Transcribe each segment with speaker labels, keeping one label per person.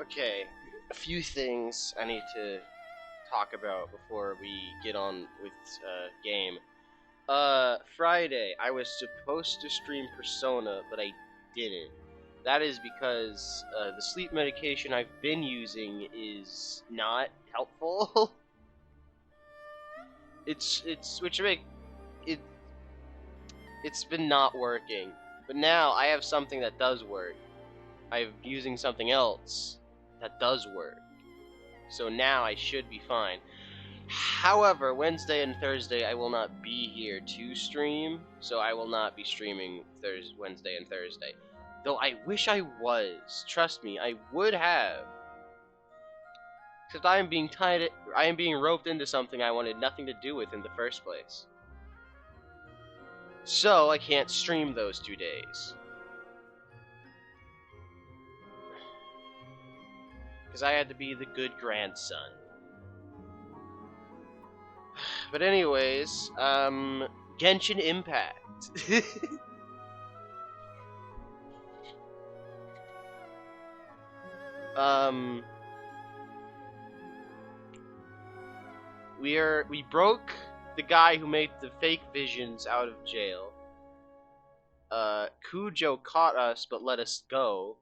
Speaker 1: Okay, a few things I need to talk about before we get on with game. Friday, I was supposed to stream Persona, but I didn't. That is because the sleep medication I've been using is not helpful. it's which make it it's been not working. But now I have something that does work. I'm using something else that does work. So now I should be fine. However, Wednesday and Thursday I will not be here to stream, so I will not be streaming Wednesday and Thursday. Though I wish I was. Trust me, I would have. Except I am being roped into something I wanted nothing to do with in the first place. So I can't stream those 2 days. Because I had to be the good grandson. But anyways, Genshin Impact. We broke the guy who made the fake visions out of jail. Kujo caught us but let us go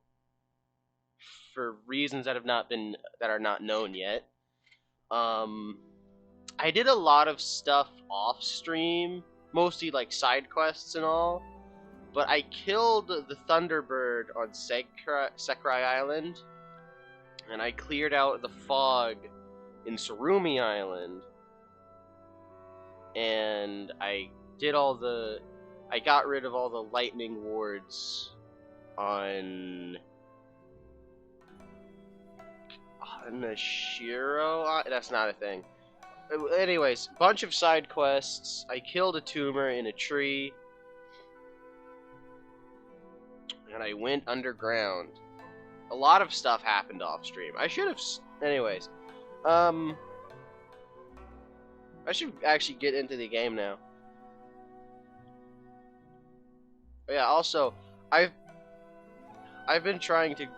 Speaker 1: for reasons that are not known yet. I did a lot of stuff off stream, mostly like side quests and all, but I killed the Thunderbird on Sakurai Island, and I cleared out the fog in Surumi Island, and I got rid of all the lightning wards on Nashiro? That's not a thing. Anyways, bunch of side quests. I killed a tumor in a tree, and I went underground. A lot of stuff happened off stream. I should have. Anyways, I should actually get into the game now. But yeah. Also, I've been trying to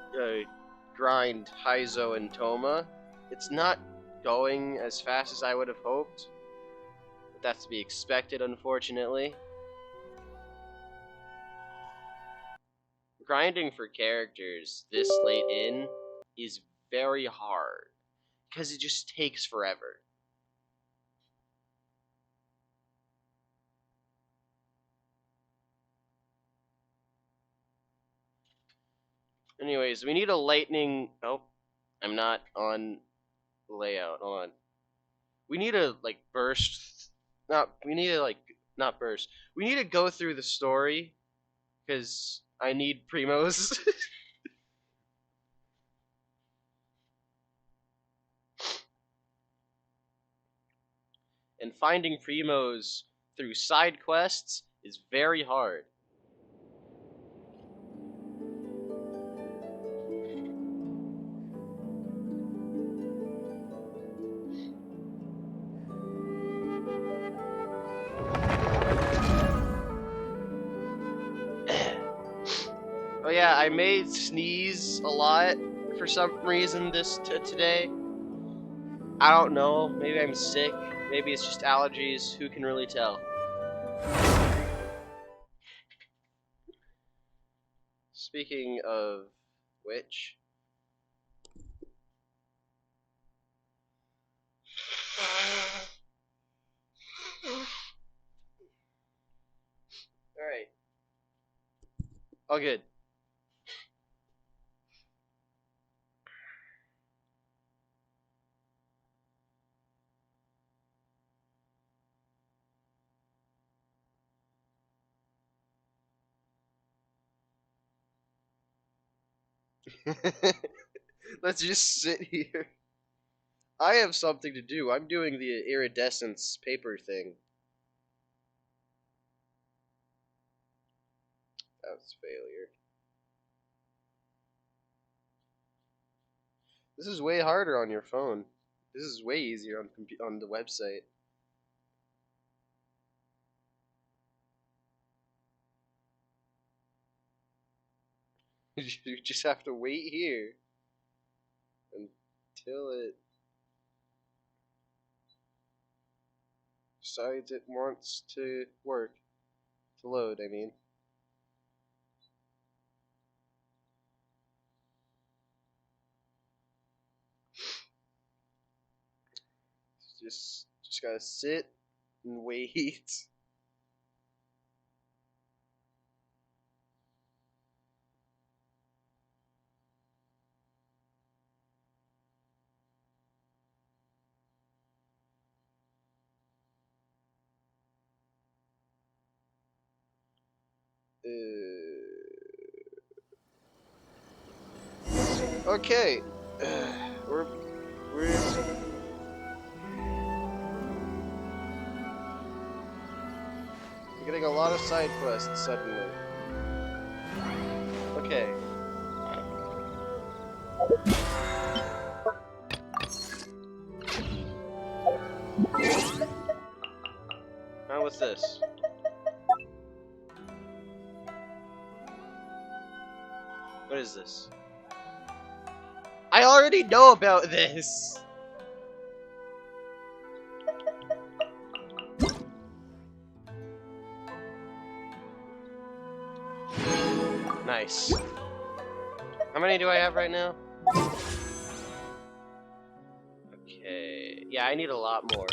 Speaker 1: grind Heizo and Toma. It's not going as fast as I would have hoped, but that's to be expected, unfortunately. Grinding for characters this late in is very hard, because it just takes forever. Anyways, we need a lightning... Oh, I'm not on layout. Hold on. We need a, like, burst... Not burst. We need to go through the story, because I need primos. And finding primos through side quests is very hard. Oh yeah, I may sneeze a lot for some reason today. I don't know. Maybe I'm sick. Maybe it's just allergies. Who can really tell? Speaking of which... Alright. All good. Let's just sit here. I have something to do. I'm doing the iridescence paper thing. That was failure. This is way harder on your phone. This is way easier on the website. You just have to wait here. until it decides it wants to work. To load, I mean. Just gotta sit and wait. Okay. We're getting a lot of side quests suddenly. Okay. Now what's this? What is this? I already know about this! Nice. How many do I have right now? Okay. Yeah, I need a lot more.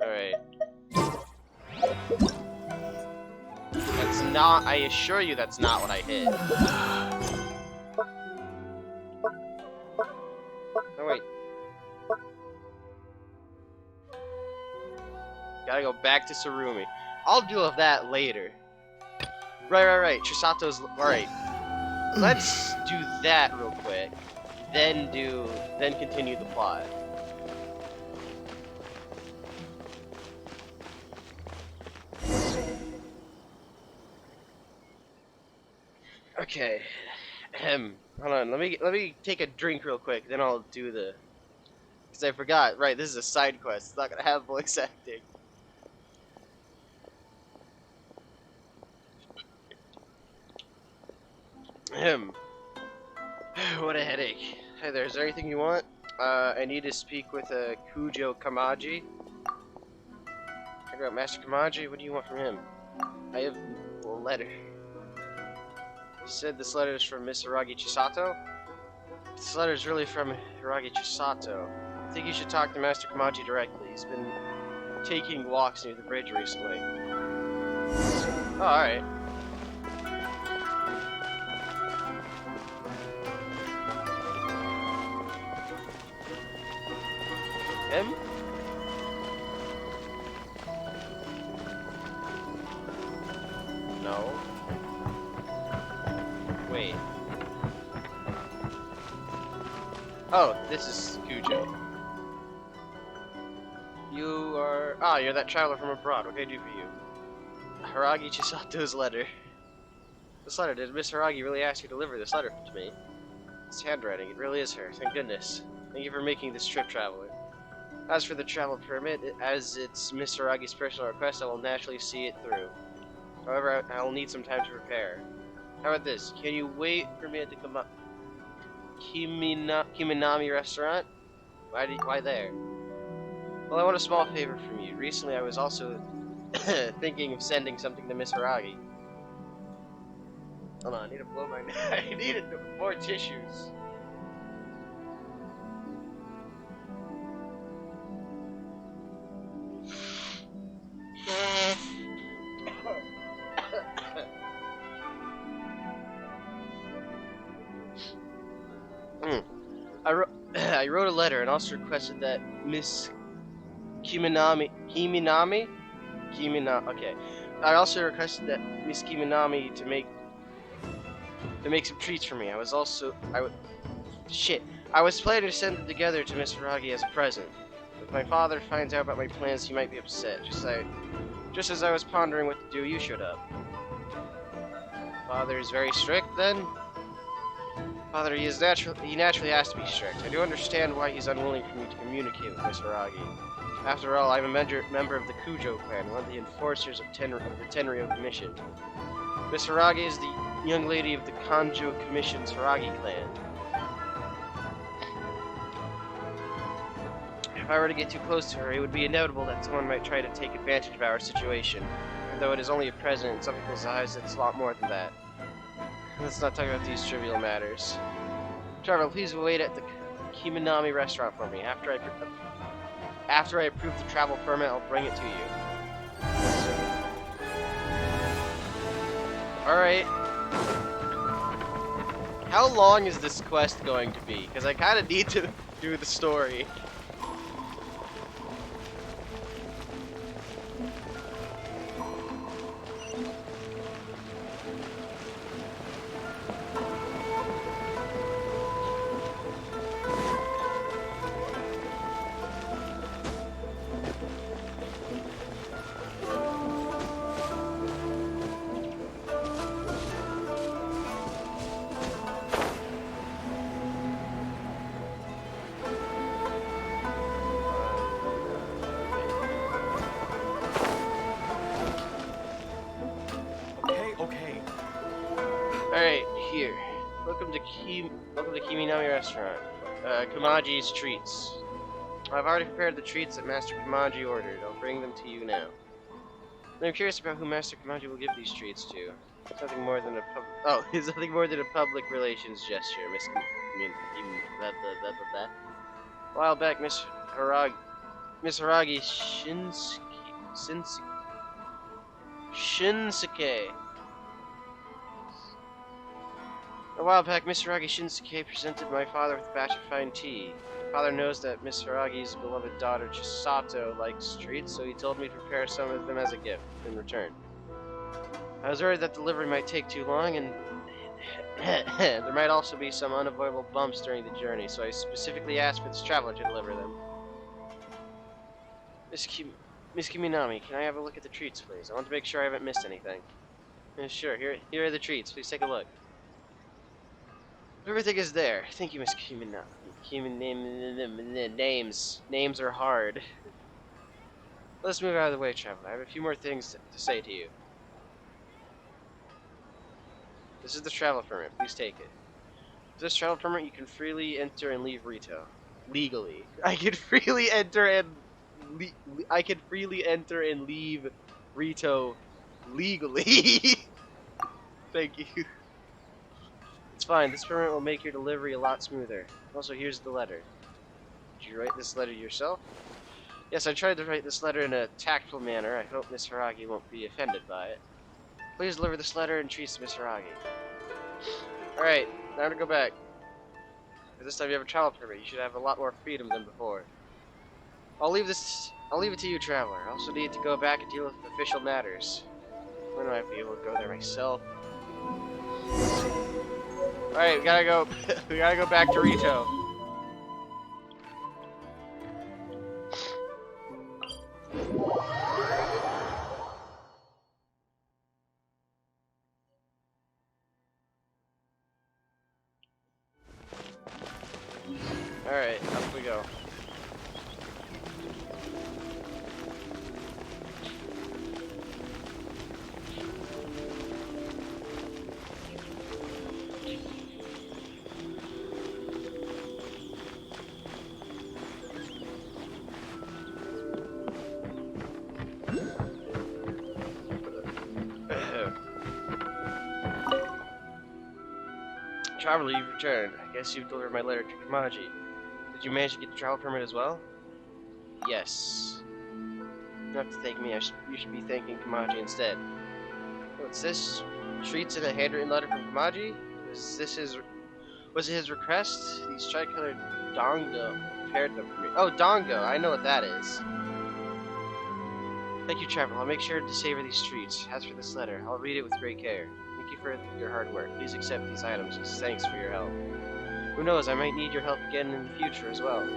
Speaker 1: Alright. That's not, I assure you that's not what I hit. Oh wait. Gotta go back to Sarumi. I'll deal with that later. Right. Chisato's, alright. Let's do that real quick. Then continue the plot. Okay. Hold on. Let me take a drink real quick. Then I'll do the. Because I forgot. Right. This is a side quest. It's not gonna have voice acting. What a headache. Hey there. Is there anything you want? I need to speak with Kujo Kamaji. I got Master Kamaji. What do you want from him? I have a letter. You said this letter is from Miss Hiragi Chisato? This letter is really from Hiragi Chisato. I think you should talk to Master Kamaji directly. He's been taking walks near the bridge recently. Oh, alright. Him? No. Wait. Oh, this is Kujo. You are... Ah, you're that traveler from abroad. What can I do for you? Hiragi Chisato's letter. This letter, did Miss Hiragi really ask you to deliver this letter to me? It's handwriting. It really is her. Thank goodness. Thank you for making this trip, traveler. As for the travel permit, as it's Miss Hiragi's personal request, I will naturally see it through. However, I will need some time to prepare. How about this? Can you wait for me at the Kiminami restaurant? Why there? Well, I want a small favor from you. Recently, I was also thinking of sending something to Miss Hiragi. Hold on, I need to blow my nose. I need more tissues. I wrote a letter and also requested that Miss Kiminami? Okay. I also requested that Miss Kiminami to make some treats for me. I was planning to send them together to Miss Hiragi as a present. If my father finds out about my plans, he might be upset. Just as I was pondering what to do, you showed up. Father is very strict, then? Father, he naturally has to be strict. I do understand why he's unwilling for me to communicate with Miss Hiragi. After all, I'm a member of the Kujo clan, one of the enforcers of the Tenryou Commission. Miss Hiragi is the young lady of the Kanjo Commission's Haragi clan. If I were to get too close to her, it would be inevitable that someone might try to take advantage of our situation. Though it is only a present, in some people's eyes it's a lot more than that. Let's not talk about these trivial matters. Traveler, please wait at the Kiminami restaurant for me. After I approve the travel permit, I'll bring it to you. Alright. How long is this quest going to be? Because I kind of need to do the story. Alright, here. Welcome to Kiminami Restaurant. Kamaji's treats. I've already prepared the treats that Master Kamaji ordered. I'll bring them to you now. I'm curious about who Master Kamaji will give these treats to. It's nothing more than it's nothing more than a public relations gesture, A while back, Miss Haragi Shinsuke. A while back, Miss Haragi Shinsuke presented my father with a batch of fine tea. My father knows that Miss Haragi's beloved daughter Chisato likes treats, so he told me to prepare some of them as a gift in return. I was worried that delivery might take too long, and there might also be some unavoidable bumps during the journey, so I specifically asked for this traveler to deliver them. Miss Kiminami, can I have a look at the treats, please? I want to make sure I haven't missed anything. Sure, here are the treats. Please take a look. Everything is there. Thank you, Miss Kiminami. Names are hard. Let's move out of the way, traveler. I have a few more things to say to you. This is the travel permit. Please take it. With this travel permit, you can freely enter and leave Rito. Legally. I can freely enter and leave Rito legally. Thank you. It's fine. This permit will make your delivery a lot smoother. Also, here's the letter. Did you write this letter yourself? Yes, I tried to write this letter in a tactful manner. I hope Miss Haragi won't be offended by it. Please deliver this letter and treats to Miss Haragi. Alright, now to go back. For this time you have a travel permit. You should have a lot more freedom than before. I'll leave it to you, traveler. I also need to go back and deal with official matters. When will I be able to go there myself? Alright, we gotta go. We gotta go back to Rito. Alright, up we go. Traveler, you've returned. I guess you've delivered my letter to Kamaji. Did you manage to get the travel permit as well? Yes. You don't have to thank me. You should be thanking Kamaji instead. What's this? Treats in a handwritten letter from Kamaji? Was it his request? These tricolored Dongo prepared them for me. Oh, Dongo! I know what that is. Thank you, Traveler. I'll make sure to savor these treats. As for this letter, I'll read it with great care. Thank you for your hard work. Please accept these items as thanks for your help. Who knows, I might need your help again in the future as well.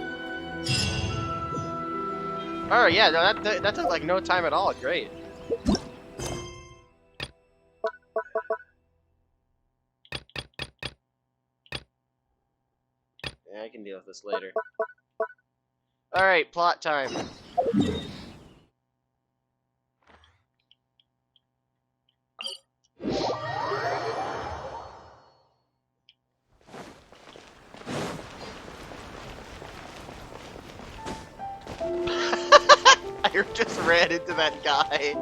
Speaker 1: Oh yeah, no, that took like no time at all. Great. Yeah, I can deal with this later. Alright, plot time. ran into that guy.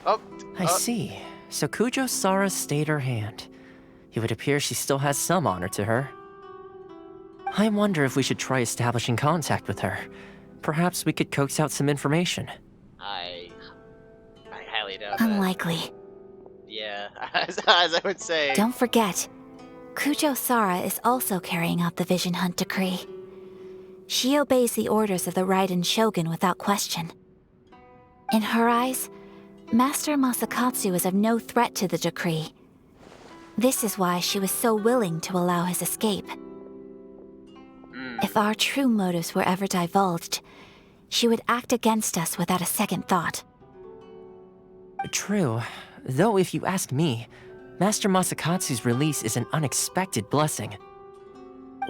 Speaker 1: Oh,
Speaker 2: I see. So Kujo Sara stayed her hand. It would appear she still has some honor to her. I wonder if we should try establishing contact with her. Perhaps we could coax out some information.
Speaker 1: I highly doubt
Speaker 3: Unlikely.
Speaker 1: that. Yeah, as I would say.
Speaker 3: Don't forget, Kujo Sara is also carrying out the Vision Hunt decree. She obeys the orders of the Raiden Shogun without question. In her eyes, Master Masakatsu is of no threat to the decree. This is why she was so willing to allow his escape. If our true motives were ever divulged, she would act against us without a second thought.
Speaker 2: True. Though if you ask me, Master Masakatsu's release is an unexpected blessing.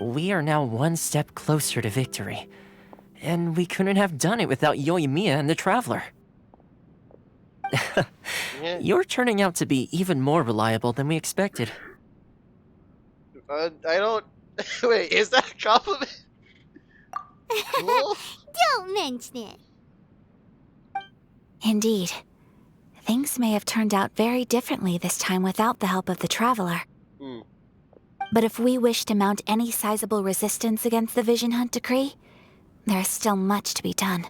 Speaker 2: We are now one step closer to victory. And we couldn't have done it without Yoimiya and the Traveler.
Speaker 1: Yeah.
Speaker 2: You're turning out to be even more reliable than we expected.
Speaker 1: I don't. Wait, is that a compliment? Cool.
Speaker 4: Don't mention it.
Speaker 3: Indeed. Things may have turned out very differently this time without the help of the Traveler. But if we wish to mount any sizable resistance against the Vision Hunt decree, there is still much to be done.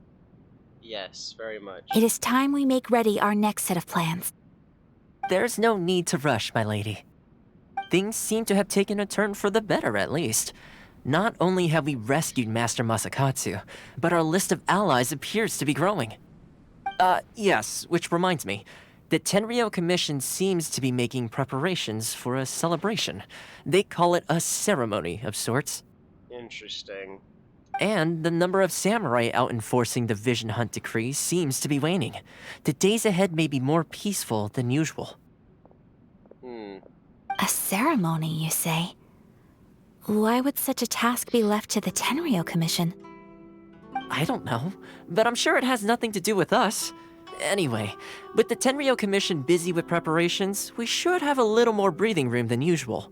Speaker 1: Yes, very much.
Speaker 3: It is time we make ready our next set of plans.
Speaker 2: There's no need to rush, my lady. Things seem to have taken a turn for the better, at least. Not only have we rescued Master Masakatsu, but our list of allies appears to be growing. Yes, which reminds me. The Tenryou Commission seems to be making preparations for a celebration. They call it a ceremony of sorts.
Speaker 1: Interesting.
Speaker 2: And the number of samurai out enforcing the Vision Hunt decree seems to be waning. The days ahead may be more peaceful than usual.
Speaker 3: A ceremony, you say? Why would such a task be left to the Tenryou Commission?
Speaker 2: I don't know, but I'm sure it has nothing to do with us. Anyway, with the Tenryou Commission busy with preparations, we should have a little more breathing room than usual.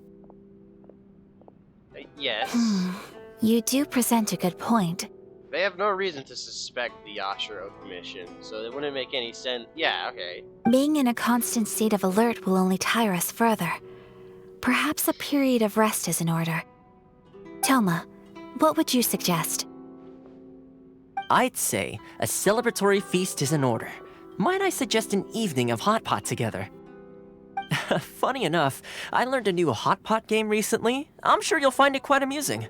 Speaker 1: Yes.
Speaker 3: You do present a good point.
Speaker 1: They have no reason to suspect the Yashiro Commission, so it wouldn't make any sense. Yeah, okay.
Speaker 3: Being in a constant state of alert will only tire us further. Perhaps a period of rest is in order. Toma, what would you suggest?
Speaker 2: I'd say a celebratory feast is in order. Might I suggest an evening of hot pot together? Funny enough, I learned a new hot pot game recently. I'm sure you'll find it quite amusing.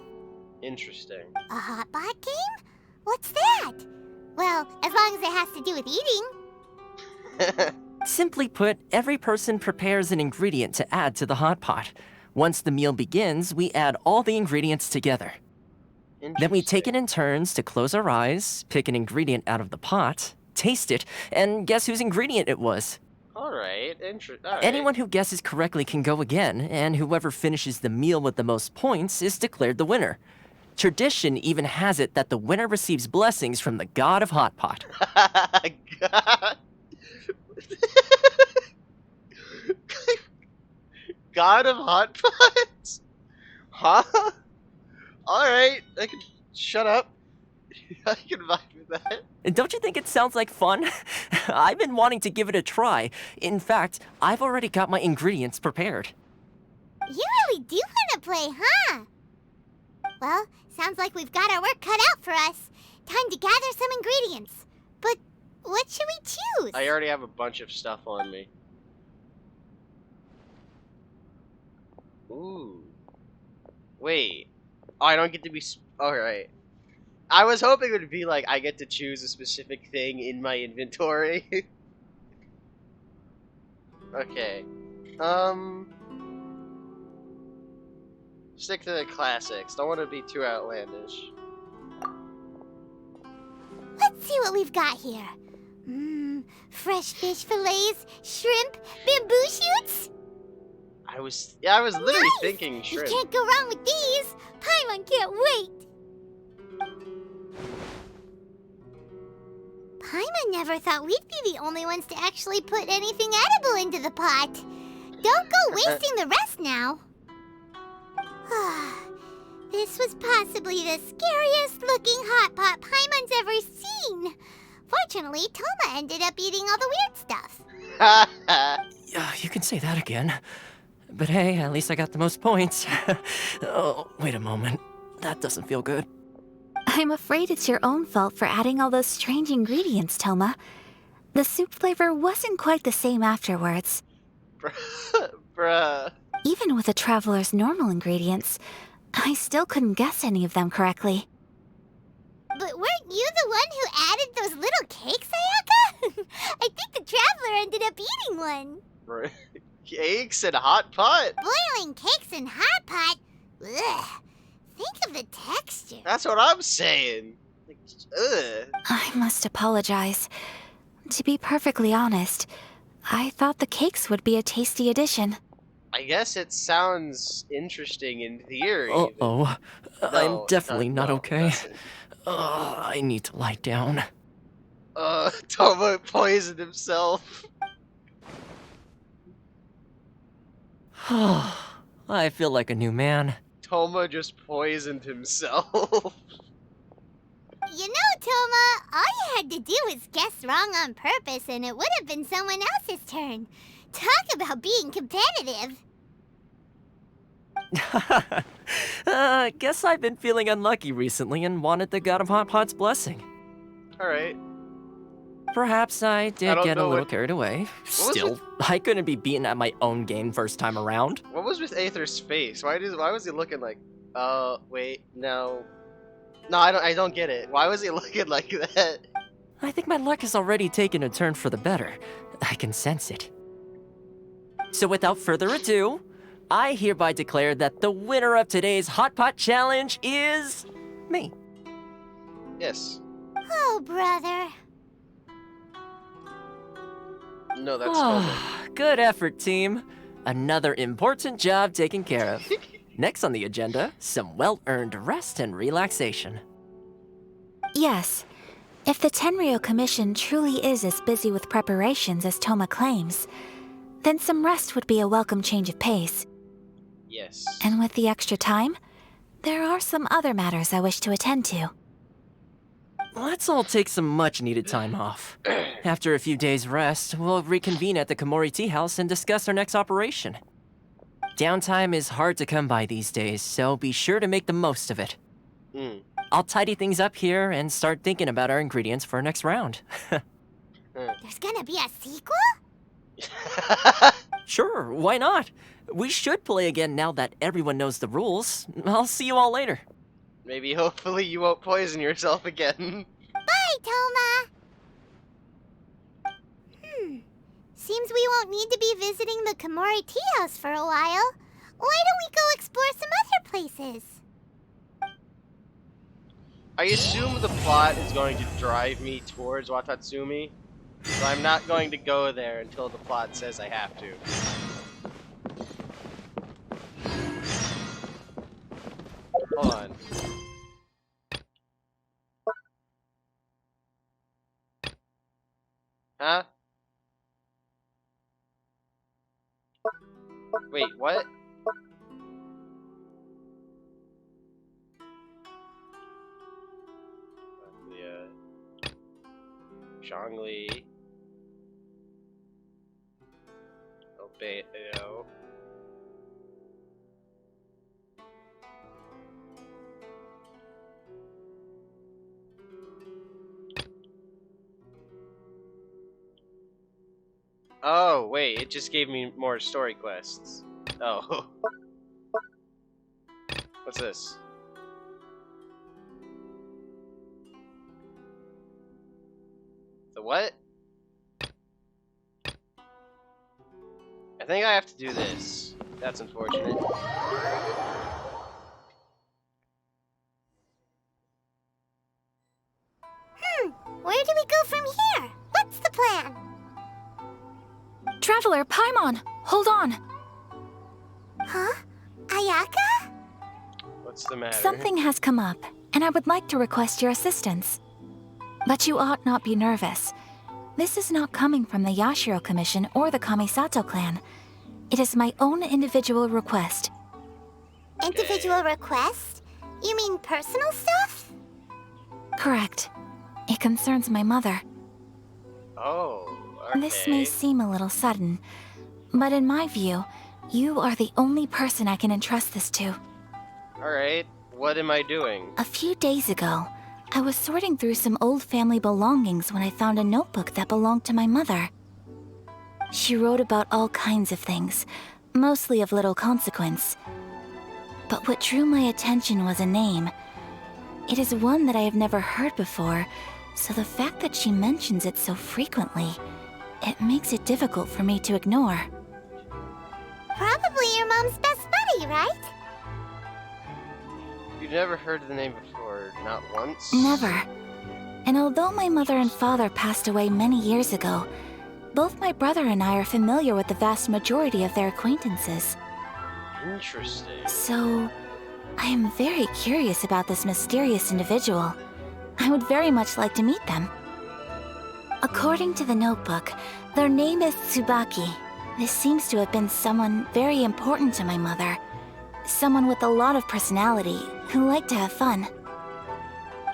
Speaker 1: Interesting.
Speaker 4: A hot pot game? What's that? Well, as long as it has to do with eating.
Speaker 2: Simply put, every person prepares an ingredient to add to the hot pot. Once the meal begins, we add all the ingredients together. Then we take it in turns to close our eyes, pick an ingredient out of the pot, taste it, and guess whose ingredient it was.
Speaker 1: Alright, alright.
Speaker 2: Anyone who guesses correctly can go again, and whoever finishes the meal with the most points is declared the winner. Tradition even has it that the winner receives blessings from the god of hot pot.
Speaker 1: God. God of hot pots? Huh? Alright, I can shut up. I can vibe with that.
Speaker 2: And don't you think it sounds like fun? I've been wanting to give it a try. In fact, I've already got my ingredients prepared.
Speaker 4: You really do want to play, huh? Well, sounds like we've got our work cut out for us. Time to gather some ingredients. But what should we choose?
Speaker 1: I already have a bunch of stuff on me. Ooh. Wait. Oh, I don't get to be... Alright. I was hoping it would be like, I get to choose a specific thing in my inventory. Okay. Stick to the classics. Don't want to be too outlandish.
Speaker 4: Let's see what we've got here. Fresh fish fillets, shrimp, bamboo shoots.
Speaker 1: I was literally
Speaker 4: Nice!
Speaker 1: thinking shrimp.
Speaker 4: You can't go wrong with these. Paimon can't wait. Paimon never thought we'd be the only ones to actually put anything edible into the pot. Don't go wasting the rest now. This was possibly the scariest looking hot pot Paimon's ever seen. Fortunately, Toma ended up eating all the weird stuff.
Speaker 2: Yeah, you can say that again. But hey, at least I got the most points. Oh, wait a moment. That doesn't feel good.
Speaker 3: I'm afraid it's your own fault for adding all those strange ingredients, Toma. The soup flavor wasn't quite the same afterwards.
Speaker 1: Bruh.
Speaker 3: Even with the traveler's normal ingredients, I still couldn't guess any of them correctly.
Speaker 4: But weren't you the one who added those little cakes, Ayaka? I think the traveler ended up eating one.
Speaker 1: Cakes and hot pot?
Speaker 4: Boiling cakes in hot pot? Ugh. Think of the texture.
Speaker 1: That's what I'm saying. Like, ugh.
Speaker 3: I must apologize. To be perfectly honest, I thought the cakes would be a tasty addition.
Speaker 1: I guess it sounds interesting in theory.
Speaker 2: Uh-oh. I'm
Speaker 1: No,
Speaker 2: definitely not
Speaker 1: no,
Speaker 2: okay.
Speaker 1: listen.
Speaker 2: I need to lie down.
Speaker 1: Toma poisoned himself.
Speaker 2: I feel like a new man.
Speaker 1: Toma just poisoned himself.
Speaker 4: You know, Toma, all you had to do was guess wrong on purpose and it would have been someone else's turn. Talk about being competitive.
Speaker 2: Guess I've been feeling unlucky recently and wanted the God of Hot Pot's blessing.
Speaker 1: Alright.
Speaker 2: Perhaps I did
Speaker 1: don't
Speaker 2: get a
Speaker 1: know
Speaker 2: little
Speaker 1: what-
Speaker 2: carried away.
Speaker 1: was
Speaker 2: Still, I couldn't be beaten at my own game first time around.
Speaker 1: What was with Aether's face? Why was he looking like, wait, no. No, I don't get it. Why was he looking like that?
Speaker 2: I think my luck has already taken a turn for the better. I can sense it. So without further ado, I hereby declare that the winner of today's Hot Pot Challenge is me.
Speaker 1: Yes.
Speaker 4: Oh, brother.
Speaker 1: No, that's Toma.
Speaker 2: Good effort, team. Another important job taken care of. Next on the agenda, some well-earned rest and relaxation.
Speaker 3: Yes, if the Tenryo Commission truly is as busy with preparations as Toma claims, then some rest would be a welcome change of pace.
Speaker 1: Yes.
Speaker 3: And with the extra time, there are some other matters I wish to attend to.
Speaker 2: Let's all take some much-needed time off. After a few days' rest, we'll reconvene at the Komori Tea House and discuss our next operation. Downtime is hard to come by these days, so be sure to make the most of it. I'll tidy things up here and start thinking about our ingredients for our next round.
Speaker 4: There's gonna be a sequel?
Speaker 2: Sure, why not? We should play again now that everyone knows the rules. I'll see you all later.
Speaker 1: Maybe hopefully you won't poison yourself again.
Speaker 4: Bye, Toma. Seems we won't need to be visiting the Komori Tea House for a while. Why don't we go explore some other places?
Speaker 1: I assume the plot is going to drive me towards Watatsumi, so I'm not going to go there until the plot says I have to. Hold on. Huh? Wait, what? Zhongli. Obeo. Oh, wait, it just gave me more story quests. Oh. What's this? The what? I think I have to do this. That's unfortunate.
Speaker 4: Where do we go from here? What's the plan?
Speaker 3: Traveler, Paimon, hold on.
Speaker 4: Huh? Ayaka?
Speaker 1: What's the matter?
Speaker 3: Something has come up, and I would like to request your assistance. But you ought not be nervous. This is not coming from the Yashiro Commission or the Kamisato clan. It is my own individual request.
Speaker 4: Individual request? You mean personal stuff?
Speaker 3: Correct. It concerns my mother.
Speaker 1: Oh, okay.
Speaker 3: This may seem a little sudden, but in my view, you are the only person I can entrust this to.
Speaker 1: Alright, what am I doing?
Speaker 3: A few days ago, I was sorting through some old family belongings when I found a notebook that belonged to my mother. She wrote about all kinds of things, mostly of little consequence. But what drew my attention was a name. It is one that I have never heard before, so the fact that she mentions it so frequently, it makes it difficult for me to ignore.
Speaker 4: Probably your mom's best buddy, right?
Speaker 1: You've never heard the name before, not once?
Speaker 3: Never. And although my mother and father passed away many years ago, both my brother and I are familiar with the vast majority of their acquaintances.
Speaker 1: Interesting.
Speaker 3: So, I am very curious about this mysterious individual. I would very much like to meet them. According to the notebook, their name is Tsubaki. This seems to have been someone very important to my mother. Someone with a lot of personality, who liked to have fun.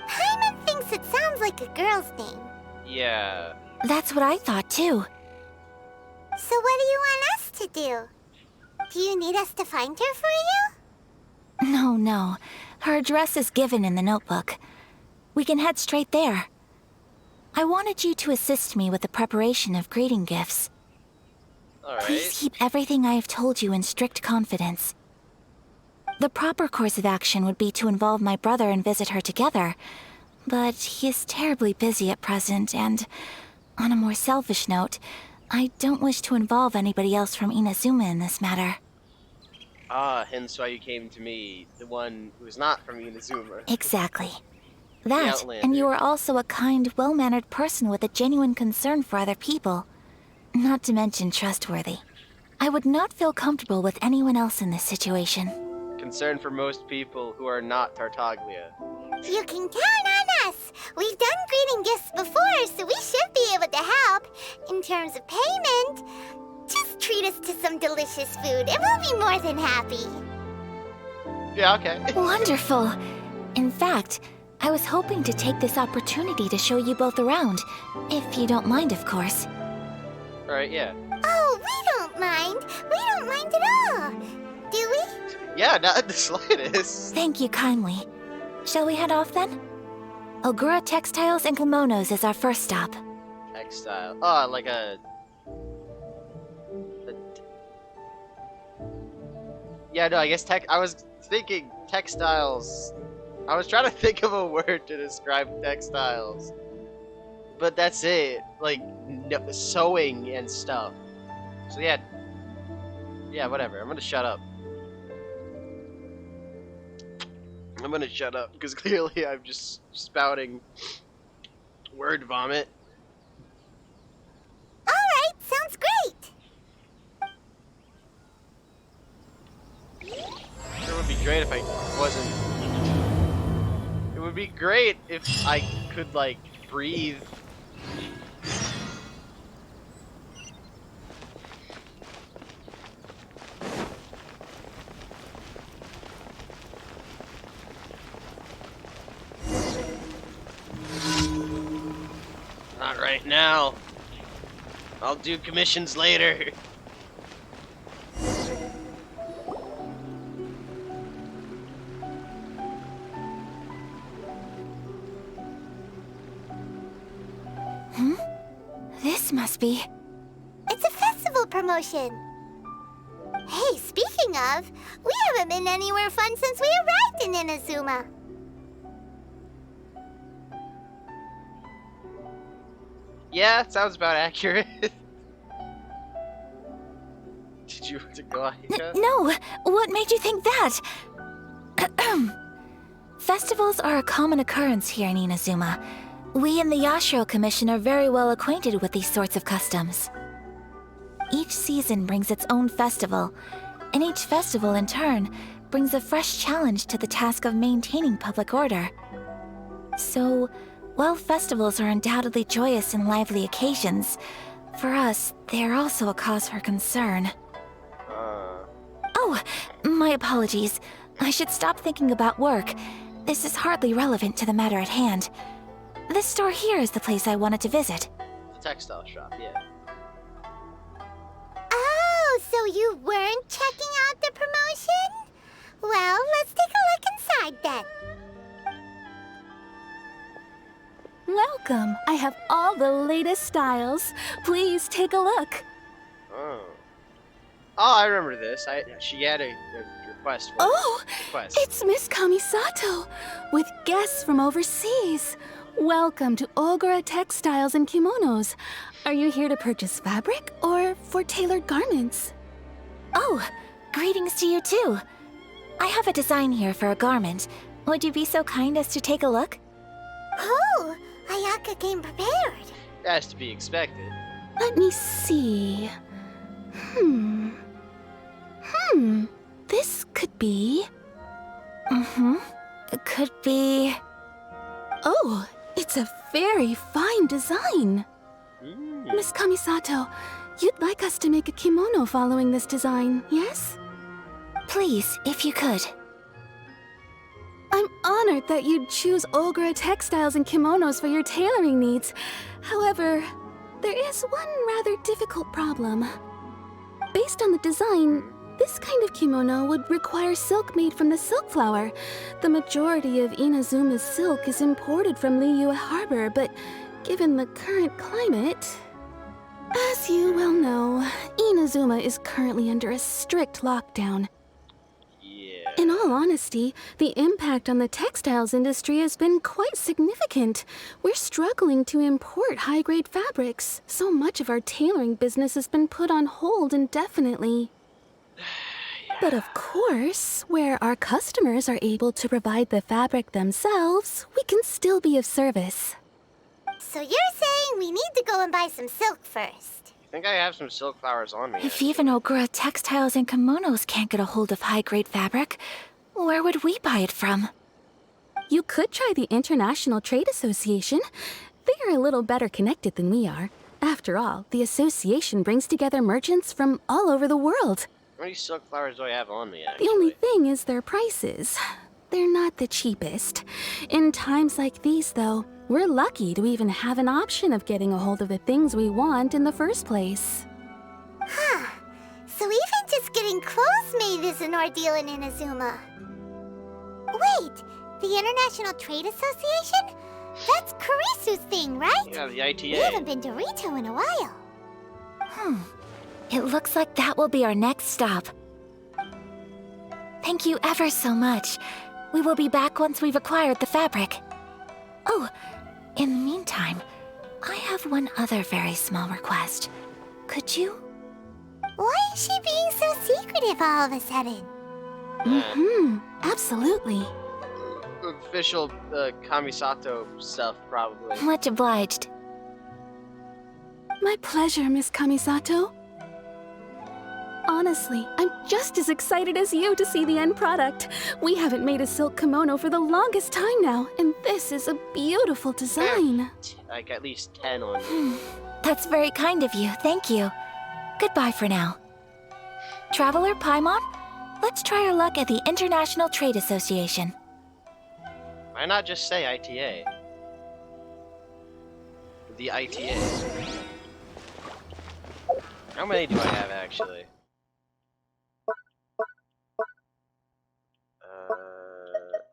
Speaker 4: Paimon thinks it sounds like a girl's name.
Speaker 1: Yeah.
Speaker 3: That's what I thought too.
Speaker 4: So what do you want us to do? Do you need us to find her for you?
Speaker 3: No. Her address is given in the notebook. We can head straight there. I wanted you to assist me with the preparation of greeting gifts.
Speaker 1: Alright.
Speaker 3: Please keep everything I have told you in strict confidence. The proper course of action would be to involve my brother and visit her together, but he is terribly busy at present, and on a more selfish note, I don't wish to involve anybody else from Inazuma in this matter.
Speaker 1: Ah, hence why you came to me, the one who's not from Inazuma.
Speaker 3: Exactly. That,
Speaker 1: Outlander.
Speaker 3: and you are also a kind, well-mannered person with a genuine concern for other people. Not to mention trustworthy. I would not feel comfortable with anyone else in this situation.
Speaker 1: Concern for most people who are not Tartaglia.
Speaker 4: You can count on us. We've done greeting gifts before, so we should be able to help. In terms of payment, just treat us to some delicious food and we'll be more than happy.
Speaker 1: Yeah, okay.
Speaker 3: Wonderful. In fact, I was hoping to take this opportunity to show you both around, if you don't mind, of course.
Speaker 1: Alright, yeah.
Speaker 4: Oh, we don't mind. We don't mind at all. Do we?
Speaker 1: Yeah, not the slightest.
Speaker 3: Thank you kindly. Shall we head off then? Ogura Textiles and Kimonos is our first stop.
Speaker 1: Textile. Oh, like a... Yeah, no, I guess I was thinking textiles. I was trying to think of a word to describe textiles. But that's it. Like, no, sewing and stuff. So yeah. Yeah, whatever. I'm gonna shut up. I'm gonna shut up, because clearly I'm just spouting word vomit.
Speaker 4: Alright, sounds great.
Speaker 1: It would be great if I wasn't... It would be great if I could, like, breathe. Not right now. I'll do commissions later.
Speaker 3: This must be...
Speaker 4: It's a festival promotion. Hey, speaking of, we haven't been anywhere fun since we arrived in Inazuma.
Speaker 1: Yeah, sounds about accurate. Did you want to go, Aika?
Speaker 3: No! What made you think that? Festivals are a common occurrence here in Inazuma. We in the Yashiro Commission are very well acquainted with these sorts of customs. Each season brings its own festival, and each festival in turn brings a fresh challenge to the task of maintaining public order. So, while festivals are undoubtedly joyous and lively occasions, for us, they are also a cause for concern. Oh, my apologies. I should stop thinking about work. This is hardly relevant to the matter at hand. This store here is the place I wanted to visit.
Speaker 1: The textile shop, yeah.
Speaker 4: Oh, so you weren't checking out the promotion? Well, let's take a look inside then.
Speaker 5: Welcome. I have all the latest styles. Please take a look.
Speaker 1: Oh. Oh, I remember this. She had a request. For
Speaker 5: Oh,
Speaker 1: request.
Speaker 5: it's Miss Kamisato with guests from overseas. Welcome to Ogura Textiles and Kimonos. Are you here to purchase fabric or for tailored garments?
Speaker 3: Oh, greetings to you too. I have a design here for a garment. Would you be so kind as to take a look?
Speaker 4: Oh, Ayaka came prepared.
Speaker 1: Has to be expected.
Speaker 5: Let me see. This could be...
Speaker 3: It could be...
Speaker 5: Oh, it's a very fine design. Miss Kamisato, you'd like us to make a kimono following this design, yes?
Speaker 3: Please, if you could.
Speaker 5: I'm honored that you'd choose Ogura textiles and kimonos for your tailoring needs. However, there is one rather difficult problem. Based on the design, this kind of kimono would require silk made from the silk flower. The majority of Inazuma's silk is imported from Liyue Harbor, but given the current climate... As you well know, Inazuma is currently under a strict lockdown.
Speaker 1: Yeah.
Speaker 5: In all honesty, the impact on the textiles industry has been quite significant. We're struggling to import high-grade fabrics. So much of our tailoring business has been put on hold indefinitely. But of course, where our customers are able to provide the fabric themselves, we can still be of service.
Speaker 4: So you're saying we need to go and buy some silk first?
Speaker 1: I think I have some silk flowers on me.
Speaker 3: If even Ogura textiles and kimonos can't get a hold of high-grade fabric, where would we buy it from?
Speaker 5: You could try the International Trade Association. They are a little better connected than we are. After all, the association brings together merchants from all over the world.
Speaker 1: How many silk flowers do I have on me,
Speaker 5: The
Speaker 1: actually?
Speaker 5: only thing is their prices. They're not the cheapest. In times like these, though, we're lucky to even have an option of getting a hold of the things we want in the first place.
Speaker 4: Huh. So even just getting clothes made is an ordeal in Inazuma. Wait, the International Trade Association? That's Kurisu's thing, right?
Speaker 1: Yeah, the
Speaker 4: We haven't
Speaker 1: ITA.
Speaker 4: been to Rito in a while.
Speaker 3: It looks like that will be our next stop. Thank you ever so much. We will be back once we've acquired the fabric. Oh, in the meantime, I have one other very small request. Could you?
Speaker 4: Why is she being so secretive all of a sudden?
Speaker 5: Absolutely.
Speaker 1: Official Kamisato stuff, probably.
Speaker 3: Much obliged.
Speaker 5: My pleasure, Miss Kamisato. Honestly, I'm just as excited as you to see the end product. We haven't made a silk kimono for the longest time now, and this is a beautiful design.
Speaker 1: Like at least 10 on me.
Speaker 3: That's very kind of you, thank you. Goodbye for now. Traveler Paimon, let's try our luck at the International Trade Association.
Speaker 1: Why not just say ITA? The ITA. How many do I have, actually?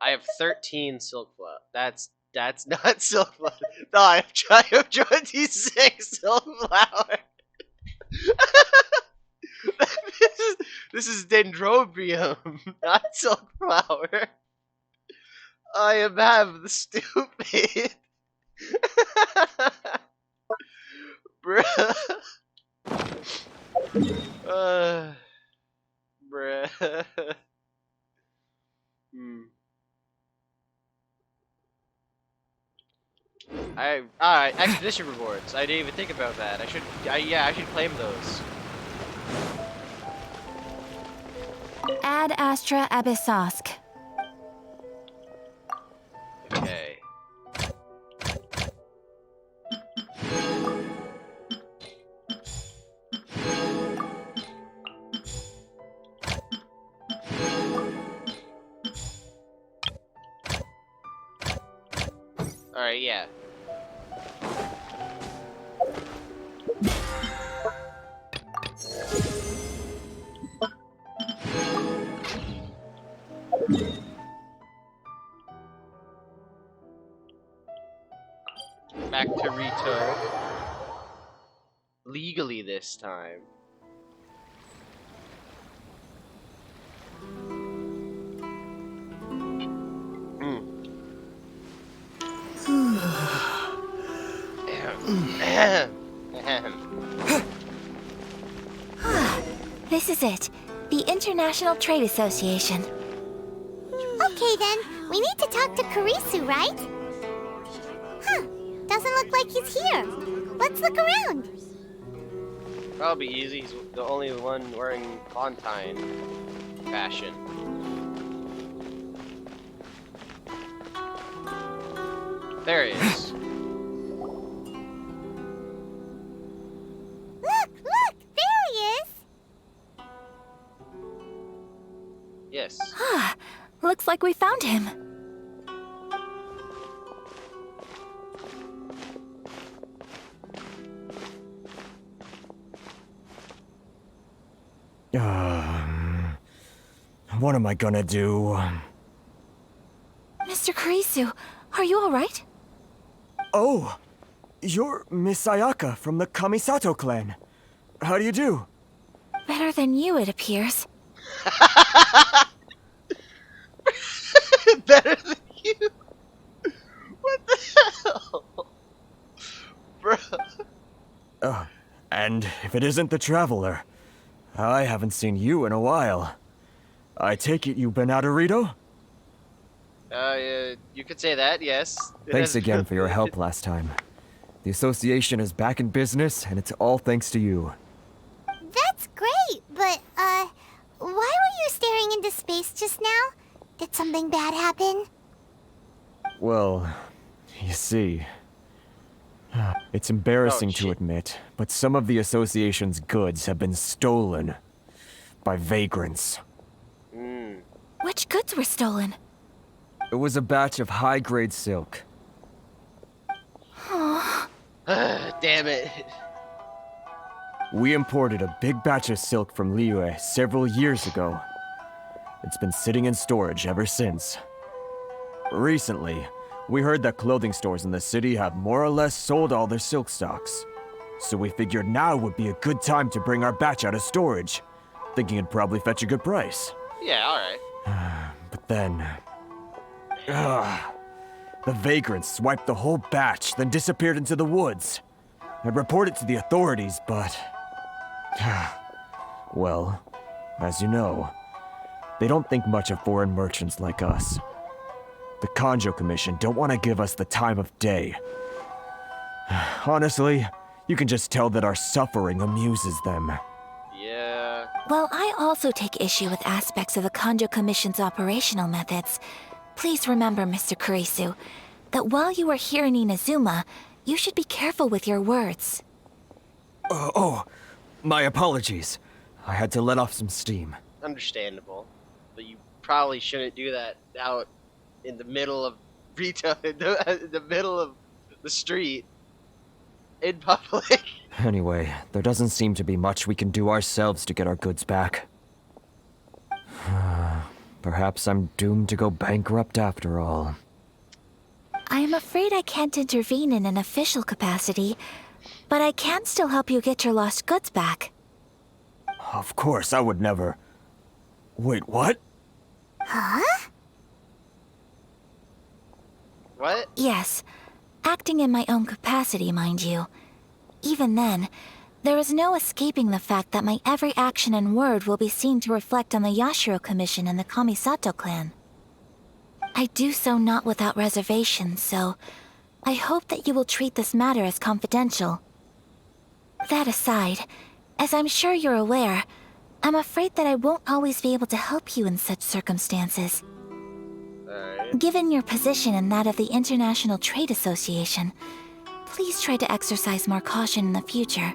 Speaker 1: I have 13 silk flowers. That's not silk flowers. No, I have 26 silk flowers. this is dendrobium, not silk flower. I have the stupid. Bruh. Bruh. Alright, expedition rewards. I didn't even think about that. I should claim those.
Speaker 3: Ad Astra Abyssosk.
Speaker 1: Okay. Alright, yeah. Back to Rito. Legally this time.
Speaker 3: This is it. The International Trade Association.
Speaker 4: Okay then, we need to talk to Kurisu, right? Huh, doesn't look like he's here. Let's look around.
Speaker 1: Probably easy. He's the only one wearing Fontaine fashion. There he is.
Speaker 4: Look, there he is.
Speaker 1: Yes.
Speaker 3: Ah, looks like we found him.
Speaker 6: What am I gonna do?
Speaker 3: Mr. Kurisu, are you alright?
Speaker 6: Oh, you're Miss Ayaka from the Kamisato clan. How do you do?
Speaker 3: Better than you, it appears.
Speaker 1: Better than you? What the hell? Bro.
Speaker 6: And if it isn't the Traveler, I haven't seen you in a while. I take it you've been out of Rito?
Speaker 1: You could say that, yes.
Speaker 6: Thanks again for your help last time. The association is back in business, and it's all thanks to you.
Speaker 4: That's great, but, why were you staring into space just now? Did something bad happen?
Speaker 6: Well, you see... It's embarrassing
Speaker 1: Oh,
Speaker 6: to
Speaker 1: shit.
Speaker 6: admit, but some of the association's goods have been stolen by vagrants.
Speaker 3: Which goods were stolen?
Speaker 6: It was a batch of high-grade silk.
Speaker 1: Damn it.
Speaker 6: We imported a big batch of silk from Liyue several years ago. It's been sitting in storage ever since. Recently, we heard that clothing stores in the city have more or less sold all their silk stocks. So we figured now would be a good time to bring our batch out of storage, thinking it'd probably fetch a good price.
Speaker 1: Yeah, alright.
Speaker 6: But then... the vagrants swiped the whole batch, then disappeared into the woods. I'd reported to the authorities, but... well, as you know, they don't think much of foreign merchants like us. The Kanjo Commission don't want to give us the time of day. Honestly, you can just tell that our suffering amuses them.
Speaker 1: Yeah.
Speaker 3: Well, I also take issue with aspects of the Kanjo Commission's operational methods. Please remember, Mr. Kurisu, that while you are here in Inazuma, you should be careful with your words.
Speaker 6: My apologies. I had to let off some steam.
Speaker 1: Understandable. But you probably shouldn't do that out in the middle of Rito, in the middle of the street, in public.
Speaker 6: Anyway, there doesn't seem to be much we can do ourselves to get our goods back. Perhaps I'm doomed to go bankrupt after all.
Speaker 3: I am afraid I can't intervene in an official capacity, but I can still help you get your lost goods back.
Speaker 6: Of course, I would never... Wait, what?
Speaker 1: What?
Speaker 3: Yes, acting in my own capacity, mind you. Even then, there is no escaping the fact that my every action and word will be seen to reflect on the Yashiro Commission and the Kamisato clan. I do so not without reservation, so I hope that you will treat this matter as confidential. That aside, as I'm sure you're aware, I'm afraid that I won't always be able to help you in such circumstances.
Speaker 1: Alright.
Speaker 3: Given your position and that of the International Trade Association, please try to exercise more caution in the future.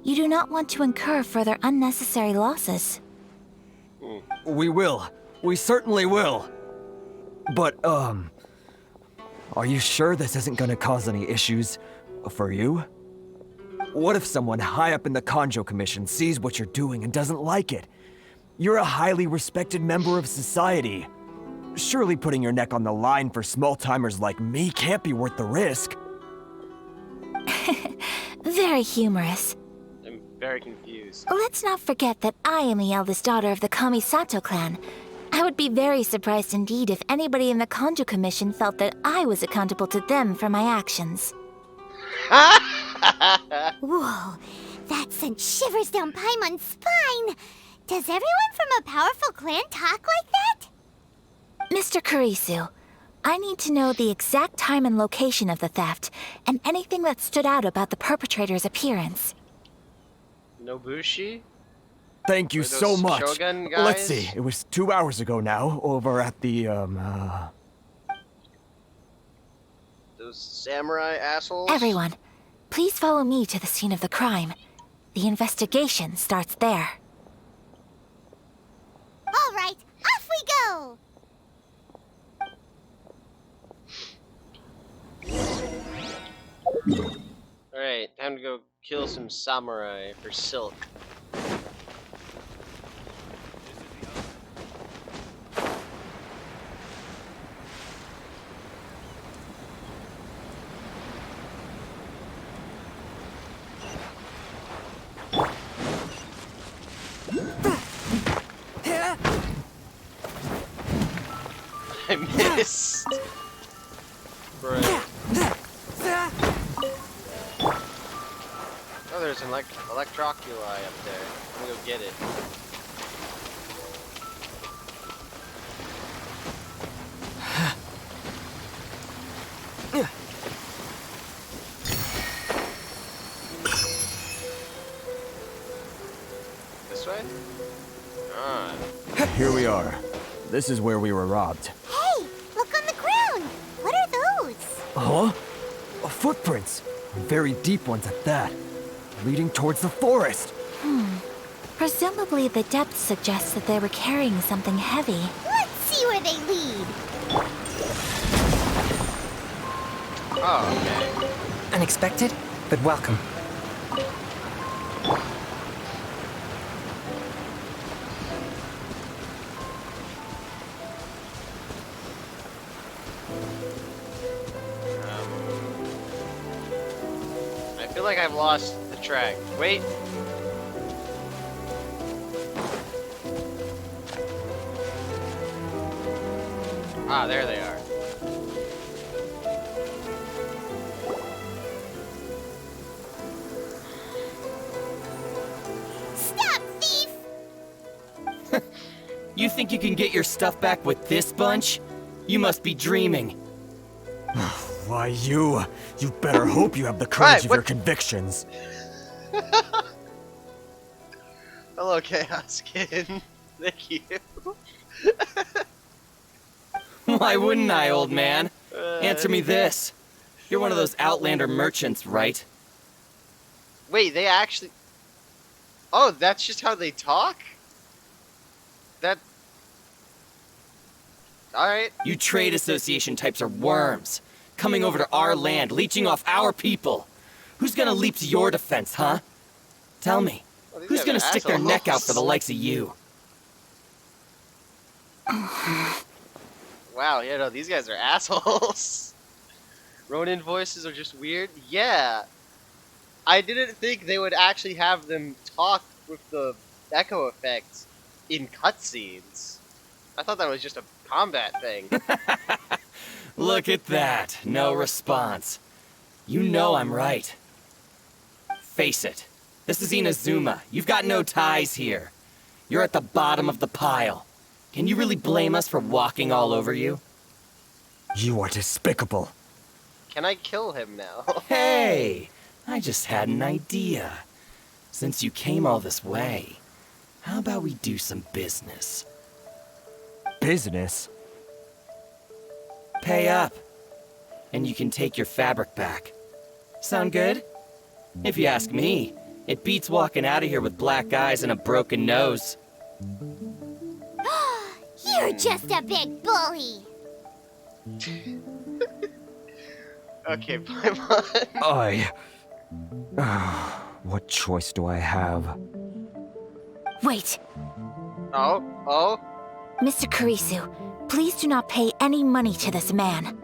Speaker 3: You do not want to incur further unnecessary losses.
Speaker 6: We will. We certainly will. But, Are you sure this isn't gonna cause any issues for you? What if someone high up in the Kanjo Commission sees what you're doing and doesn't like it? You're a highly respected member of society. Surely putting your neck on the line for small-timers like me can't be worth the risk.
Speaker 3: Very humorous.
Speaker 1: I'm very confused.
Speaker 3: Let's not forget that I am the eldest daughter of the Kamisato clan. I would be very surprised indeed if anybody in the Kanjo Commission felt that I was accountable to them for my actions.
Speaker 4: Whoa, that sent shivers down Paimon's spine. Does everyone from a powerful clan talk like that?
Speaker 3: Mr. Kurisu, I need to know the exact time and location of the theft, and anything that stood out about the perpetrator's appearance.
Speaker 1: Nobushi?
Speaker 6: Thank you
Speaker 1: Are those
Speaker 6: so much.
Speaker 1: Shogun
Speaker 6: Let's
Speaker 1: guys?
Speaker 6: see, it was 2 hours ago now, over at the,
Speaker 1: Those samurai assholes?
Speaker 3: Everyone, please follow me to the scene of the crime. The investigation starts there.
Speaker 4: All right, off we go!
Speaker 1: Alright, time to go kill some samurai for silk. I missed. Right. Oh, there's an electroculi up there. I'm gonna go get it. This way? Ah.
Speaker 6: Here we are. This is where we were robbed.
Speaker 4: Hey, look on the ground! What are those?
Speaker 6: Huh? Footprints. Very deep ones at that. Leading towards the forest.
Speaker 3: Presumably the depth suggests that they were carrying something heavy.
Speaker 4: Let's see where they lead.
Speaker 1: Oh, okay.
Speaker 7: Unexpected, but welcome.
Speaker 1: I feel like I've lost the track. Wait. Ah, there they are.
Speaker 4: Stop, thief!
Speaker 7: You think you can get your stuff back with this bunch? You must be dreaming.
Speaker 6: Why, you better hope you have the courage of
Speaker 1: what-
Speaker 6: your convictions.
Speaker 1: Hello, Chaos Kid. Thank you.
Speaker 7: Why wouldn't I, old man? Answer me this. You're one of those Outlander merchants, right?
Speaker 1: Wait, they actually... Oh, that's just how they talk? That... Alright.
Speaker 7: You trade association types are worms. Coming over to our land, leeching off our people. Who's gonna leap to your defense, huh? Tell me,
Speaker 1: Well, these
Speaker 7: who's
Speaker 1: guys
Speaker 7: gonna
Speaker 1: are
Speaker 7: stick their neck out for the
Speaker 1: assholes.
Speaker 7: likes of you?
Speaker 1: Wow, yeah, no, these guys are assholes. Ronin voices are just weird. Yeah. I didn't think they would actually have them talk with the echo effects in cutscenes. I thought that was just a combat thing.
Speaker 7: Look at that, no response. You know I'm right. Face it, this is Inazuma. You've got no ties here. You're at the bottom of the pile. Can you really blame us for walking all over you?
Speaker 6: You are despicable.
Speaker 1: Can I kill him now?
Speaker 7: Hey, I just had an idea. Since you came all this way, how about we do some business?
Speaker 6: Business?
Speaker 7: Pay up, and you can take your fabric back. Sound good? If you ask me, it beats walking out of here with black eyes and a broken nose.
Speaker 4: You're just a big bully.
Speaker 1: Okay, Paimon.
Speaker 6: What choice do I have?
Speaker 3: Wait,
Speaker 1: Oh?
Speaker 3: Mr. Kurisu, please do not pay any money to this man.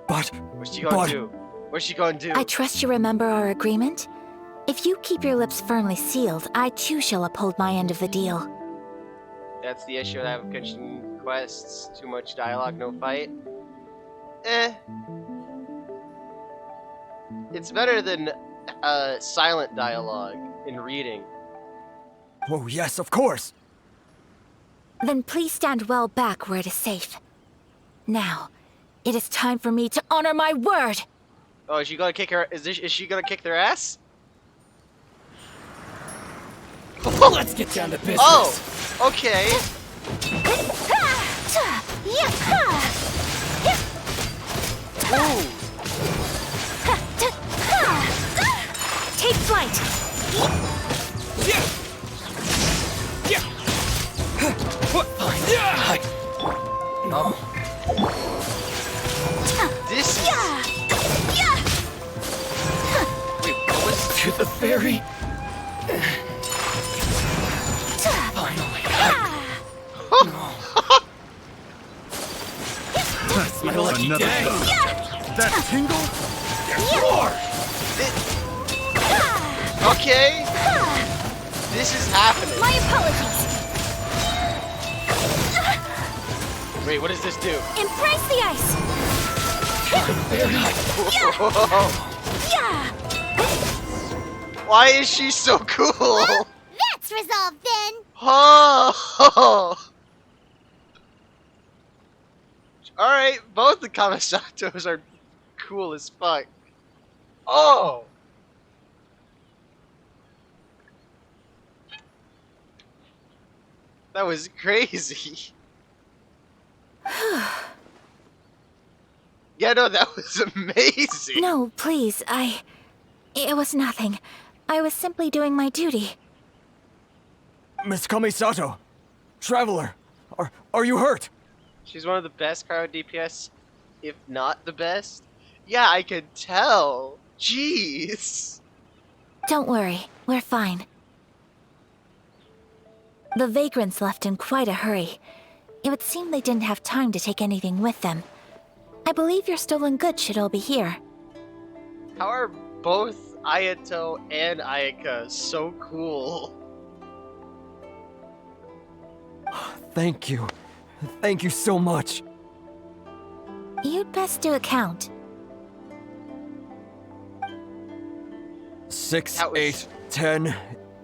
Speaker 6: But...
Speaker 1: What's she gonna do? What's she gonna do?
Speaker 3: I trust you remember our agreement? If you keep your lips firmly sealed, I too shall uphold my end of the deal.
Speaker 1: That's the issue I have with Genshin quests. Too much dialogue, no fight. It's better than silent dialogue in reading.
Speaker 6: Oh, yes, of course!
Speaker 3: Then please stand well back where it is safe. Now, it is time for me to honor my word!
Speaker 1: Oh, is she gonna kick her? Is she gonna kick their ass?
Speaker 7: Let's get down to business.
Speaker 1: Oh, okay. Ooh.
Speaker 3: Take flight!
Speaker 7: No.
Speaker 1: This is. Wait, what was
Speaker 7: To the ferry. Finally. No. It's my lucky day.
Speaker 6: That tingle?
Speaker 7: Roar!
Speaker 1: Okay. This is happening.
Speaker 3: My apologies!
Speaker 1: Wait, what does this do?
Speaker 3: Embrace the ice!
Speaker 1: Why is she so cool?
Speaker 4: That's resolved then.
Speaker 1: Oh. Alright, both the Kamisatos are cool as fuck. Oh! That was crazy. Yeah, no, that was amazing.
Speaker 3: No, please, It was nothing. I was simply doing my duty.
Speaker 6: Miss Kamisato! Traveler! Are you hurt?
Speaker 1: She's one of the best cryo DPS, if not the best. Yeah, I could tell. Jeez.
Speaker 3: Don't worry, we're fine. The vagrants left in quite a hurry. It would seem they didn't have time to take anything with them. I believe your stolen goods should all be here.
Speaker 1: How are both Ayato and Ayaka so cool?
Speaker 6: Thank you. Thank you so much.
Speaker 3: You'd best do a count.
Speaker 6: 6,
Speaker 1: That was-
Speaker 6: 8, 10.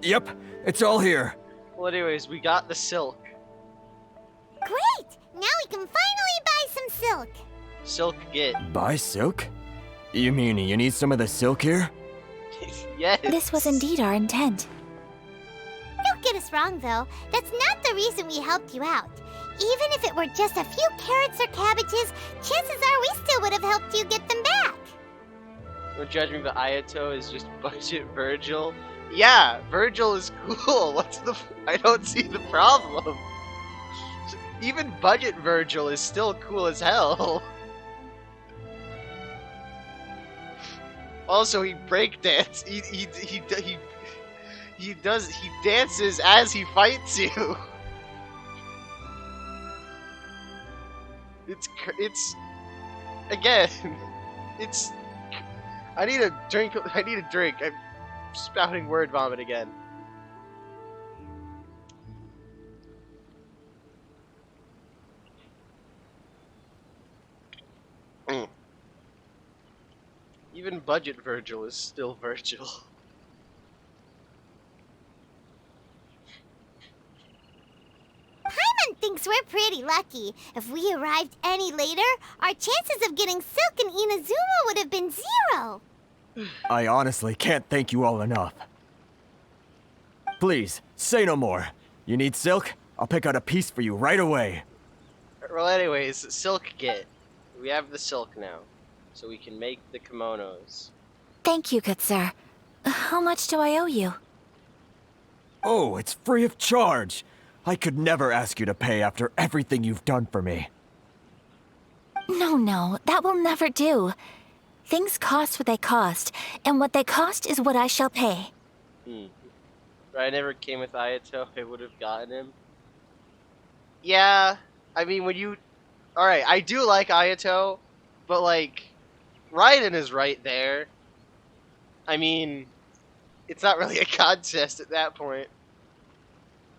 Speaker 6: Yep, it's all here.
Speaker 1: Well, anyways, we got the silk.
Speaker 4: Great! Now we can finally buy some silk.
Speaker 1: Silk get.
Speaker 6: Buy silk? You mean you need some of the silk here?
Speaker 1: Yes.
Speaker 3: This was indeed our intent.
Speaker 4: Don't get us wrong, though. That's not the reason we helped you out. Even if it were just a few carrots or cabbages, chances are we still would have helped you get them back.
Speaker 1: Don't judge me, but Ayato is just budget Virgil. Yeah, Virgil is cool. What's the? I don't see the problem. Even budget Virgil is still cool as hell. Also, he breakdance. He dances as he fights you. It's again. It's. I need a drink. I'm spouting word vomit again. Even budget Virgil is still Virgil.
Speaker 4: Paimon thinks we're pretty lucky. If we arrived any later, our chances of getting silk in Inazuma would have been 0.
Speaker 6: I honestly can't thank you all enough. Please, say no more. You need silk? I'll pick out a piece for you right away.
Speaker 1: Well, anyways, silk get. We have the silk now, so we can make the kimonos.
Speaker 3: Thank you, good sir. How much do I owe you?
Speaker 6: Oh, it's free of charge. I could never ask you to pay after everything you've done for me.
Speaker 3: No, that will never do. Things cost what they cost, and what they cost is what I shall pay.
Speaker 1: If I never came with Ayato, I would have gotten him. Yeah, I mean, when you... Alright, I do like Ayato, but, like, Raiden is right there. I mean, it's not really a contest at that point.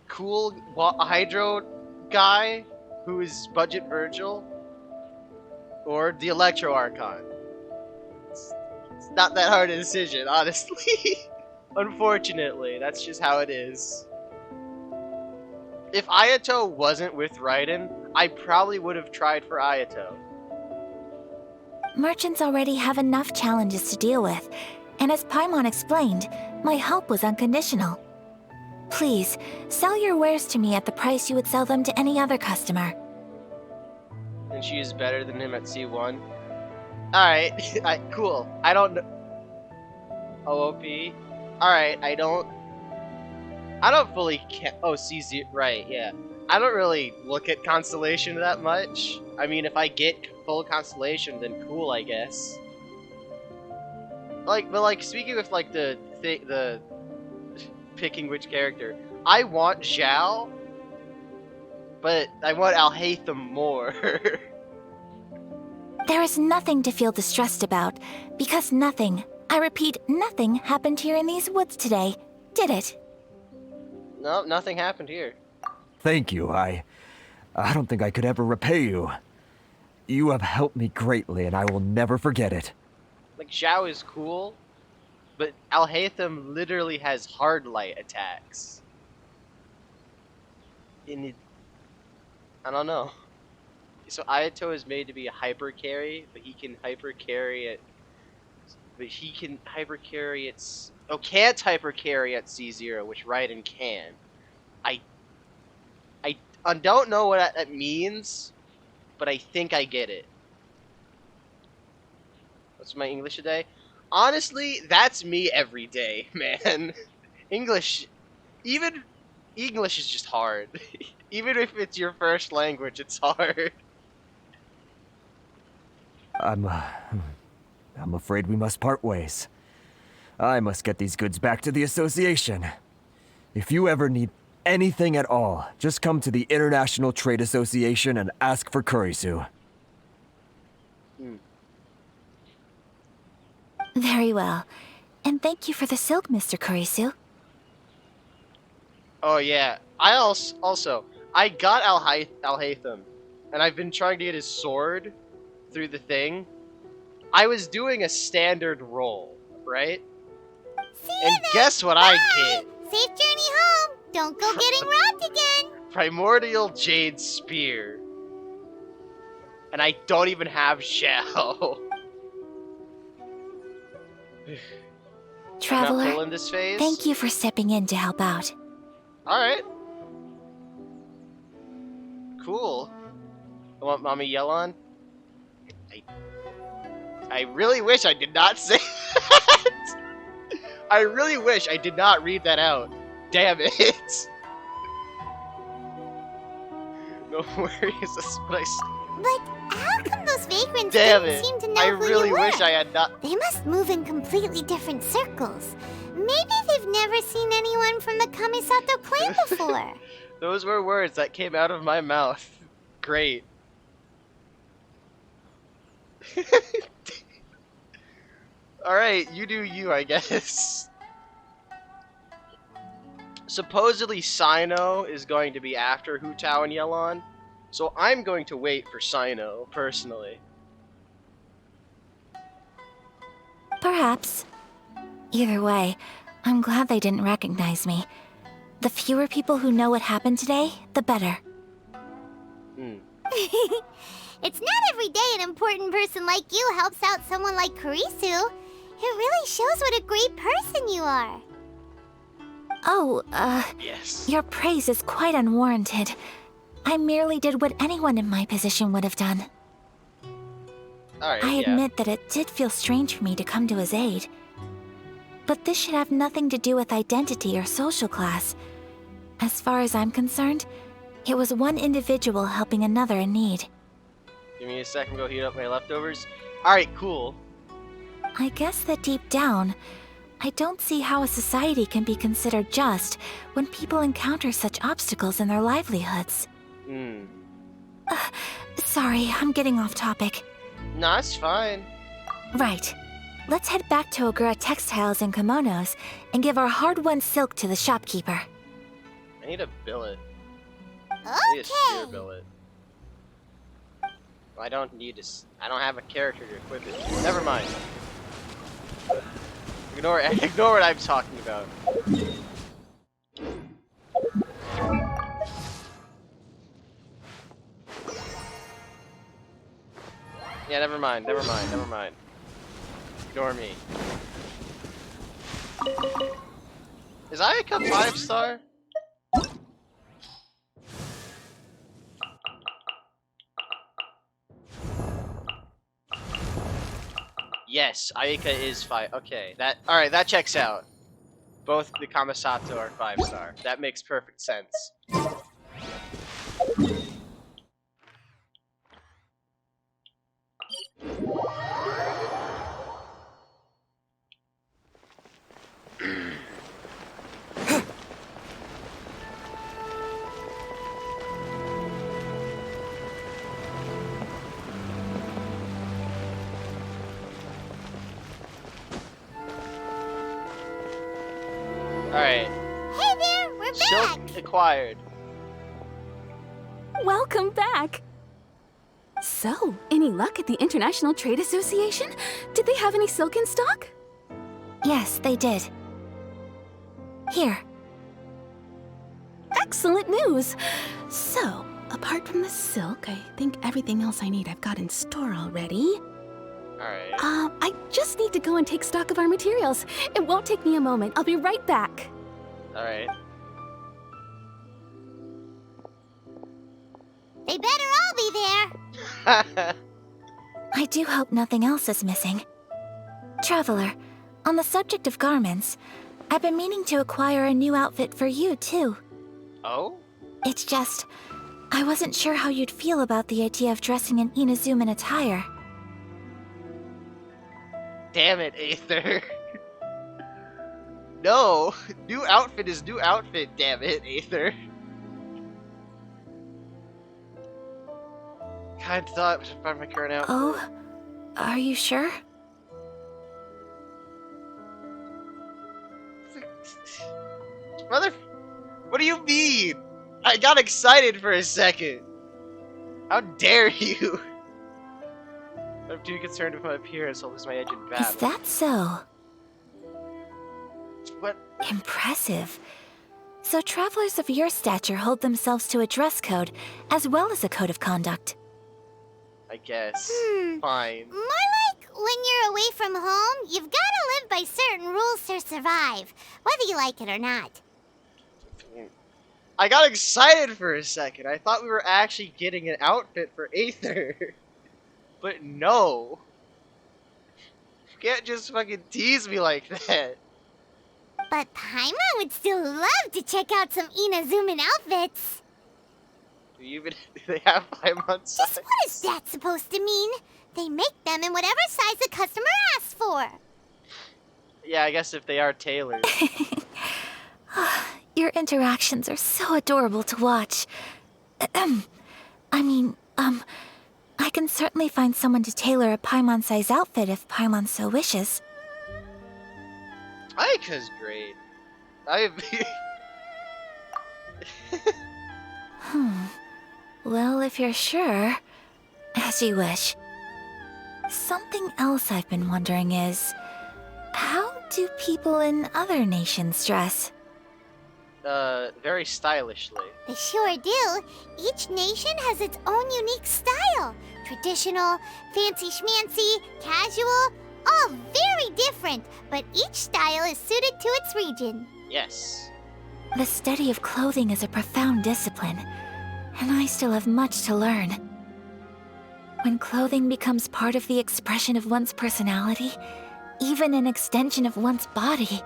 Speaker 1: Cool Hydro guy, who is Budget Virgil, or the Electro Archon. It's not that hard a decision, honestly. Unfortunately, that's just how it is. If Ayato wasn't with Raiden, I probably would have tried for Ayato.
Speaker 3: Merchants already have enough challenges to deal with, and as Paimon explained, my help was unconditional. Please, sell your wares to me at the price you would sell them to any other customer.
Speaker 1: And she is better than him at C1. Alright, cool. I don't know. OOP. Alright, I don't fully C0, right, yeah. I don't really look at Constellation that much. I mean, if I get full Constellation, then cool, I guess. But speaking of, like, the picking which character, I want Zhao, but I want Alhaitham more.
Speaker 3: There is nothing to feel distressed about, because nothing, I repeat, nothing happened here in these woods today, did it?
Speaker 1: No, nothing happened here.
Speaker 6: Thank you. I don't think I could ever repay you. You have helped me greatly, and I will never forget it.
Speaker 1: Like, Zhao is cool, but Alhaitham literally has hard light attacks. I don't know. So Ayato is made to be a hyper carry, but he can hyper carry it. But he can hyper carry its. Oh, can't hyper carry at C0, which Raiden can. I don't know what that means, but I think I get it. What's my English today? Honestly, that's me every day, man. English is just hard. Even if it's your first language, it's hard.
Speaker 6: I'm afraid we must part ways. I must get these goods back to the association. If you ever need anything at all, just come to the International Trade Association and ask for Kurisu.
Speaker 3: Very well. And thank you for the silk, Mr. Kurisu.
Speaker 1: Oh yeah, I I got Alhaitham, and I've been trying to get his sword through the thing. I was doing a standard roll, right? And guess what I get?
Speaker 4: Safe journey home. Don't go getting robbed again.
Speaker 1: Primordial Jade Spear. And I don't even have Shell.
Speaker 3: Traveler,
Speaker 1: I'm not pulling this phase.
Speaker 3: thank you for stepping in to help out.
Speaker 1: Alright. Cool. I want Mommy Yell on. I really wish I did not say that. I really wish I did not read that out. Damn it. No worries, that's what
Speaker 4: But how come those vagrants
Speaker 1: Damn
Speaker 4: didn't
Speaker 1: it.
Speaker 4: seem to know
Speaker 1: I
Speaker 4: who
Speaker 1: really
Speaker 4: you were?
Speaker 1: wish I had not.
Speaker 4: They must move in completely different circles. Maybe they've never seen anyone from the Kamisato clan before.
Speaker 1: Those were words that came out of my mouth. Great. Alright, you do you, I guess. Supposedly Sino is going to be after Hu Tao and Yelon, so I'm going to wait for Sino, personally.
Speaker 3: Perhaps. Either way, I'm glad they didn't recognize me. The fewer people who know what happened today, the better.
Speaker 4: It's not every day an important person like you helps out someone like Kurisu. It really shows what a great person you are.
Speaker 3: Oh,
Speaker 1: Yes.
Speaker 3: your praise is quite unwarranted. I merely did what anyone in my position would have done.
Speaker 1: Alright,
Speaker 3: I
Speaker 1: yeah.
Speaker 3: admit that it did feel strange for me to come to his aid. But this should have nothing to do with identity or social class. As far as I'm concerned, it was one individual helping another in need.
Speaker 1: Give me a second, go heat up my leftovers. Alright, cool.
Speaker 3: I guess that deep down, I don't see how a society can be considered just when people encounter such obstacles in their livelihoods. Sorry, I'm getting off topic.
Speaker 1: Nah, it's fine.
Speaker 3: Right. Let's head back to Ogura Textiles and Kimonos and give our hard-won silk to the shopkeeper.
Speaker 1: I need a billet. I need a
Speaker 4: Okay.
Speaker 1: spear billet. Well, I don't need to. I don't have a character to equip it. Never mind. Ignore what I'm talking about. Yeah, never mind. Ignore me. Is Ayaka 5-star? Yes, Ayaka is 5. Okay, alright, that checks out. Both the Kamisato are 5-star. That makes perfect sense. Alright,
Speaker 4: Hey there, we're back!
Speaker 1: silk acquired.
Speaker 5: Welcome back! So, any luck at the International Trade Association? Did they have any silk in stock?
Speaker 3: Yes, they did. Here.
Speaker 5: Excellent news! So, apart from the silk, I think everything else I need I've got in store already.
Speaker 1: Alright.
Speaker 5: I just need to go and take stock of our materials. It won't take me a moment. I'll be right back.
Speaker 1: Alright.
Speaker 4: They better all be there!
Speaker 3: I do hope nothing else is missing. Traveler, on the subject of garments, I've been meaning to acquire a new outfit for you, too.
Speaker 1: Oh?
Speaker 3: It's just, I wasn't sure how you'd feel about the idea of dressing in Inazuman attire.
Speaker 1: Damn it, Aether. No! New outfit is new outfit, damn it, Aether. Kind of thought about my current outfit.
Speaker 3: Oh, are you sure?
Speaker 1: Mother... What do you mean? I got excited for a second. How dare you? I'm too concerned with my appearance, I'll lose my edge in battle.
Speaker 3: Is that so?
Speaker 1: What?
Speaker 3: Impressive. So travelers of your stature hold themselves to a dress code, as well as a code of conduct.
Speaker 1: I guess. Fine.
Speaker 4: More like when you're away from home, you've gotta live by certain rules to survive, whether you like it or not.
Speaker 1: I got excited for a second. I thought we were actually getting an outfit for Aether. But no. You can't just fucking tease me like that.
Speaker 4: But Paimon would still love to check out some Inazuman outfits.
Speaker 1: Do they have 5 months?
Speaker 4: Just what is that supposed to mean? They make them in whatever size the customer asks for.
Speaker 1: Yeah, I guess if they are tailored.
Speaker 3: Your interactions are so adorable to watch. I can certainly find someone to tailor a Paimon-size outfit if Paimon so wishes.
Speaker 1: Ayaka's great.
Speaker 3: Well, if you're sure, as you wish. Something else I've been wondering is, how do people in other nations dress?
Speaker 1: Very stylishly.
Speaker 4: They sure do. Each nation has its own unique style. Traditional, fancy schmancy, casual, all very different, but each style is suited to its region.
Speaker 1: Yes.
Speaker 3: The study of clothing is a profound discipline, and I still have much to learn. When clothing becomes part of the expression of one's personality, even an extension of one's body,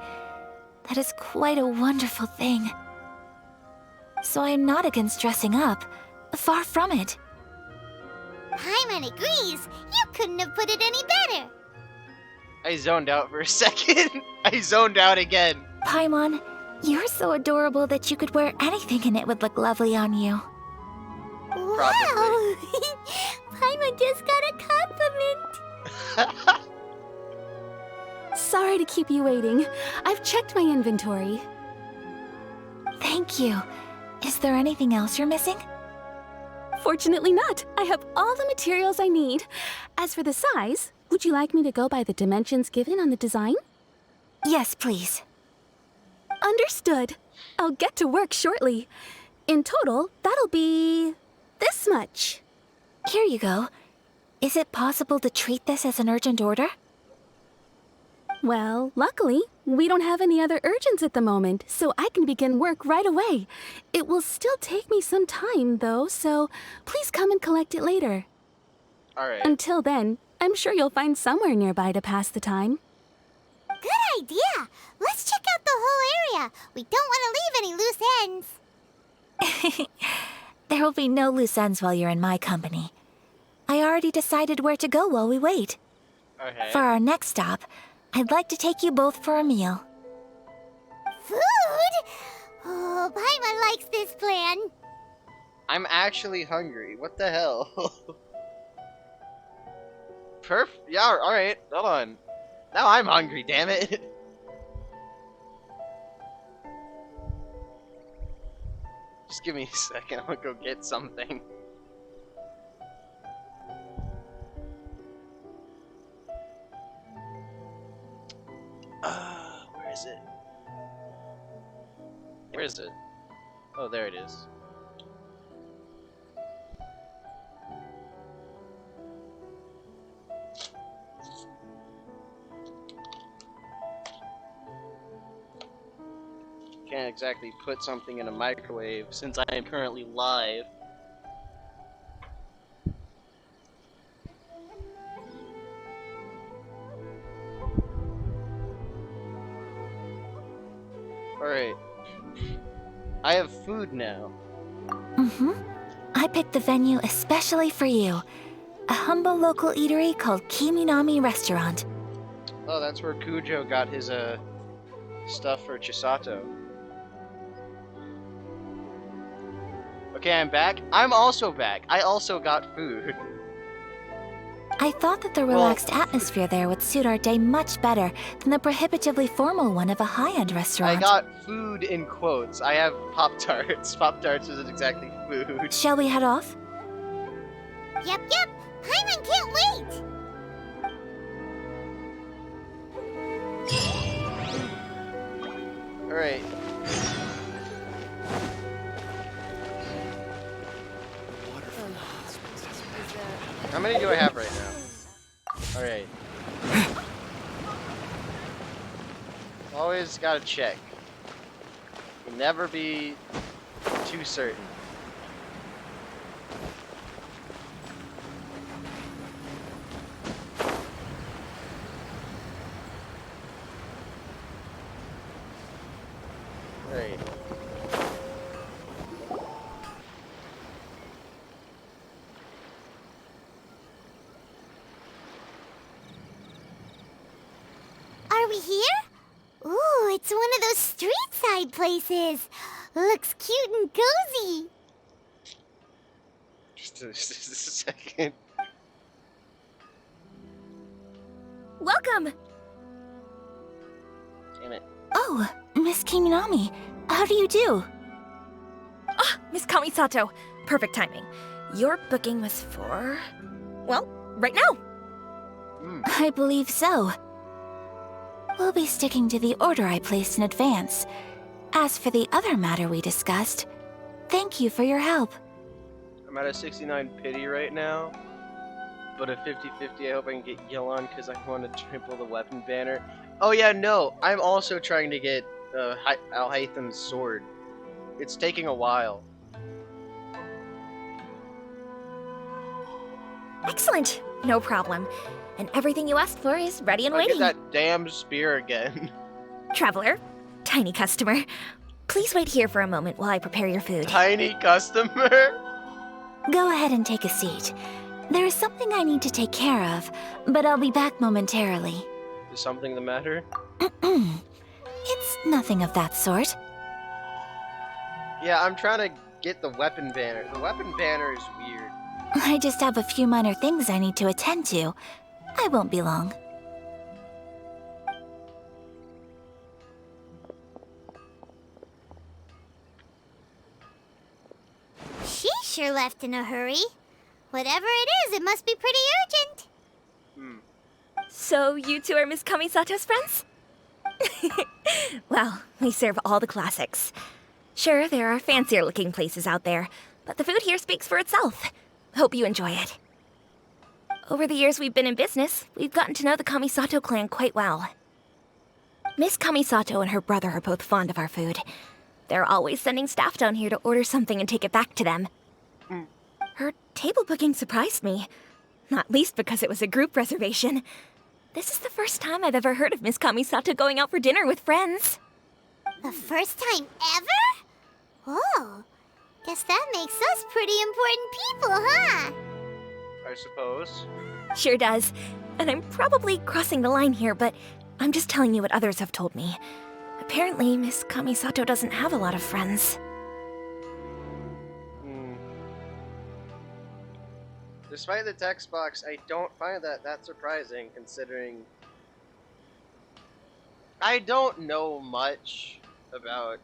Speaker 3: that is quite a wonderful thing. So I am not against dressing up. Far from it.
Speaker 4: Paimon agrees. You couldn't have put it any better.
Speaker 1: I zoned out for a second. I zoned out again.
Speaker 3: Paimon, you're so adorable that you could wear anything and it would look lovely on you.
Speaker 4: Wow! Paimon just got a compliment.
Speaker 5: Sorry to keep you waiting. I've checked my inventory.
Speaker 3: Thank you. Is there anything else you're missing?
Speaker 5: Fortunately not. I have all the materials I need. As for the size, would you like me to go by the dimensions given on the design?
Speaker 3: Yes, please.
Speaker 5: Understood. I'll get to work shortly. In total, that'll be this much.
Speaker 3: Here you go. Is it possible to treat this as an urgent order?
Speaker 5: Well, luckily, we don't have any other urgents at the moment, so I can begin work right away. It will still take me some time, though, so please come and collect it later.
Speaker 1: Alright.
Speaker 5: Until then, I'm sure you'll find somewhere nearby to pass the time.
Speaker 4: Good idea. Let's check out the whole area. We don't want to leave any loose ends.
Speaker 3: There will be no loose ends while you're in my company. I already decided where to go while we wait.
Speaker 1: Okay.
Speaker 3: For our next stop, I'd like to take you both for a meal.
Speaker 4: Food? Oh, Paimon likes this plan.
Speaker 1: I'm actually hungry. What the hell? Yeah, alright. Hold on. Now I'm hungry, damn it. Just give me a second. I'm gonna go get something. Where is it? Where is it? Oh, there it is. Can't exactly put something in a microwave since I am currently live. Alright. I have food now.
Speaker 3: Mm-hmm. I picked the venue especially for you. A humble local eatery called Kiminami Restaurant.
Speaker 1: Oh, that's where Kujo got his, stuff for Chisato. Okay, I'm back. I'm also back. I also got food.
Speaker 3: I thought that the relaxed atmosphere there would suit our day much better than the prohibitively formal one of a high-end restaurant.
Speaker 1: I got food in quotes. I have Pop-Tarts. Pop-Tarts isn't exactly food.
Speaker 3: Shall we head off?
Speaker 4: Yep. Paimon can't wait.
Speaker 1: Alright. How many do I have right now? Alright. Always gotta check. Can never be too certain. Alright.
Speaker 4: Are we here? Ooh, it's one of those street side places. Looks cute and cozy.
Speaker 1: Just a second.
Speaker 5: Welcome!
Speaker 1: Damn it.
Speaker 3: Oh, Miss Kiminami, how do you do?
Speaker 8: Ah, Miss Kamisato. Perfect timing. Your booking was for... well, right now.
Speaker 3: I believe so. We'll be sticking to the order I placed in advance. As for the other matter we discussed, thank you for your help.
Speaker 1: I'm at a 69 pity right now. But a 50-50 I hope I can get Yellon because I want to triple the weapon banner. Oh yeah, no. I'm also trying to get Al-Haytham's sword. It's taking a while.
Speaker 8: Excellent. No problem. And everything you asked for is ready and
Speaker 1: I'll
Speaker 8: waiting.
Speaker 1: get that damn spear again.
Speaker 8: Traveler, tiny customer, please wait here for a moment while I prepare your food.
Speaker 1: Tiny customer?
Speaker 3: Go ahead and take a seat. There is something I need to take care of, but I'll be back momentarily.
Speaker 1: Is something the matter?
Speaker 3: It's nothing of that sort.
Speaker 1: Yeah, I'm trying to get the weapon banner. The weapon banner is weird.
Speaker 3: I just have a few minor things I need to attend to. I won't be long.
Speaker 4: She sure left in a hurry. Whatever it is, it must be pretty urgent.
Speaker 8: So you two are Miss Kamisato's friends? Well, we serve all the classics. Sure, there are fancier looking places out there, but the food here speaks for itself. Hope you enjoy it. Over the years we've been in business, we've gotten to know the Kamisato clan quite well. Miss Kamisato and her brother are both fond of our food. They're always sending staff down here to order something and take it back to them. Her table booking surprised me, not least because it was a group reservation. This is the first time I've ever heard of Miss Kamisato going out for dinner with friends.
Speaker 4: The first time ever? Whoa. Guess that makes us pretty important people, huh?
Speaker 1: I suppose.
Speaker 8: Sure does. And I'm probably crossing the line here, but I'm just telling you what others have told me. Apparently, Miss Kamisato doesn't have a lot of friends.
Speaker 1: Despite the text box, I don't find that surprising, considering I don't know much about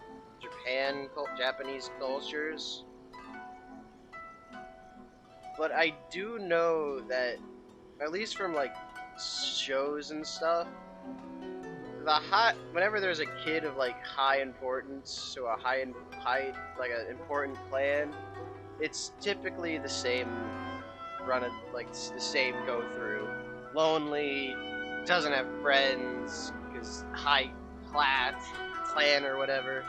Speaker 1: Japanese cultures, but I do know that, at least from like shows and stuff, whenever there's a kid of like high importance to a high like an important clan, it's typically the same the same go through. Lonely, doesn't have friends, because high class clan or whatever.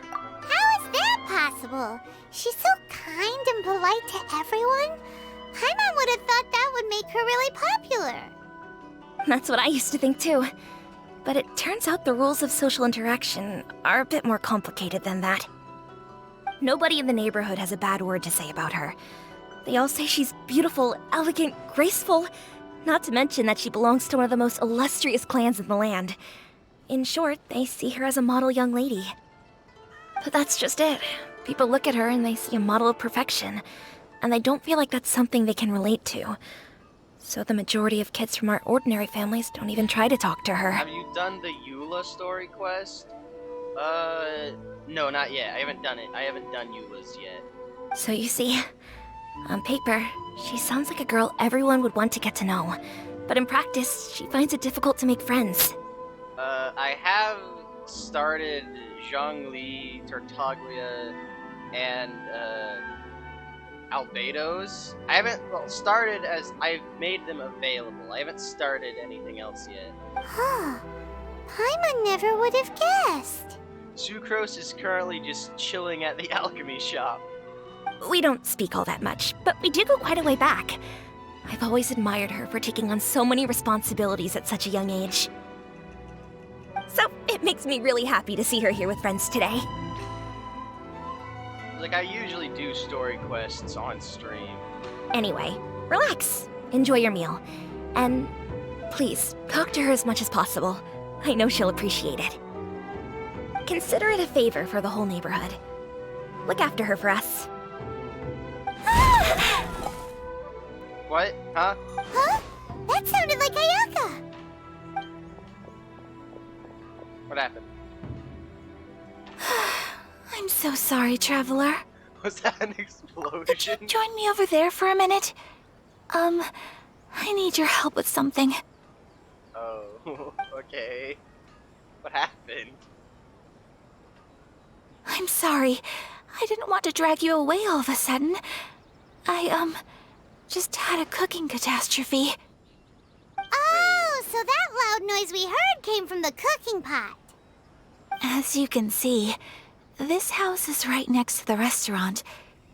Speaker 4: How is that possible? She's so kind and polite to everyone. Paimon would have thought that would make her really popular.
Speaker 8: That's what I used to think too. But it turns out the rules of social interaction are a bit more complicated than that. Nobody in the neighborhood has a bad word to say about her. They all say she's beautiful, elegant, graceful, not to mention that she belongs to one of the most illustrious clans in the land. In short, they see her as a model young lady. But that's just it. People look at her and they see a model of perfection, and they don't feel like that's something they can relate to. So the majority of kids from our ordinary families don't even try to talk to her.
Speaker 1: Have you done the Eula story quest? No, not yet. I haven't done it. I haven't done Eula's yet.
Speaker 8: So you see, on paper, she sounds like a girl everyone would want to get to know. But in practice, she finds it difficult to make friends.
Speaker 1: I have started Zhongli, Tartaglia, and, Albedos. I haven't, started as I've made them available. I haven't started anything else yet.
Speaker 4: Huh. Paimon never would have guessed.
Speaker 1: Sucrose is currently just chilling at the alchemy shop.
Speaker 8: We don't speak all that much, but we do go quite a way back. I've always admired her for taking on so many responsibilities at such a young age. So it makes me really happy to see her here with friends today.
Speaker 1: Like, I usually do story quests on stream.
Speaker 8: Anyway, relax. Enjoy your meal. And please, talk to her as much as possible. I know she'll appreciate it. Consider it a favor for the whole neighborhood. Look after her for us.
Speaker 1: What? Huh?
Speaker 4: Huh? That sounded like Ayaka.
Speaker 1: What happened?
Speaker 3: I'm so sorry, traveler.
Speaker 1: Was that an explosion?
Speaker 3: Could you join me over there for a minute? I need your help with something.
Speaker 1: Oh, okay. What happened?
Speaker 3: I'm sorry. I didn't want to drag you away all of a sudden. I, just had a cooking catastrophe.
Speaker 4: Oh, so that loud noise we heard came from the cooking pot.
Speaker 3: As you can see, this house is right next to the restaurant.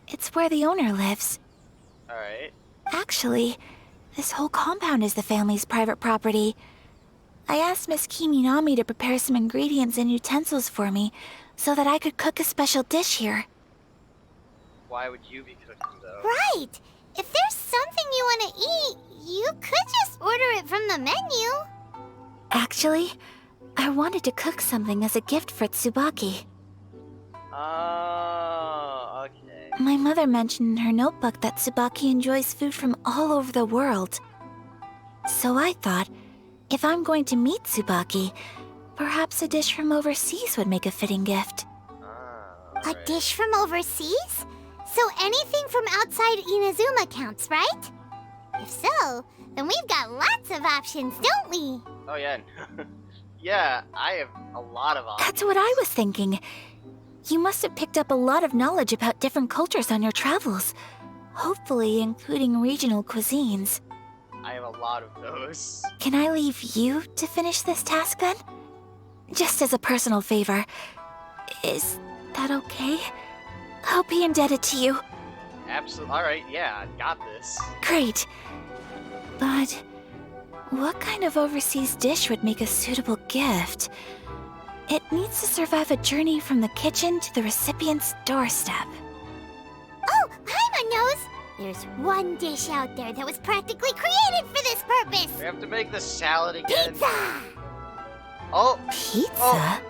Speaker 3: It's where the owner lives.
Speaker 1: Alright.
Speaker 3: Actually, this whole compound is the family's private property. I asked Miss Kiminami to prepare some ingredients and utensils for me so that I could cook a special dish here.
Speaker 1: Why would you be cooking, though?
Speaker 4: Right. If there's something you want to eat, you could just order it from the menu.
Speaker 3: Actually, I wanted to cook something as a gift for Tsubaki.
Speaker 1: Oh, okay.
Speaker 3: My mother mentioned in her notebook that Tsubaki enjoys food from all over the world. So I thought, if I'm going to meet Tsubaki, perhaps a dish from overseas would make a fitting gift.
Speaker 4: A dish from overseas? So anything from outside Inazuma counts, right? If so, then we've got lots of options, don't we?
Speaker 1: Oh yeah. Yeah, I have a lot of options.
Speaker 3: That's what I was thinking. You must have picked up a lot of knowledge about different cultures on your travels. Hopefully including regional cuisines.
Speaker 1: I have a lot of those.
Speaker 3: Can I leave you to finish this task then? Just as a personal favor. Is that okay? I'll be indebted to you.
Speaker 1: Absolutely. Alright, yeah, I got this.
Speaker 3: Great. But what kind of overseas dish would make a suitable gift? It needs to survive a journey from the kitchen to the recipient's doorstep.
Speaker 4: Oh, Paimon knows! There's one dish out there that was practically created for this purpose!
Speaker 1: We have to make the salad again.
Speaker 4: Pizza!
Speaker 1: Oh!
Speaker 3: Pizza?
Speaker 1: Oh.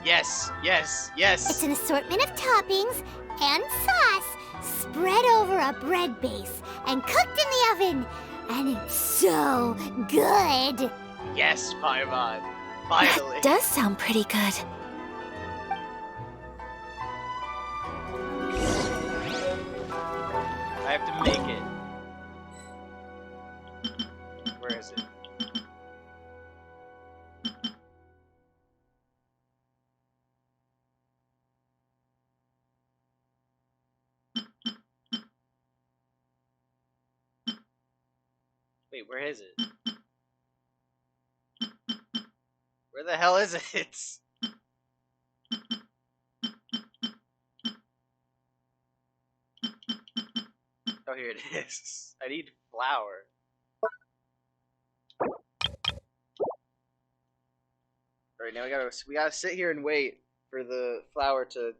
Speaker 1: Yes, yes, yes!
Speaker 4: It's an assortment of toppings and sauce spread over a bread base and cooked in the oven. And it's so good!
Speaker 1: Yes, Paimon. Finally.
Speaker 3: That does sound pretty good.
Speaker 1: I have to make it. Where is it? Wait, where is it? Where the hell is it? Oh, here it is. I need flour. Alright, now we gotta sit here and wait for the flour to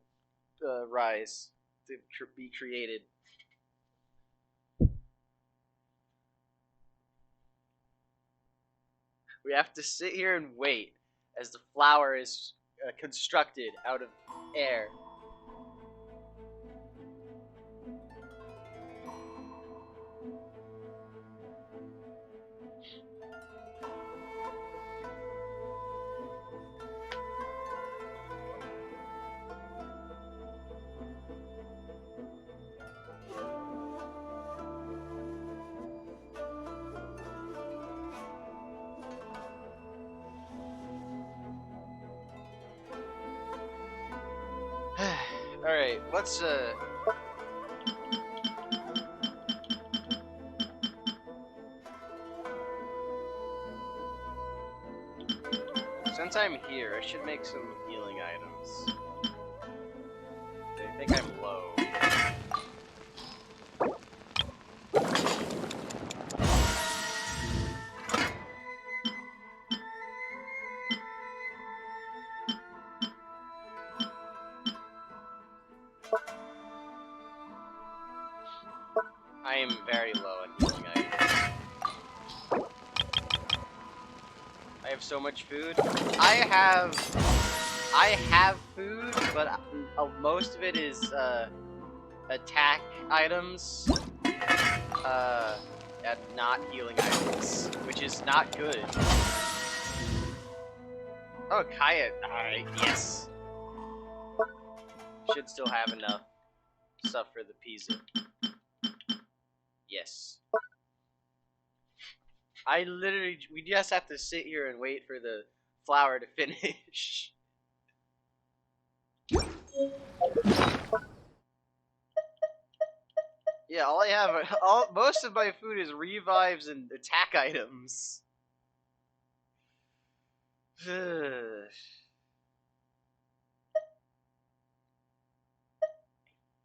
Speaker 1: rise, to be created. We have to sit here and wait as the flour is constructed out of air. Alright, let's since I'm here, I should make some healing items. I think I'm low. I am very low on healing items. I have so much food. I have food, but most of it is attack items, and not healing items, which is not good. Oh, Kaya! Alright, yes. Should still have enough stuff for the pizza. Yes. We just have to sit here and wait for the flour to finish. Yeah, most of my food is revives and attack items.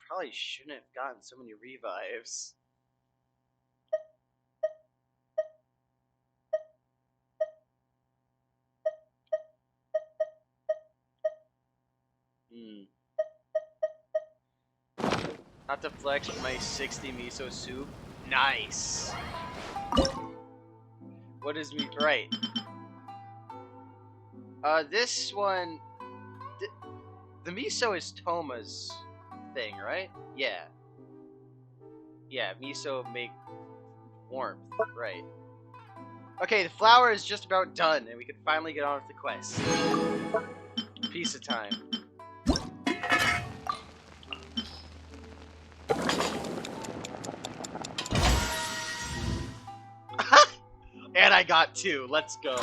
Speaker 1: Probably shouldn't have gotten so many revives. Not to flex with my 60 miso soup, Nice. What is meat? Right. This one... The miso is Toma's thing, right? Yeah. Yeah, miso make warmth, right. Okay, the flour is just about done, and we can finally get on with the quest. Pizza time. And I got 2. Let's go.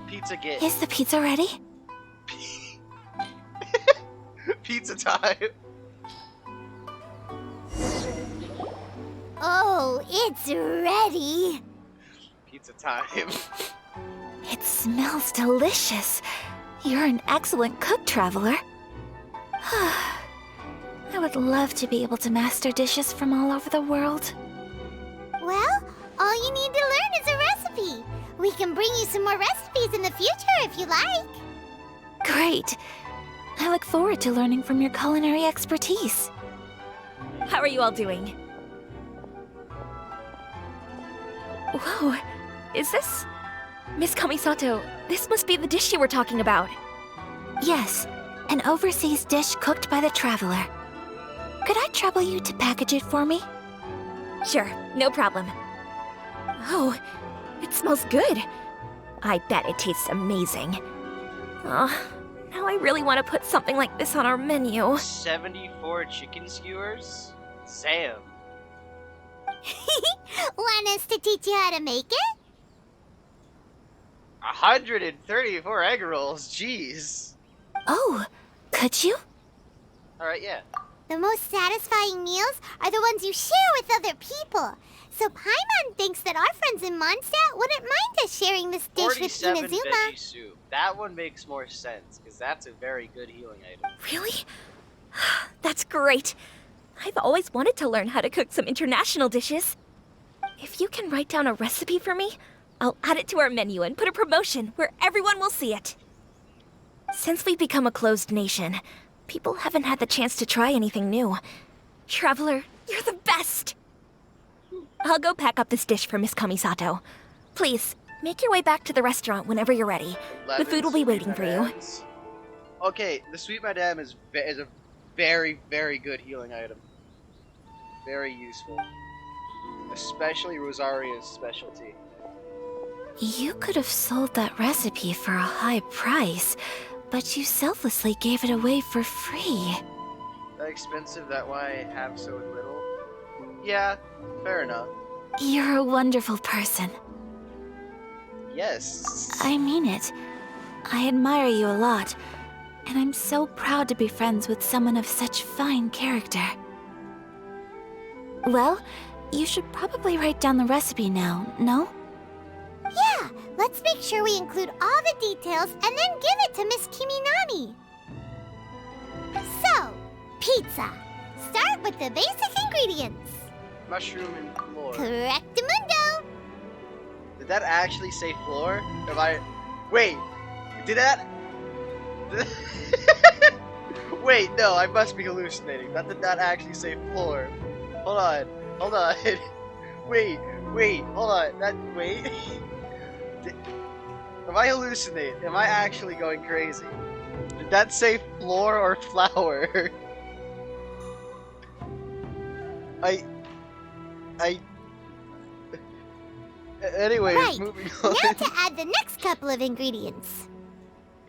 Speaker 1: Pizza get.
Speaker 3: Is the pizza ready?
Speaker 1: Pizza time.
Speaker 4: Oh, it's ready.
Speaker 1: Pizza time.
Speaker 3: It smells delicious. You're an excellent cook, Traveler. I would love to be able to master dishes from all over the world.
Speaker 4: Well, all you need to learn is a recipe. We can bring you some more recipes in the future if you like.
Speaker 3: Great. I look forward to learning from your culinary expertise.
Speaker 8: How are you all doing? Whoa, is this... Miss Kamisato, this must be the dish you were talking about.
Speaker 3: Yes, an overseas dish cooked by the Traveler. Could I trouble you to package it for me?
Speaker 8: Sure, no problem. Oh, it smells good. I bet it tastes amazing. Oh, now I really want to put something like this on our menu.
Speaker 1: 74 chicken skewers? Sam.
Speaker 4: Want us to teach you how to make it?
Speaker 1: 134 egg rolls, jeez.
Speaker 3: Oh, could you?
Speaker 1: Alright, yeah.
Speaker 4: The most satisfying meals are the ones you share with other people. So Paimon thinks that our friends in Mondstadt wouldn't mind us sharing this dish with
Speaker 1: 47
Speaker 4: Inazuma.
Speaker 1: veggie soup. That one makes more sense, because that's a very good healing item.
Speaker 8: Really? That's great. I've always wanted to learn how to cook some international dishes. If you can write down a recipe for me, I'll add it to our menu and put a promotion where everyone will see it. Since we've become a closed nation, people haven't had the chance to try anything new. Traveler, you're the best! I'll go pack up this dish for Miss Kamisato. Please, make your way back to the restaurant whenever you're ready. The food will be waiting for you.
Speaker 1: Okay, the Sweet Madame is a very, very good healing item. Very useful. Especially Rosaria's specialty.
Speaker 3: You could have sold that recipe for a high price, but you selflessly gave it away for free.
Speaker 1: That expensive, that why I have so little? Yeah, fair enough.
Speaker 3: You're a wonderful person.
Speaker 1: Yes.
Speaker 3: I mean it. I admire you a lot, and I'm so proud to be friends with someone of such fine character. Well, you should probably write down the recipe now, no?
Speaker 4: Yeah, let's make sure we include all the details and then give it to Miss Kiminami. So, pizza. Start with the basic ingredients.
Speaker 1: Mushroom and floor.
Speaker 4: Correctamundo.
Speaker 1: Did that actually say floor? Am I... Wait, did that... Wait, no, I must be hallucinating. That did not actually say floor. Hold on. Wait, hold on. Wait. Am I hallucinating? Am I actually going crazy? Did that say floor or flower? Anyways,
Speaker 4: Right,
Speaker 1: moving on.
Speaker 4: now to add the next couple of ingredients.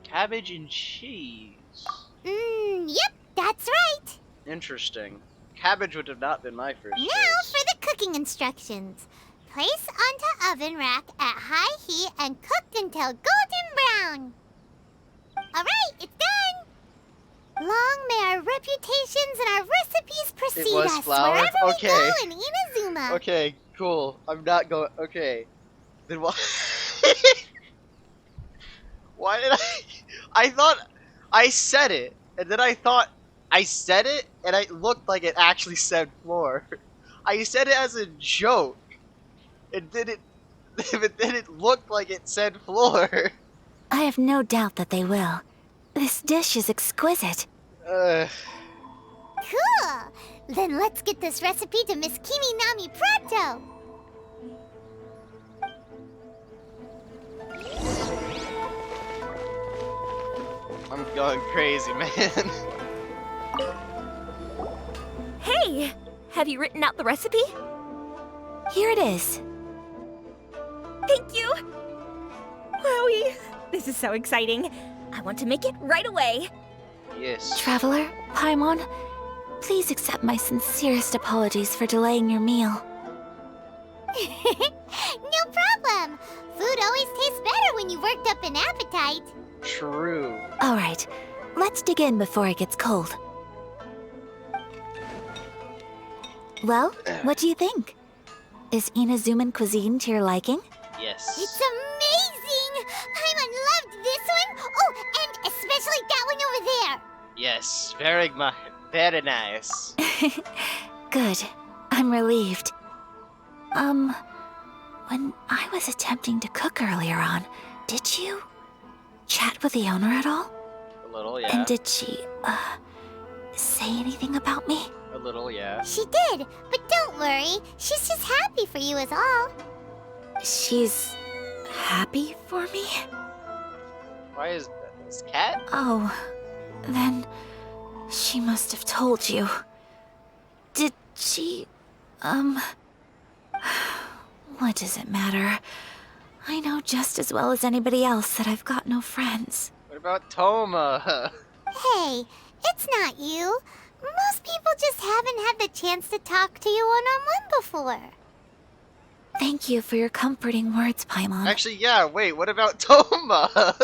Speaker 1: Cabbage and cheese.
Speaker 4: Yep, that's right.
Speaker 1: Interesting. Cabbage would have not been my first
Speaker 4: Now
Speaker 1: choice.
Speaker 4: for the cooking instructions. Place onto oven rack at high heat and cooked until golden brown. Alright, it's done! Long may our reputations and our recipes precede
Speaker 1: was
Speaker 4: us
Speaker 1: flour?
Speaker 4: wherever
Speaker 1: Okay.
Speaker 4: we go in Inazuma.
Speaker 1: Okay, cool. I'm not going. Okay. Then why? Why did I thought I said it, and then I thought I said it, and it looked like it actually said floor. I said it as a joke, and then it looked like it said floor.
Speaker 3: I have no doubt that they will. This dish is exquisite.
Speaker 4: Cool! Then let's get this recipe to Miss Kimi Nami pronto!
Speaker 1: I'm going crazy, man.
Speaker 8: Hey! Have you written out the recipe?
Speaker 3: Here it is.
Speaker 8: Thank you! Wowie! This is so exciting. I want to make it right away.
Speaker 1: Yes.
Speaker 3: Traveler, Paimon, please accept my sincerest apologies for delaying your meal.
Speaker 4: No problem! Food always tastes better when you worked up an appetite.
Speaker 1: True.
Speaker 3: All right, let's dig in before it gets cold. Well, what do you think? Is Inazuman cuisine to your liking?
Speaker 1: Yes.
Speaker 4: It's amazing! Paimon loved this one! Oh, and especially that one over there!
Speaker 1: Yes, very much. Very nice.
Speaker 3: Good. I'm relieved. When I was attempting to cook earlier on, did you chat with the owner at all?
Speaker 1: A little, yeah.
Speaker 3: And did she, say anything about me?
Speaker 1: A little, yeah.
Speaker 4: She did, but don't worry. She's just happy for you is all.
Speaker 3: She's happy for me?
Speaker 1: Why is this cat?
Speaker 3: Oh, then she must have told you. Did she, what does it matter? I know just as well as anybody else that I've got no friends.
Speaker 1: What about Toma?
Speaker 4: Hey, it's not you. Most people just haven't had the chance to talk to you one-on-one before.
Speaker 3: Thank you for your comforting words, Paimon.
Speaker 1: Actually, yeah, wait, what about Toma?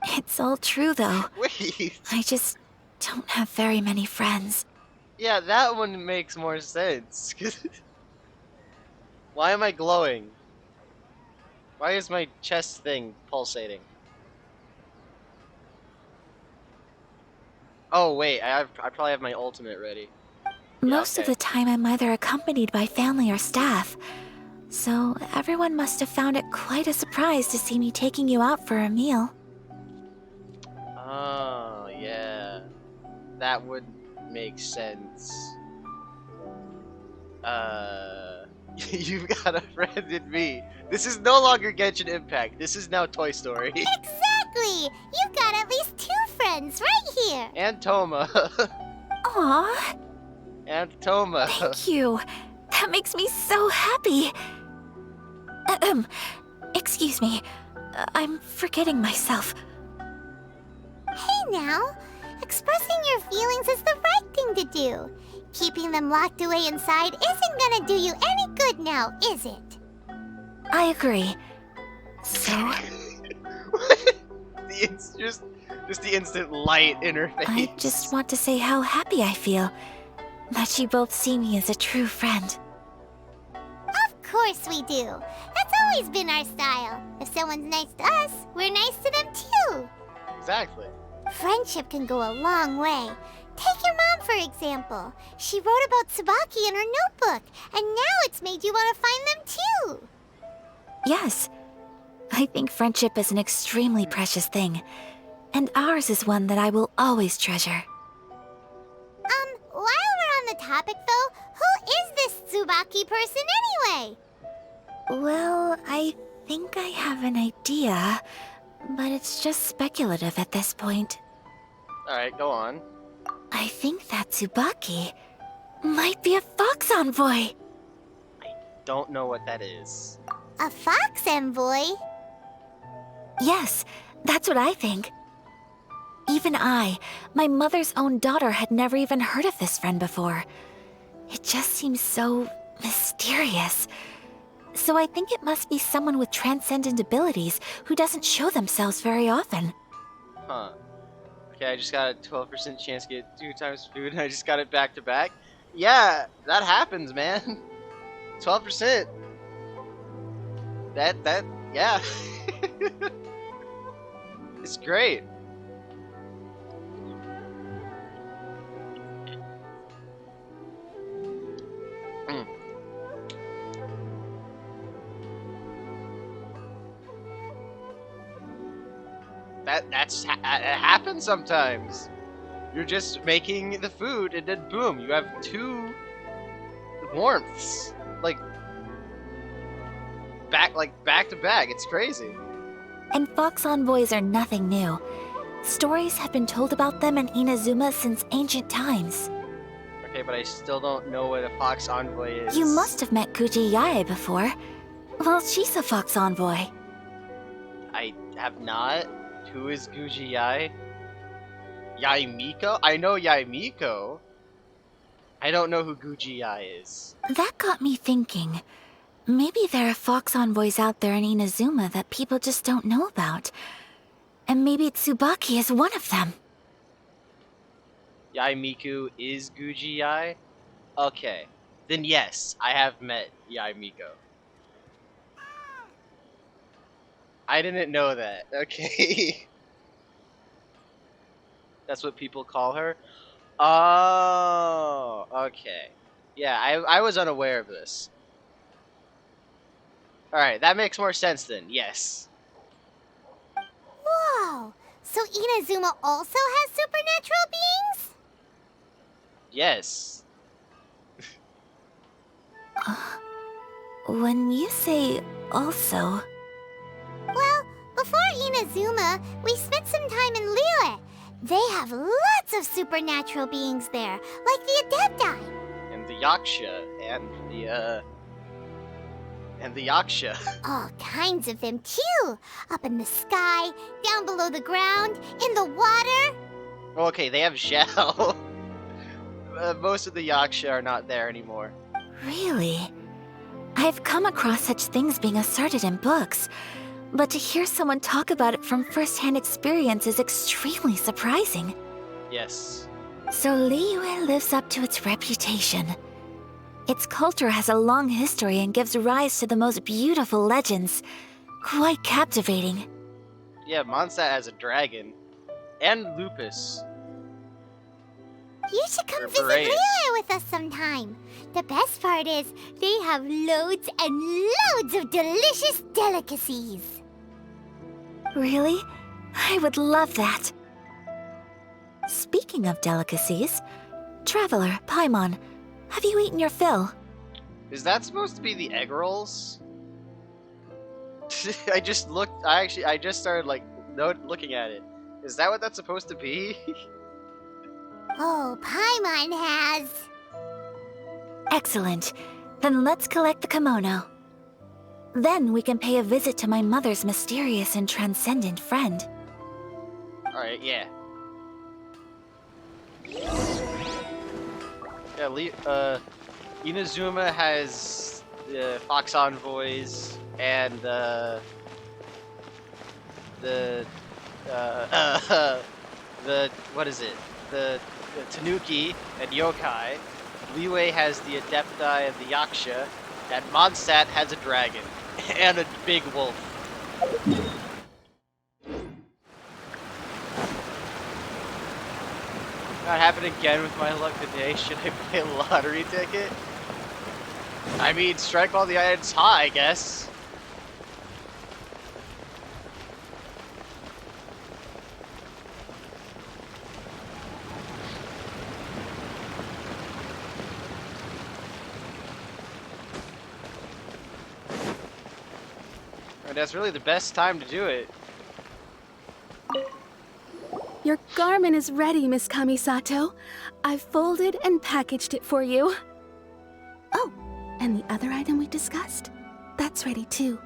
Speaker 3: It's all true, though.
Speaker 1: Wait.
Speaker 3: I just don't have very many friends.
Speaker 1: Yeah, that one makes more sense. Why am I glowing? Why is my chest thing pulsating? Oh wait, I probably have my ultimate ready.
Speaker 3: Most of
Speaker 1: okay.
Speaker 3: the time, I'm either accompanied by family or staff. So everyone must have found it quite a surprise to see me taking you out for a meal.
Speaker 1: Oh, yeah. That would make sense. You've got a friend in me. This is no longer Genshin Impact. This is now Toy Story.
Speaker 4: Exactly! You've got at least 2 friends right here.
Speaker 1: And Toma.
Speaker 3: Aw,
Speaker 1: And Toma.
Speaker 3: thank you. That makes me so happy. Excuse me. I'm forgetting myself.
Speaker 4: Hey now, expressing your feelings is the right thing to do. Keeping them locked away inside isn't gonna do you any good now, is it?
Speaker 3: I agree. So,
Speaker 1: It's just the instant light in her face.
Speaker 3: I just want to say how happy I feel that you both see me as a true friend.
Speaker 4: Of course we do. That's always been our style. If someone's nice to us, we're nice to them too.
Speaker 1: Exactly.
Speaker 4: Friendship can go a long way. Take your mom, for example. She wrote about Tsubaki in her notebook, and now it's made you want to find them too.
Speaker 3: Yes, I think friendship is an extremely precious thing, and ours is one that I will always treasure.
Speaker 4: While we're on the topic though, who is this Tsubaki person anyway?
Speaker 3: Well, I think I have an idea, but it's just speculative at this point.
Speaker 1: Alright, go on.
Speaker 3: I think that Tsubaki might be a fox envoy.
Speaker 1: Don't know what that is.
Speaker 4: A fox envoy?
Speaker 3: Yes, that's what I think. Even I, my mother's own daughter, had never even heard of this friend before. It just seems so mysterious. So I think it must be someone with transcendent abilities who doesn't show themselves very often.
Speaker 1: Huh. Okay, I just got a 12% chance to get 2 times food, and I just got it back to back. Yeah, that happens, man. 12%. Yeah. It's great. it happens sometimes. You're just making the food, and then boom, you have 2 warmths, like back to back. It's crazy.
Speaker 3: And fox envoys are nothing new. Stories have been told about them in Inazuma since ancient times.
Speaker 1: Okay, but I still don't know what a fox envoy is.
Speaker 3: You must have met Guji Yae before. Well, she's a fox envoy.
Speaker 1: I have not. Who is Guji Yae? Yae? I know Yae. I don't know who Guji Yae is.
Speaker 3: That got me thinking. Maybe there are fox envoys out there in Inazuma that people just don't know about. And maybe Tsubaki is one of them.
Speaker 1: Yae is Guji Yae? Okay. Then yes, I have met Yae. I didn't know that. Okay. That's what people call her? Oh, okay. Yeah, I was unaware of this. Alright, that makes more sense then, yes.
Speaker 4: Whoa! So Inazuma also has supernatural beings?
Speaker 1: Yes.
Speaker 3: When you say also...
Speaker 4: Well, before Inazuma, we spent some time in Liyue. They have lots of supernatural beings there, like the Adepti.
Speaker 1: And the Yaksha, and the Yaksha.
Speaker 4: All kinds of them too. Up in the sky, down below the ground, in the water.
Speaker 1: Okay, they have Zhao. Most of the Yaksha are not there anymore.
Speaker 3: Really? I've come across such things being asserted in books, but to hear someone talk about it from first-hand experience is extremely surprising.
Speaker 1: Yes.
Speaker 3: So Liyue lives up to its reputation. Its culture has a long history and gives rise to the most beautiful legends. Quite captivating.
Speaker 1: Yeah, Mondstadt has a dragon. And Lupus.
Speaker 4: You should come
Speaker 1: Or
Speaker 4: visit
Speaker 1: Boreas.
Speaker 4: Liyue with us sometime. The best part is, they have loads and loads of delicious delicacies.
Speaker 3: Really? I would love that. Speaking of delicacies, Traveler, Paimon, have you eaten your fill?
Speaker 1: Is that supposed to be the egg rolls? I just started looking at it. Is that what that's supposed to be?
Speaker 4: Oh, Paimon has.
Speaker 3: Excellent. Then let's collect the kimono. Then we can pay a visit to my mother's mysterious and transcendent friend.
Speaker 1: Alright, yeah. Yeah, Inazuma has the Fox Envoys and the what is it? The Tanuki and Yokai. Liyue has the Adepti and the Yaksha, and Mondstadt has a dragon and a big wolf. That happened again with my luck today. Should I play a lottery ticket? I mean, strike while the iron's hot, I guess. And that's really the best time to do it.
Speaker 5: Your garment is ready, Miss Kamisato. I've folded and packaged it for you. Oh, and the other item we discussed? That's ready too.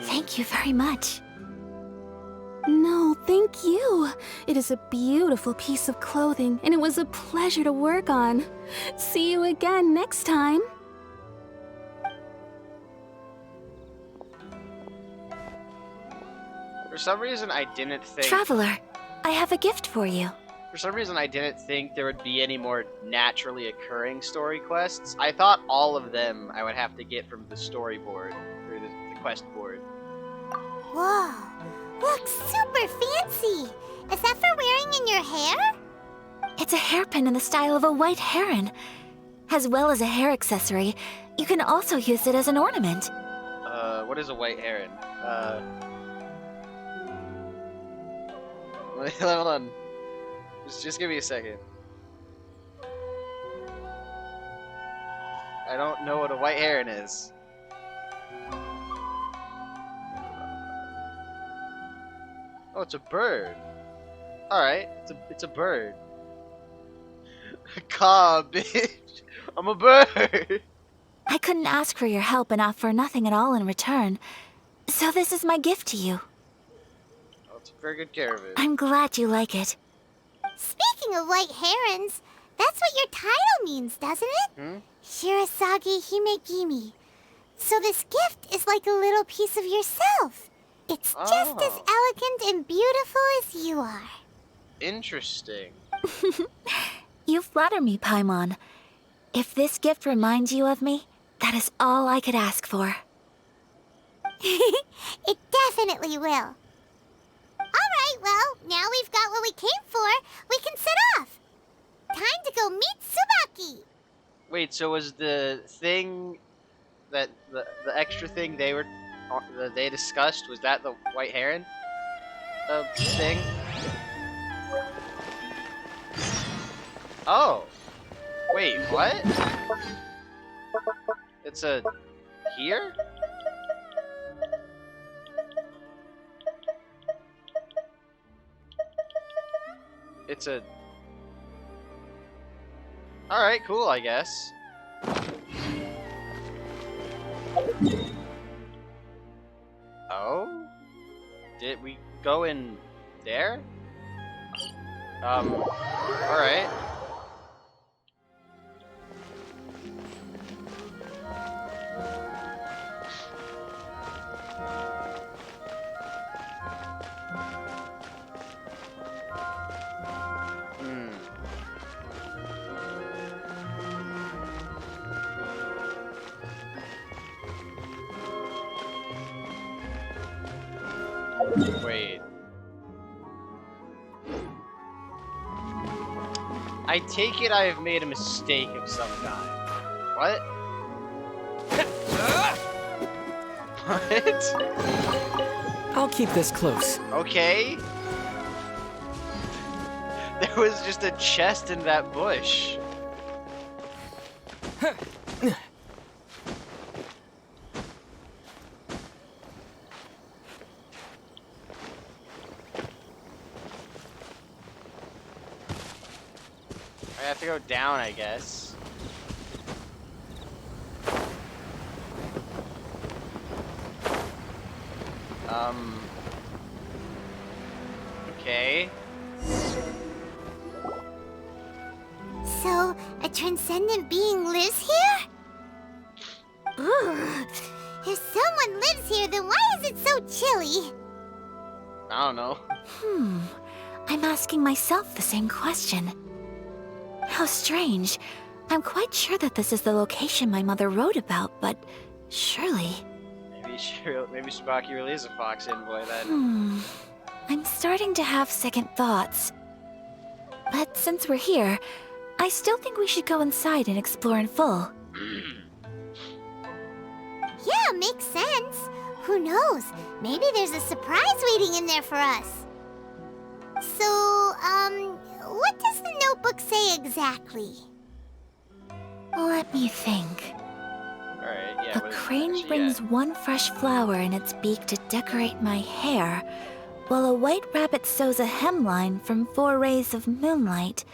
Speaker 3: Thank you very much.
Speaker 5: No, thank you. It is a beautiful piece of clothing, and it was a pleasure to work on. See you again next time.
Speaker 1: For some reason, I didn't think...
Speaker 3: Traveler, I have a gift for you.
Speaker 1: For some reason, I didn't think there would be any more naturally occurring story quests. I thought all of them I would have to get from the storyboard, or the quest board.
Speaker 4: Whoa, looks super fancy. Is that for wearing in your hair?
Speaker 3: It's a hairpin in the style of a white heron. As well as a hair accessory, you can also use it as an ornament.
Speaker 1: What is a white heron?
Speaker 9: Hold on. Just give me a second. I don't know what a white heron is. Oh, it's a bird. Alright, it's a bird. Caw, bitch. I'm a bird.
Speaker 3: I couldn't ask for your help and offer for nothing at all in return. So this is my gift to you.
Speaker 9: I'll take very good care of it.
Speaker 3: I'm glad you like it.
Speaker 4: Speaking of white herons, that's what your title means, doesn't it? Shirasagi Himegimi. So this gift is like a little piece of yourself. It's just as elegant and beautiful as you are.
Speaker 9: Interesting.
Speaker 3: You flatter me, Paimon. If this gift reminds you of me, that is all I could ask for.
Speaker 4: It definitely will. Alright, well, now we've got what we came for. We can set off. Time to go meet Tsubaki.
Speaker 9: Wait, so was the thing that the extra thing that they discussed, was that the white heron thing? Oh. Wait, what? It's a here? It's a... Alright, cool, I guess. Oh? Did we go in there? Alright. Wait. I take it I have made a mistake of some kind. What? What?
Speaker 2: I'll keep this close.
Speaker 9: Okay. There was just a chest in that bush. I have to go down, I guess. Okay.
Speaker 4: So, a transcendent being lives here? Ugh. If someone lives here, then why is it so chilly?
Speaker 9: I don't know.
Speaker 3: I'm asking myself the same question. How strange. I'm quite sure that this is the location my mother wrote about, but surely...
Speaker 9: Maybe Tsubaki really is a fox envoy then.
Speaker 3: I'm starting to have second thoughts. But since we're here, I still think we should go inside and explore in full.
Speaker 4: Yeah, makes sense. Who knows? Maybe there's a surprise waiting in there for us. So, what does the notebook say exactly?
Speaker 3: Let me think.
Speaker 9: Alright, yeah.
Speaker 3: A crane brings one fresh flower in its beak to decorate my hair, while a white rabbit sews a hemline from 4 rays of moonlight.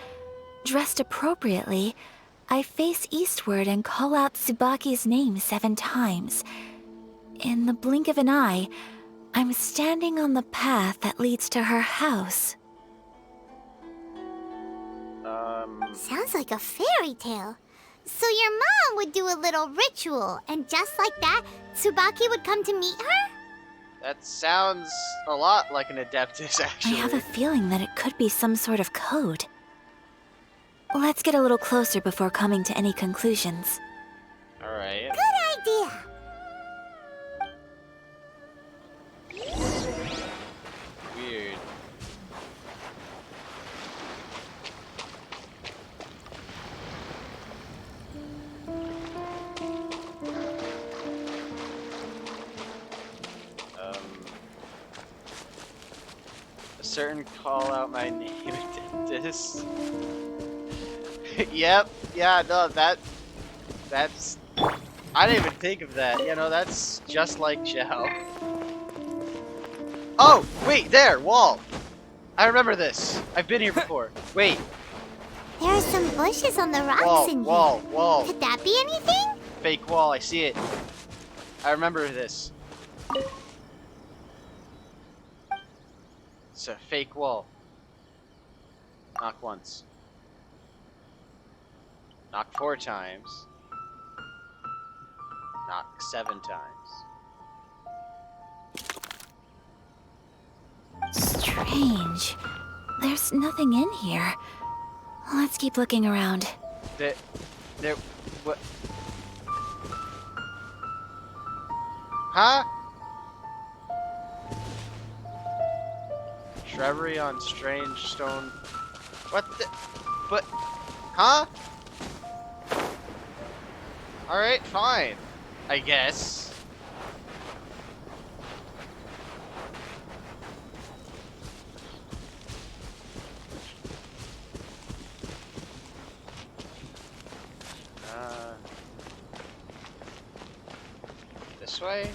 Speaker 3: Dressed appropriately, I face eastward and call out Tsubaki's name 7 times. In the blink of an eye, I'm standing on the path that leads to her house.
Speaker 4: Sounds like a fairy tale. So your mom would do a little ritual, and just like that, Tsubaki would come to meet her?
Speaker 9: That sounds a lot like an Adeptus, actually.
Speaker 3: I have a feeling that it could be some sort of code. Let's get a little closer before coming to any conclusions.
Speaker 9: Alright.
Speaker 4: Good idea.
Speaker 9: Weird. A certain call out my name did this. Yep. Yeah. No. That's. I didn't even think of that. You know, that's just like Xiao. Oh, wait, there, wall. I remember this. I've been here before. Wait.
Speaker 4: There are some bushes on the rocks in here.
Speaker 9: Wall.
Speaker 4: Could that be anything?
Speaker 9: Fake wall, I see it. I remember this. It's a fake wall. Knock once. Knock 4 times. Knock 7 times.
Speaker 3: Strange. There's nothing in here. Let's keep looking around.
Speaker 9: There, what? Huh? Shrubbery on strange stone. What the? But, huh? Alright, fine. I guess. This way?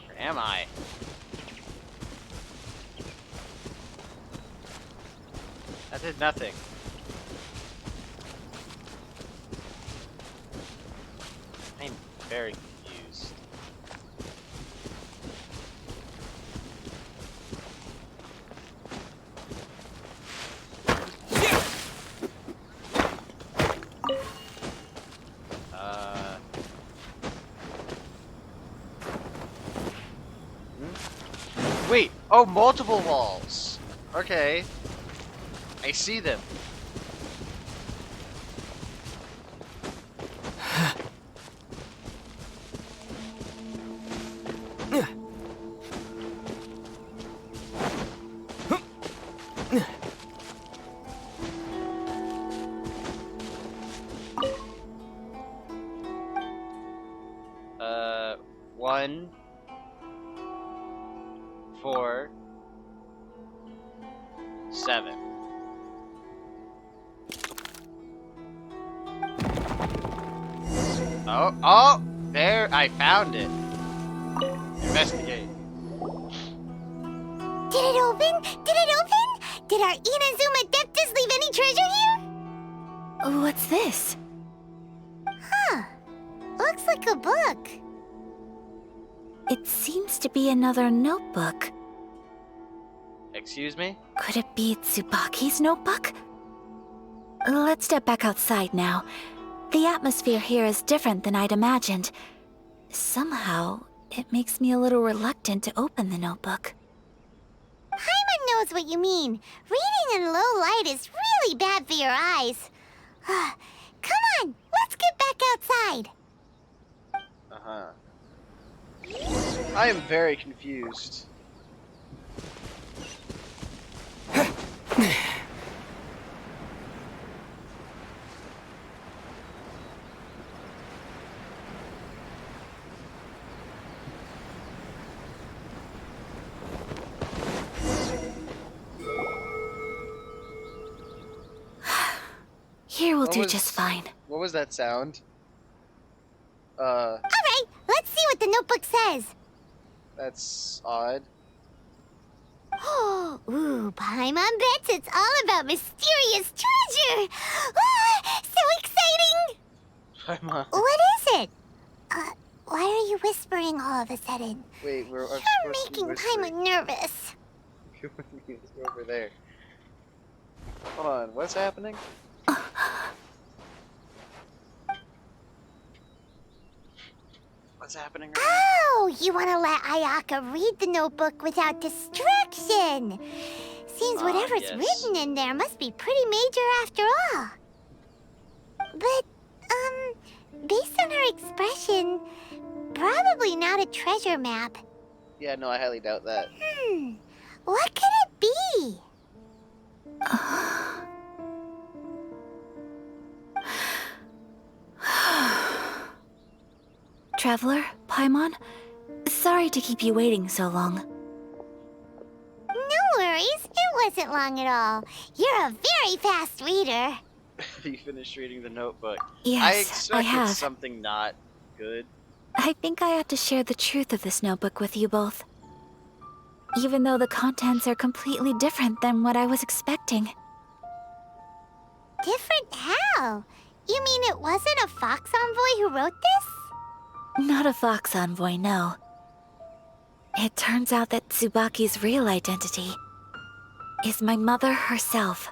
Speaker 9: Where am I? That did nothing. I'm very confused. Wait! Oh, multiple walls! Okay. I see them. One, 4, 7. Oh, there, I found it. Investigate.
Speaker 4: Did it open? Did it open? Did our Inazuma Deptus leave any treasure here?
Speaker 3: What's this?
Speaker 4: Huh. Looks like a book.
Speaker 3: It seems to be another notebook.
Speaker 9: Excuse me?
Speaker 3: Could it be Tsubaki's notebook? Let's step back outside now. The atmosphere here is different than I'd imagined. Somehow, it makes me a little reluctant to open the notebook.
Speaker 4: Paimon knows what you mean. Reading in low light is really bad for your eyes. Come on, let's get back outside.
Speaker 9: Uh-huh. I am very confused.
Speaker 3: Here we'll do just fine.
Speaker 9: What was that sound?
Speaker 4: Alright, let's see what the notebook says.
Speaker 9: That's odd.
Speaker 4: Ooh, Paimon bets it's all about mysterious treasure! Ah, so exciting!
Speaker 9: Paimon.
Speaker 4: What is it? Why are you whispering all of a sudden?
Speaker 9: Wait,
Speaker 4: You're making Paimon nervous.
Speaker 9: Go over there. Hold on, what's happening? What's happening right
Speaker 4: Oh, you want to let Ayaka read the notebook without distraction. Seems whatever's
Speaker 9: yes.
Speaker 4: written in there must be pretty major after all. But, based on her expression, probably not a treasure map.
Speaker 9: Yeah, no, I highly doubt that.
Speaker 4: What could it be?
Speaker 3: traveler, Paimon. Sorry to keep you waiting so long.
Speaker 4: No worries, it wasn't long at all. You're a very fast reader.
Speaker 9: You finished reading the notebook.
Speaker 3: Yes,
Speaker 9: I
Speaker 3: I
Speaker 9: expected
Speaker 3: have.
Speaker 9: something not good.
Speaker 3: I think I have to share the truth of this notebook with you both. Even though the contents are completely different than what I was expecting.
Speaker 4: Different how? You mean it wasn't a Fox Envoy who wrote this?
Speaker 3: Not a Fox Envoy, no. It turns out that Tsubaki's real identity is my mother herself.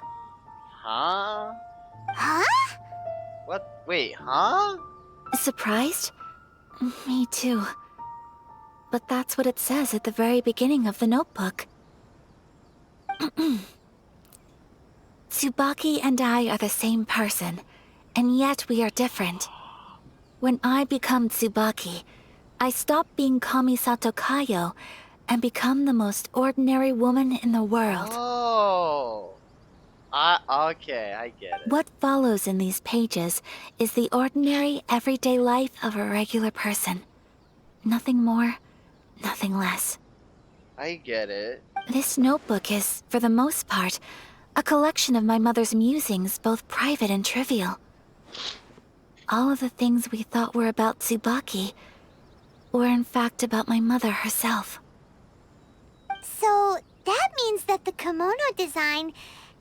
Speaker 9: Huh?
Speaker 4: Huh?
Speaker 9: What? Wait, huh?
Speaker 3: Surprised? Me too. But that's what it says at the very beginning of the notebook. Tsubaki and I are the same person, and yet we are different. When I become Tsubaki, I stop being Kamisato Kayo and become the most ordinary woman in the world.
Speaker 9: Oh. Okay, I get it.
Speaker 3: What follows in these pages is the ordinary, everyday life of a regular person. Nothing more, nothing less.
Speaker 9: I get it.
Speaker 3: This notebook is, for the most part, a collection of my mother's musings, both private and trivial. All of the things we thought were about Tsubaki were in fact about my mother herself.
Speaker 4: So that means that the kimono design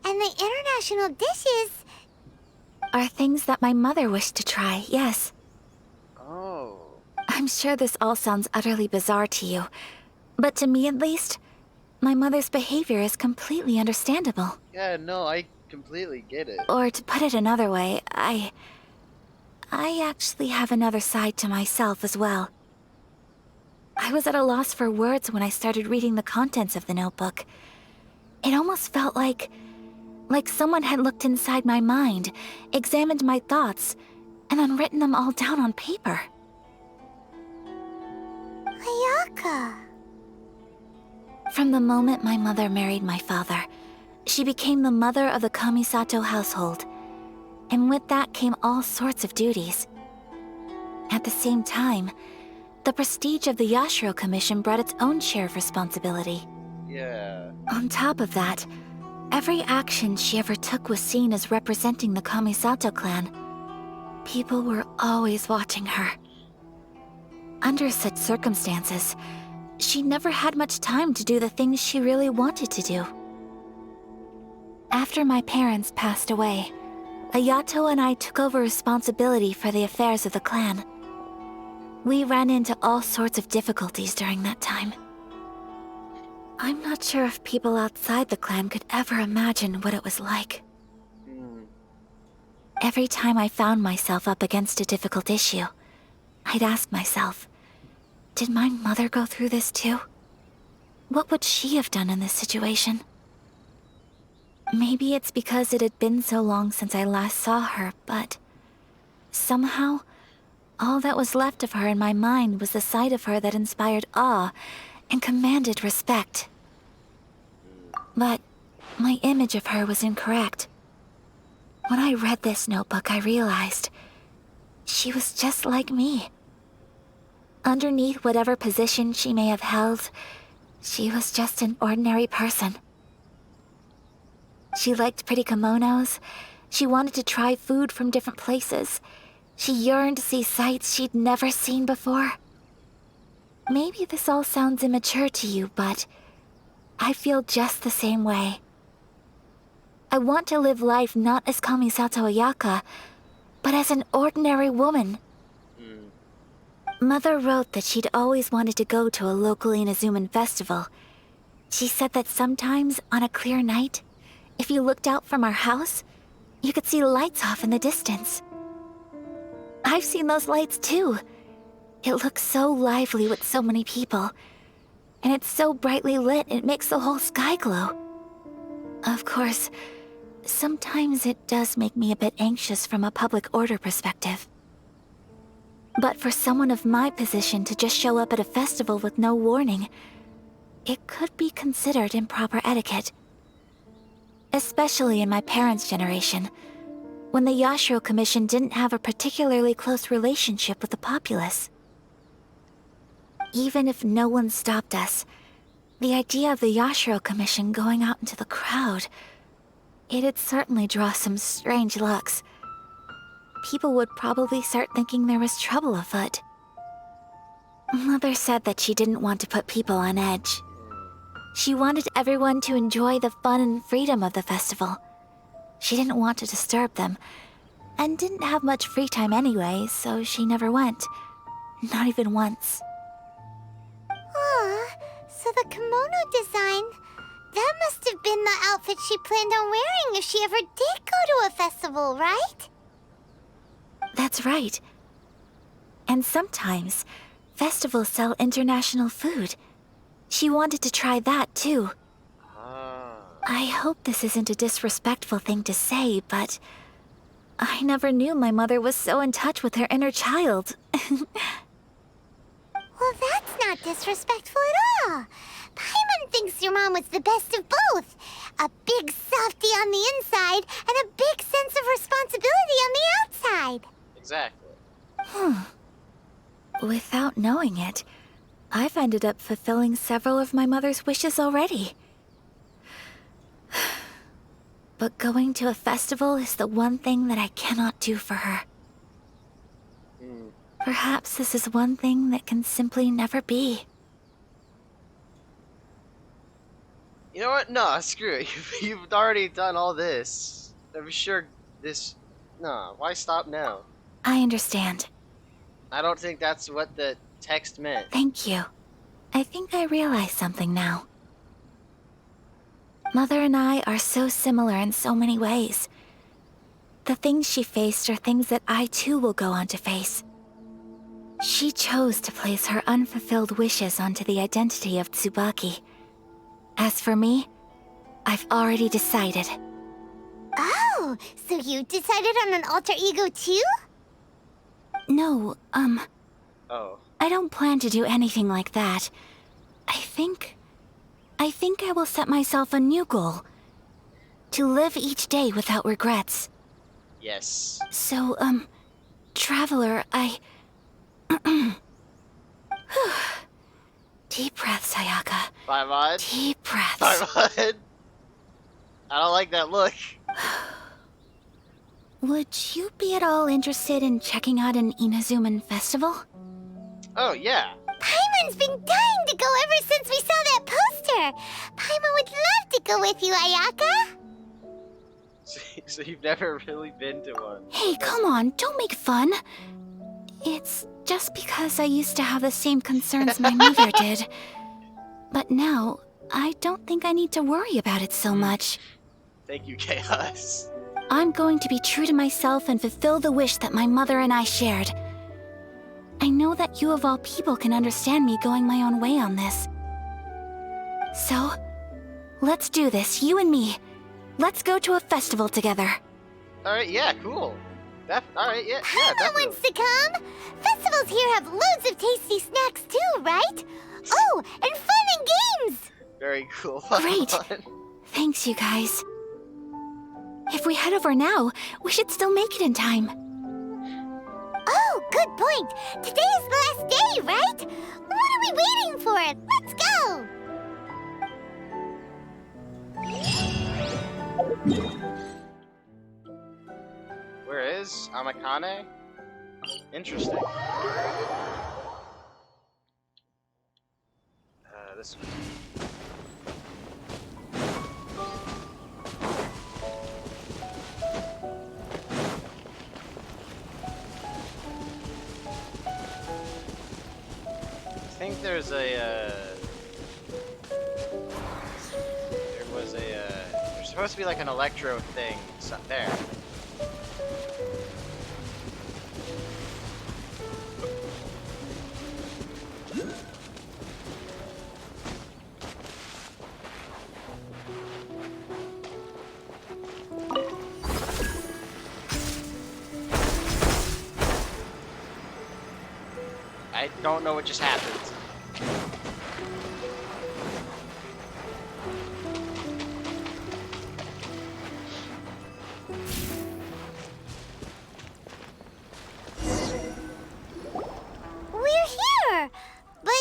Speaker 4: and the international dishes
Speaker 3: Are things that my mother wished to try, yes.
Speaker 9: Oh.
Speaker 3: I'm sure this all sounds utterly bizarre to you, but to me at least, my mother's behavior is completely understandable.
Speaker 9: Yeah, no, I completely get it.
Speaker 3: Or to put it another way, I actually have another side to myself as well. I was at a loss for words when I started reading the contents of the notebook. It almost felt like someone had looked inside my mind, examined my thoughts, and then written them all down on paper.
Speaker 4: Ayaka.
Speaker 3: From the moment my mother married my father, she became the mother of the Kamisato household, and with that came all sorts of duties. At the same time, the prestige of the Yashiro Commission brought its own share of responsibility.
Speaker 9: Yeah.
Speaker 3: On top of that, every action she ever took was seen as representing the Kamisato clan. People were always watching her. Under such circumstances, she never had much time to do the things she really wanted to do. After my parents passed away, Ayato and I took over responsibility for the affairs of the clan. We ran into all sorts of difficulties during that time. I'm not sure if people outside the clan could ever imagine what it was like. Every time I found myself up against a difficult issue, I'd ask myself, did my mother go through this too? What would she have done in this situation? Maybe it's because it had been so long since I last saw her, but somehow, all that was left of her in my mind was the side of her that inspired awe and commanded respect. But my image of her was incorrect. When I read this notebook, I realized she was just like me. Underneath whatever position she may have held, she was just an ordinary person. She liked pretty kimonos. She wanted to try food from different places. She yearned to see sights she'd never seen before. Maybe this all sounds immature to you, but I feel just the same way. I want to live life not as Kamisato Ayaka, but as an ordinary woman. Mother wrote that she'd always wanted to go to a local Inazuman festival. She said that sometimes, on a clear night, if you looked out from our house, you could see lights off in the distance. I've seen those lights too. It looks so lively with so many people. And it's so brightly lit, it makes the whole sky glow. Of course, sometimes it does make me a bit anxious from a public order perspective. But for someone of my position to just show up at a festival with no warning, it could be considered improper etiquette. Especially in my parents' generation, when the Yashiro Commission didn't have a particularly close relationship with the populace. Even if no one stopped us, the idea of the Yashiro Commission going out into the crowd, it'd certainly draw some strange looks. People would probably start thinking there was trouble afoot. Mother said that she didn't want to put people on edge. She wanted everyone to enjoy the fun and freedom of the festival. She didn't want to disturb them, and didn't have much free time anyway, so she never went. Not even once.
Speaker 4: Aw, so the kimono design, that must have been the outfit she planned on wearing if she ever did go to a festival, right?
Speaker 3: That's right. And sometimes, festivals sell international food. She wanted to try that too. I hope this isn't a disrespectful thing to say, but I never knew my mother was so in touch with her inner child.
Speaker 4: Well, that's not disrespectful at all. Paimon thinks your mom was the best of both. A big softie on the inside and a big sense of responsibility on the outside.
Speaker 1: Exactly.
Speaker 3: Without knowing it, I've ended up fulfilling several of my mother's wishes already. But going to a festival is the one thing that I cannot do for her. Perhaps this is one thing that can simply never be.
Speaker 1: You know what? No, screw it. You've already done all this. I'm sure this... No, why stop now?
Speaker 3: I understand.
Speaker 1: I don't think that's what the text meant.
Speaker 3: Thank you. I think I realize something now. Mother and I are so similar in so many ways. The things she faced are things that I too will go on to face. She chose to place her unfulfilled wishes onto the identity of Tsubaki. As for me, I've already decided.
Speaker 4: Oh, so you decided on an alter ego too?
Speaker 3: No,
Speaker 1: Oh.
Speaker 3: I don't plan to do anything like that. I think I will set myself a new goal. To live each day without regrets.
Speaker 1: Yes.
Speaker 3: So, Traveler, Deep breaths, Sayaka.
Speaker 1: Paimon?
Speaker 3: Deep breaths.
Speaker 1: Paimon? I don't like that look.
Speaker 3: Would you be at all interested in checking out an Inazuman festival?
Speaker 1: Oh, yeah.
Speaker 4: Paimon's been dying to go ever since we saw that poster. Paimon would love to go with you, Ayaka.
Speaker 1: So you've never really been to one?
Speaker 3: Hey, come on, don't make fun. It's just because I used to have the same concerns my mother did. But now, I don't think I need to worry about it so much.
Speaker 1: Thank you, Chaos.
Speaker 3: I'm going to be true to myself and fulfill the wish that my mother and I shared. I know that you of all people can understand me going my own way on this. So, let's do this, you and me. Let's go to a festival together.
Speaker 1: Alright, yeah, cool. Alright, yeah,
Speaker 4: Paimon
Speaker 1: definitely.
Speaker 4: wants to come. Festivals here have loads of tasty snacks too, right? Oh, and fun and games.
Speaker 1: Very cool.
Speaker 3: Great. Thanks, you guys. If we head over now, we should still make it in time.
Speaker 4: Oh, good point. Today is the last day, right? What are we waiting for? Let's go.
Speaker 1: Where is Amakane? Interesting. This one. I think there's a, there's supposed to be like an electro thing there. I don't know what just happened.
Speaker 4: We're here. But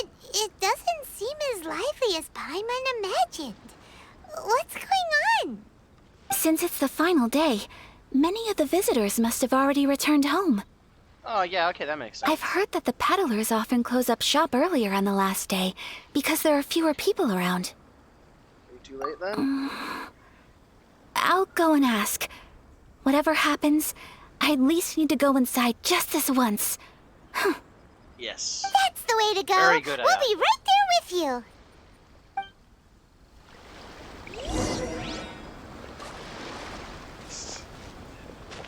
Speaker 3: Since it's the final day, many of the visitors must have already returned home.
Speaker 9: Oh, yeah, okay, that makes sense.
Speaker 3: I've heard that the peddlers often close up shop earlier on the last day because there are fewer people around.
Speaker 9: Are you too late then?
Speaker 3: I'll go and ask. Whatever happens, I at least need to go inside just this once.
Speaker 9: Yes.
Speaker 4: That's the way to go.
Speaker 9: Very good,
Speaker 4: We'll
Speaker 9: Aya.
Speaker 4: be right there with you.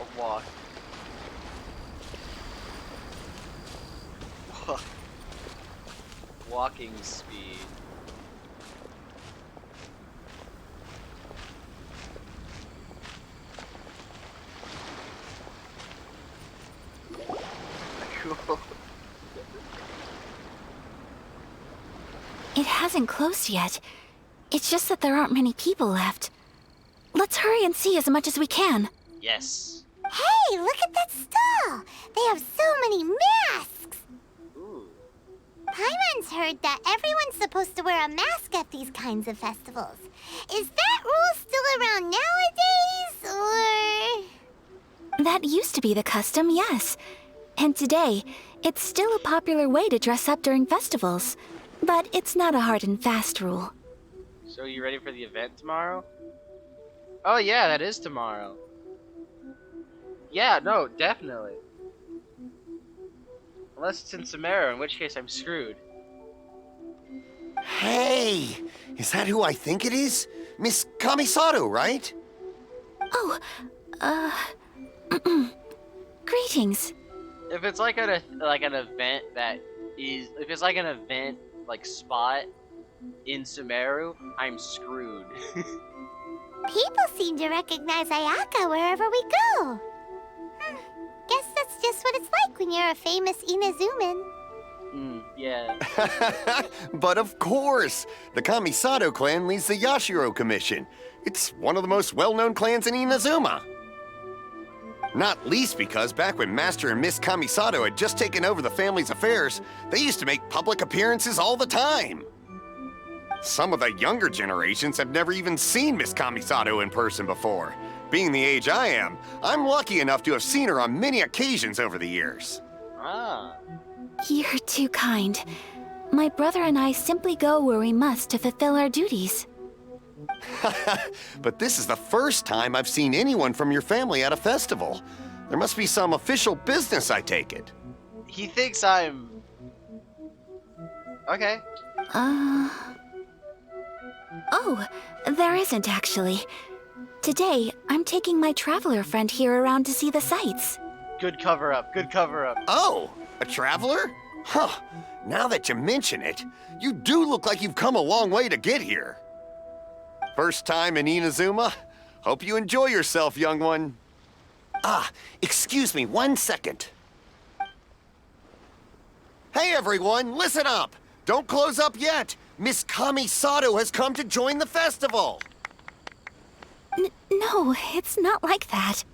Speaker 9: A walk. Walking speed. Cool.
Speaker 3: It hasn't closed yet. It's just that there aren't many people left. Let's hurry and see as much as we can.
Speaker 9: Yes.
Speaker 4: Hey, look at that stall. They have so many masks.
Speaker 9: Ooh.
Speaker 4: Paimon's heard that everyone's supposed to wear a mask at these kinds of festivals. Is that rule still around nowadays, or...?
Speaker 3: That used to be the custom, yes. And today, it's still a popular way to dress up during festivals. But it's not a hard and fast rule.
Speaker 9: So you ready for the event tomorrow? Oh yeah, that is tomorrow. Yeah, no, definitely. Unless it's in Samara, in which case I'm screwed.
Speaker 10: Hey! Is that who I think it is? Miss Kamisato, right?
Speaker 3: Oh, greetings.
Speaker 9: If it's like an event that is, if it's like an event like spot in Sumeru, I'm screwed.
Speaker 4: People seem to recognize Ayaka wherever we go. Guess that's just what it's like when you're a famous Inazuman.
Speaker 9: Yeah.
Speaker 10: But of course! The Kamisato clan leads the Yashiro Commission. It's one of the most well-known clans in Inazuma. Not least because back when Master and Miss Kamisato had just taken over the family's affairs, they used to make public appearances all the time. Some of the younger generations have never even seen Miss Kamisato in person before. Being the age I am, I'm lucky enough to have seen her on many occasions over the years.
Speaker 9: Ah.
Speaker 3: You're too kind. My brother and I simply go where we must to fulfill our duties.
Speaker 10: But this is the first time I've seen anyone from your family at a festival. There must be some official business, I take it.
Speaker 9: He thinks I'm... Okay.
Speaker 3: Oh, there isn't actually. Today, I'm taking my traveler friend here around to see the sights.
Speaker 9: Good cover up, good cover up.
Speaker 10: Oh, a traveler? Huh. Now that you mention it, you do look like you've come a long way to get here. First time in Inazuma? Hope you enjoy yourself, young one. Ah, excuse me 1 second. Hey everyone, listen up! Don't close up yet! Miss Kamisato has come to join the festival!
Speaker 3: No, it's not like that.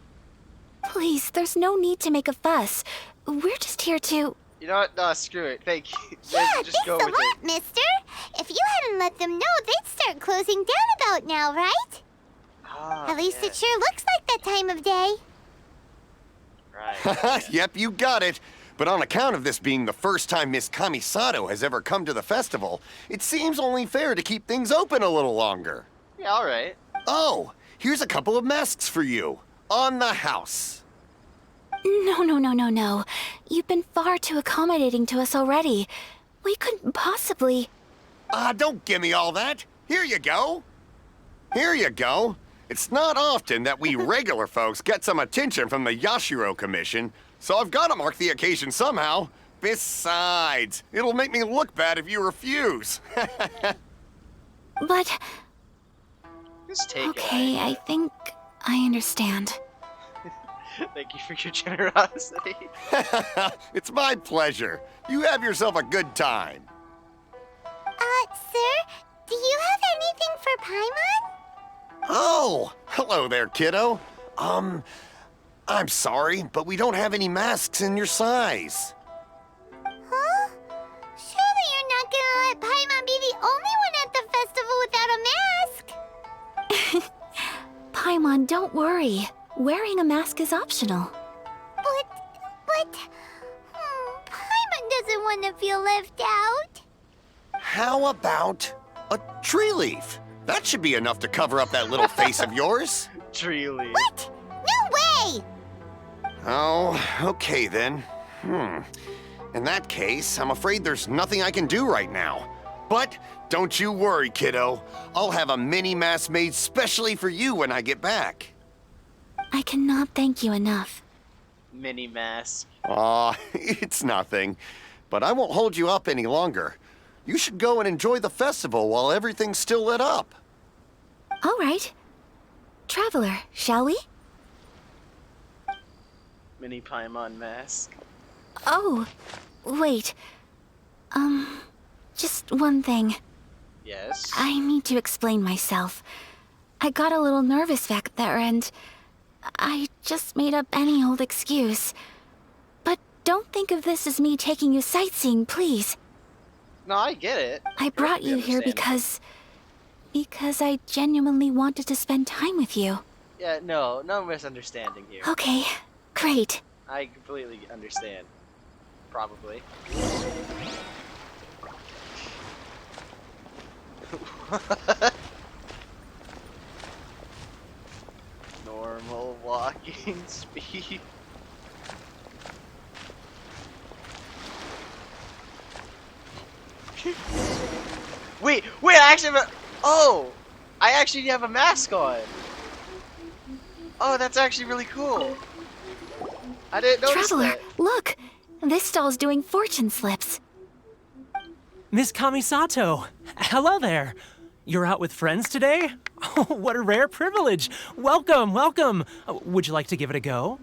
Speaker 3: Please, there's no need to make a fuss. We're just here to...
Speaker 9: You know what? No, screw it. Thank you.
Speaker 4: Yeah,
Speaker 9: Just
Speaker 4: thanks
Speaker 9: go
Speaker 4: a
Speaker 9: with
Speaker 4: lot,
Speaker 9: it.
Speaker 4: mister. If you hadn't let them know, they'd start closing down about now, right?
Speaker 9: Ah,
Speaker 4: At least
Speaker 9: yeah.
Speaker 4: it sure looks like that time of day.
Speaker 9: Right.
Speaker 10: Yep, you got it. But on account of this being the first time Miss Kamisato has ever come to the festival, it seems only fair to keep things open a little longer.
Speaker 9: Yeah, alright.
Speaker 10: Oh, here's a couple of masks for you. On the house.
Speaker 3: No. You've been far too accommodating to us already. We couldn't possibly...
Speaker 10: Don't give me all that. Here you go. Here you go. It's not often that we regular folks get some attention from the Yashiro Commission, so I've got to mark the occasion somehow. Besides, it'll make me look bad if you refuse.
Speaker 3: But...
Speaker 9: Just take
Speaker 3: Okay,
Speaker 9: it.
Speaker 3: I think I understand.
Speaker 9: Thank you for your generosity.
Speaker 10: It's my pleasure. You have yourself a good time.
Speaker 4: Sir, do you have anything for Paimon?
Speaker 10: Oh, hello there, kiddo. I'm sorry, but we don't have any masks in your size.
Speaker 4: Huh? Surely you're not gonna let Paimon be the only one at the festival without a mask?
Speaker 3: Paimon, don't worry. Wearing a mask is optional.
Speaker 4: But... Paimon doesn't want to feel left out.
Speaker 10: How about a tree leaf? That should be enough to cover up that little face of yours.
Speaker 9: Tree leaf.
Speaker 4: What? No way!
Speaker 10: Oh, okay then. In that case, I'm afraid there's nothing I can do right now. But don't you worry, kiddo. I'll have a mini mask made specially for you when I get back.
Speaker 3: I cannot thank you enough.
Speaker 9: Mini mask.
Speaker 10: Aw, it's nothing. But I won't hold you up any longer. You should go and enjoy the festival while everything's still lit up.
Speaker 3: All right. Traveler, shall we?
Speaker 9: Mini Paimon mask.
Speaker 3: Oh, wait. Just one thing.
Speaker 9: Yes.
Speaker 3: I need to explain myself. I got a little nervous back there and I just made up any old excuse. But don't think of this as me taking you sightseeing, please.
Speaker 9: No, I get it.
Speaker 3: I brought you here
Speaker 9: understand.
Speaker 3: because I genuinely wanted to spend time with you.
Speaker 9: Yeah, no misunderstanding here.
Speaker 3: Okay, great.
Speaker 9: I completely understand. Probably. Normal walking speed. Wait, I actually have a... Oh! I actually have a mask on! Oh, that's actually really cool. I didn't notice
Speaker 3: Traveler,
Speaker 9: that.
Speaker 3: look! This stall's doing fortune slips.
Speaker 11: Miss Kamisato, hello there. You're out with friends today? Oh, what a rare privilege. Welcome, welcome. Would you like to give it a go?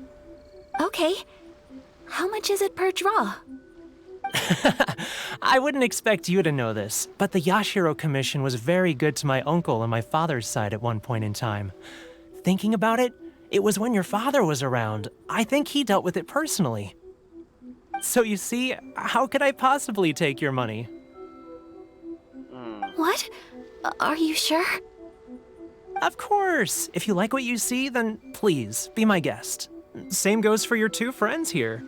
Speaker 3: Okay. How much is it per draw?
Speaker 11: I wouldn't expect you to know this, but the Yashiro Commission was very good to my uncle on my father's side at one point in time. Thinking about it, it was when your father was around. I think he dealt with it personally. So you see, how could I possibly take your money?
Speaker 3: What? Are you sure?
Speaker 11: Of course. If you like what you see, then please, be my guest. Same goes for your two friends here.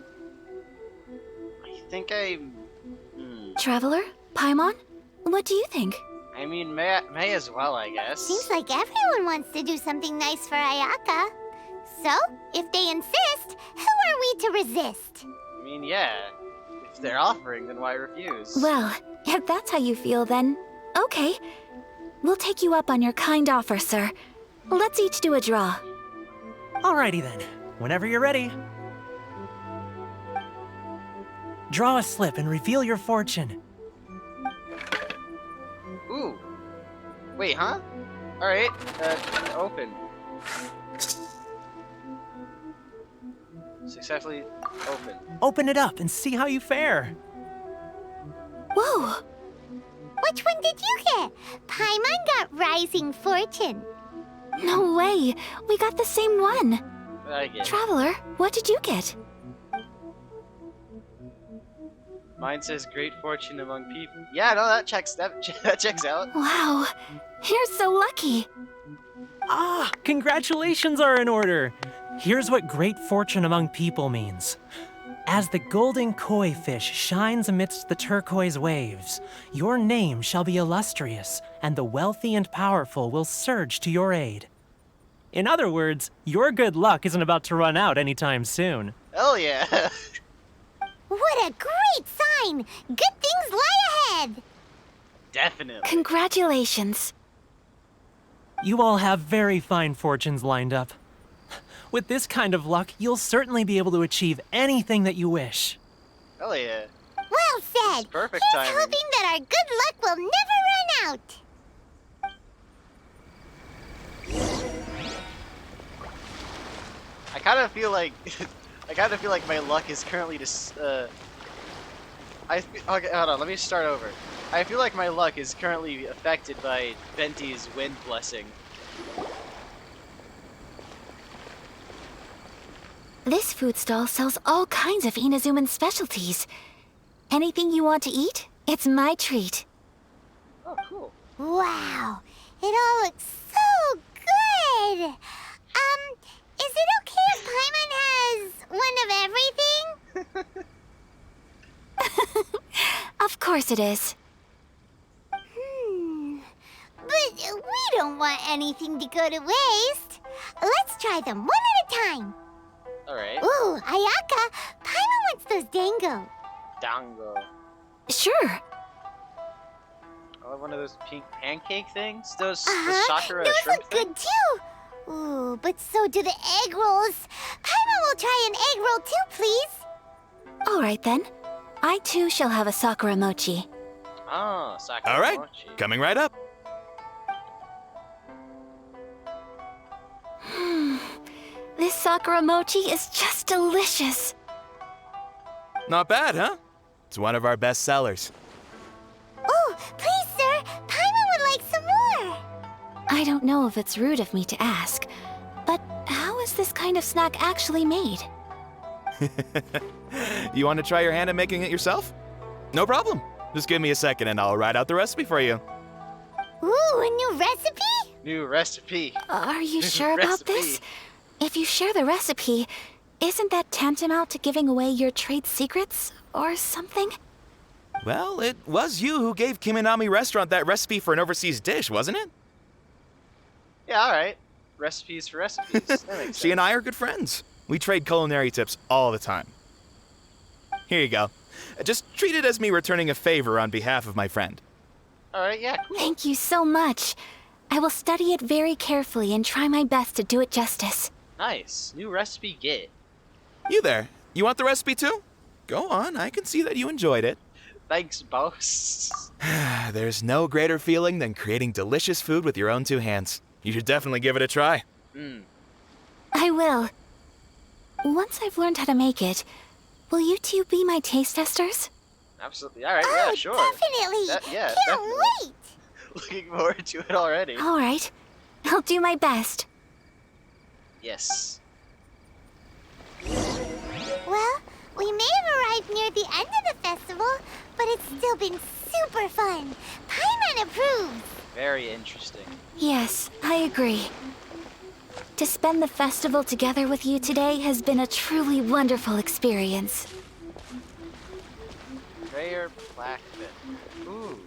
Speaker 9: I think I...
Speaker 3: Traveler? Paimon? What do you think?
Speaker 9: I mean, may as well, I guess.
Speaker 4: Seems like everyone wants to do something nice for Ayaka. So, if they insist, who are we to resist?
Speaker 9: I mean, yeah. If they're offering, then why refuse?
Speaker 3: Well, if that's how you feel, then okay. We'll take you up on your kind offer, sir. Let's each do a draw.
Speaker 11: Alrighty then. Whenever you're ready. Draw a slip and reveal your fortune.
Speaker 9: Ooh. Wait, huh? Alright, open. Successfully open.
Speaker 11: Open it up and see how you fare.
Speaker 3: Whoa!
Speaker 4: Which one did you get? Paimon got Rising Fortune.
Speaker 3: No way! We got the same one!
Speaker 9: I get it.
Speaker 3: Traveler, what did you get?
Speaker 9: Mine says great fortune among people. Yeah, no, that checks out.
Speaker 3: Wow, you're so lucky!
Speaker 11: Ah, congratulations are in order. Here's what great fortune among people means. As the golden koi fish shines amidst the turquoise waves, your name shall be illustrious, and the wealthy and powerful will surge to your aid. In other words, your good luck isn't about to run out anytime soon.
Speaker 9: Hell yeah.
Speaker 4: What a great sign! Good things lie ahead!
Speaker 9: Definitely.
Speaker 3: Congratulations.
Speaker 11: You all have very fine fortunes lined up. With this kind of luck, you'll certainly be able to achieve anything that you wish.
Speaker 9: Hell yeah.
Speaker 4: Well said!
Speaker 9: Perfect
Speaker 4: Here's
Speaker 9: timing.
Speaker 4: hoping that our good luck will never run out!
Speaker 9: I kind of feel like my luck is currently just okay, hold on, let me start over. I feel like my luck is currently affected by Venti's wind blessing.
Speaker 3: This food stall sells all kinds of Inazuman specialties. Anything you want to eat, it's my treat.
Speaker 9: Oh, cool.
Speaker 4: Wow, it all looks so good!
Speaker 3: course it is.
Speaker 4: But we don't want anything to go to waste. Let's try them one at a time.
Speaker 1: Alright.
Speaker 4: Ooh, Ayaka, Paimon wants those dango.
Speaker 1: Dango.
Speaker 3: Sure.
Speaker 9: Oh, one of those pink pancake things? Those Sakura
Speaker 4: Those
Speaker 9: shrimp
Speaker 4: look good too. Ooh, but so do the egg rolls. Paimon will try an egg roll too, please.
Speaker 3: All right then. I too shall have a Sakura mochi.
Speaker 1: Ah, Sakura
Speaker 12: All right,
Speaker 1: mochi.
Speaker 12: coming right up.
Speaker 3: This Sakura mochi is just delicious.
Speaker 12: Not bad, huh? It's one of our best sellers.
Speaker 4: Ooh, please, sir. Paimon would like some more.
Speaker 3: I don't know if it's rude of me to ask, but how is this kind of snack actually made?
Speaker 12: You want to try your hand at making it yourself? No problem. Just give me a second and I'll write out the recipe for you.
Speaker 4: Ooh, a new recipe?
Speaker 9: New recipe.
Speaker 3: Are you sure about this? If you share the recipe, isn't that tantamount to giving away your trade secrets or something?
Speaker 12: Well, it was you who gave Kiminami Restaurant that recipe for an overseas dish, wasn't it?
Speaker 9: Yeah, alright. Recipes for recipes. That makes sense.
Speaker 12: She and I are good friends. We trade culinary tips all the time. Here you go. Just treat it as me returning a favor on behalf of my friend.
Speaker 9: Alright, yeah, cool.
Speaker 3: Thank you so much. I will study it very carefully and try my best to do it justice.
Speaker 1: Nice. New recipe get.
Speaker 12: You there. You want the recipe too? Go on, I can see that you enjoyed it.
Speaker 1: Thanks, boss.
Speaker 12: There's no greater feeling than creating delicious food with your own two hands. You should definitely give it a try.
Speaker 3: I will. Once I've learned how to make it, will you two be my taste testers?
Speaker 1: Absolutely. Alright,
Speaker 4: Oh,
Speaker 1: yeah, sure.
Speaker 4: definitely.
Speaker 1: Yeah,
Speaker 4: Can't
Speaker 1: definitely.
Speaker 4: wait.
Speaker 1: Looking forward to it already.
Speaker 3: All right. I'll do my best.
Speaker 1: Yes.
Speaker 4: Well, we may have arrived near the end of the festival, but it's still been super fun. Paimon approves.
Speaker 1: Very interesting.
Speaker 3: Yes, I agree. To spend the festival together with you today has been a truly wonderful experience.
Speaker 1: Prayer plaque. Ooh.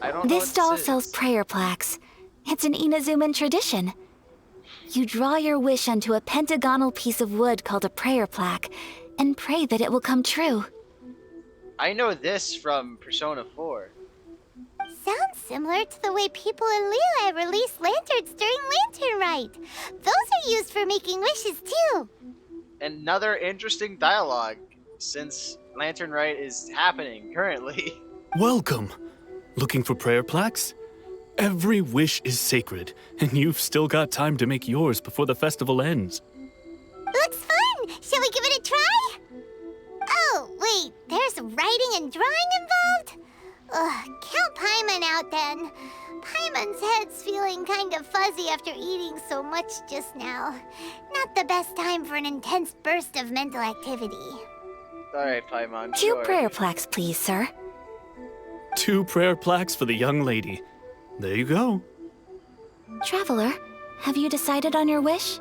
Speaker 1: I don't know
Speaker 3: This
Speaker 1: what
Speaker 3: stall
Speaker 1: is.
Speaker 3: sells prayer plaques. It's an Inazuman tradition. You draw your wish onto a pentagonal piece of wood called a prayer plaque and pray that it will come true.
Speaker 1: I know this from Persona 4.
Speaker 4: Sounds similar to the way people in Liyue release lanterns during Lantern Rite. Those are used for making wishes too.
Speaker 1: Another interesting dialogue, since Lantern Rite is happening currently.
Speaker 13: Welcome. Looking for prayer plaques? Every wish is sacred, and you've still got time to make yours before the festival ends.
Speaker 4: Looks fun. Shall we give it a try? Oh, wait. There's writing and drawing involved? Ugh, count Paimon out then. Paimon's head's feeling kind of fuzzy after eating so much just now. Not the best time for an intense burst of mental activity.
Speaker 1: Alright, Paimon,
Speaker 3: 2
Speaker 1: sure.
Speaker 3: prayer plaques, please, sir.
Speaker 13: 2 prayer plaques for the young lady. There you go.
Speaker 3: Traveler, have you decided on your wish?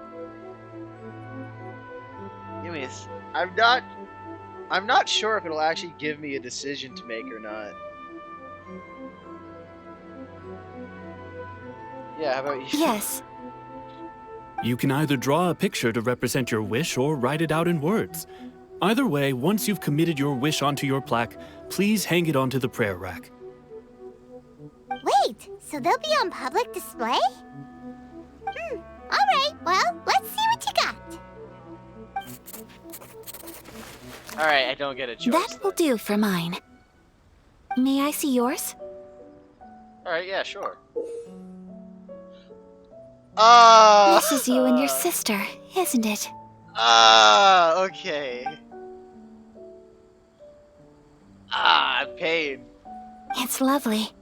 Speaker 1: Give me I'm not sure if it'll actually give me a decision to make or not. Yeah, how about you?
Speaker 3: Yes.
Speaker 13: You can either draw a picture to represent your wish or write it out in words. Either way, once you've committed your wish onto your plaque, please hang it onto the prayer rack.
Speaker 4: Wait, so they'll be on public display? Alright, well, let's see what you got.
Speaker 1: Alright, I don't get a choice.
Speaker 3: That will do for mine. May I see yours?
Speaker 1: Alright, yeah, sure.
Speaker 3: This is you and your sister, isn't it?
Speaker 1: Okay. Pain.
Speaker 3: It's lovely.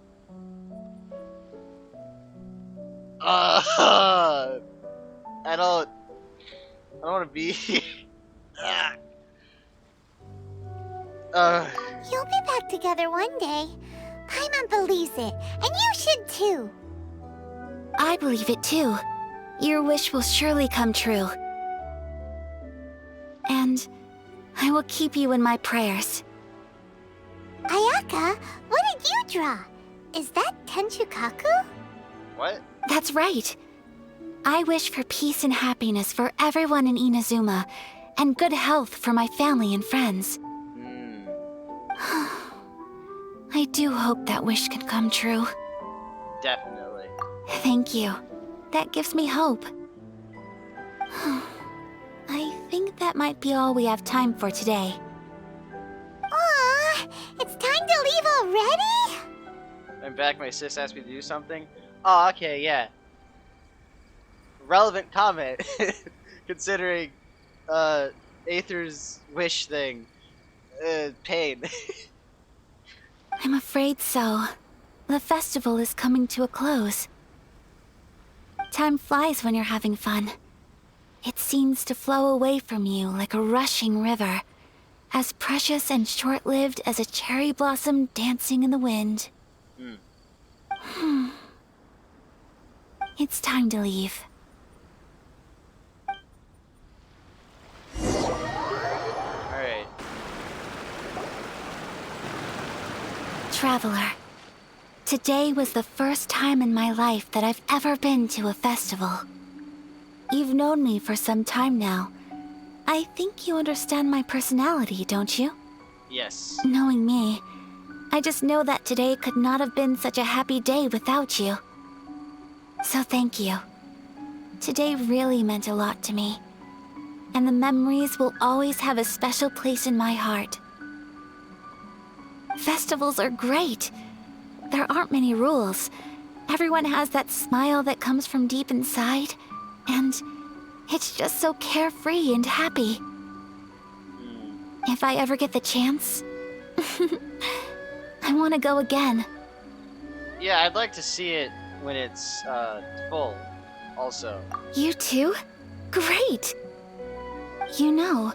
Speaker 1: I don't want to be.
Speaker 4: You'll be back together one day. Paimon believes it, and you should too.
Speaker 3: I believe it too. Your wish will surely come true. And I will keep you in my prayers.
Speaker 4: Ayaka, what mantra. Is that Tenchukaku?
Speaker 9: What?
Speaker 3: That's right. I wish for peace and happiness for everyone in Inazuma, and good health for my family and friends. I do hope that wish can come true.
Speaker 9: Definitely.
Speaker 3: Thank you. That gives me hope. I think that might be all we have time for today.
Speaker 4: Aw, it's time to leave already?
Speaker 9: I'm back. My sis asked me to do something. Oh, okay, yeah. Relevant comment, considering Aether's wish thing. Pain.
Speaker 3: I'm afraid so. The festival is coming to a close. Time flies when you're having fun. It seems to flow away from you like a rushing river, as precious and short-lived as a cherry blossom dancing in the wind. It's time to leave.
Speaker 9: Alright.
Speaker 3: Traveler, today was the first time in my life that I've ever been to a festival. You've known me for some time now. I think you understand my personality, don't you?
Speaker 9: Yes.
Speaker 3: Knowing me, I just know that today could not have been such a happy day without you. So thank you. Today really meant a lot to me. And the memories will always have a special place in my heart. Festivals are great. There aren't many rules. Everyone has that smile that comes from deep inside. And it's just so carefree and happy. If I ever get the chance, I want to go again.
Speaker 9: Yeah, I'd like to see it when it's full, also.
Speaker 3: You too? Great! You know,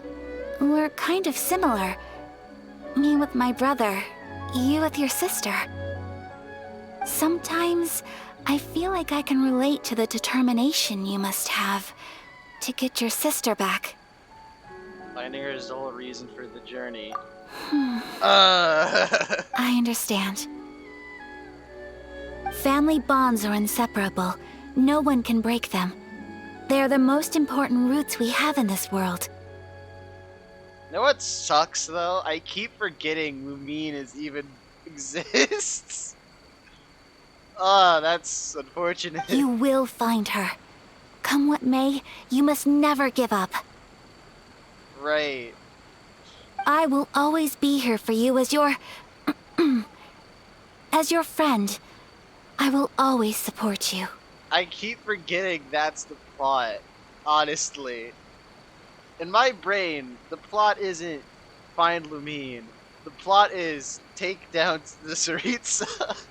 Speaker 3: we're kind of similar. Me with my brother, you with your sister. Sometimes, I feel like I can relate to the determination you must have to get your sister back.
Speaker 9: Finding her is the whole reason for the journey.
Speaker 3: I understand. Family bonds are inseparable. No one can break them. They are the most important roots we have in this world.
Speaker 9: You know what sucks, though? I keep forgetting Lumine even exists. That's unfortunate.
Speaker 3: You will find her. Come what may, you must never give up.
Speaker 9: Right.
Speaker 3: I will always be here for you as your... as your friend. I will always support you.
Speaker 9: I keep forgetting that's the plot, honestly. In my brain, the plot isn't find Lumine. The plot is take down the Saritsa.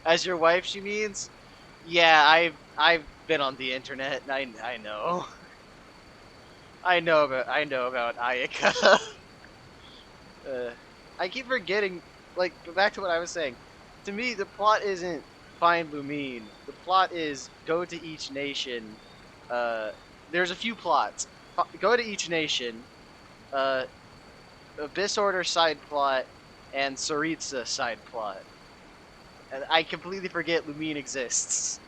Speaker 9: As your wife, she means? Yeah, I've been on the internet, and I know. I know about Ayaka. I keep forgetting, like, back to what I was saying. To me, the plot isn't find Lumine. The plot is go to each nation. There's a few plots. Go to each nation. Abyss Order side plot, and Saritsa side plot. And I completely forget Lumine exists.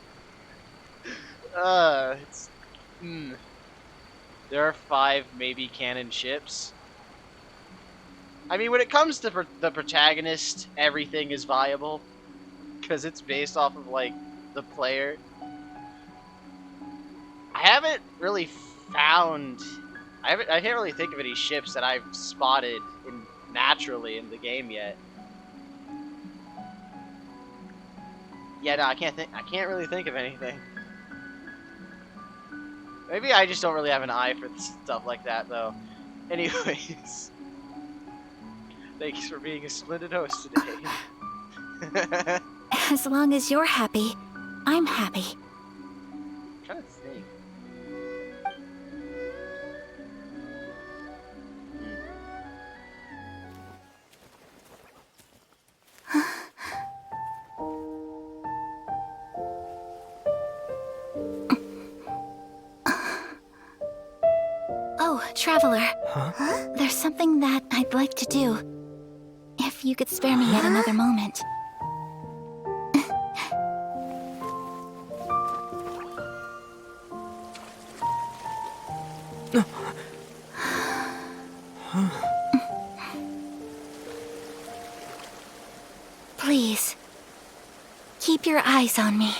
Speaker 9: There are 5 maybe canon ships. I mean, when it comes to the protagonist, everything is viable. Because it's based off of, like, the player. I haven't really found... I can't really think of any ships that I've spotted naturally in the game yet. Yeah, no, I can't really think of anything. Maybe I just don't really have an eye for stuff like that, though. Anyways. Thanks for being a splendid host today.
Speaker 3: As long as you're happy, I'm happy.
Speaker 9: I'm trying to think.
Speaker 3: Oh, Traveler.
Speaker 11: Huh?
Speaker 3: There's something that I'd like to do. If you could spare me yet another moment. Please, keep your eyes on me.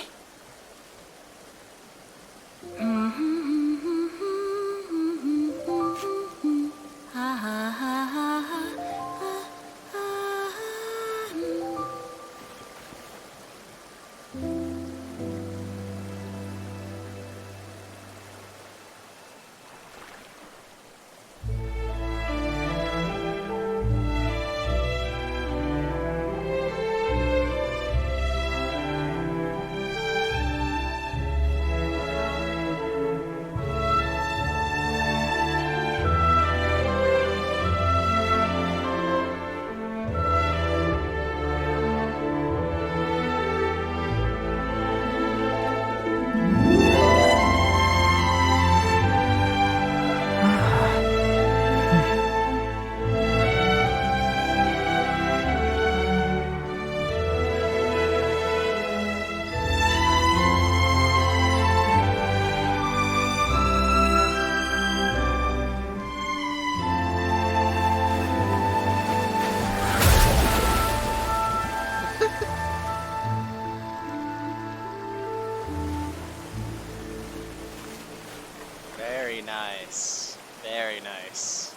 Speaker 9: Very nice. Very nice.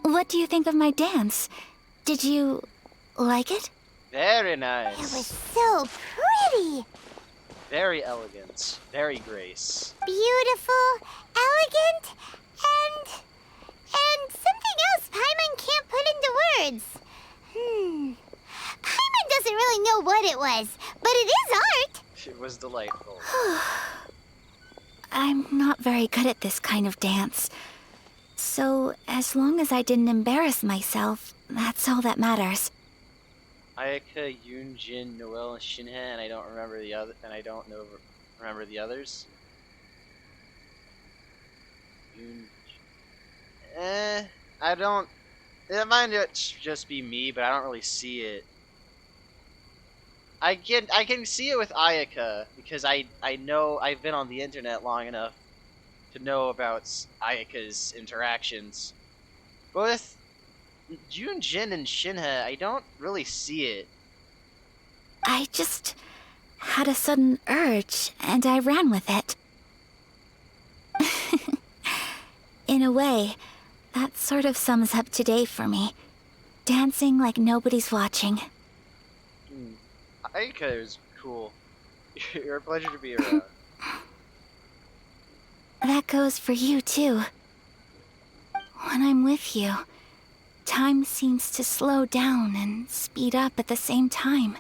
Speaker 3: What do you think of my dance? Did you like it?
Speaker 9: Very
Speaker 4: It
Speaker 9: nice.
Speaker 4: was so pretty.
Speaker 9: Very elegant. Very grace.
Speaker 4: Beautiful, elegant, and something else Paimon can't put into words. Paimon doesn't really know what it was, but it is art.
Speaker 9: It was delightful.
Speaker 3: I'm not very good at this kind of dance. So, as long as I didn't embarrass myself, that's all that matters.
Speaker 9: Ayaka, Yoon, Jin, Noelle, and Shinhe, and I don't remember the other, and I don't remember the others. Yoon, I don't. It might just be me, but I don't really see it. I can see it with Ayaka because I know I've been on the internet long enough to know about Ayaka's interactions. But with Jun, Jin, and Shinhe, I don't really see it.
Speaker 3: I just had a sudden urge, and I ran with it. In a way, that sort of sums up today for me. Dancing like nobody's watching.
Speaker 9: Ayaka is cool. You're a pleasure to be around.
Speaker 3: That goes for you, too. When I'm with you, time seems to slow down and speed up at the same time.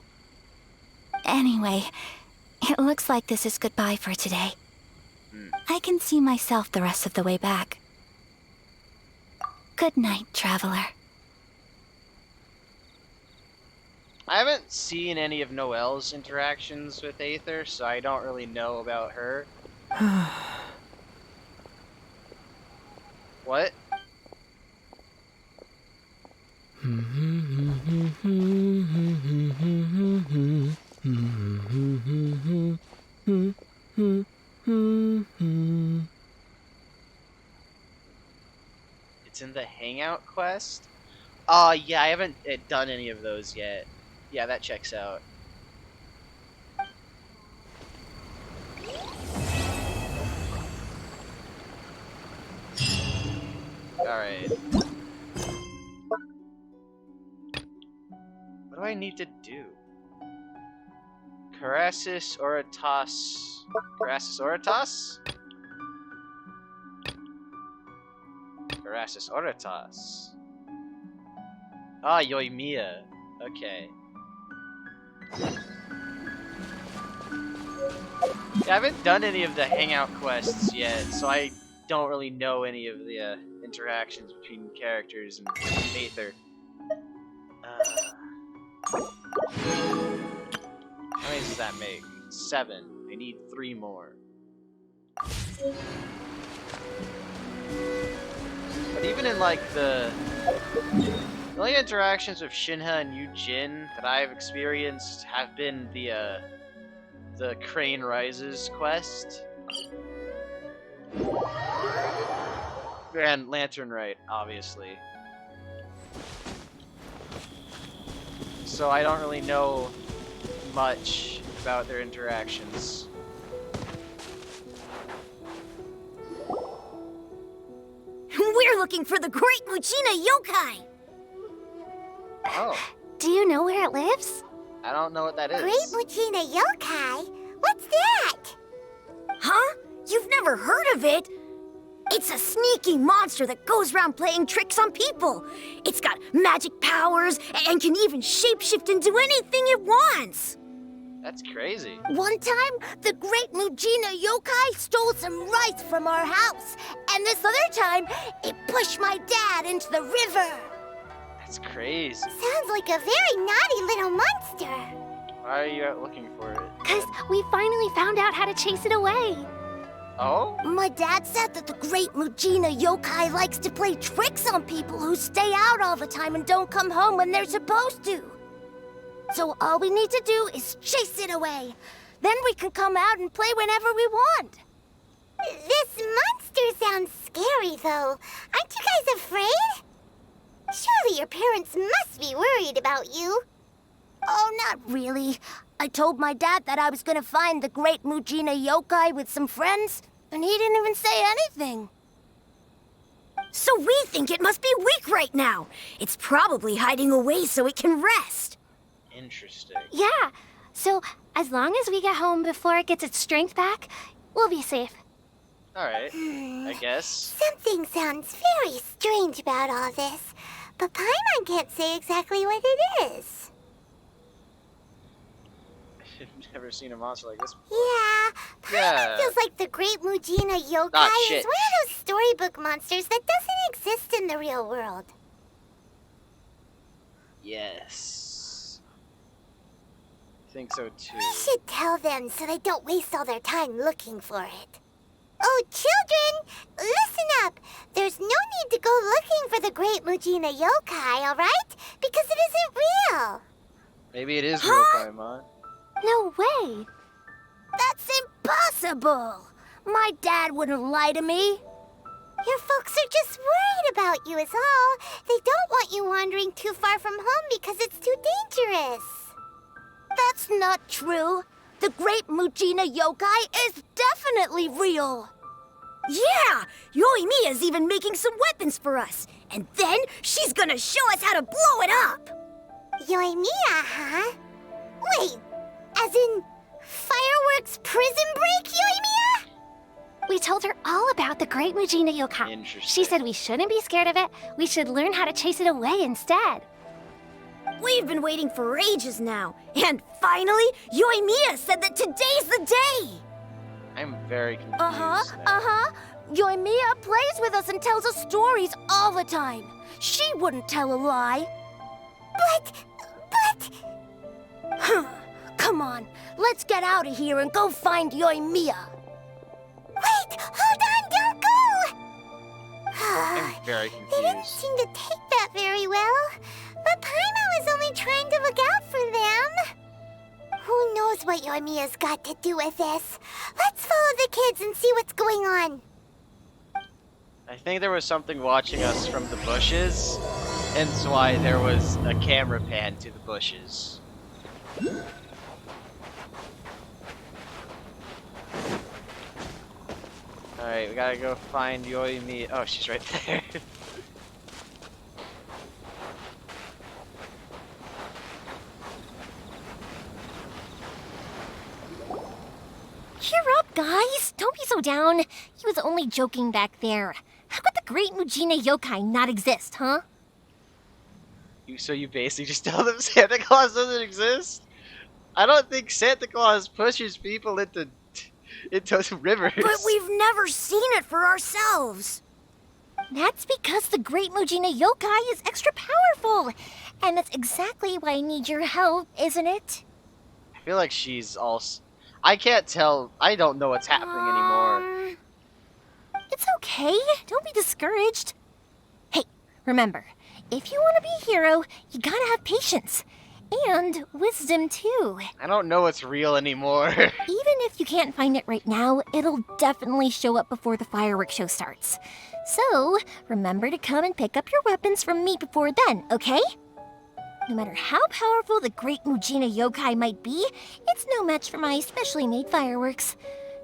Speaker 3: Anyway, it looks like this is goodbye for today. I can see myself the rest of the way back. Good night, traveler.
Speaker 9: I haven't seen any of Noelle's interactions with Aether, so I don't really know about her. What? It's in the Hangout quest? Yeah, I haven't done any of those yet. Yeah, that checks out. Alright. What do I need to do? Carassus Oritas. Carassus Oritas? Carassus Oritas. Ah, Yoimiya. Okay. Yeah, I haven't done any of the Hangout quests yet, so I don't really know any of the interactions between characters and Aether. How many does that make? 7. I need 3 more. But even in like the only interactions with Shinhe and Yujin that I've experienced have been the the Crane Rises quest. And Lantern Rite, obviously. So I don't really know much about their interactions.
Speaker 8: We're looking for the Great Muchina Yokai!
Speaker 9: Oh,
Speaker 5: Do you know where it lives?
Speaker 9: I don't know what that is.
Speaker 4: Great Muchina Yokai? What's that?
Speaker 8: Huh? You've never heard of it? It's a sneaky monster that goes around playing tricks on people. It's got magic powers and can even shapeshift into anything it wants.
Speaker 9: That's crazy.
Speaker 8: One time, the Great Mujina Yokai stole some rice from our house. And this other time, it pushed my dad into the river.
Speaker 9: That's crazy.
Speaker 4: Sounds like a very naughty little monster.
Speaker 9: Why are you out looking for it?
Speaker 5: Because we finally found out how to chase it away.
Speaker 9: Oh?
Speaker 8: My dad said that the Great Mujina Yokai likes to play tricks on people who stay out all the time and don't come home when they're supposed to. So all we need to do is chase it away. Then we can come out and play whenever we want.
Speaker 4: This monster sounds scary, though. Aren't you guys afraid? Surely your parents must be worried about you.
Speaker 8: Oh, not really. I told my dad that I was gonna find the Great Mujina Yokai with some friends, and he didn't even say anything. So we think it must be weak right now. It's probably hiding away so it can rest.
Speaker 9: Interesting.
Speaker 5: Yeah, so as long as we get home before it gets its strength back, we'll be safe.
Speaker 9: Alright, I guess.
Speaker 4: Something sounds very strange about all this, but Paimon can't say exactly what it is.
Speaker 9: I've never seen a monster like this before.
Speaker 4: Yeah, Paimon
Speaker 9: Yeah.
Speaker 4: feels like the Great Mujina Yokai
Speaker 9: Ah,
Speaker 4: is
Speaker 9: shit.
Speaker 4: one of those storybook monsters that doesn't exist in the real world.
Speaker 9: Yes. I think so too.
Speaker 4: We should tell them so they don't waste all their time looking for it. Oh, children, listen up. There's no need to go looking for the Great Mujina Yokai, alright? Because it isn't real.
Speaker 9: Maybe it is real Paimon.
Speaker 5: No way.
Speaker 8: That's impossible. My dad wouldn't lie to me.
Speaker 4: Your folks are just worried about you is all. They don't want you wandering too far from home because it's too dangerous.
Speaker 8: That's not true. The Great Mujina Yokai is definitely real. Yeah! Yoimiya's even making some weapons for us. And then she's gonna show us how to blow it up.
Speaker 4: Yoimiya, huh? Wait, as in fireworks prison break, Yoimiya?
Speaker 5: We told her all about the Great Mujina Yokai.
Speaker 9: Interesting.
Speaker 5: She said we shouldn't be scared of it. We should learn how to chase it away instead.
Speaker 8: We've been waiting for ages now. And finally, Yoimiya said that today's the day.
Speaker 9: I'm very confused.
Speaker 8: Yoimiya plays with us and tells us stories all the time. She wouldn't tell a lie.
Speaker 4: But...
Speaker 8: Come on, let's get out of here and go find Yoimiya.
Speaker 4: Wait, hold on, don't go!
Speaker 9: I'm very
Speaker 4: They didn't
Speaker 9: confused.
Speaker 4: seem to take that very well. But Paimon was only trying to look out for them. Who knows what Yoimiya's got to do with this? Let's follow the kids and see what's going on.
Speaker 9: I think there was something watching us from the bushes, hence why there was a camera pan to the bushes. Alright, we gotta go find Yoimiya. Oh, she's right there.
Speaker 8: Cheer up, guys. Don't be so down. He was only joking back there. How could the Great Mujina Yokai not exist, huh?
Speaker 9: So you basically just tell them Santa Claus doesn't exist? I don't think Santa Claus pushes people into rivers.
Speaker 8: But we've never seen it for ourselves. That's because the Great Mujina Yokai is extra powerful. And that's exactly why I need your help, isn't it?
Speaker 9: I feel like she's all... I can't tell. I don't know what's happening anymore.
Speaker 8: It's okay. Don't be discouraged. Hey, remember, if you want to be a hero, you gotta have patience. And wisdom, too.
Speaker 9: I don't know what's real anymore.
Speaker 8: Even if you can't find it right now, it'll definitely show up before the fireworks show starts. So, remember to come and pick up your weapons from me before then, okay? No matter how powerful the great Mujina yokai might be, it's no match for my specially made fireworks.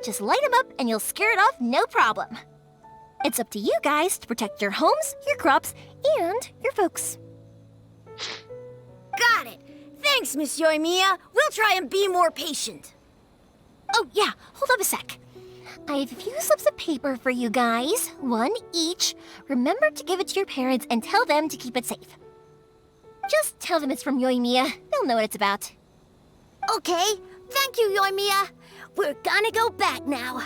Speaker 8: Just light them up and you'll scare it off no problem. It's up to you guys to protect your homes, your crops, and your folks.
Speaker 14: Got it! Thanks, Miss Yoimiya. We'll try and be more patient.
Speaker 8: Oh yeah, hold up a sec. I have a few slips of paper for you guys, one each. Remember to give it to your parents and tell them to keep it safe. Just tell them it's from Yoimiya. They'll know what it's about.
Speaker 14: Okay, thank you, Yoimiya. We're gonna go back now.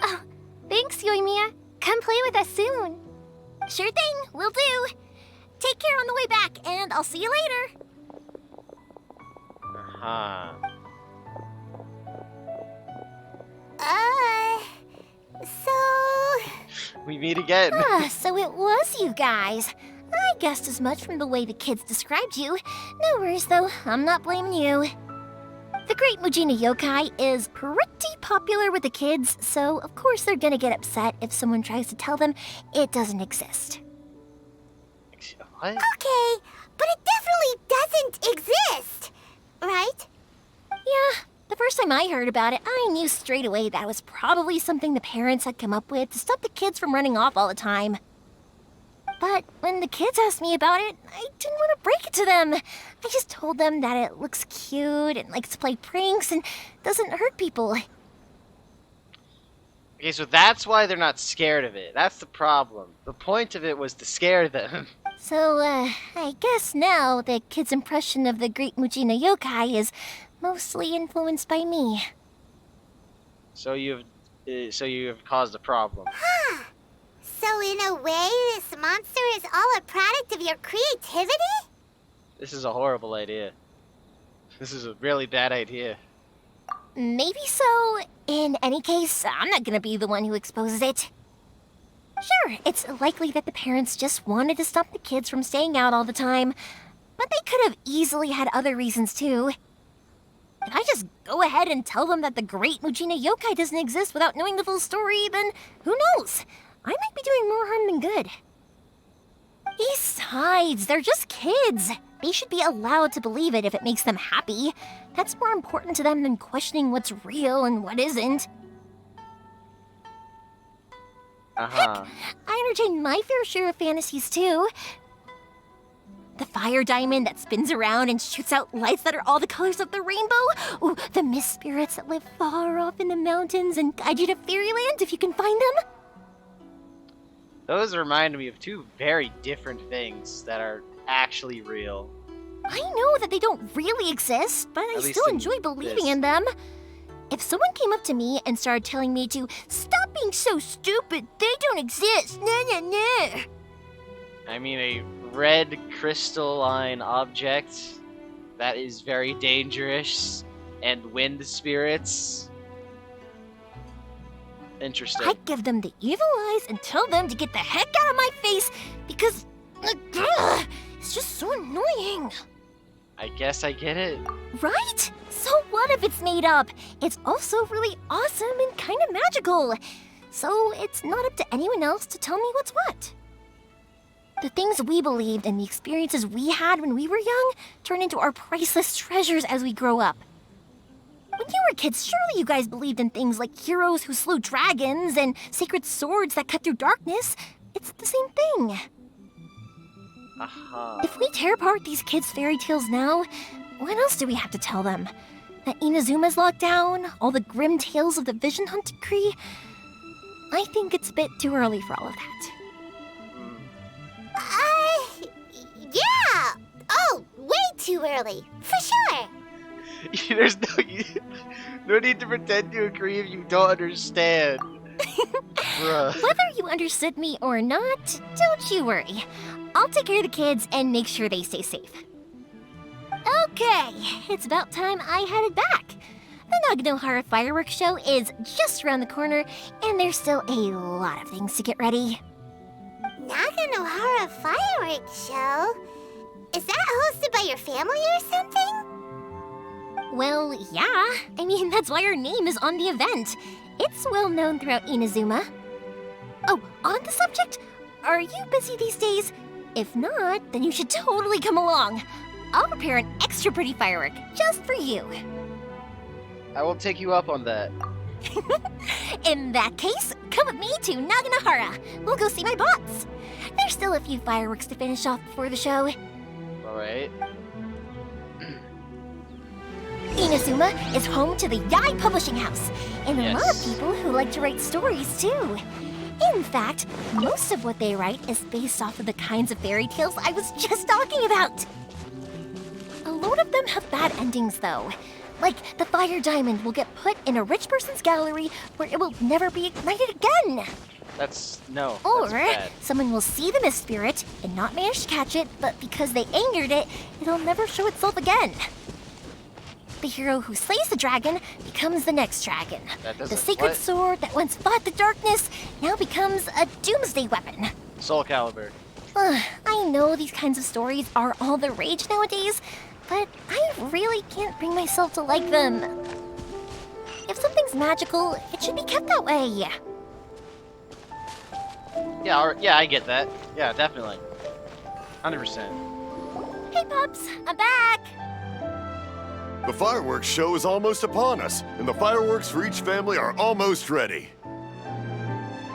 Speaker 8: Oh, thanks, Yoimiya. Come play with us soon. Sure thing, will do. Take care on the way back, and I'll see you later.
Speaker 1: Uh-huh.
Speaker 4: So...
Speaker 1: We meet again.
Speaker 8: So it was you guys. I guessed as much from the way the kids described you. No worries, though. I'm not blaming you. The Great Mujina Yokai is pretty popular with the kids, so of course they're gonna get upset if someone tries to tell them it doesn't exist.
Speaker 1: What?
Speaker 4: Okay, but it definitely doesn't exist, right?
Speaker 8: Yeah, the first time I heard about it, I knew straight away that was probably something the parents had come up with to stop the kids from running off all the time. But when the kids asked me about it, I didn't want to break it to them. I just told them that it looks cute and likes to play pranks and doesn't hurt people.
Speaker 1: Okay, so that's why they're not scared of it. That's the problem. The point of it was to scare them.
Speaker 8: So, I guess now the kids' impression of the Great Mujina Yokai is mostly influenced by me.
Speaker 1: So you've caused a problem.
Speaker 4: Huh. So in a way, this monster is all a product of your creativity?
Speaker 1: This is a horrible idea. This is a really bad idea.
Speaker 8: Maybe so. In any case, I'm not gonna be the one who exposes it. Sure, it's likely that the parents just wanted to stop the kids from staying out all the time, but they could have easily had other reasons too. If I just go ahead and tell them that the Great Mujina Yokai doesn't exist without knowing the full story, then who knows? I might be doing more harm than good. Besides, they're just kids. They should be allowed to believe it if it makes them happy. That's more important to them than questioning what's real and what isn't.
Speaker 1: Uh-huh.
Speaker 8: I entertain my fair share of fantasies too. The fire diamond that spins around and shoots out lights that are all the colors of the rainbow. Ooh, the mist spirits that live far off in the mountains and guide you to fairyland if you can find them.
Speaker 1: Those remind me of two very different things that are actually real.
Speaker 8: I know that they don't really exist, but I
Speaker 1: At least
Speaker 8: still
Speaker 1: in
Speaker 8: enjoy believing
Speaker 1: this.
Speaker 8: in them. If someone came up to me and started telling me to stop being so stupid, they don't exist. Nah.
Speaker 1: I mean, a red crystalline object that is very dangerous and wind spirits. Interesting.
Speaker 8: I'd give them the evil eyes and tell them to get the heck out of my face because it's just so annoying.
Speaker 1: I guess I get it.
Speaker 8: Right? So what if it's made up? It's also really awesome and kind of magical. So it's not up to anyone else to tell me what's what. The things we believed and the experiences we had when we were young turn into our priceless treasures as we grow up. When you were kids, surely you guys believed in things like heroes who slew dragons and sacred swords that cut through darkness. It's the same thing.
Speaker 1: Uh-huh.
Speaker 8: If we tear apart these kids' fairy tales now, what else do we have to tell them? That Inazuma's locked down? All the grim tales of the Vision Hunt decree? I think it's a bit too early for all of that.
Speaker 4: Yeah! Oh, way too early, for sure.
Speaker 1: There's no need to pretend to agree if you don't understand. Bruh.
Speaker 8: Whether you understood me or not, don't you worry. I'll take care of the kids and make sure they stay safe. Okay, it's about time I headed back. The Naganohara fireworks show is just around the corner, and there's still a lot of things to get ready.
Speaker 4: Naganohara fireworks show? Is that hosted by your family or something?
Speaker 8: Well, yeah. I mean, that's why our name is on the event. It's well known throughout Inazuma. Oh, on the subject, are you busy these days? If not, then you should totally come along. I'll prepare an extra pretty firework just for you.
Speaker 9: I will take you up on that.
Speaker 8: In that case, come with me to Naganahara. We'll go see my bots. There's still a few fireworks to finish off before the show.
Speaker 9: Alright.
Speaker 8: Inazuma is home to the Yai Publishing House, and there are a lot of
Speaker 9: Yes.
Speaker 8: people who like to write stories too. In fact, most of what they write is based off of the kinds of fairy tales I was just talking about. A lot of them have bad endings though. Like, the fire diamond will get put in a rich person's gallery where it will never be ignited again.
Speaker 9: That's no.
Speaker 8: Or
Speaker 9: That's bad.
Speaker 8: someone will see the mist spirit and not manage to catch it, but because they angered it, it'll never show itself again. The hero who slays the dragon becomes the next dragon.
Speaker 9: That
Speaker 8: The
Speaker 9: doesn't-
Speaker 8: sacred
Speaker 9: what?
Speaker 8: sword that once fought the darkness now becomes a doomsday weapon.
Speaker 9: Soul Calibur.
Speaker 8: I know these kinds of stories are all the rage nowadays, but I really can't bring myself to like them. If something's magical, it should be kept that way.
Speaker 9: Yeah, I get that. Yeah, definitely. 100%.
Speaker 8: Hey, Pops, I'm back!
Speaker 10: The fireworks show is almost upon us, and the fireworks for each family are almost ready.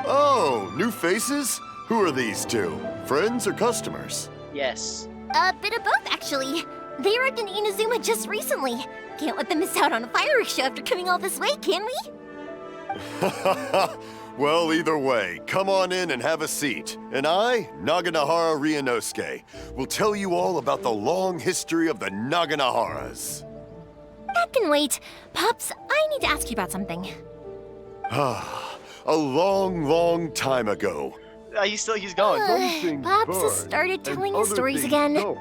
Speaker 10: Oh, new faces? Who are these two? Friends or customers?
Speaker 9: Yes.
Speaker 8: A bit of both, actually. They arrived in Inazuma just recently. Can't let them miss out on a fireworks show after coming all this way, can we?
Speaker 10: Well, either way, come on in and have a seat. And I, Naganahara Ryunosuke, will tell you all about the long history of the Naganaharas.
Speaker 8: That can wait. Pops, I need to ask you about something.
Speaker 10: A long, long time ago.
Speaker 9: He's going.
Speaker 8: Pops has started telling his stories again.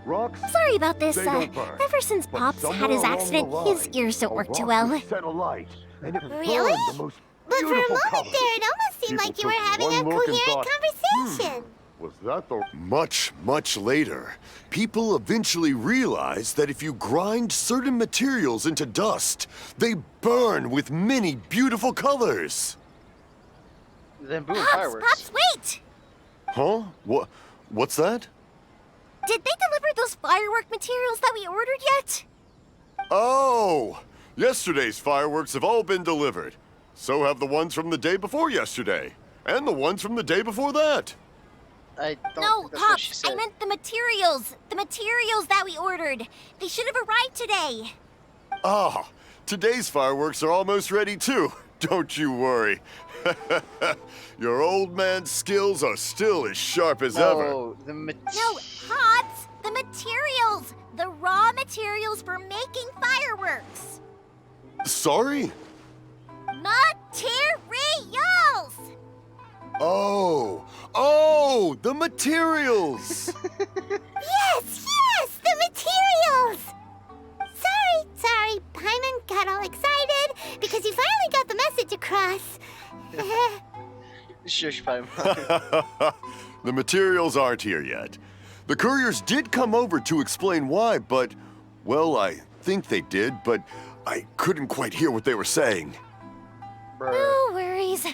Speaker 10: Rocks,
Speaker 8: Sorry about this.
Speaker 10: they don't burn.
Speaker 8: Ever since
Speaker 10: But
Speaker 8: Pops had
Speaker 10: somewhere
Speaker 8: his
Speaker 10: along
Speaker 8: accident,
Speaker 10: the
Speaker 8: his
Speaker 10: line,
Speaker 8: ears don't
Speaker 10: a
Speaker 8: work too
Speaker 10: rock
Speaker 8: well.
Speaker 10: was set alight, and it
Speaker 4: Really?
Speaker 10: burned the most
Speaker 4: But for a
Speaker 10: beautiful
Speaker 4: moment
Speaker 10: colors.
Speaker 4: there, it almost seemed
Speaker 10: People
Speaker 4: like you were
Speaker 10: took
Speaker 4: having
Speaker 10: one
Speaker 4: a
Speaker 10: look and
Speaker 4: coherent
Speaker 10: thought,
Speaker 4: conversation.
Speaker 10: Was that the... Much, much later, people eventually realized that if you grind certain materials into dust, they burn with many beautiful colors.
Speaker 9: Then boom,
Speaker 8: Pops,
Speaker 9: fireworks.
Speaker 8: Pops, wait!
Speaker 10: Huh? What's that?
Speaker 8: Did they deliver those firework materials that we ordered yet?
Speaker 10: Oh! Yesterday's fireworks have all been delivered. So have the ones from the day before yesterday. And the ones from the day before that.
Speaker 9: I don't
Speaker 8: No,
Speaker 9: think that's what she
Speaker 8: Pops,
Speaker 9: said.
Speaker 8: I meant the materials. The materials that we ordered. They should have arrived today.
Speaker 10: Ah, today's fireworks are almost ready too. Don't you worry. Your old man's skills are still as sharp as ever.
Speaker 9: No,
Speaker 8: No, Pops, the materials. The raw materials for making fireworks.
Speaker 10: Sorry?
Speaker 8: Materials!
Speaker 10: Oh, the materials.
Speaker 4: Yes, the materials! Sorry, Paimon got all excited because you finally got the message across.
Speaker 9: Shush, Paimon.
Speaker 10: The materials aren't here yet. The couriers did come over to explain why, but, well, I think they did, but I couldn't quite hear what they were saying.
Speaker 8: No worries.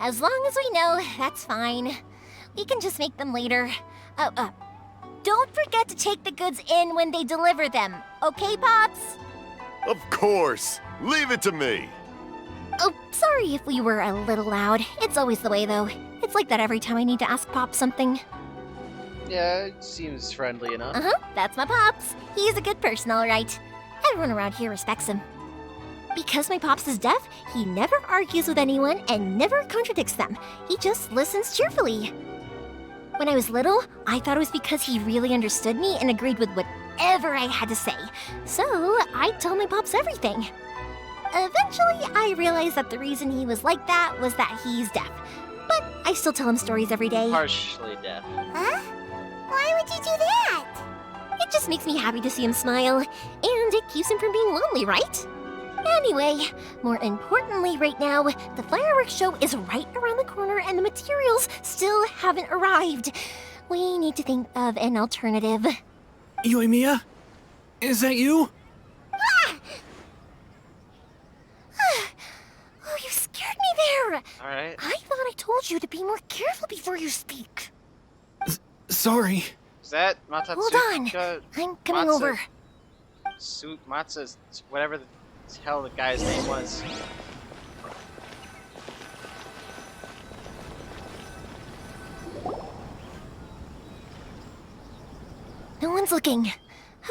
Speaker 8: As long as we know, that's fine. We can just make them later. Don't forget to take the goods in when they deliver them, okay, Pops?
Speaker 10: Of course. Leave it to me.
Speaker 8: Oh, sorry if we were a little loud. It's always the way, though. It's like that every time I need to ask Pops something.
Speaker 9: Yeah, it seems friendly enough.
Speaker 8: Uh-huh, that's my Pops. He's a good person, all right. Everyone around here respects him. Because my Pops is deaf, he never argues with anyone and never contradicts them. He just listens cheerfully. When I was little, I thought it was because he really understood me and agreed with whatever I had to say. So, I'd tell my Pops everything. Eventually, I realized that the reason he was like that was that he's deaf. But I still tell him stories every day.
Speaker 9: Partially deaf.
Speaker 4: Huh? Why would you do that?
Speaker 8: It just makes me happy to see him smile, and it keeps him from being lonely, right? Anyway, more importantly right now, the fireworks show is right around the corner and the materials still haven't arrived. We need to think of an alternative.
Speaker 13: Yoimiya? Is that you?
Speaker 8: Ah! Oh, you scared me there!
Speaker 9: Alright.
Speaker 8: I thought I told you to be more careful before you speak.
Speaker 13: Sorry.
Speaker 9: Is that Matsuka?
Speaker 8: Hold on. I'm coming over.
Speaker 9: Matsu's, whatever the hell the guy's name was.
Speaker 8: No one's looking.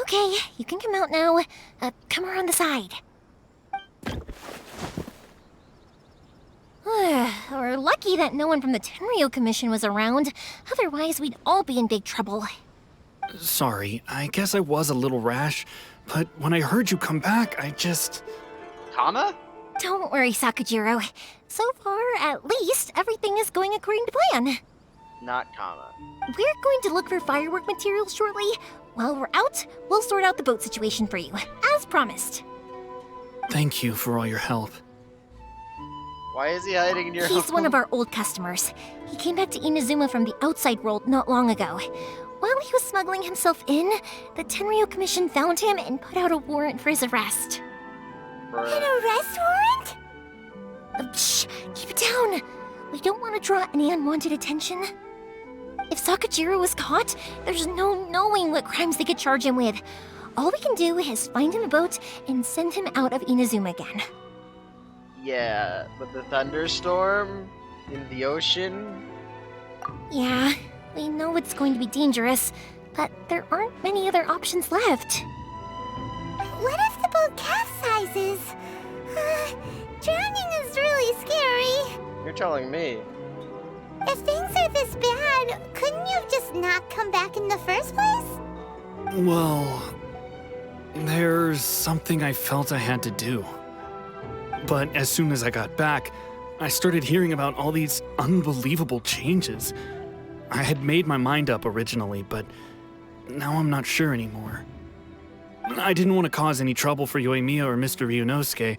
Speaker 8: Okay, you can come out now. Come around the side. We're lucky that no one from the Tenryo Commission was around. Otherwise, we'd all be in big trouble.
Speaker 13: Sorry, I guess I was a little rash, but when I heard you come back, I just...
Speaker 9: Kama?
Speaker 8: Don't worry, Sakujiro. So far, at least, everything is going according to plan.
Speaker 9: Not Kama.
Speaker 8: We're going to look for firework materials shortly. While we're out, we'll sort out the boat situation for you, as promised.
Speaker 13: Thank you for all your help.
Speaker 9: Why is he hiding in your home?
Speaker 8: He's one of our old customers. He came back to Inazuma from the outside world not long ago. While he was smuggling himself in, the Tenryo Commission found him and put out a warrant for his arrest.
Speaker 4: An arrest warrant?
Speaker 8: Shh! Keep it down! We don't want to draw any unwanted attention. If Sakujiro was caught, there's no knowing what crimes they could charge him with. All we can do is find him a boat and send him out of Inazuma again.
Speaker 9: Yeah, but the thunderstorm in the ocean?
Speaker 8: Yeah, we know it's going to be dangerous, but there aren't many other options left.
Speaker 4: What if the boat capsizes? Drowning is really scary.
Speaker 1: You're telling me.
Speaker 4: If things are this bad, couldn't you have just not come back in the first place?
Speaker 13: Well, there's something I felt I had to do. But as soon as I got back, I started hearing about all these unbelievable changes. I had made my mind up originally, but now I'm not sure anymore. I didn't want to cause any trouble for Yoimiya or Mr. Ryunosuke,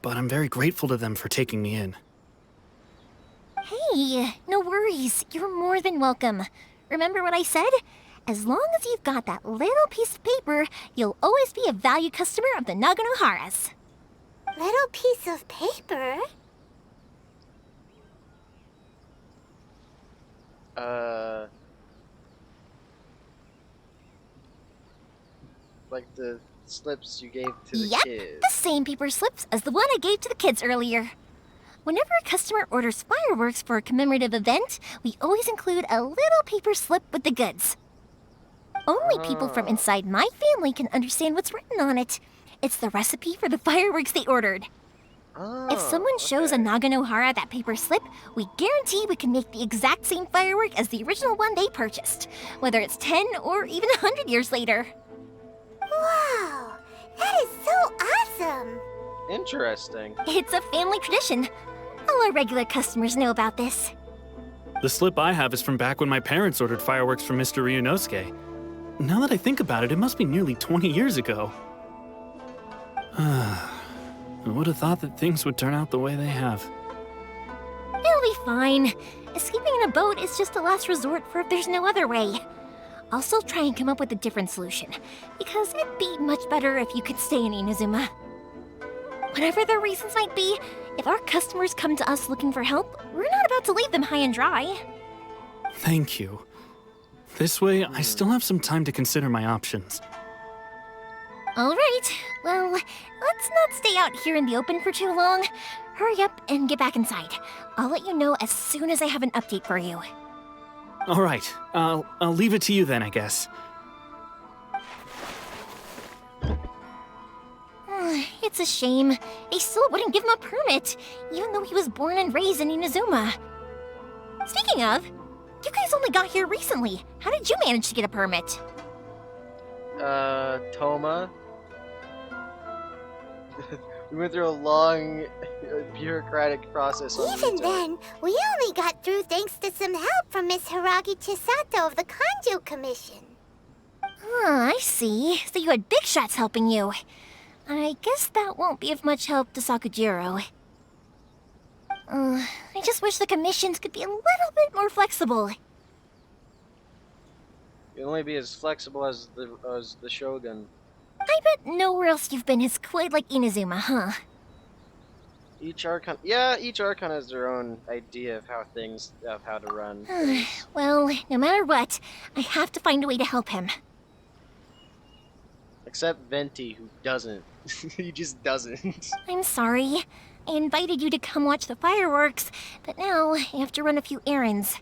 Speaker 13: but I'm very grateful to them for taking me in.
Speaker 8: Hey, no worries. You're more than welcome. Remember what I said? As long as you've got that little piece of paper, you'll always be a valued customer of the Naganoharas.
Speaker 4: Little piece of paper?
Speaker 1: Like the slips you gave to the
Speaker 8: Yep,
Speaker 1: kids.
Speaker 8: the same paper slips as the one I gave to the kids earlier. Whenever a customer orders fireworks for a commemorative event, we always include a little paper slip with the goods. Only people from inside my family can understand what's written on it. It's the recipe for the fireworks they ordered. If someone shows a Naganohara that paper slip, we guarantee we can make the exact same firework as the original one they purchased, whether it's 10 or even 100 years later.
Speaker 4: Wow, that is so awesome!
Speaker 1: Interesting.
Speaker 8: It's a family tradition. All our regular customers know about this.
Speaker 13: The slip I have is from back when my parents ordered fireworks from Mr. Ryunosuke. Now that I think about it, it must be nearly 20 years ago. I would have thought that things would turn out the way they have.
Speaker 8: It'll be fine. Escaping in a boat is just a last resort for if there's no other way. I'll still try and come up with a different solution, because it'd be much better if you could stay in Inazuma. Whatever their reasons might be, if our customers come to us looking for help, we're not about to leave them high and dry.
Speaker 13: Thank you. This way, I still have some time to consider my options.
Speaker 8: All right, well, let's not stay out here in the open for too long. Hurry up and get back inside. I'll let you know as soon as I have an update for you.
Speaker 13: All right, I'll leave it to you then, I guess.
Speaker 8: It's a shame. They still wouldn't give him a permit, even though he was born and raised in Inazuma. Speaking of, you guys only got here recently. How did you manage to get a permit?
Speaker 1: Toma. We went through a long bureaucratic process on
Speaker 4: Even
Speaker 1: Rito.
Speaker 4: then, we only got through thanks to some help from Miss Hiragi Chisato of the Kanjo Commission.
Speaker 8: I see. So you had big shots helping you. I guess that won't be of much help to Sakujiro. I just wish the commissions could be a little bit more flexible.
Speaker 1: You'll only be as flexible as the Shogun.
Speaker 8: I bet nowhere else you've been is quite like Inazuma, huh?
Speaker 1: Each Archon has their own idea of how to run.
Speaker 8: Well, no matter what, I have to find a way to help him.
Speaker 1: Except Venti, who doesn't. He just doesn't.
Speaker 8: I'm sorry. I invited you to come watch the fireworks, but now I have to run a few errands.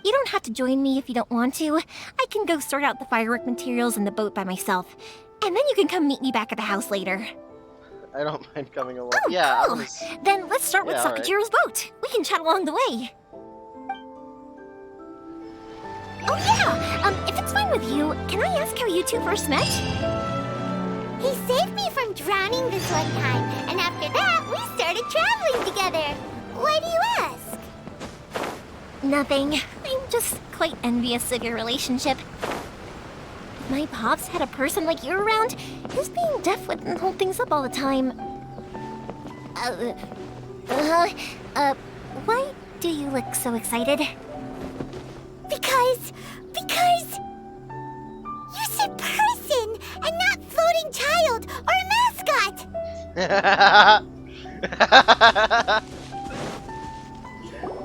Speaker 8: You don't have to join me if you don't want to. I can go sort out the firework materials in the boat by myself. And then you can come meet me back at the house later.
Speaker 1: I don't mind coming along.
Speaker 8: Oh,
Speaker 1: yeah,
Speaker 8: cool. Then let's start with
Speaker 1: Yeah,
Speaker 8: Sakajiro's boat. We can chat along the way. Oh yeah, if it's fine with you, can I ask how you two first met?
Speaker 4: He saved me from drowning this one time, and after that, we started traveling together. Why do you ask?
Speaker 8: Nothing. I'm just quite envious of your relationship. If my pops had a person like you around, his being deaf wouldn't hold things up all the time. Why do you look so excited?
Speaker 4: Because you said person and not floating child or mascot.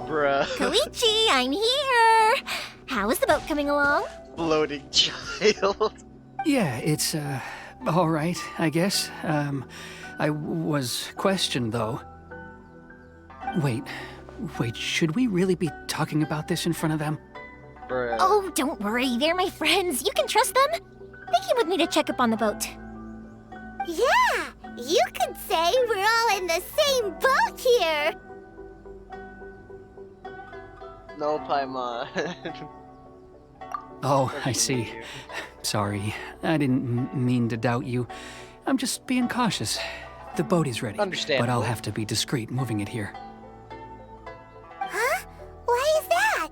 Speaker 1: Bruh.
Speaker 8: Koichi, I'm here. How is the boat coming along?
Speaker 1: Floating child.
Speaker 15: Yeah, it's, all right, I guess. I was questioned, though. Wait, should we really be talking about this in front of them?
Speaker 1: Bruh.
Speaker 8: Oh, don't worry. They're my friends. You can trust them. They came with me to check up on the boat.
Speaker 4: Yeah, you could say we're all in the same boat here.
Speaker 1: No, Paimon.
Speaker 15: Oh, I see. Sorry, I didn't mean to doubt you. I'm just being cautious. The boat is ready,
Speaker 1: Understandable.
Speaker 15: but I'll have to be discreet moving it here.
Speaker 4: Huh? Why is that?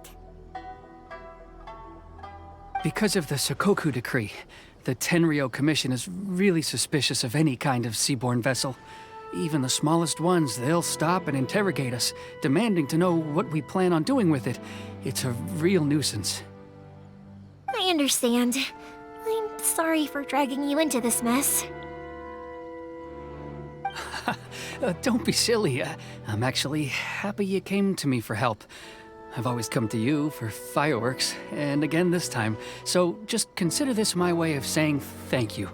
Speaker 15: Because of the Sokoku decree, the Tenryou Commission is really suspicious of any kind of seaborne vessel. Even the smallest ones, they'll stop and interrogate us, demanding to know what we plan on doing with it. It's a real nuisance.
Speaker 8: I understand. I'm sorry for dragging you into this mess.
Speaker 15: Don't be silly. I'm actually happy you came to me for help. I've always come to you for fireworks, and again this time. So just consider this my way of saying thank you.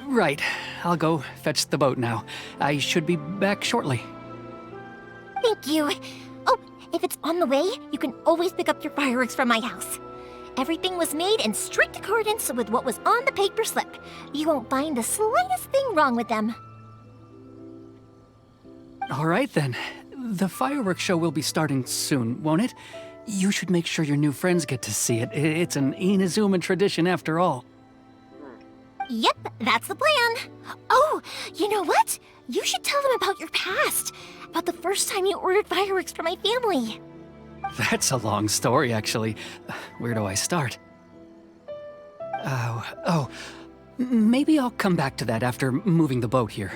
Speaker 15: Right, I'll go fetch the boat now. I should be back shortly.
Speaker 8: Thank you. Oh, if it's on the way, you can always pick up your fireworks from my house. Everything was made in strict accordance with what was on the paper slip. You won't find the slightest thing wrong with them.
Speaker 15: All right then. The fireworks show will be starting soon, won't it? You should make sure your new friends get to see it. It's an Inazuma tradition after all.
Speaker 8: Yep, that's the plan. Oh, you know what? You should tell them about your past. About the first time you ordered fireworks for my family.
Speaker 15: That's a long story, actually. Where do I start? Maybe I'll come back to that after moving the boat here.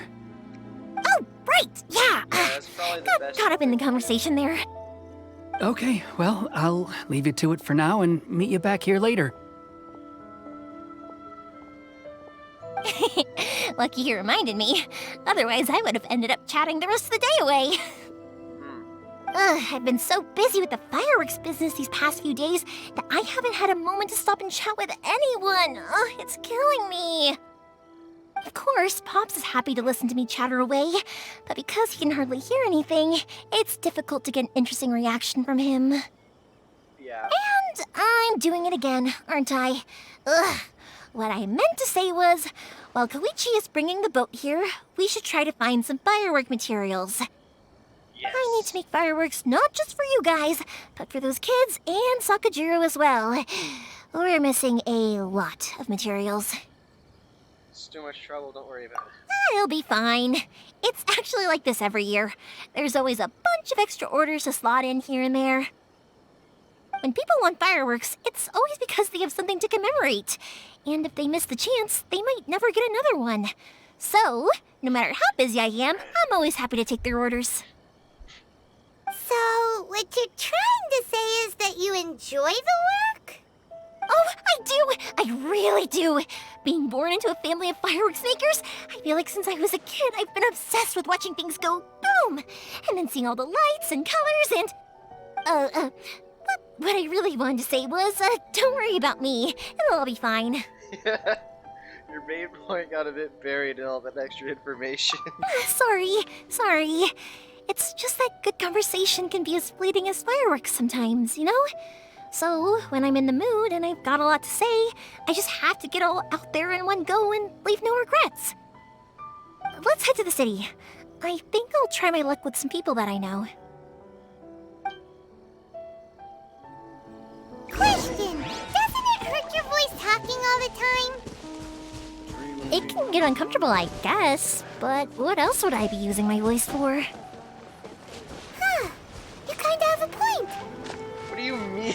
Speaker 8: Oh, right, yeah.
Speaker 1: That's probably the
Speaker 8: Got
Speaker 1: best.
Speaker 8: caught up in the conversation there.
Speaker 15: Okay, well, I'll leave you to it for now and meet you back here later.
Speaker 8: Lucky you reminded me. Otherwise, I would have ended up chatting the rest of the day away. I've been so busy with the fireworks business these past few days that I haven't had a moment to stop and chat with anyone. It's killing me. Of course, Pops is happy to listen to me chatter away, but because he can hardly hear anything, it's difficult to get an interesting reaction from him.
Speaker 1: Yeah.
Speaker 8: And I'm doing it again, aren't I? What I meant to say was, while Koichi is bringing the boat here, we should try to find some firework materials.
Speaker 1: Yes.
Speaker 8: I need to make fireworks not just for you guys, but for those kids and Sakajiro as well. We're missing a lot of materials.
Speaker 1: It's too much trouble, don't worry about it.
Speaker 8: It'll be fine. It's actually like this every year. There's always a bunch of extra orders to slot in here and there. When people want fireworks, it's always because they have something to commemorate. And if they miss the chance, they might never get another one. So, no matter how busy I am, I'm always happy to take their orders.
Speaker 4: So, what you're trying to say is that you enjoy the work?
Speaker 14: Oh, I do! I really do! Being born into a family of fireworks makers, I feel like since I was a kid, I've been obsessed with watching things go boom! And then seeing all the lights and colors and... What I really wanted to say was, don't worry about me. It'll all be fine.
Speaker 9: Your main point got a bit buried in all that extra information.
Speaker 14: Sorry. It's just that good conversation can be as fleeting as fireworks sometimes, you know? So, when I'm in the mood and I've got a lot to say, I just have to get all out there in one go and leave no regrets. Let's head to the city. I think I'll try my luck with some people that I know.
Speaker 4: Question! Doesn't it hurt your voice talking all the time?
Speaker 14: It can get uncomfortable, I guess, but what else would I be using my voice for?
Speaker 4: Huh. You kinda have a point.
Speaker 9: What do you mean?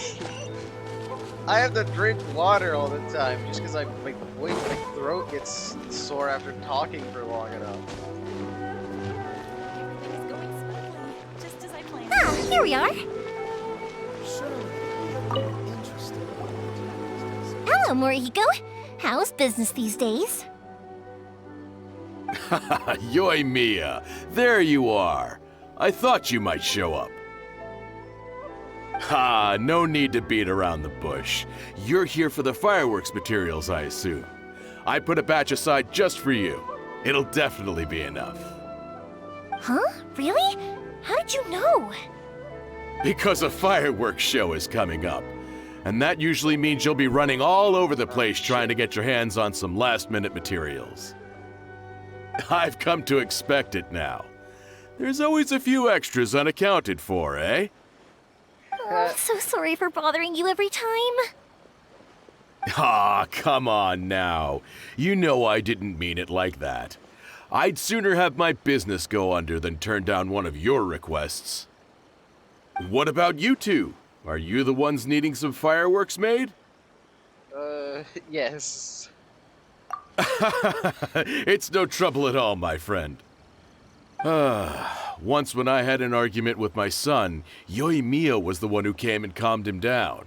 Speaker 9: I have to drink water all the time just because my throat gets sore after talking for long enough.
Speaker 14: Ah, here we are. Hello, Morihiko. How's business these days?
Speaker 16: Yoimiya, there you are. I thought you might show up. Ha, no need to beat around the bush. You're here for the fireworks materials, I assume. I put a batch aside just for you. It'll definitely be enough.
Speaker 14: Huh? Really? How did you know?
Speaker 16: Because a fireworks show is coming up. And that usually means you'll be running all over the place trying to get your hands on some last-minute materials. I've come to expect it now. There's always a few extras unaccounted for, eh?
Speaker 14: Oh, so sorry for bothering you every time.
Speaker 16: Ah, come on now. You know I didn't mean it like that. I'd sooner have my business go under than turn down one of your requests. What about you two? Are you the ones needing some fireworks made?
Speaker 9: Yes.
Speaker 16: It's no trouble at all, my friend. Once when I had an argument with my son, Yoimiya was the one who came and calmed him down.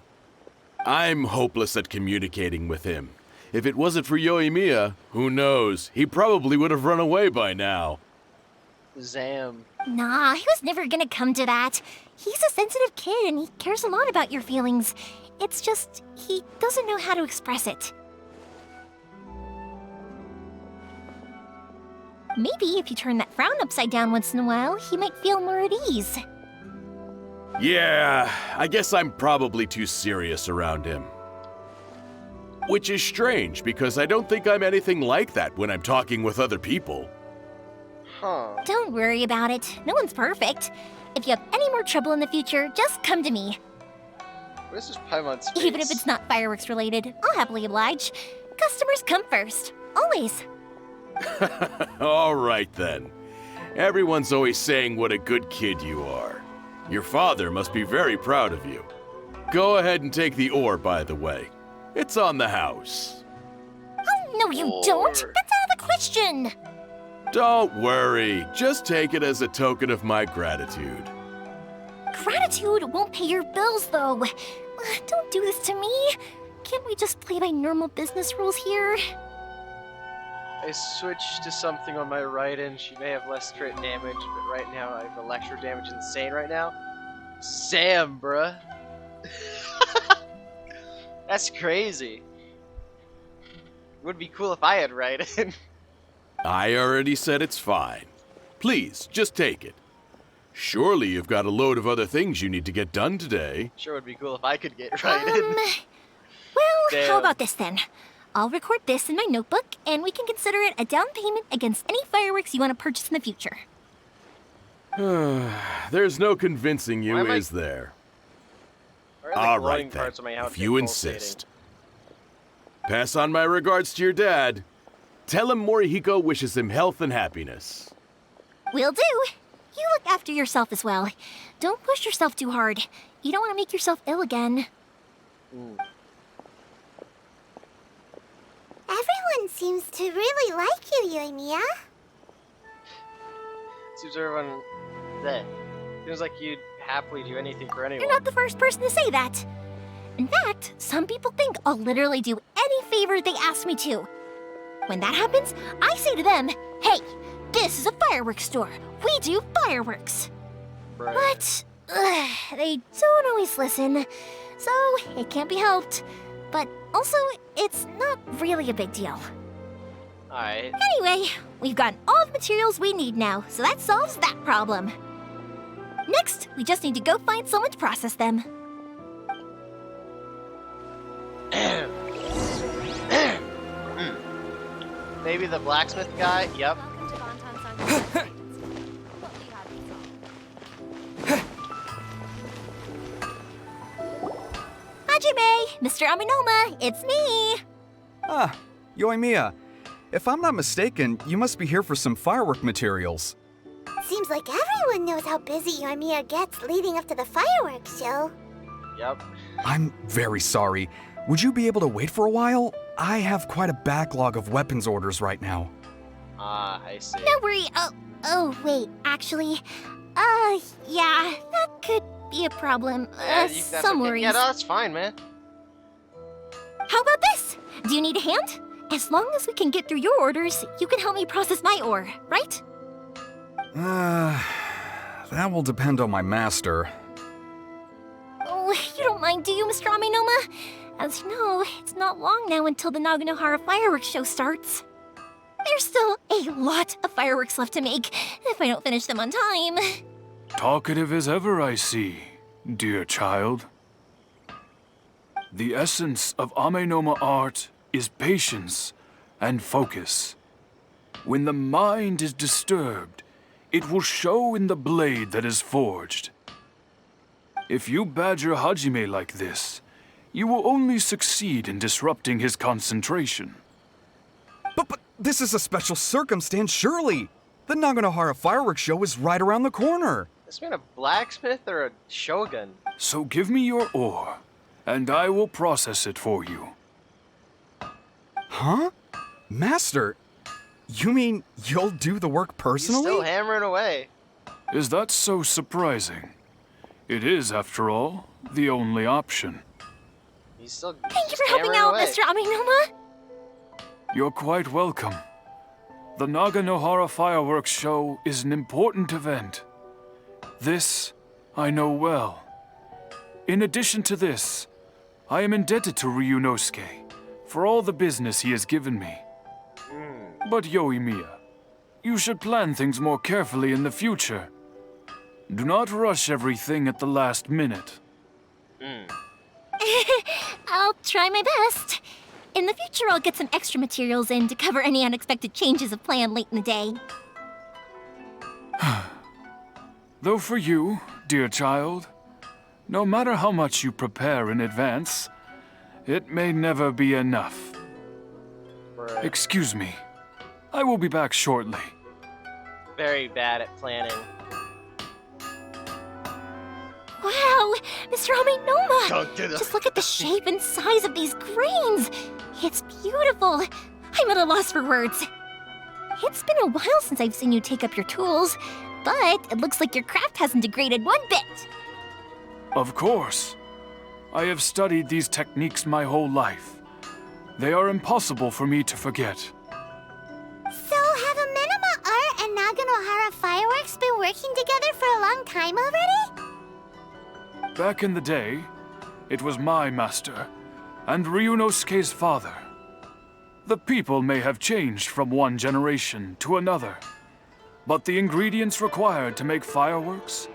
Speaker 16: I'm hopeless at communicating with him. If it wasn't for Yoimiya, who knows, he probably would have run away by now.
Speaker 9: Zam.
Speaker 14: Nah, he was never gonna come to that. He's a sensitive kid and he cares a lot about your feelings. It's just, he doesn't know how to express it. Maybe if you turn that frown upside down once in a while, he might feel more at ease.
Speaker 16: Yeah, I guess I'm probably too serious around him. Which is strange, because I don't think I'm anything like that when I'm talking with other people.
Speaker 9: Huh.
Speaker 14: Don't worry about it. No one's perfect. If you have any more trouble in the future, just come to me.
Speaker 9: What is this Paimon's face?
Speaker 14: Even if it's not fireworks related, I'll happily oblige. Customers come first. Always.
Speaker 16: All right then. Everyone's always saying what a good kid you are. Your father must be very proud of you. Go ahead and take the ore, by the way. It's on the house.
Speaker 14: Oh, no you don't! That's out of the question!
Speaker 16: Don't worry. Just take it as a token of my gratitude.
Speaker 14: Gratitude won't pay your bills, though. Don't do this to me. Can't we just play by normal business rules here?
Speaker 9: I switched to something on my Raiden. She may have less crit damage, but right now I have electro damage insane right now. Sam, bruh. That's crazy. Would be cool if I had Raiden.
Speaker 16: I already said it's fine. Please, just take it. Surely you've got a load of other things you need to get done today.
Speaker 9: Sure would be cool if I could get Raiden.
Speaker 14: Well,
Speaker 9: Damn.
Speaker 14: how about this then? I'll record this in my notebook, and we can consider it a down payment against any fireworks you want to purchase in the future.
Speaker 16: There's no convincing you, is there? All right then, if you insist. Pass on my regards to your dad. Tell him Morihiko wishes him health and happiness.
Speaker 14: Will do. You look after yourself as well. Don't push yourself too hard. You don't want to make yourself ill again.
Speaker 4: Everyone seems to really like you, Yoimiya.
Speaker 9: Seems everyone that seems like you'd happily do anything for anyone.
Speaker 14: You're not the first person to say that. In fact, some people think I'll literally do any favor they ask me to. When that happens, I say to them, hey, this is a fireworks store. We do fireworks.
Speaker 1: Right.
Speaker 14: But they don't always listen, so it can't be helped. But also, it's not really a big deal.
Speaker 1: Alright.
Speaker 14: Anyway, we've gotten all the materials we need now, so that solves that problem. Next, we just need to go find someone to process them.
Speaker 1: Maybe the blacksmith guy? Yep.
Speaker 14: Hajime, Mr. Aminoma, it's me!
Speaker 17: Ah, Yoimiya. If I'm not mistaken, you must be here for some firework materials.
Speaker 4: Seems like everyone knows how busy Yoimiya gets leading up to the fireworks show.
Speaker 1: Yep.
Speaker 17: I'm very sorry. Would you be able to wait for a while? I have quite a backlog of weapons orders right now.
Speaker 1: Ah, I see.
Speaker 14: No worry. Oh, wait, actually, yeah, that could be a problem. Some worries.
Speaker 1: Yeah, no, that's fine, man.
Speaker 14: How about this? Do you need a hand? As long as we can get through your orders, you can help me process my ore, right?
Speaker 17: That will depend on my master.
Speaker 14: Oh, you don't mind, do you, Mr. Aminoma? As you know, it's not long now until the Naganohara fireworks show starts. There's still a lot of fireworks left to make if I don't finish them on time.
Speaker 18: Talkative as ever, I see, dear child. The essence of Amenoma art is patience and focus. When the mind is disturbed, it will show in the blade that is forged. If you badger Hajime like this, you will only succeed in disrupting his concentration.
Speaker 17: But this is a special circumstance, surely. The Naganohara fireworks show is right around the corner.
Speaker 1: This man a blacksmith or a shogun?
Speaker 18: So give me your ore, and I will process it for you.
Speaker 17: Huh? Master, you mean you'll do the work personally?
Speaker 1: He's still hammering away.
Speaker 18: Is that so surprising? It is, after all, the only option.
Speaker 1: He's still
Speaker 14: Thank you for helping out,
Speaker 1: away.
Speaker 14: Mr. Aminoma.
Speaker 18: You're quite welcome. The Naganohara fireworks show is an important event. This I know well. In addition to this, I am indebted to Ryunosuke for all the business he has given me. But Yoimiya, you should plan things more carefully in the future. Do not rush everything at the last minute.
Speaker 14: I'll try my best. In the future, I'll get some extra materials in to cover any unexpected changes of plan late in the day.
Speaker 18: Though for you, dear child, no matter how much you prepare in advance, it may never be enough.
Speaker 1: Right.
Speaker 18: Excuse me. I will be back shortly.
Speaker 1: Very bad at planning.
Speaker 14: Wow, Mr. Aminoma!
Speaker 1: Don't do that.
Speaker 14: Just look at the shape and size of these grains! It's beautiful! I'm at a loss for words. It's been a while since I've seen you take up your tools, but it looks like your craft hasn't degraded one bit.
Speaker 18: Of course. I have studied these techniques my whole life. They are impossible for me to forget.
Speaker 4: So, have Amenoma Art and Naganohara Fireworks been working together for a long time already?
Speaker 18: Back in the day, it was my master and Ryunosuke's father. The people may have changed from one generation to another, but the ingredients required to make fireworks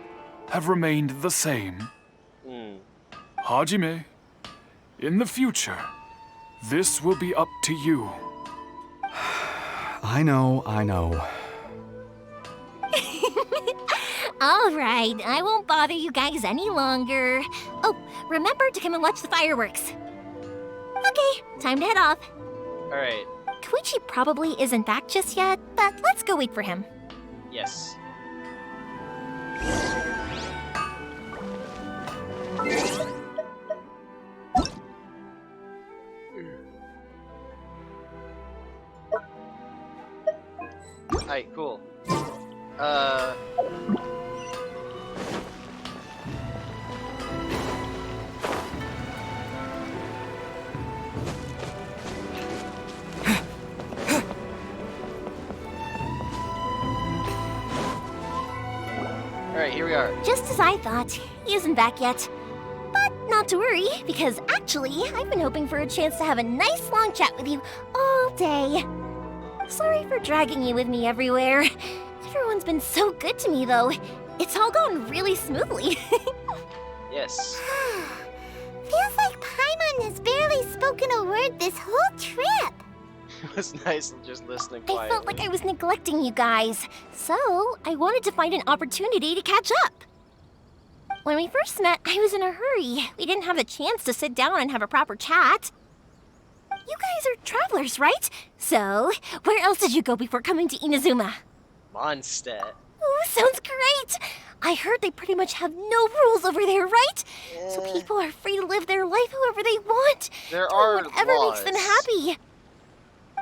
Speaker 18: have remained the same. Hajime, in the future, this will be up to you.
Speaker 17: I know.
Speaker 14: All right, I won't bother you guys any longer. Oh, remember to come and watch the fireworks. Okay, time to head off.
Speaker 1: Alright.
Speaker 14: Koichi probably isn't back just yet, but let's go wait for him.
Speaker 1: Yes. Alright, cool. Alright, here we are.
Speaker 14: Just as I thought, he isn't back yet. But not to worry, because actually, I've been hoping for a chance to have a nice long chat with you all day. Sorry for dragging you with me everywhere. Everyone's been so good to me, though. It's all gone really smoothly.
Speaker 1: Yes.
Speaker 4: Feels like Paimon has barely spoken a word this whole trip.
Speaker 1: It was nice just listening
Speaker 14: I
Speaker 1: quietly.
Speaker 14: felt like I was neglecting you guys, so I wanted to find an opportunity to catch up. When we first met, I was in a hurry. We didn't have a chance to sit down and have a proper chat. You guys are travelers, right? So, where else did you go before coming to Inazuma?
Speaker 1: Mondstadt.
Speaker 14: Ooh, sounds great! I heard they pretty much have no rules over there, right? So people are free to live their life however they want.
Speaker 1: There
Speaker 14: doing
Speaker 1: are
Speaker 14: whatever
Speaker 1: laws.
Speaker 14: makes them happy.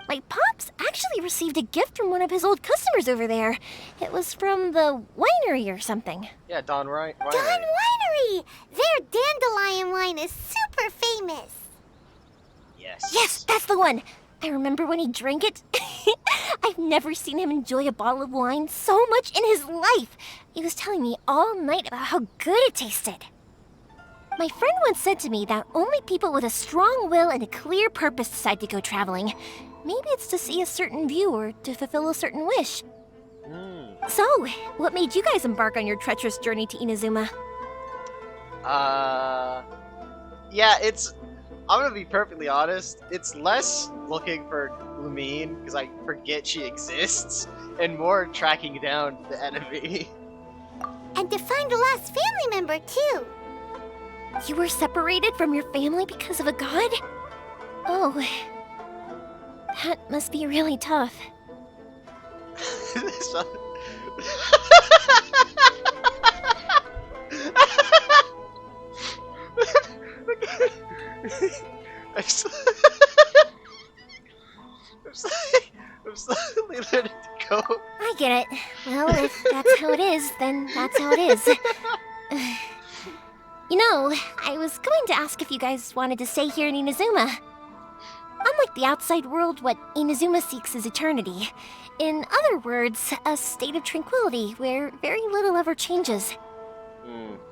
Speaker 14: My pops actually received a gift from one of his old customers over there. It was from the winery or something.
Speaker 1: Yeah, Don Winery.
Speaker 4: Don Winery! Their dandelion wine is super famous.
Speaker 1: Yes.
Speaker 14: Yes, that's the one. I remember when he drank it. I've never seen him enjoy a bottle of wine so much in his life. He was telling me all night about how good it tasted. My friend once said to me that only people with a strong will and a clear purpose decide to go traveling. Maybe it's to see a certain view or to fulfill a certain wish. So, what made you guys embark on your treacherous journey to Inazuma?
Speaker 1: Yeah, I'm gonna be perfectly honest. It's less looking for Lumine, because I forget she exists, and more tracking down the enemy.
Speaker 4: And to find a lost family member, too.
Speaker 14: You were separated from your family because of a god? Oh, that must be really tough.
Speaker 1: I'm slowly letting it go.
Speaker 14: I get it. Well, if that's how it is, then that's how it is. You know, I was going to ask if you guys wanted to stay here in Inazuma. Unlike the outside world, what Inazuma seeks is eternity. In other words, a state of tranquility where very little ever changes.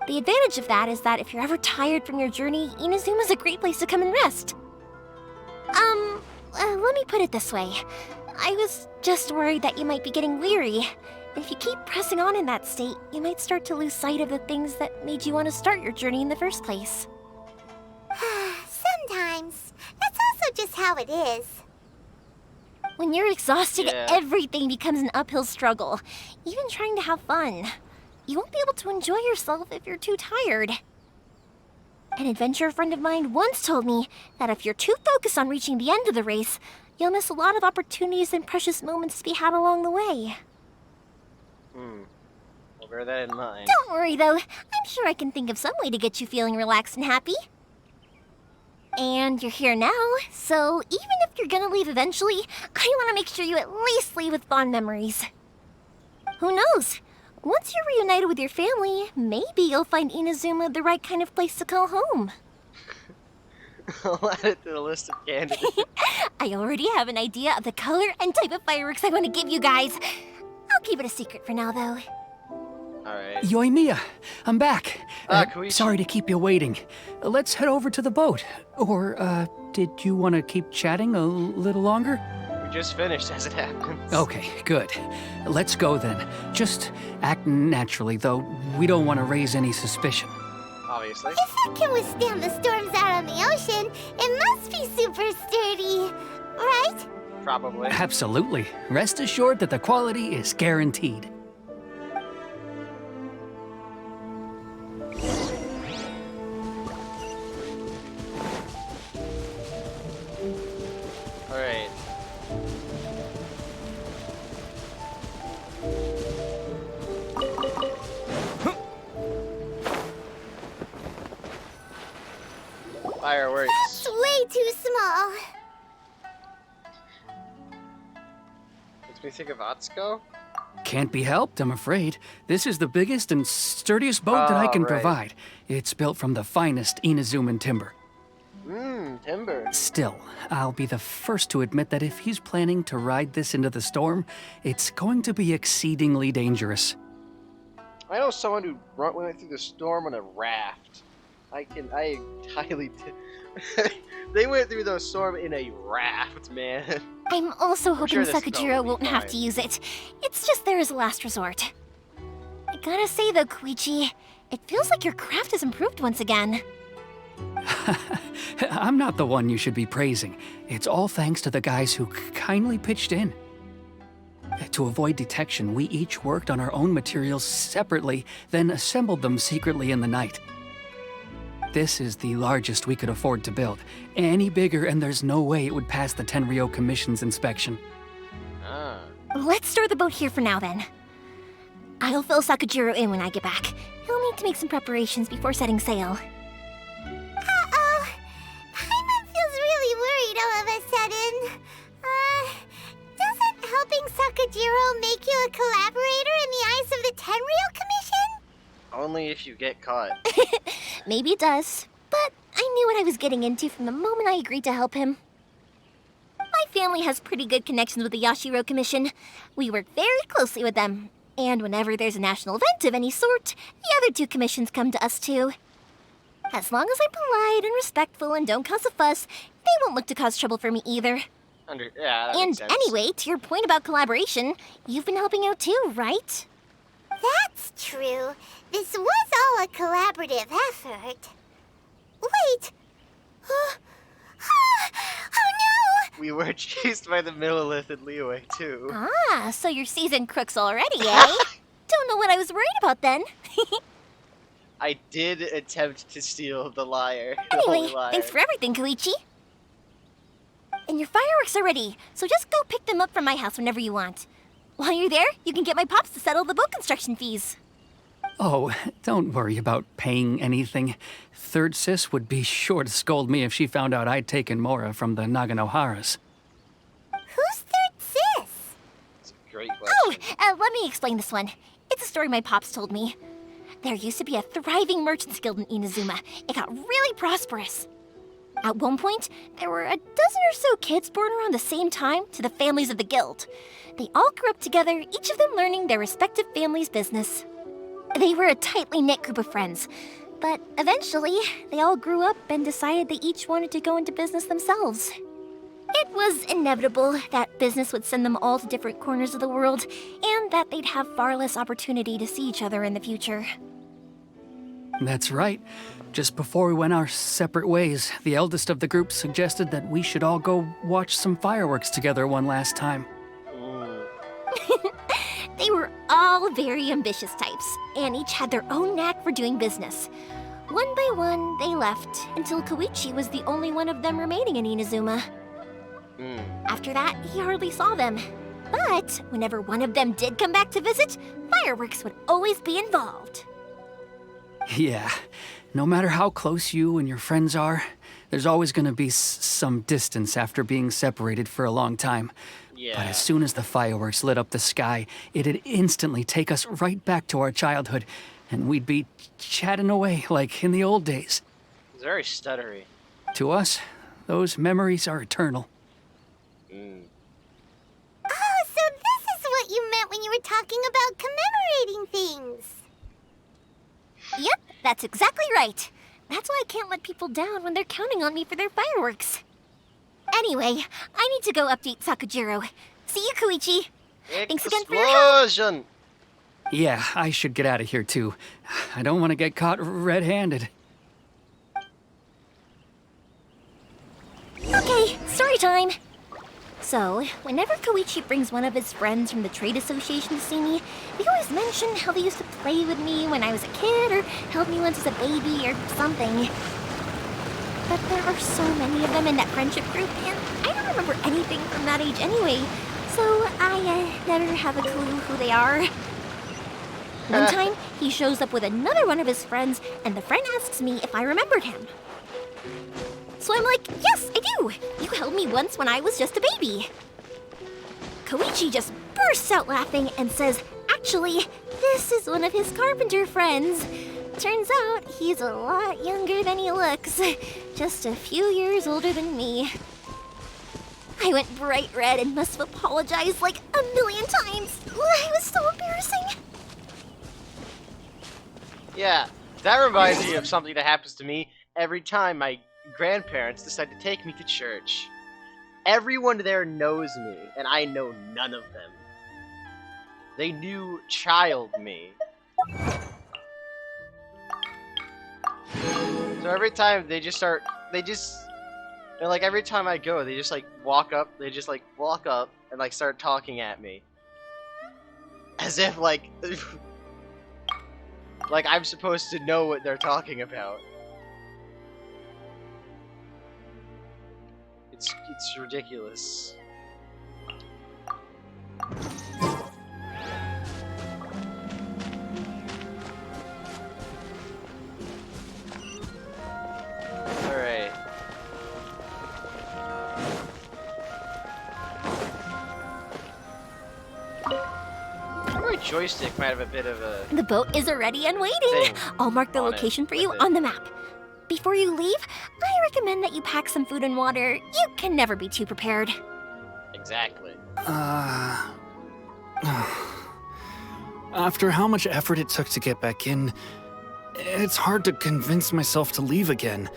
Speaker 14: The advantage of that is that if you're ever tired from your journey, Inazuma's a great place to come and rest. Let me put it this way. I was just worried that you might be getting weary. If you keep pressing on in that state, you might start to lose sight of the things that made you want to start your journey in the first place.
Speaker 4: Sometimes. That's also just how it is.
Speaker 14: When you're exhausted,
Speaker 1: Yeah.
Speaker 14: everything becomes an uphill struggle. Even trying to have fun. You won't be able to enjoy yourself if you're too tired. An adventurer friend of mine once told me that if you're too focused on reaching the end of the race, you'll miss a lot of opportunities and precious moments to be had along the way.
Speaker 1: I'll bear that in mind.
Speaker 14: Don't worry though, I'm sure I can think of some way to get you feeling relaxed and happy. And you're here now, so even if you're gonna leave eventually, I want to make sure you at least leave with fond memories. Who knows? Once you're reunited with your family, maybe you'll find Inazuma the right kind of place to call home.
Speaker 1: I'll add it to the list of candidates.
Speaker 14: I already have an idea of the color and type of fireworks I want to give you guys. I'll keep it a secret for now, though.
Speaker 1: Alright.
Speaker 15: Yoimiya, I'm back.
Speaker 1: Koichi.
Speaker 15: Sorry to keep you waiting. Let's head over to the boat. Or, did you want to keep chatting a little longer?
Speaker 1: We just finished, as it happens.
Speaker 15: Okay, good. Let's go then. Just act naturally, though. We don't want to raise any suspicion.
Speaker 1: Obviously.
Speaker 4: If it can withstand the storms out on the ocean, it must be super sturdy, right?
Speaker 1: Probably.
Speaker 15: Absolutely. Rest assured that the quality is guaranteed.
Speaker 1: Alright. Fireworks.
Speaker 4: That's way too small.
Speaker 1: Makes me think of Atsuko.
Speaker 15: Can't be helped, I'm afraid. This is the biggest and sturdiest boat that I can
Speaker 1: right.
Speaker 15: provide. It's built from the finest Inazuman timber.
Speaker 1: Timber.
Speaker 15: Still, I'll be the first to admit that if he's planning to ride this into the storm, it's going to be exceedingly dangerous.
Speaker 9: I know someone who went through the storm on a raft. I highly. They went through the storm in a raft, man.
Speaker 14: I'm also hoping
Speaker 9: sure this
Speaker 14: Sakajiro
Speaker 9: spell will
Speaker 14: won't
Speaker 9: be
Speaker 14: have
Speaker 9: fine.
Speaker 14: to use it. It's just there as a last resort. I gotta say though, Koichi, it feels like your craft has improved once again.
Speaker 15: I'm not the one you should be praising. It's all thanks to the guys who kindly pitched in. To avoid detection, we each worked on our own materials separately, then assembled them secretly in the night. This is the largest we could afford to build. Any bigger and there's no way it would pass the Tenryou Commission's inspection.
Speaker 8: Let's store the boat here for now then. I'll fill Sakajiro in when I get back. He'll need to make some preparations before setting sail.
Speaker 4: Uh-oh. Paimon feels really worried all of a sudden. Doesn't helping Sakajiro make you a collaborator in the eyes of the Tenryou Commission?
Speaker 9: Only if you get caught.
Speaker 8: Maybe it does, but I knew what I was getting into from the moment I agreed to help him. My family has pretty good connections with the Yashiro Commission. We work very closely with them, and whenever there's a national event of any sort, the other two commissions come to us too. As long as I'm polite and respectful and don't cause a fuss, they won't look to cause trouble for me either.
Speaker 9: Yeah, that makes
Speaker 8: And
Speaker 9: sense.
Speaker 8: anyway, to your point about collaboration, you've been helping out too, right?
Speaker 4: That's true. This was all a collaborative effort. Wait! Oh no!
Speaker 9: We were chased by the Millilith and Liyue too.
Speaker 8: Ah, so you're seasoned crooks already, eh? Don't know what I was worried about then.
Speaker 9: I did attempt to steal the lyre. The holy
Speaker 8: Anyway,
Speaker 9: lyre.
Speaker 8: thanks for everything, Koichi. And your fireworks are ready, so just go pick them up from my house whenever you want. While you're there, you can get my pops to settle the boat construction fees.
Speaker 15: Oh, don't worry about paying anything. Third Sis would be sure to scold me if she found out I'd taken Mora from the Naganoharas.
Speaker 4: Who's Third Sis?
Speaker 9: It's a great
Speaker 8: Oh,
Speaker 9: question.
Speaker 8: let me explain this one. It's a story my pops told me. There used to be a thriving merchants guild in Inazuma. It got really prosperous. At one point, there were a dozen or so kids born around the same time to the families of the guild. They all grew up together, each of them learning their respective family's business. They were a tightly knit group of friends, but eventually, they all grew up and decided they each wanted to go into business themselves. It was inevitable that business would send them all to different corners of the world, and that they'd have far less opportunity to see each other in the future.
Speaker 15: That's right. Just before we went our separate ways, the eldest of the group suggested that we should all go watch some fireworks together one last time.
Speaker 8: They were all very ambitious types, and each had their own knack for doing business. One by one, they left, until Koichi was the only one of them remaining in Inazuma. After that, he hardly saw them. But whenever one of them did come back to visit, fireworks would always be involved.
Speaker 15: Yeah, no matter how close you and your friends are, there's always gonna be some distance after being separated for a long time.
Speaker 9: Yeah.
Speaker 15: But as soon as the fireworks lit up the sky, it'd instantly take us right back to our childhood, and we'd be chatting away like in the old days.
Speaker 9: It's very stuttery.
Speaker 15: To us, those memories are eternal.
Speaker 4: Oh, so this is what you meant when you were talking about commemorating things.
Speaker 8: Yep, that's exactly right. That's why I can't let people down when they're counting on me for their fireworks. Anyway, I need to go update Sakajiro. See you, Koichi. Thanks again for your help.
Speaker 9: Explosion!
Speaker 15: Yeah, I should get out of here too. I don't want to get caught red-handed.
Speaker 8: Okay, story time. So, whenever Koichi brings one of his friends from the trade association to see me, they always mention how they used to play with me when I was a kid or held me once as a baby or something. But there are so many of them in that friendship group, and I don't remember anything from that age anyway, so I never have a clue who they are. One time, he shows up with another one of his friends, and the friend asks me if I remembered him. So I'm like, yes, I do. You held me once when I was just a baby. Koichi just bursts out laughing and says, actually, this is one of his carpenter friends. Turns out he's a lot younger than he looks. Just a few years older than me. I went bright red and must have apologized like 1,000,000 times. It was so embarrassing.
Speaker 1: Yeah, that reminds me of something that happens to me every time my grandparents decide to take me to church. Everyone there knows me, and I know none of them. They knew child me. So every time they're like, every time I go, they just like walk up and like start talking at me. As if like, like I'm supposed to know what they're talking about. It's ridiculous. Alright. My joystick might have a bit of a...
Speaker 14: The boat is already and waiting.
Speaker 1: thing
Speaker 14: I'll mark the
Speaker 1: on it
Speaker 14: location for you
Speaker 1: with it.
Speaker 14: on the map. Before you leave, I recommend that you pack some food and water. You can never be too prepared.
Speaker 1: Exactly.
Speaker 13: After how much effort it took to get back in, it's hard to convince myself to leave again.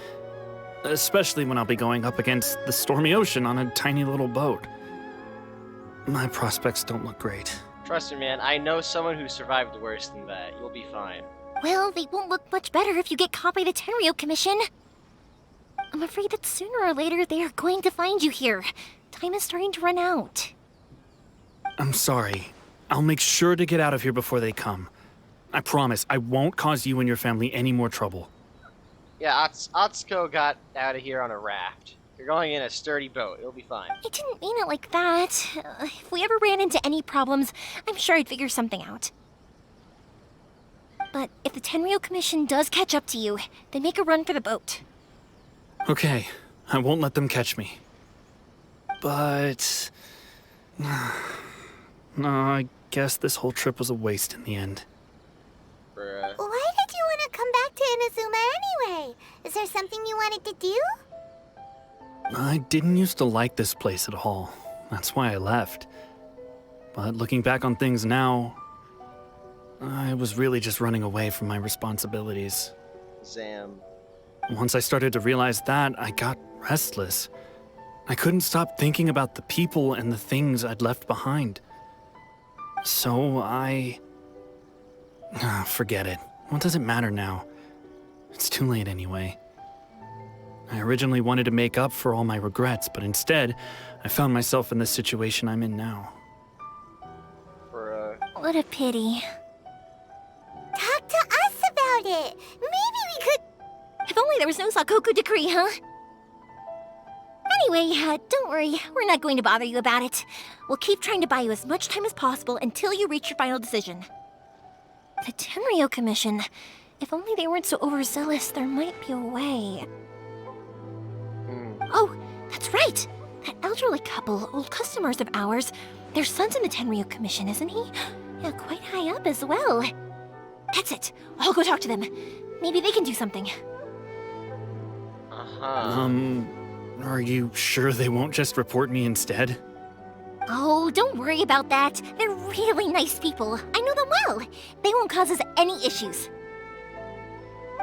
Speaker 13: Especially when I'll be going up against the stormy ocean on a tiny little boat. My prospects don't look great.
Speaker 1: Trust me, man. I know someone who survived worse than that. You'll be fine.
Speaker 14: Well, they won't look much better if you get caught by the Tenryo Commission. I'm afraid that sooner or later they are going to find you here. Time is starting to run out.
Speaker 13: I'm sorry. I'll make sure to get out of here before they come. I promise, I won't cause you and your family any more trouble.
Speaker 1: Yeah, Atsuko got out of here on a raft. You're going in a sturdy boat. It'll be fine.
Speaker 14: I didn't mean it like that. If we ever ran into any problems, I'm sure I'd figure something out. But if the Tenryo Commission does catch up to you, then make a run for the boat.
Speaker 13: Okay, I won't let them catch me. But... no, I guess this whole trip was a waste in the end.
Speaker 4: Why did you want to come back to Inazuma anyway? Is there something you wanted to do?
Speaker 13: I didn't used to like this place at all. That's why I left. But looking back on things now, I was really just running away from my responsibilities.
Speaker 1: Zam.
Speaker 13: Once I started to realize that, I got restless. I couldn't stop thinking about the people and the things I'd left behind. So forget it. What does it matter now? It's too late anyway. I originally wanted to make up for all my regrets, but instead, I found myself in the situation I'm in now.
Speaker 14: What a pity.
Speaker 4: Talk to us about it. Maybe we could...
Speaker 14: If only there was no Sakoku decree, huh? Anyway, don't worry. We're not going to bother you about it. We'll keep trying to buy you as much time as possible until you reach your final decision. The Tenryo Commission. If only they weren't so overzealous, there might be a way. Oh, that's right! That elderly couple, old customers of ours, their son's in the Tenryo Commission, isn't he? Yeah, quite high up as well. That's it. I'll go talk to them. Maybe they can do something.
Speaker 13: Are you sure they won't just report me instead?
Speaker 14: Oh, don't worry about that. They're really nice people. I know them well. They won't cause us any issues.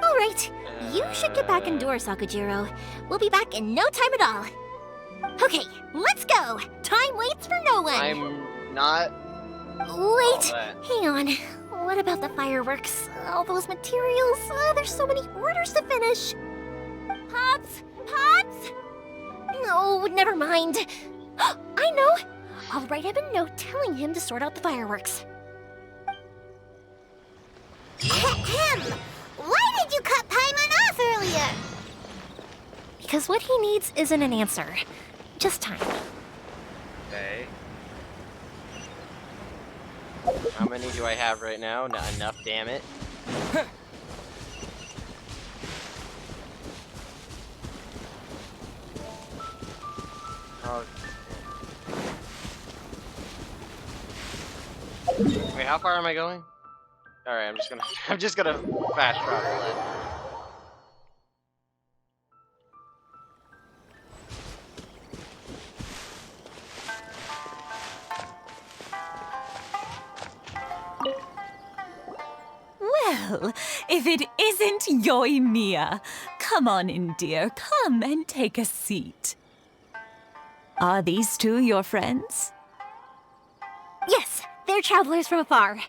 Speaker 14: All right. You should get back indoors, Sakujiro. We'll be back in no time at all. Okay, let's go. Time waits for no one.
Speaker 1: I'm not...
Speaker 14: Wait, hang on. What about the fireworks? All those materials? There's so many orders to finish. Pops? Pops? No, never mind. I know. I'll write him a note telling him to sort out the fireworks.
Speaker 4: Ahem! Why did you cut Paimon off earlier?
Speaker 14: Because what he needs isn't an answer. Just time.
Speaker 1: Okay. How many do I have right now? Not enough, damn it. Oh. Wait, how far am I going? Alright, I'm just gonna fast travel then.
Speaker 19: Well, if it isn't Yoimiya. Come on in, dear. Come and take a seat. Are these two your friends?
Speaker 14: Yes, they're travelers from afar.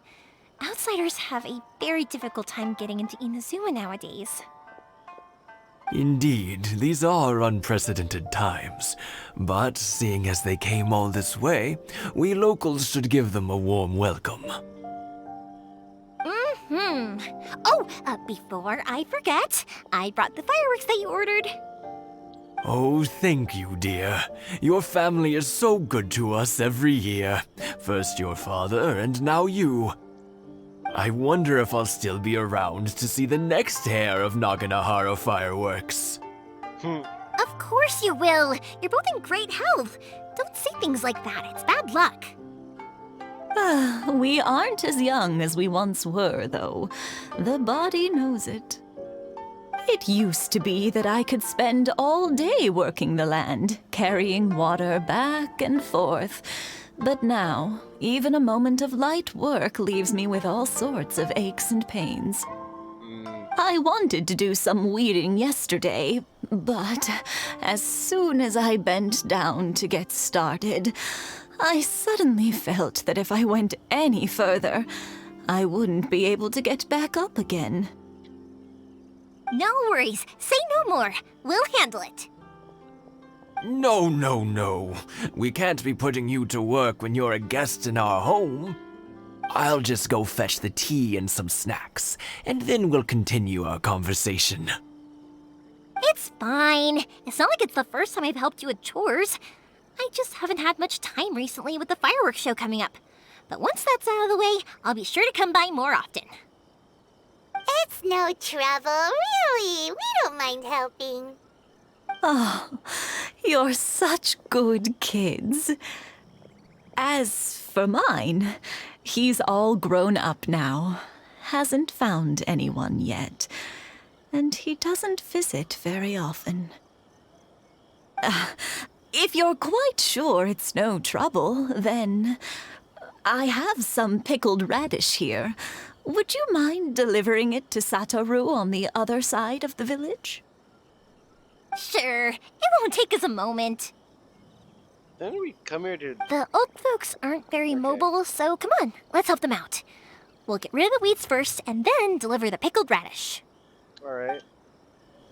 Speaker 14: Outsiders have a very difficult time getting into Inazuma nowadays.
Speaker 20: Indeed, these are unprecedented times. But seeing as they came all this way, we locals should give them a warm welcome.
Speaker 14: Oh, before I forget, I brought the fireworks that you ordered.
Speaker 20: Oh, thank you, dear. Your family is so good to us every year. First your father, and now you. I wonder if I'll still be around to see the next hair of Naganohara fireworks.
Speaker 14: Of course you will. You're both in great health. Don't say things like that. It's bad luck.
Speaker 19: We aren't as young as we once were, though. The body knows it. It used to be that I could spend all day working the land, carrying water back and forth. But now, even a moment of light work leaves me with all sorts of aches and pains. I wanted to do some weeding yesterday, but as soon as I bent down to get started, I suddenly felt that if I went any further, I wouldn't be able to get back up again.
Speaker 14: No worries. Say no more. We'll handle it.
Speaker 20: No, no, no. We can't be putting you to work when you're a guest in our home. I'll just go fetch the tea and some snacks, and then we'll continue our conversation.
Speaker 14: It's fine. It's not like it's the first time I've helped you with chores. I just haven't had much time recently with the fireworks show coming up. But once that's out of the way, I'll be sure to come by more often.
Speaker 4: It's no trouble, really. We don't mind helping.
Speaker 19: Oh, you're such good kids. As for mine, he's all grown up now. Hasn't found anyone yet. And he doesn't visit very often. If you're quite sure it's no trouble, then I have some pickled radish here. Would you mind delivering it to Satoru on the other side of the village?
Speaker 14: Sure. It won't take us a moment.
Speaker 1: Then we come here to...
Speaker 14: The oak folks aren't very mobile, so come on, let's help them out. We'll get rid of the weeds first, and then deliver the pickled radish.
Speaker 1: Alright.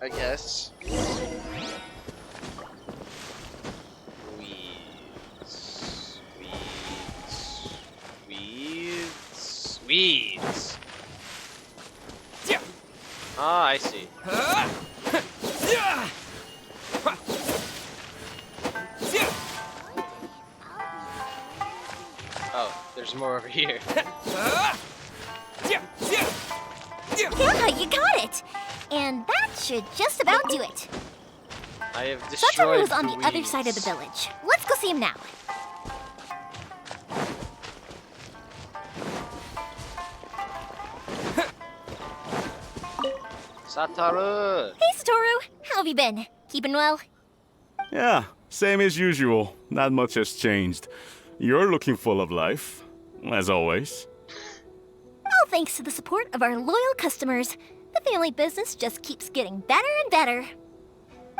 Speaker 1: I guess. Weeds. Ah, I see. Oh, there's more over here.
Speaker 14: Yeah, you got it! And that should just about do it.
Speaker 1: I have destroyed
Speaker 14: Satoru's on the other side of the village. Let's go see him now.
Speaker 1: Satoru!
Speaker 14: Hey, Satoru! How have you been? Keeping well?
Speaker 21: Yeah, same as usual. Not much has changed. You're looking full of life, as always.
Speaker 14: All thanks to the support of our loyal customers, the family business just keeps getting better and better.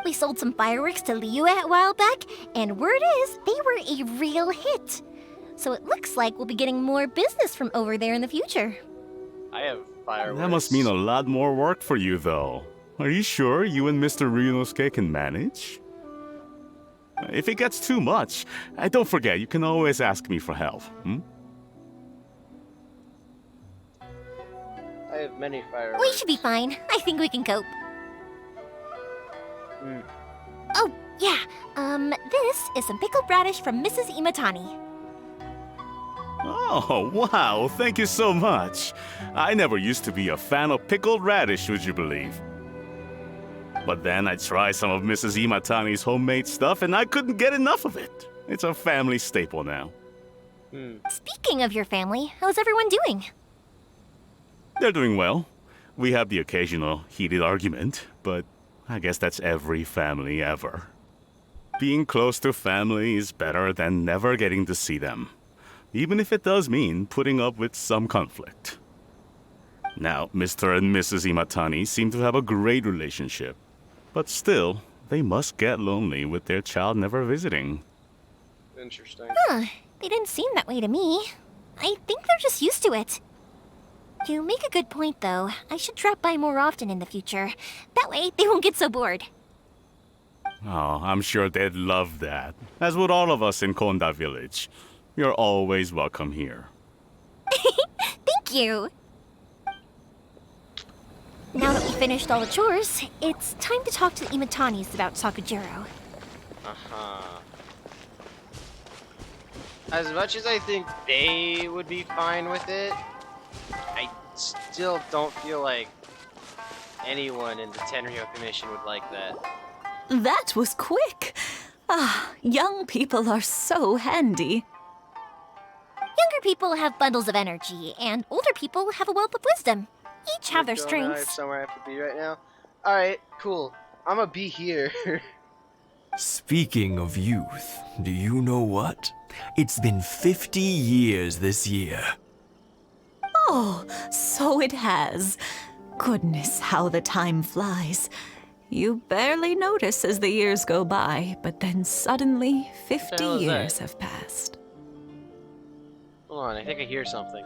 Speaker 14: We sold some fireworks to Liyue a while back, and word is they were a real hit. So it looks like we'll be getting more business from over there in the future.
Speaker 1: I have fireworks.
Speaker 21: That must mean a lot more work for you, though. Are you sure you and Mr. Ryunosuke can manage? If it gets too much, don't forget, you can always ask me for help,
Speaker 1: I have many fireworks.
Speaker 14: We should be fine. I think we can cope. Oh, yeah. This is some pickled radish from Mrs. Imatani.
Speaker 21: Oh, wow, thank you so much. I never used to be a fan of pickled radish, would you believe? But then I tried some of Mrs. Imatani's homemade stuff and I couldn't get enough of it. It's a family staple now.
Speaker 14: Speaking of your family, how's everyone doing?
Speaker 21: They're doing well. We have the occasional heated argument, but I guess that's every family ever. Being close to family is better than never getting to see them, even if it does mean putting up with some conflict. Now, Mr. and Mrs. Imatani seem to have a great relationship. But still, they must get lonely with their child never visiting.
Speaker 1: Interesting.
Speaker 14: Huh, they didn't seem that way to me. I think they're just used to it. You make a good point, though. I should drop by more often in the future. That way, they won't get so bored.
Speaker 21: Oh, I'm sure they'd love that. As would all of us in Konda Village. You're always welcome here.
Speaker 14: Thank you! Now that we finished all the chores, it's time to talk to the Imatanis about Sakujiro.
Speaker 1: Uh-huh. As much as I think they would be fine with it, I still don't feel like anyone in the Tenryo Commission would like that.
Speaker 19: That was quick. Ah, young people are so handy.
Speaker 14: Younger people have bundles of energy, and older people have a wealth of wisdom. Each have their
Speaker 1: I have
Speaker 14: strengths.
Speaker 1: somewhere I have to be right now. Alright, cool. I'm gonna be here.
Speaker 20: Speaking of youth, do you know what? It's been 50 years this year.
Speaker 19: Oh, so it has. Goodness, how the time flies. You barely notice as the years go by, but then suddenly 50 years have passed.
Speaker 1: Hold on, I think I hear something.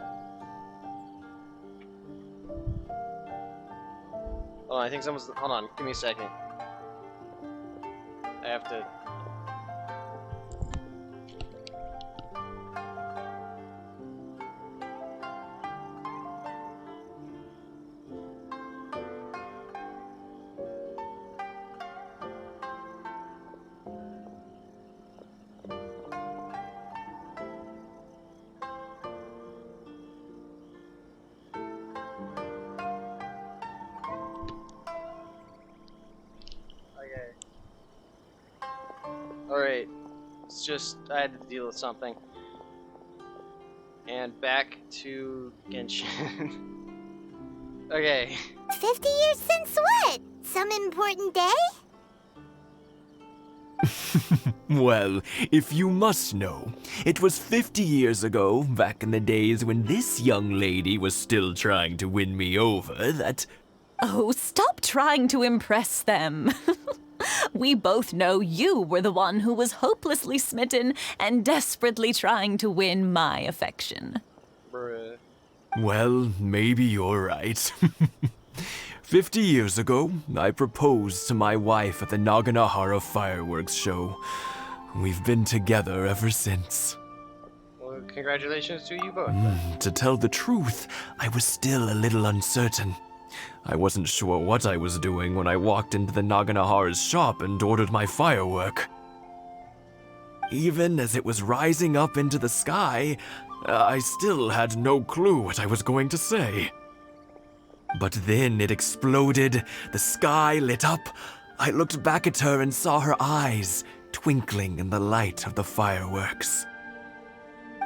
Speaker 1: Hold on, I think someone's... Hold on, give me a second. I have to... Alright, it's just, I had to deal with something. And back to Genshin. Okay.
Speaker 4: 50 years since what? Some important day?
Speaker 20: Well, if you must know, it was 50 years ago, back in the days when this young lady was still trying to win me over, that...
Speaker 19: Oh, stop trying to impress them. We both know you were the one who was hopelessly smitten and desperately trying to win my affection.
Speaker 1: Bruh.
Speaker 20: Well, maybe you're right. 50 years ago, I proposed to my wife at the Naganahara fireworks show. We've been together ever since.
Speaker 1: Well, congratulations to you both.
Speaker 20: To tell the truth, I was still a little uncertain. I wasn't sure what I was doing when I walked into the Naganahara's shop and ordered my firework. Even as it was rising up into the sky, I still had no clue what I was going to say. But then it exploded, the sky lit up. I looked back at her and saw her eyes twinkling in the light of the fireworks.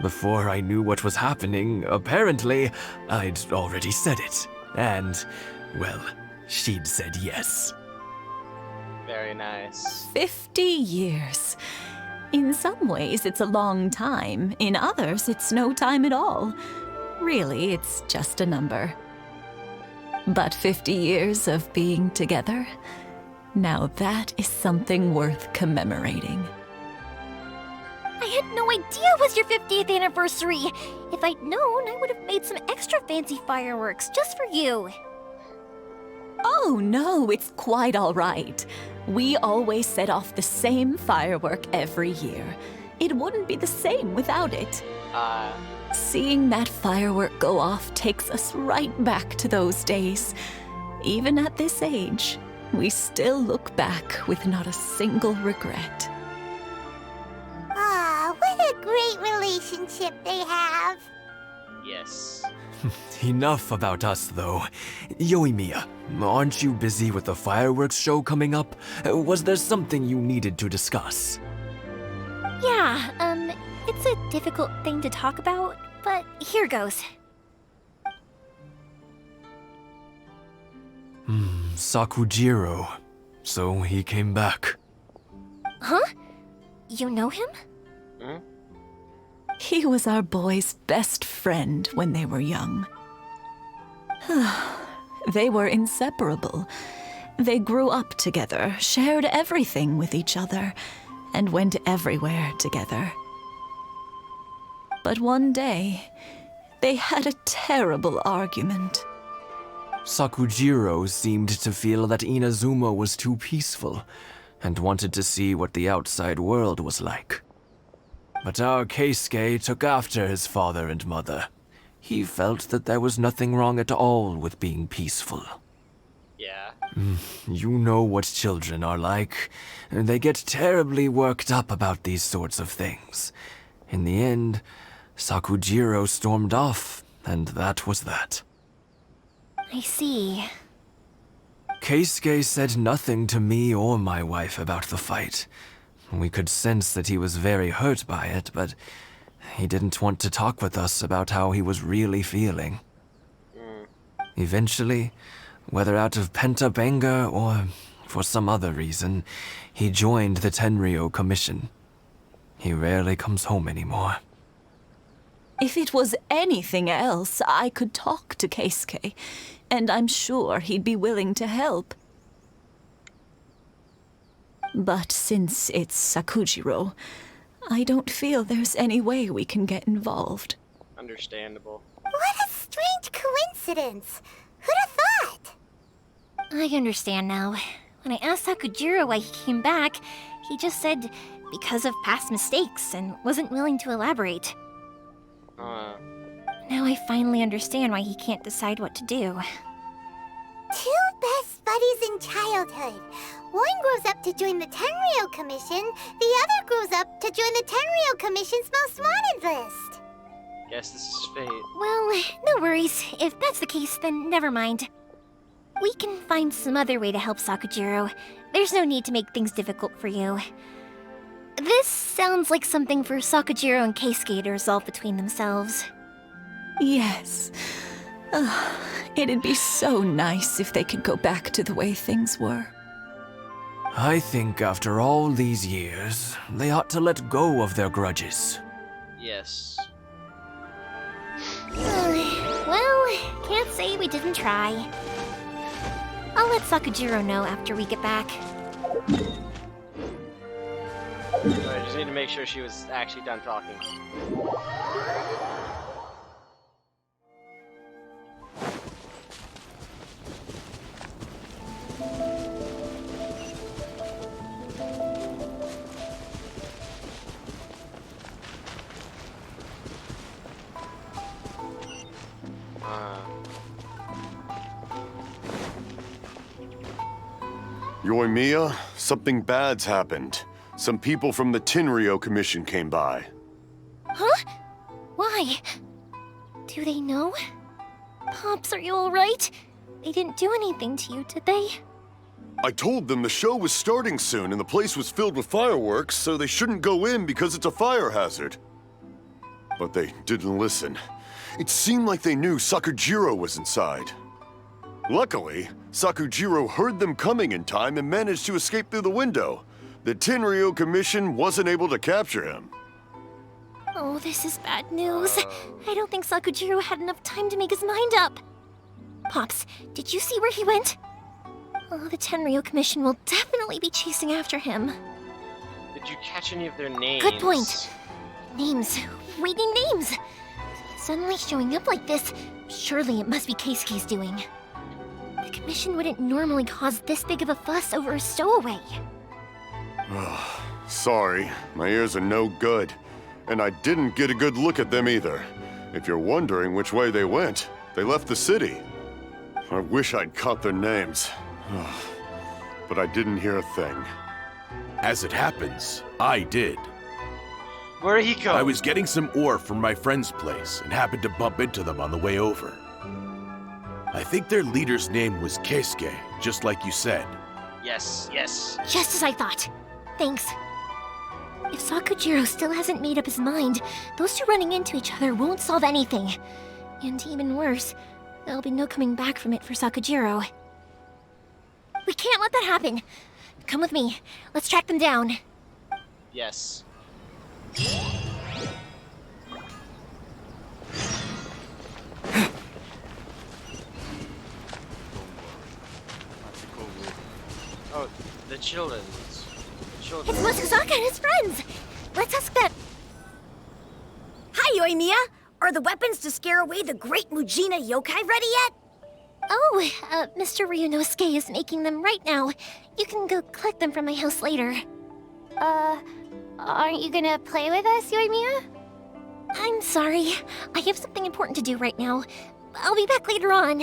Speaker 20: Before I knew what was happening, apparently, I'd already said it. And, well, she'd said yes.
Speaker 1: Very nice.
Speaker 19: 50 years. In some ways, it's a long time. In others, it's no time at all. Really, it's just a number. But 50 years of being together, now that is something worth commemorating.
Speaker 14: I had no idea it was your 50th anniversary. If I'd known, I would have made some extra fancy fireworks just for you.
Speaker 19: Oh no, it's quite all right. We always set off the same firework every year. It wouldn't be the same without it. Seeing that firework go off takes us right back to those days. Even at this age, we still look back with not a single regret.
Speaker 4: Ah, what a great relationship they have.
Speaker 1: Yes.
Speaker 20: Enough about us, though. Yoimiya, aren't you busy with the fireworks show coming up? Was there something you needed to discuss?
Speaker 14: Yeah, it's a difficult thing to talk about, but here goes.
Speaker 20: Sakujiro. So he came back.
Speaker 14: Huh? You know him?
Speaker 19: He was our boys' best friend when they were young. They were inseparable. They grew up together, shared everything with each other, and went everywhere together. But one day, they had a terrible argument.
Speaker 20: Sakujiro seemed to feel that Inazuma was too peaceful, and wanted to see what the outside world was like. But our Keisuke took after his father and mother. He felt that there was nothing wrong at all with being peaceful.
Speaker 1: Yeah.
Speaker 20: You know what children are like. They get terribly worked up about these sorts of things. In the end, Sakujiro stormed off, and that was that.
Speaker 14: I see.
Speaker 20: Keisuke said nothing to me or my wife about the fight. We could sense that he was very hurt by it, but he didn't want to talk with us about how he was really feeling. Eventually, whether out of pent-up anger or for some other reason, he joined the Tenryou Commission. He rarely comes home anymore.
Speaker 19: If it was anything else, I could talk to Keisuke, and I'm sure he'd be willing to help. But since it's Sakujiro, I don't feel there's any way we can get involved.
Speaker 1: Understandable.
Speaker 4: What a strange coincidence. Who'd have thought?
Speaker 14: I understand now. When I asked Sakujiro why he came back, he just said because of past mistakes and wasn't willing to elaborate. Now I finally understand why he can't decide what to do.
Speaker 4: Two best buddies in childhood. One grows up to join the Tenryou Commission, the other grows up to join the Tenryou Commission's most wanted list.
Speaker 1: Guess this is fate.
Speaker 14: Well, no worries. If that's the case, then never mind. We can find some other way to help Sakujiro. There's no need to make things difficult for you. This sounds like something for Sakujiro and Keisuke to resolve between themselves.
Speaker 19: Yes. It'd be so nice if they could go back to the way things were.
Speaker 20: I think after all these years, they ought to let go of their grudges.
Speaker 1: Yes.
Speaker 14: Well, can't say we didn't try. I'll let Sakujiro know after we get back.
Speaker 1: I just need to make sure she was actually done talking.
Speaker 10: Yoimiya, something bad's happened. Some people from the Tenryou Commission came by.
Speaker 14: Huh? Why? Do they know? Pops, are you alright? They didn't do anything to you, did they?
Speaker 10: I told them the show was starting soon and the place was filled with fireworks, so they shouldn't go in because it's a fire hazard. But they didn't listen. It seemed like they knew Sakujiro was inside. Luckily, Sakujiro heard them coming in time and managed to escape through the window. The Tenryou Commission wasn't able to capture him.
Speaker 14: Oh, this is bad news. I don't think Sakujiro had enough time to make his mind up. Pops, did you see where he went? Oh, the Tenryou Commission will definitely be chasing after him.
Speaker 1: Did you catch any of their names?
Speaker 14: Good point. Names. Reading names. Suddenly showing up like this, surely it must be Keisuke's doing. The Commission wouldn't normally cause this big of a fuss over a stowaway.
Speaker 10: Sorry, my ears are no good. And I didn't get a good look at them either. If you're wondering which way they went, they left the city. I wish I'd caught their names. But I didn't hear a thing.
Speaker 16: As it happens, I did.
Speaker 1: Where'd he go?
Speaker 16: I was getting some ore from my friend's place and happened to bump into them on the way over. I think their leader's name was Keisuke, just like you said.
Speaker 1: Yes, yes.
Speaker 14: Just as I thought. Thanks. If Sakujiro still hasn't made up his mind, those two running into each other won't solve anything. And even worse, there'll be no coming back from it for Sakujiro. We can't let that happen. Come with me. Let's track them down.
Speaker 1: Yes. children's.
Speaker 14: It's Mosazaka and his friends! Let's ask them.
Speaker 7: Hi, Yoimiya! Are the weapons to scare away the great Mujina yokai ready yet?
Speaker 14: Oh, Mr. Ryunosuke is making them right now. You can go collect them from my house later.
Speaker 4: Aren't you gonna play with us, Yoimiya?
Speaker 14: I'm sorry. I have something important to do right now. I'll be back later on.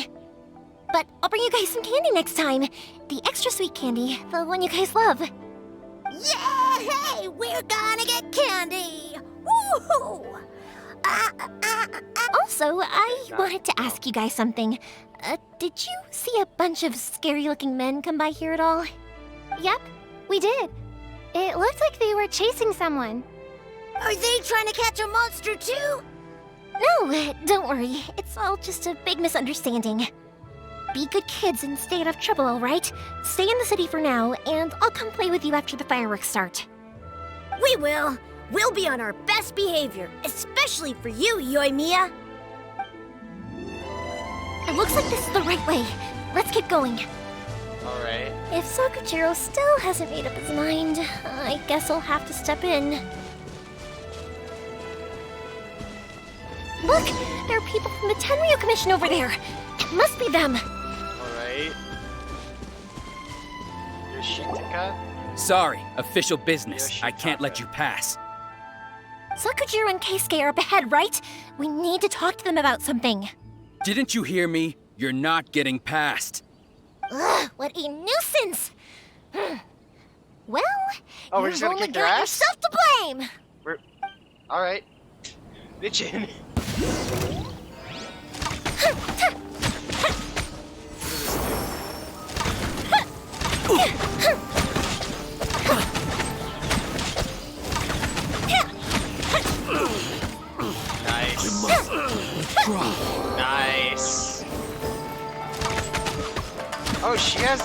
Speaker 14: But I'll bring you guys some candy next time. The extra sweet candy, the one you guys love.
Speaker 7: Yay! We're gonna get candy! Woohoo!
Speaker 14: Also, I wanted to ask you guys something. Did you see a bunch of scary-looking men come by here at all?
Speaker 4: Yep, we did. It looked like they were chasing someone.
Speaker 7: Are they trying to catch a monster too?
Speaker 14: No, don't worry. It's all just a big misunderstanding. Be good kids and stay out of trouble, alright? Stay in the city for now, and I'll come play with you after the fireworks start.
Speaker 7: We will. We'll be on our best behavior, especially for you, Yoimiya.
Speaker 14: It looks like this is the right way. Let's keep going.
Speaker 1: Alright.
Speaker 14: If Sakujiro still hasn't made up his mind, I guess I'll have to step in. Look! There are people from the Tenryu Commission over there! It must be them!
Speaker 1: Alright. Yoshitaka?
Speaker 22: Sorry, official business. I can't let you pass.
Speaker 14: Sakujiro and Keisuke are up ahead, right? We need to talk to them about something.
Speaker 22: Didn't you hear me? You're not getting past.
Speaker 14: Ugh, what a nuisance! Well,
Speaker 1: Oh, we're just
Speaker 14: you've
Speaker 1: gonna
Speaker 14: only
Speaker 1: kick their
Speaker 14: got
Speaker 1: ass?
Speaker 14: yourself to blame!
Speaker 1: Alright. Bitchin'. Nice. Nice. Oh, she has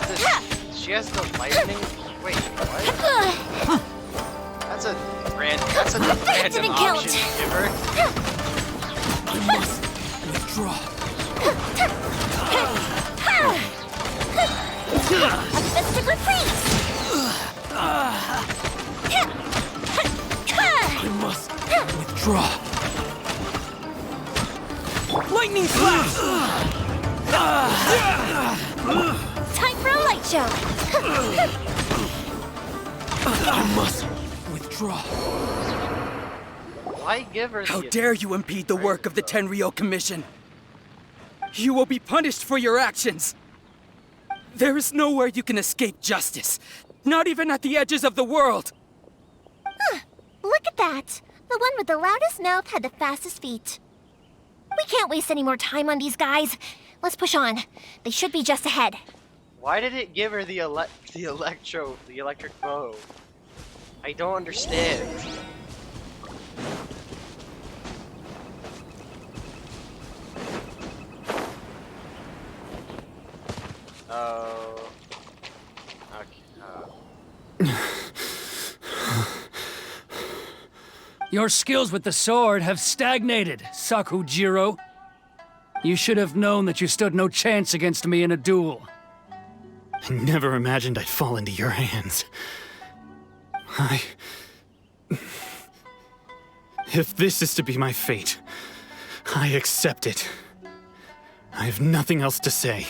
Speaker 1: the lightning. Wait, what? That's a random
Speaker 14: Didn't count.
Speaker 1: option to give her.
Speaker 20: I must withdraw.
Speaker 14: Mystic freeze!
Speaker 20: I must withdraw.
Speaker 22: Lightning slash!
Speaker 14: Time for a light show!
Speaker 20: I must withdraw.
Speaker 1: Why give her
Speaker 22: How
Speaker 1: the
Speaker 22: dare you impede the work of the Tenryo Commission? You will be punished for your actions. There is nowhere you can escape justice, not even at the edges of the world.
Speaker 14: Look at that! The one with the loudest mouth had the fastest feet. We can't waste any more time on these guys. Let's push on. They should be just ahead.
Speaker 1: Why did it give her the electric bow? I don't understand. Oh. Okay.
Speaker 15: Your skills with the sword have stagnated, Sakujiro. You should have known that you stood no chance against me in a duel.
Speaker 13: I never imagined I'd fall into your hands. If this is to be my fate, I accept it. I have nothing else to say.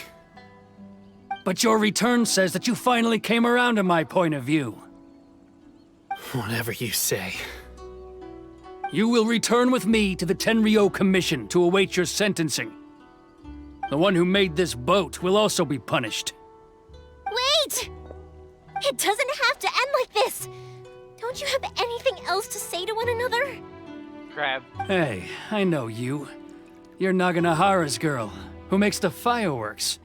Speaker 15: But your return says that you finally came around to my point of view.
Speaker 13: Whatever you say.
Speaker 15: You will return with me to the Tenryo Commission to await your sentencing. The one who made this boat will also be punished.
Speaker 14: Wait! It doesn't have to end like this! Don't you have anything else to say to one another?
Speaker 1: Crab.
Speaker 15: Hey, I know you. You're Naganohara's girl, who makes the fireworks.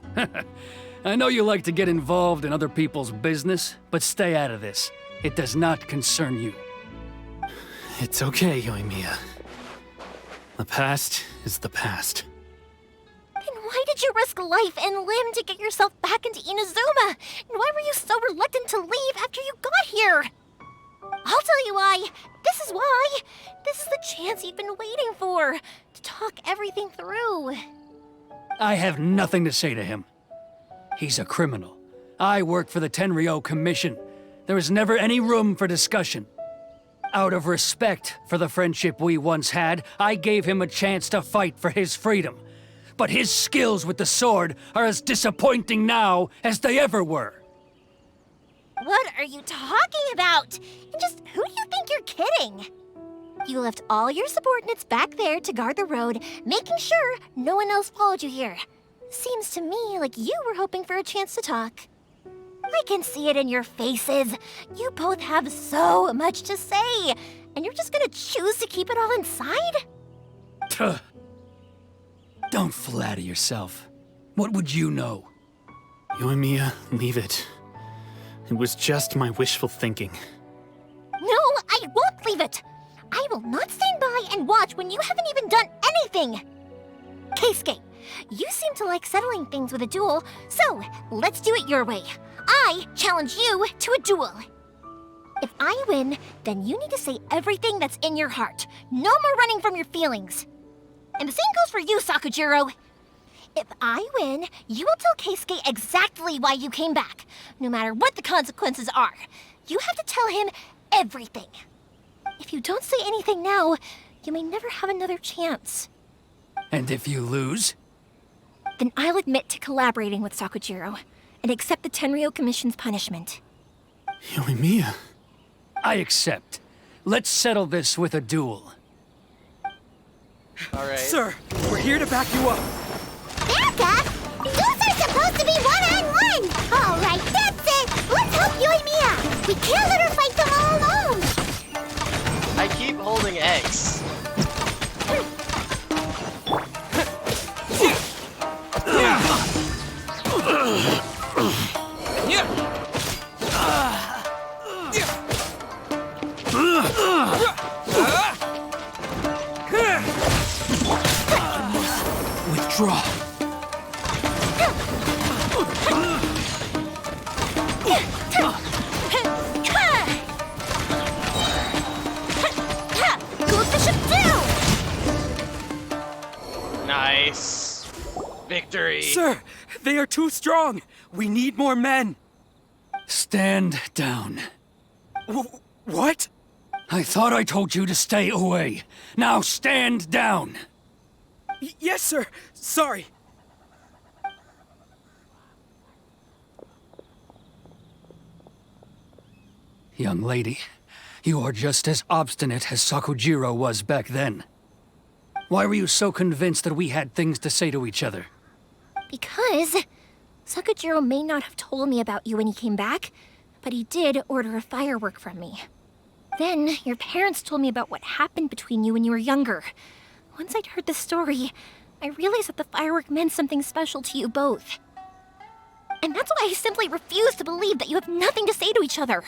Speaker 15: I know you like to get involved in other people's business, but stay out of this. It does not concern you.
Speaker 13: It's okay, Yoimiya. The past is the past.
Speaker 14: Then why did you risk life and limb to get yourself back into Inazuma? And why were you so reluctant to leave after you got here? I'll tell you why. This is why. This is the chance you've been waiting for, to talk everything through.
Speaker 15: I have nothing to say to him. He's a criminal. I work for the Tenryo Commission, There was never any room for discussion. Out of respect for the friendship we once had, I gave him a chance to fight for his freedom. But his skills with the sword are as disappointing now as they ever were.
Speaker 14: What are you talking about? And just who do you think you're kidding? You left all your subordinates back there to guard the road, making sure no one else followed you here. Seems to me like you were hoping for a chance to talk. I can see it in your faces. You both have so much to say, and you're just gonna choose to keep it all inside?
Speaker 15: Tuh. Don't flatter yourself. What would you know?
Speaker 13: Yoimiya, leave it. It was just my wishful thinking.
Speaker 14: No, I won't leave it! I will not stand by and watch when you haven't even done anything! Keisuke, you seem to like settling things with a duel, so let's do it your way. I challenge you to a duel. If I win, then you need to say everything that's in your heart. No more running from your feelings. And the same goes for you, Sakujiro. If I win, you will tell Keisuke exactly why you came back, no matter what the consequences are. You have to tell him everything. If you don't say anything now, you may never have another chance.
Speaker 15: And if you lose?
Speaker 14: Then I'll admit to collaborating with Sakujiro and accept the Tenryou Commission's punishment.
Speaker 13: Yoimiya.
Speaker 15: I accept. Let's settle this with a duel.
Speaker 1: All right.
Speaker 22: Sir, we're here to back you up.
Speaker 4: Back up? Duels are supposed to be one-on-one! All right, that's it! Let's help Yoimiya! We can't let her fight them all alone!
Speaker 1: I keep holding X.
Speaker 15: Withdraw.
Speaker 1: Nice. Victory.
Speaker 22: Sir, they are too strong. We need more men.
Speaker 15: Stand down.
Speaker 22: What?
Speaker 15: I thought I told you to stay away. Now stand down.
Speaker 22: Yes, sir. Sorry.
Speaker 15: Young lady, you are just as obstinate as Sakujiro was back then. Why were you so convinced that we had things to say to each other?
Speaker 14: Because Sakujiro may not have told me about you when he came back, but he did order a firework from me. Then your parents told me about what happened between you when you were younger. Once I'd heard the story, I realized that the firework meant something special to you both. And that's why I simply refuse to believe that you have nothing to say to each other.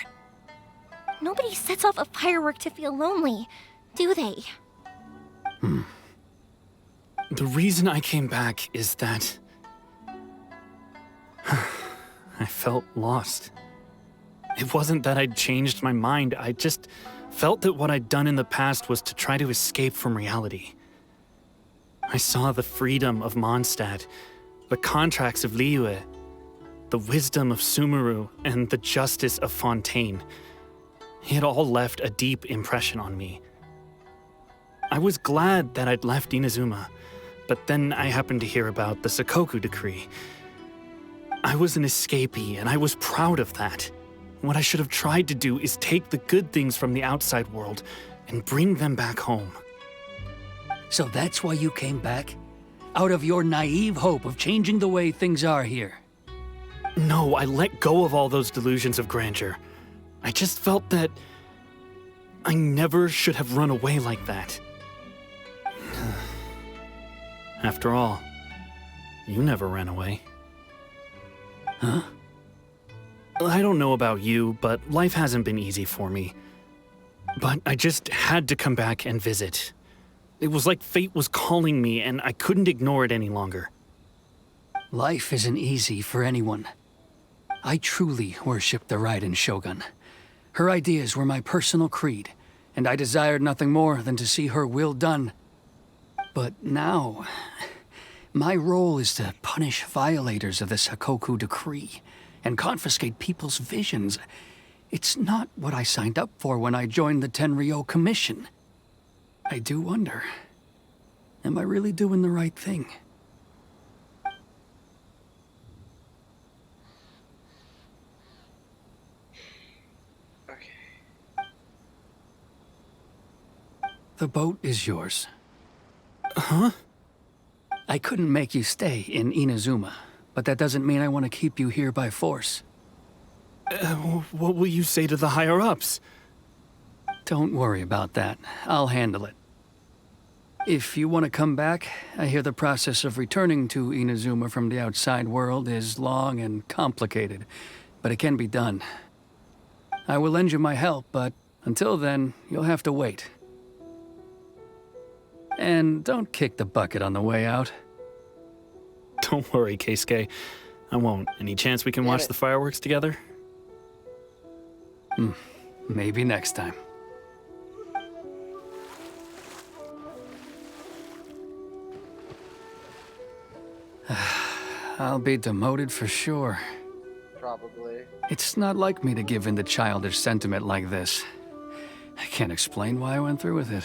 Speaker 14: Nobody sets off a firework to feel lonely, do they?
Speaker 13: The reason I came back is that I felt lost. It wasn't that I'd changed my mind, I just felt that what I'd done in the past was to try to escape from reality. I saw the freedom of Mondstadt, the contracts of Liyue, the wisdom of Sumeru, and the justice of Fontaine. It all left a deep impression on me. I was glad that I'd left Inazuma, but then I happened to hear about the Sakoku decree. I was an escapee, and I was proud of that. What I should have tried to do is take the good things from the outside world and bring them back home.
Speaker 15: So that's why you came back? Out of your naive hope of changing the way things are here?
Speaker 13: No, I let go of all those delusions of grandeur. I just felt that I never should have run away like that. After all, you never ran away.
Speaker 15: Huh?
Speaker 13: I don't know about you, but life hasn't been easy for me. But I just had to come back and visit. It was like fate was calling me, and I couldn't ignore it any longer.
Speaker 15: Life isn't easy for anyone. I truly worship the Raiden Shogun. Her ideas were my personal creed, and I desired nothing more than to see her will done. But now, my role is to punish violators of the Sakoku decree and confiscate people's visions. It's not what I signed up for when I joined the Tenryo Commission. I do wonder, am I really doing the right thing? The boat is yours.
Speaker 13: Huh?
Speaker 15: I couldn't make you stay in Inazuma, but that doesn't mean I want to keep you here by force.
Speaker 13: What will you say to the higher-ups?
Speaker 15: Don't worry about that. I'll handle it. If you want to come back, I hear the process of returning to Inazuma from the outside world is long and complicated, but it can be done. I will lend you my help, but until then, you'll have to wait. And don't kick the bucket on the way out.
Speaker 13: Don't worry, Keisuke. I won't. Any chance we can watch the fireworks together?
Speaker 15: Maybe next time. I'll be demoted for sure.
Speaker 9: Probably.
Speaker 15: It's not like me to give in to childish sentiment like this. I can't explain why I went through with it.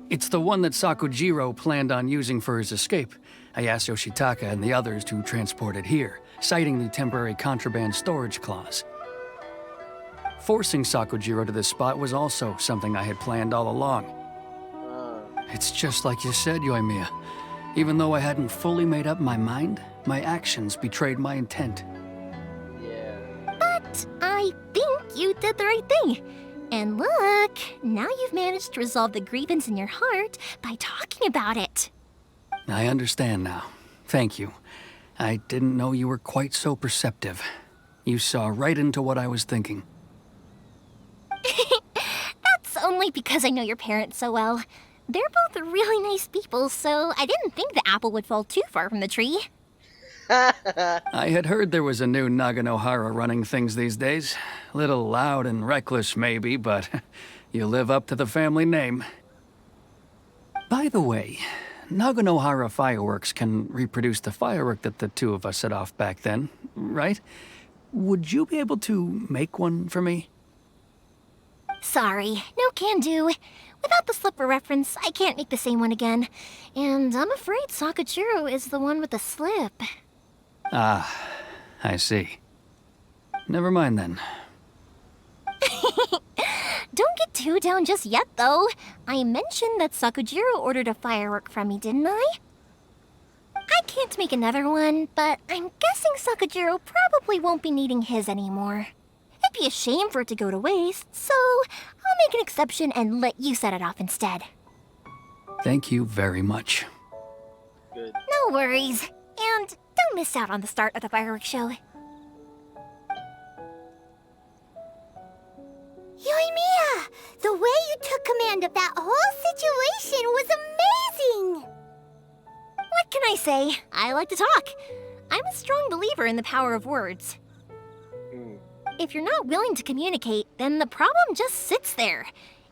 Speaker 15: It's the one that Sakujiro planned on using for his escape. I asked Yoshitaka and the others to transport it here, citing the temporary contraband storage clause. Forcing Sakujiro to this spot was also something I had planned all along. It's just like you said, Yoimiya. Even though I hadn't fully made up my mind, my actions betrayed my intent.
Speaker 14: But I think you did the right thing. And look, now you've managed to resolve the grievance in your heart by talking about it.
Speaker 15: I understand now. Thank you. I didn't know you were quite so perceptive. You saw right into what I was thinking.
Speaker 14: That's only because I know your parents so well. They're both really nice people, so I didn't think the apple would fall too far from the tree.
Speaker 15: I had heard there was a new Naganohara running things these days. Little loud and reckless, maybe, but you live up to the family name. By the way, Naganohara Fireworks can reproduce the firework that the two of us set off back then, right? Would you be able to make one for me?
Speaker 14: Sorry, no can do. Without the slipper reference, I can't make the same one again. And I'm afraid Sakujiro is the one with the slip.
Speaker 15: Ah, I see. Never mind then.
Speaker 14: Don't get too down just yet, though. I mentioned that Sakujiro ordered a firework from me, didn't I? I can't make another one, but I'm guessing Sakujiro probably won't be needing his anymore. It'd be a shame for it to go to waste, so I'll make an exception and let you set it off instead.
Speaker 15: Thank you very much.
Speaker 9: Good.
Speaker 14: No worries. And don't miss out on the start of the fireworks show.
Speaker 4: Yoimiya! The way you took command of that whole situation was amazing!
Speaker 14: What can I say? I like to talk. I'm a strong believer in the power of words. If you're not willing to communicate, then the problem just sits there.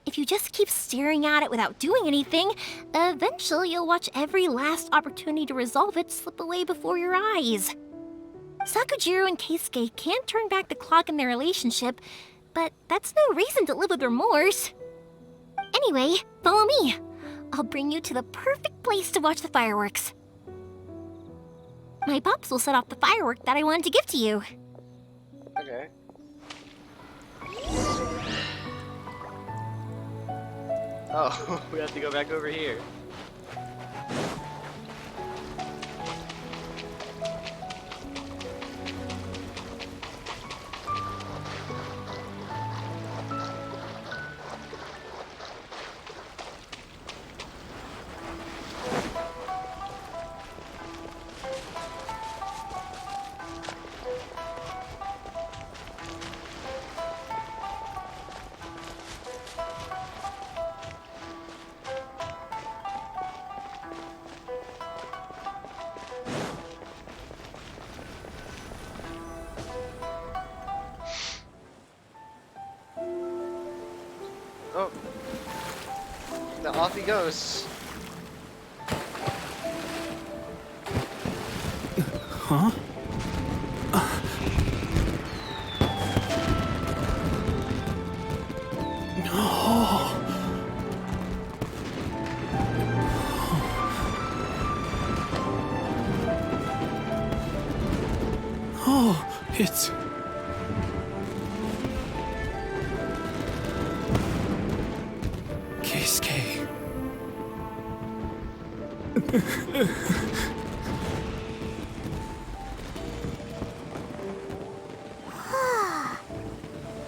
Speaker 14: If you just keep staring at it without doing anything, eventually you'll watch every last opportunity to resolve it slip away before your eyes. Sakujiro and Keisuke can't turn back the clock in their relationship, but that's no reason to live with remorse. Anyway, follow me. I'll bring you to the perfect place to watch the fireworks. My pops will set off the firework that I wanted to give to you.
Speaker 9: Okay. Oh, we have to go back over here. Oh. Now off he goes.
Speaker 13: Huh? Oh, it's... Keisuke.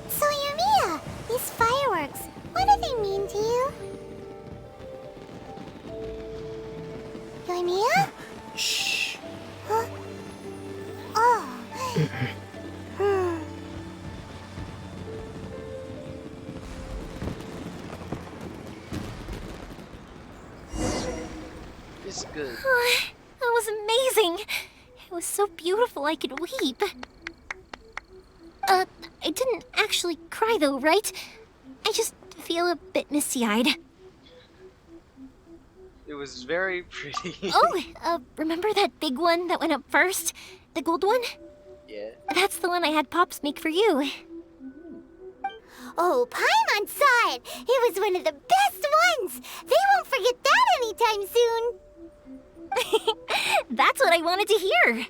Speaker 4: So, Yumiya, these fireworks, what do they mean to you? Yumiya?
Speaker 13: Shh.
Speaker 4: Huh? Oh.
Speaker 1: It's good.
Speaker 14: Oh, that was amazing. It was so beautiful I could weep. I didn't actually cry though, right? I just feel a bit misty-eyed.
Speaker 1: It was very pretty.
Speaker 14: Oh, remember that big one that went up first? The gold one?
Speaker 1: Yeah.
Speaker 14: That's the one I had Pops make for you.
Speaker 4: Oh, Paimon saw it! It was one of the best ones! They won't forget that anytime soon!
Speaker 14: That's what I wanted to hear.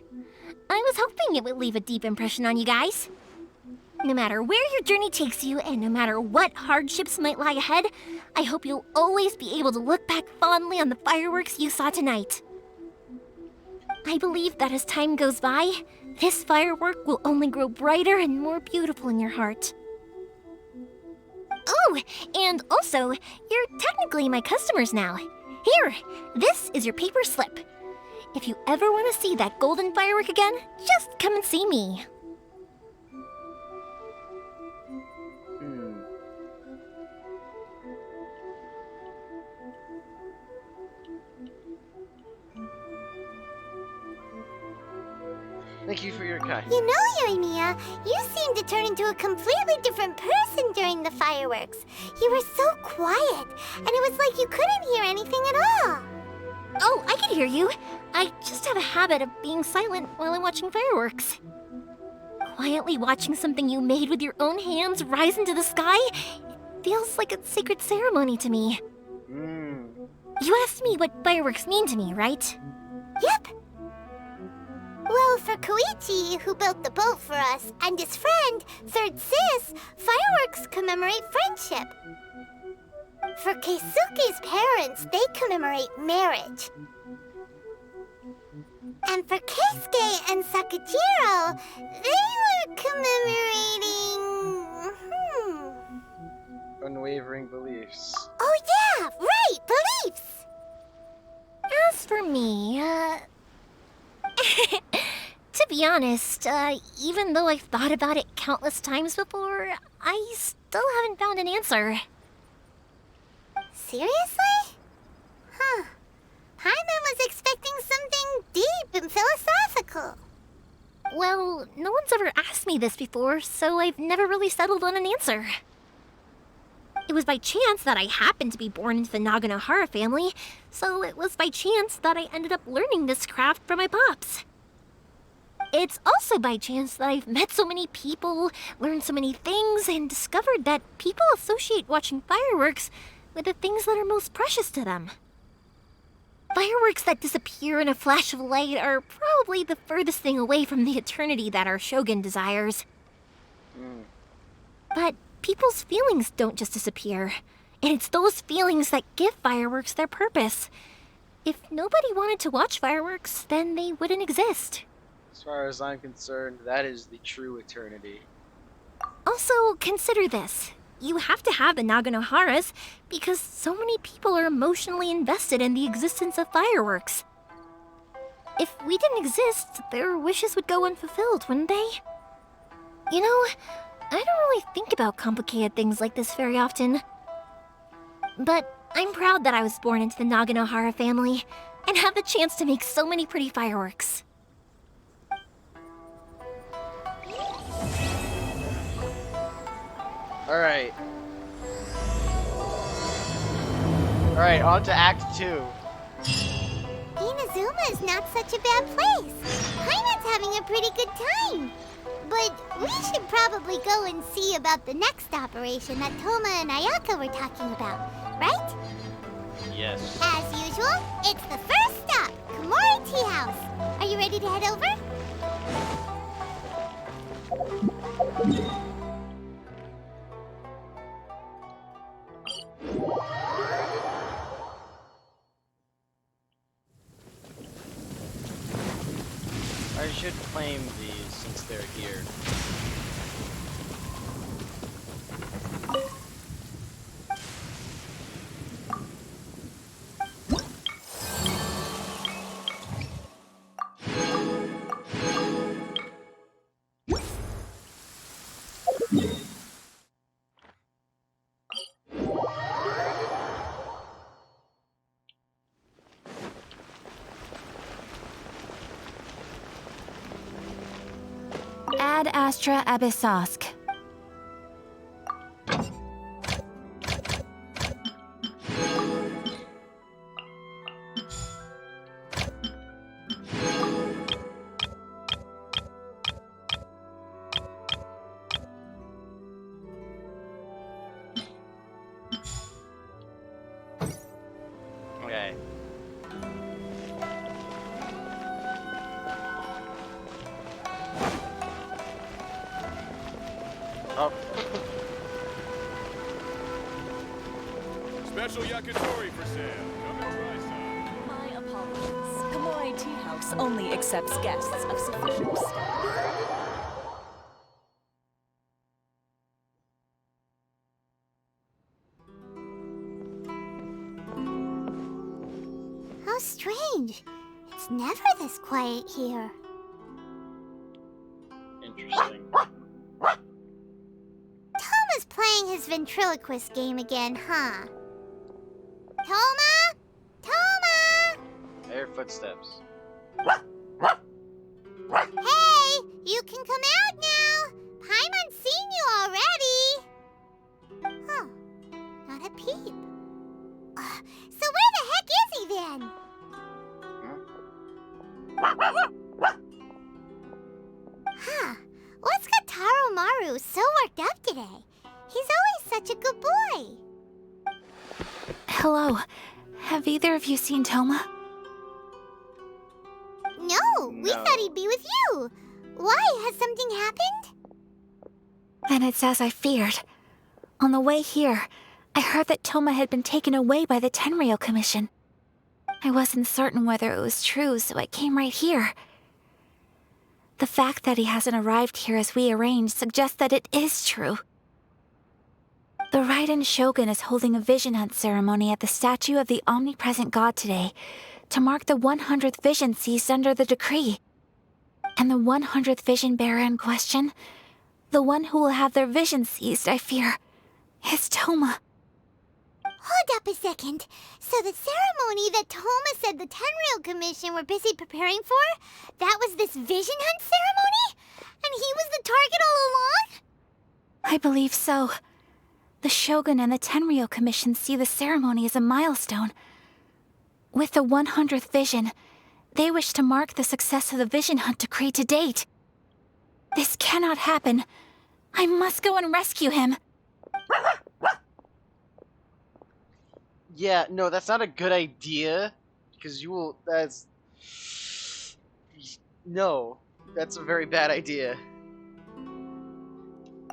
Speaker 14: I was hoping it would leave a deep impression on you guys. No matter where your journey takes you, and no matter what hardships might lie ahead, I hope you'll always be able to look back fondly on the fireworks you saw tonight. I believe that as time goes by, this firework will only grow brighter and more beautiful in your heart. Oh, and also, you're technically my customers now. Here, this is your paper slip. If you ever want to see that golden firework again, just come and see me.
Speaker 1: Thank you for your kindness.
Speaker 4: You know, Yumiya, you seemed to turn into a completely different person during the fireworks. You were so quiet, and it was like you couldn't hear anything at all.
Speaker 14: Oh, I can hear you. I just have a habit of being silent while I'm watching fireworks. Quietly watching something you made with your own hands rise into the sky, it feels like a sacred ceremony to me. You asked me what fireworks mean to me, right?
Speaker 4: Yep. Well, for Koichi, who built the boat for us, and his friend, Third Sis, fireworks commemorate friendship. For Keisuke's parents, they commemorate marriage. And for Keisuke and Sakajiro, they were commemorating...
Speaker 1: Unwavering beliefs.
Speaker 4: Oh yeah, right, beliefs!
Speaker 14: As for me, to be honest, even though I've thought about it countless times before, I still haven't found an answer.
Speaker 4: Seriously? Huh. Paimon was expecting something deep and philosophical.
Speaker 14: Well, no one's ever asked me this before, so I've never really settled on an answer. It was by chance that I happened to be born into the Naganohara family, so it was by chance that I ended up learning this craft from my pops. It's also by chance that I've met so many people, learned so many things, and discovered that people associate watching fireworks with the things that are most precious to them. Fireworks that disappear in a flash of light are probably the furthest thing away from the eternity that our shogun desires. But people's feelings don't just disappear, and it's those feelings that give fireworks their purpose. If nobody wanted to watch fireworks, then they wouldn't exist.
Speaker 1: As far as I'm concerned, that is the true eternity.
Speaker 14: Also, consider this. You have to have the Naganoharas because so many people are emotionally invested in the existence of fireworks. If we didn't exist, their wishes would go unfulfilled, wouldn't they? You know, I don't really think about complicated things like this very often. But I'm proud that I was born into the Naganohara family and have the chance to make so many pretty fireworks.
Speaker 1: Alright. Alright, on to Act 2.
Speaker 4: Inazuma is not such a bad place. Paimon's having a pretty good time. But we should probably go and see about the next operation that Toma and Ayaka were talking about, right?
Speaker 1: Yes.
Speaker 4: As usual, it's the first stop, Komori Tea House. Are you ready to head over?
Speaker 1: I should claim these since they're here.
Speaker 3: Ad Astra Abyssosk.
Speaker 1: Okay. Oh.
Speaker 16: Special yakitori for sale. Come and try some.
Speaker 19: My apologies. Kamoi Tea House only accepts guests of sufficient status.
Speaker 4: How strange. It's never this quiet here.
Speaker 1: Interesting.
Speaker 4: Toma's playing his ventriloquist game again, huh? Toma? Toma!
Speaker 1: I hear footsteps.
Speaker 4: Hey, you can come out now. Paimon's seen you already. Huh. Not a peep. So where the heck is he then? Huh. What's got Taro Maru so worked up today? He's always such a good boy.
Speaker 3: Hello. Have either of you seen Toma?
Speaker 4: No, we thought he'd be with you. Why? Has something happened?
Speaker 3: Then it's as I feared. On the way here, I heard that Toma had been taken away by the Tenryou Commission. I wasn't certain whether it was true, so I came right here. The fact that he hasn't arrived here as we arranged suggests that it is true. The Raiden Shogun is holding a vision hunt ceremony at the statue of the omnipresent god today to mark the 100th vision seized under the decree. And the 100th vision bearer in question, the one who will have their vision seized, I fear, is Toma.
Speaker 4: Hold up a second. So the ceremony that Toma said the Tenryou Commission were busy preparing for, that was this vision hunt ceremony? And he was the target all along?
Speaker 3: I believe so. The Shogun and the Tenryou Commission see the ceremony as a milestone. With the 100th vision, they wish to mark the success of the vision hunt decree to date. This cannot happen. I must go and rescue him.
Speaker 1: Yeah, no, that's not a good idea. Because you will. That's. No, that's a very bad idea.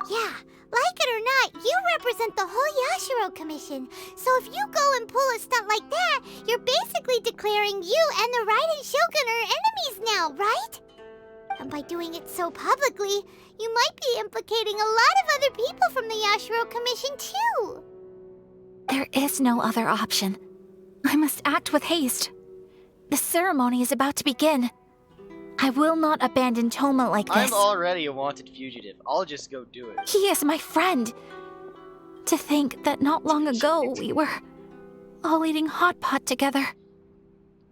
Speaker 4: Yeah, like it or not, you represent the whole Yashiro Commission. So if you go and pull a stunt like that, you're basically declaring you and the Raiden Shogun are enemies now, right? And by doing it so publicly, you might be implicating a lot of other people from the Yashiro Commission too.
Speaker 3: There is no other option. I must act with haste. The ceremony is about to begin. I will not abandon Toma like this.
Speaker 1: I'm already a wanted fugitive. I'll just go do it.
Speaker 3: He is my friend. To think that not long ago we were all eating hot pot together.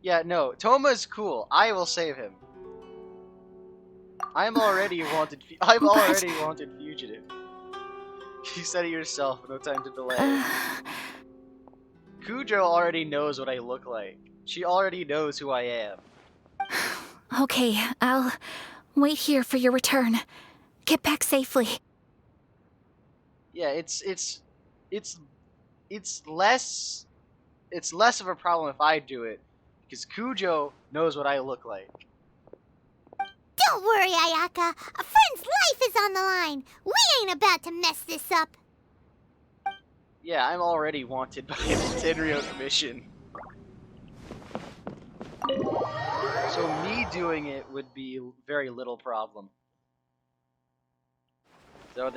Speaker 1: Yeah, no, Toma's cool. I will save him. I'm already a wanted. I'm already a wanted fugitive. You said it yourself. No time to delay. Kujo already knows what I look like. She already knows who I am.
Speaker 3: Okay, I'll wait here for your return. Get back safely.
Speaker 1: Yeah, it's less of a problem if I do it, because Kujo knows what I look like.
Speaker 4: Don't worry, Ayaka. A friend's life is on the line. We ain't about to mess this up.
Speaker 1: Yeah, I'm already wanted by the Tenryou Commission.
Speaker 9: So me doing it would be very little problem. So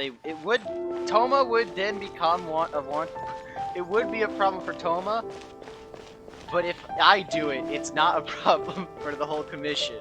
Speaker 9: Toma would then become it would be a problem for Toma, but if I do it, it's not a problem for the whole commission.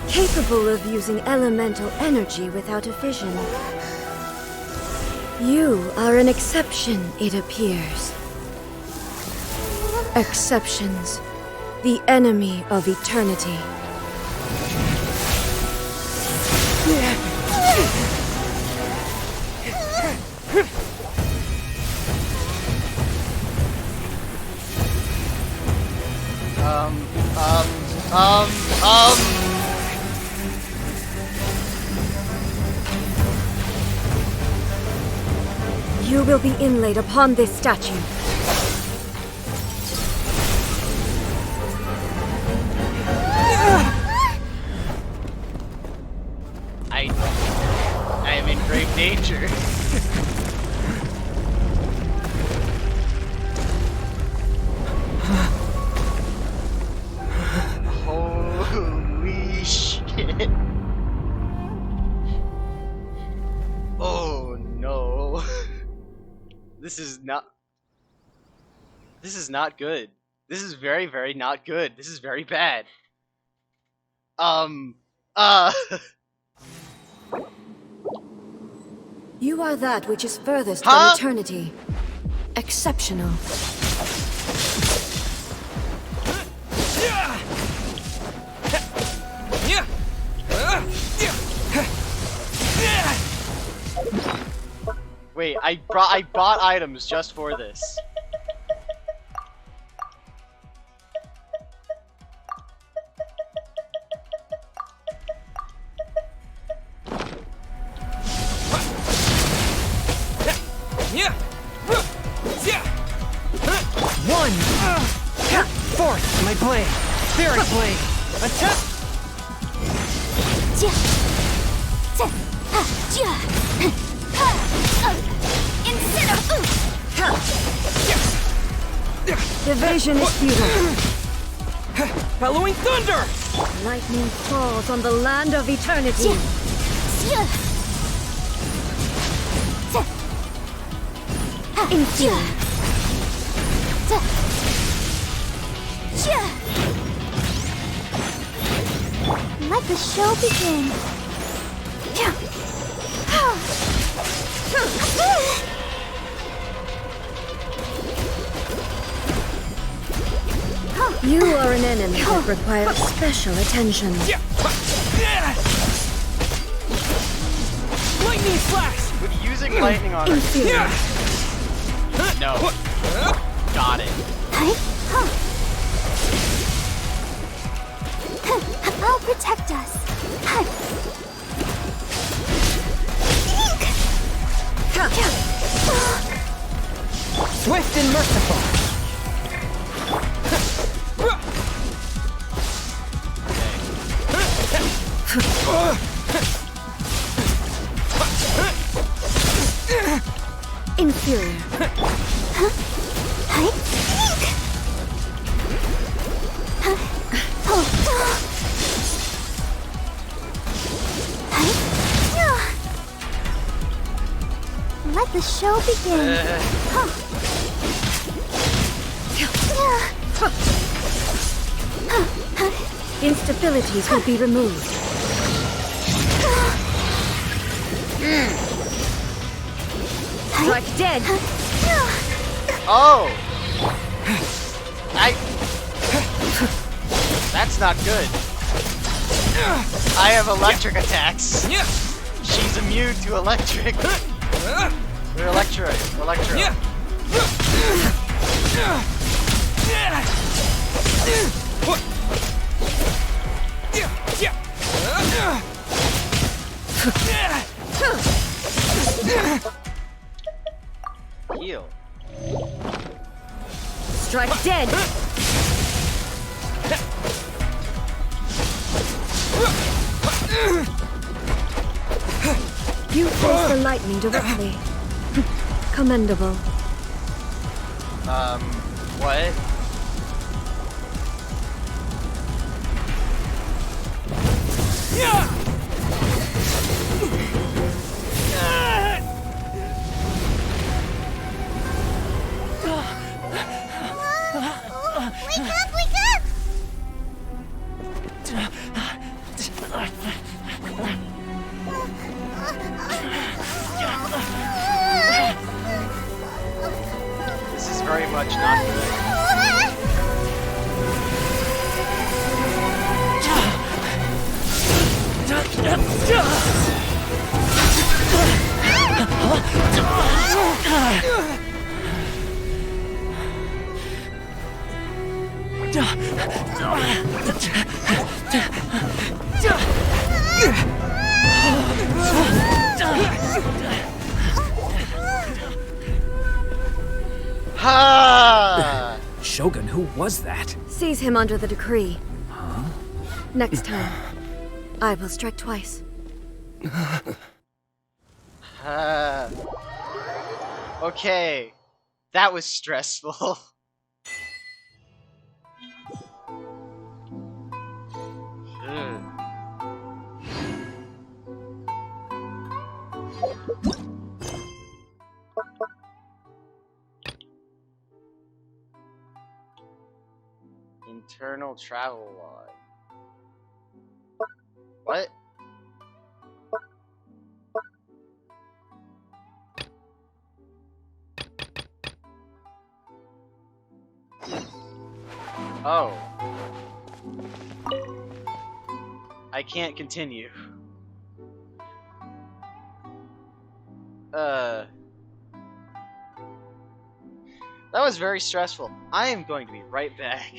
Speaker 2: Capable of using elemental energy without a vision. You are an exception, it appears. Exceptions, the enemy of eternity. You will be inlaid upon this statue.
Speaker 9: I am in grave danger. Holy shit. Oh no. This is not good. This is very, very not good. This is very bad.
Speaker 2: You are that which is furthest from eternity. Exceptional.
Speaker 9: Wait, I bought items just for this.
Speaker 11: One! Force, my blade! Spirit blade! Attack!
Speaker 2: Evasion is futile.
Speaker 11: Bellowing thunder!
Speaker 2: Lightning falls on the land of eternity. Infuse.
Speaker 4: Let the show begin.
Speaker 2: You are an enemy that requires special attention.
Speaker 11: Lightning flash!
Speaker 9: With using lightning on it. No. Got it.
Speaker 4: I'll protect us.
Speaker 11: Swift and merciful!
Speaker 2: Inferior.
Speaker 4: Let the
Speaker 14: show begins.
Speaker 2: Instabilities will be removed.
Speaker 7: Strike dead.
Speaker 9: Oh! That's not good. I have electric attacks. She's immune to electric. We're Electro. Heal.
Speaker 7: Strike dead.
Speaker 2: You face the lightning directly. Commendable.
Speaker 9: What?
Speaker 4: Wake up, wake up!
Speaker 9: This is very much not good. Ha!
Speaker 15: Shogun, who was that?
Speaker 2: Seize him under the decree. Next time, I will strike twice.
Speaker 9: Okay. That was stressful. Internal travel log. What? Oh. I can't continue. That was very stressful. I am going to be right back.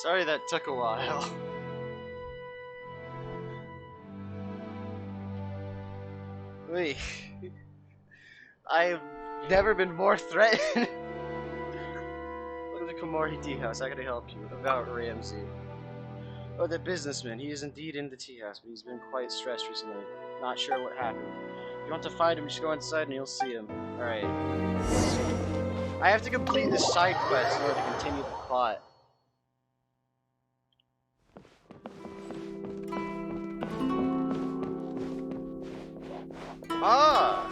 Speaker 9: Sorry that took a while. Wait. I've never been more threatened. Look at the Komori tea house. How can I help you? About Ramsey. Oh, the businessman. He is indeed in the tea house, but he's been quite stressed recently. Not sure what happened. If you want to find him, just go inside and you'll see him. Alright. I have to complete this side quest in order to continue the plot. Ah!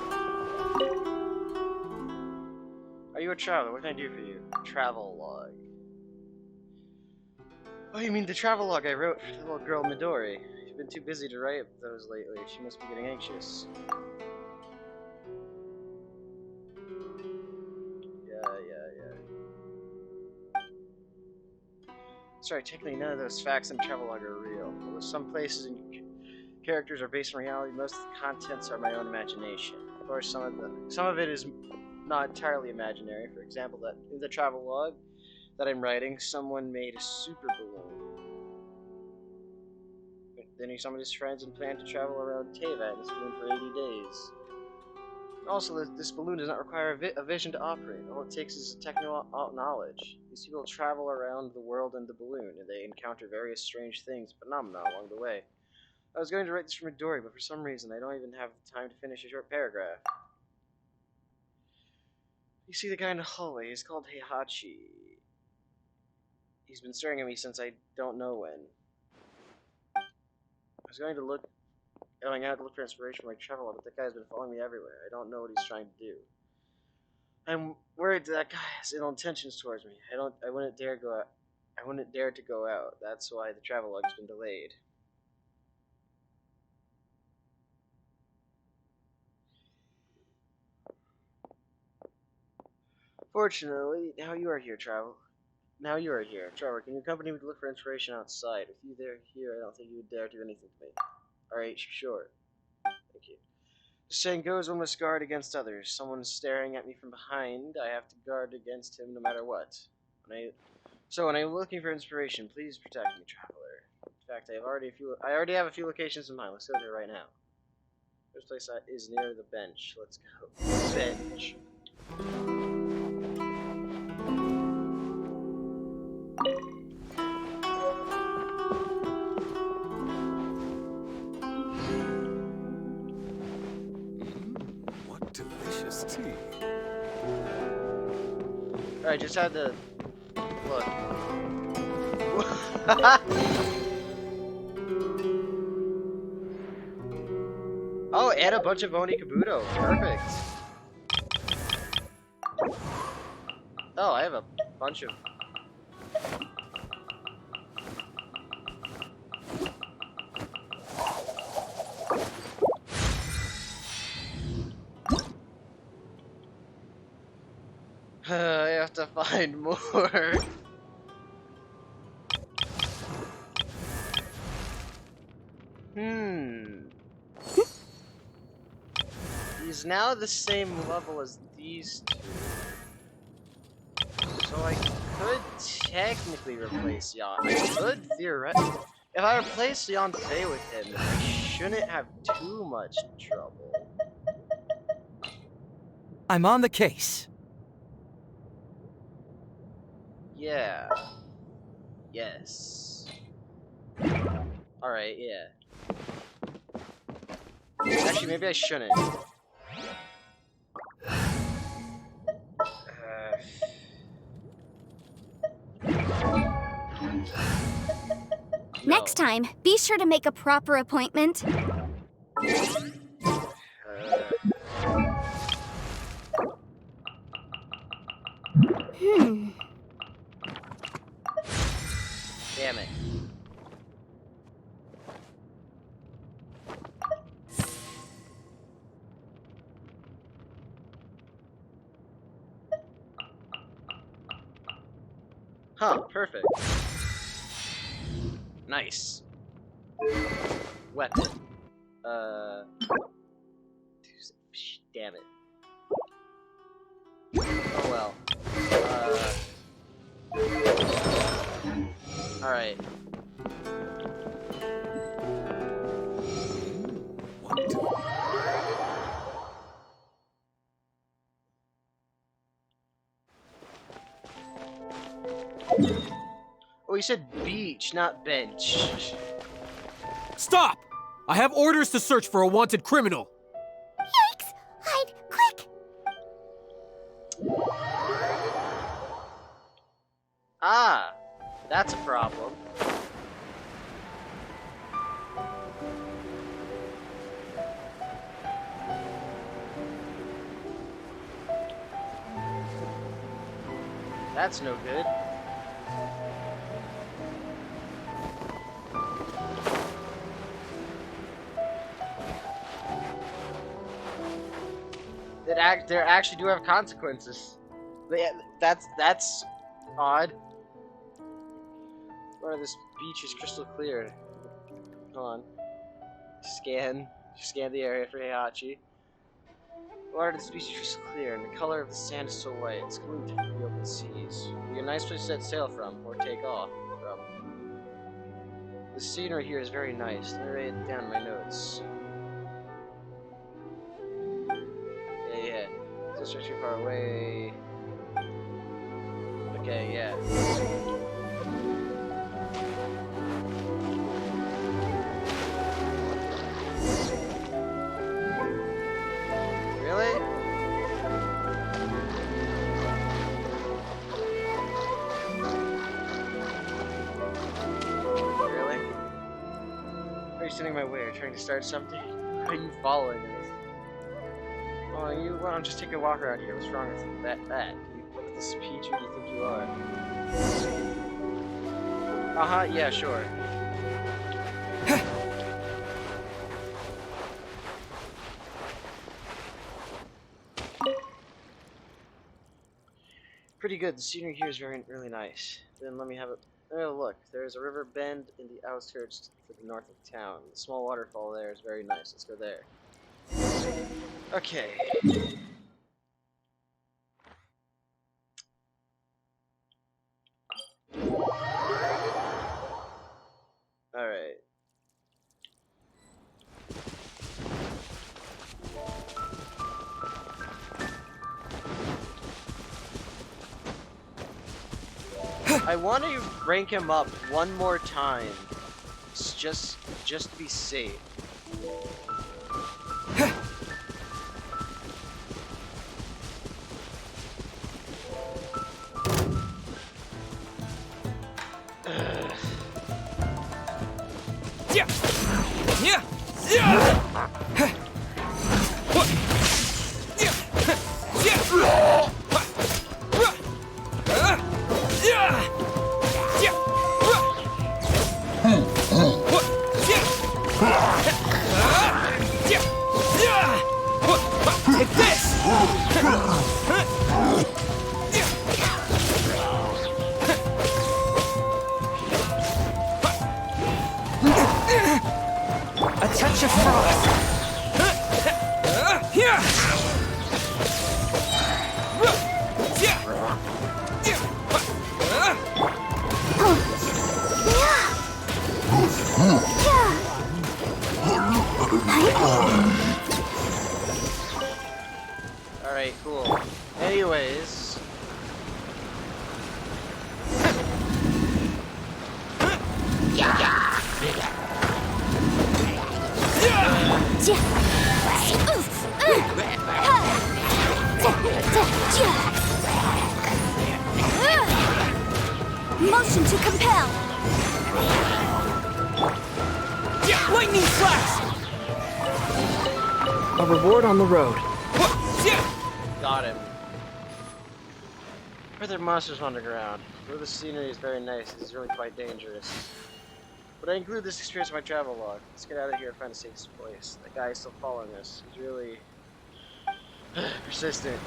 Speaker 9: Are you a traveler? What can I do for you? Travel log. Oh, you mean the travel log I wrote for the little girl Midori? She's been too busy to write those lately. She must be getting anxious. Yeah. Sorry, technically none of those facts in the travel log are real. Although some places and characters are based on reality, most of the contents are my own imagination. Of course, some of it is not entirely imaginary. For example, that in the travel log that I'm writing, someone made a super balloon. Then he summoned his friends and planned to travel around Teva in this balloon for 80 days. Also, this balloon does not require a vision to operate. All it takes is technical knowledge. These people travel around the world in the balloon, and they encounter various strange things, phenomena along the way. I was going to write this for Midori, but for some reason I don't even have the time to finish a short paragraph. You see the guy in the hallway, he's called Heihachi. He's been staring at me since I don't know when. I was going out to look for inspiration for my travel log, but that guy's been following me everywhere. I don't know what he's trying to do. I'm worried that guy has ill intentions towards me. I wouldn't dare to go out. That's why the travel log's been delayed. Fortunately, now you are here, Trevor. Can you accompany me to look for inspiration outside? With you here, I don't think you would dare do anything to me. Alright, sure. Thank you. The saying goes, one must guard against others. Someone's staring at me from behind, I have to guard against him no matter what. So when I'm looking for inspiration, please protect me, traveler. In fact, I already have a few locations in mind. Let's go there right now. First place is near the bench. Let's go. Bench.
Speaker 17: What delicious tea.
Speaker 9: I just had to look. Oh, and a bunch of Oni Kabuto. Perfect. Oh, I have a bunch of... I have to find more. He's now the same level as these two. So I could technically replace Yon. I could theoretically. If I replace Yonfei with him, I shouldn't have too much trouble.
Speaker 6: I'm on the case.
Speaker 9: Yeah. Yes. Alright, yeah. Actually, maybe I shouldn't.
Speaker 2: Next time, be sure to make a proper appointment.
Speaker 9: Damn it. Huh, perfect. Nice. Weapon. Damn it. Oh well.
Speaker 1: Alright. Oh, you said beach, not bench.
Speaker 6: Stop! I have orders to search for a wanted criminal.
Speaker 4: Yikes! Hide, quick!
Speaker 1: Ah, that's a problem. That's no good. They actually do have consequences. That's odd. Or this beach is crystal clear. Hold on. Scan the area for Heihachi. Water of this beach is crystal clear, and the color of the sand is so white. It's going to the open seas. It'll be a nice place to set sail from, or take off from. The scenery here is very nice. Let me write it down in my notes. Yeah. It's not too far away. Okay, yeah. Really? Really? Are you standing in my way? Are you trying to start something? Are you following us? Oh, you want to just take a walk around here? What's wrong with that? You look at this peach, who do you think you are? Yeah, sure. Pretty good. The scenery here is really nice. Then let me have a look. There is a river bend in the outskirts to the north of town. The small waterfall there is very nice. Let's go there. Okay. Alright. I want to rank him up one more time, just to be safe.
Speaker 6: Take this! A touch of frost.
Speaker 1: Alright, cool. Anyways.
Speaker 7: Motion to compel.
Speaker 6: Lightning flash! A reward on the road.
Speaker 1: Got him. Are there monsters underground? Where the scenery is very nice, it's really quite dangerous. But I include this experience in my travel log. Let's get out of here and find a safe place. That guy is still following us. He's really persistent.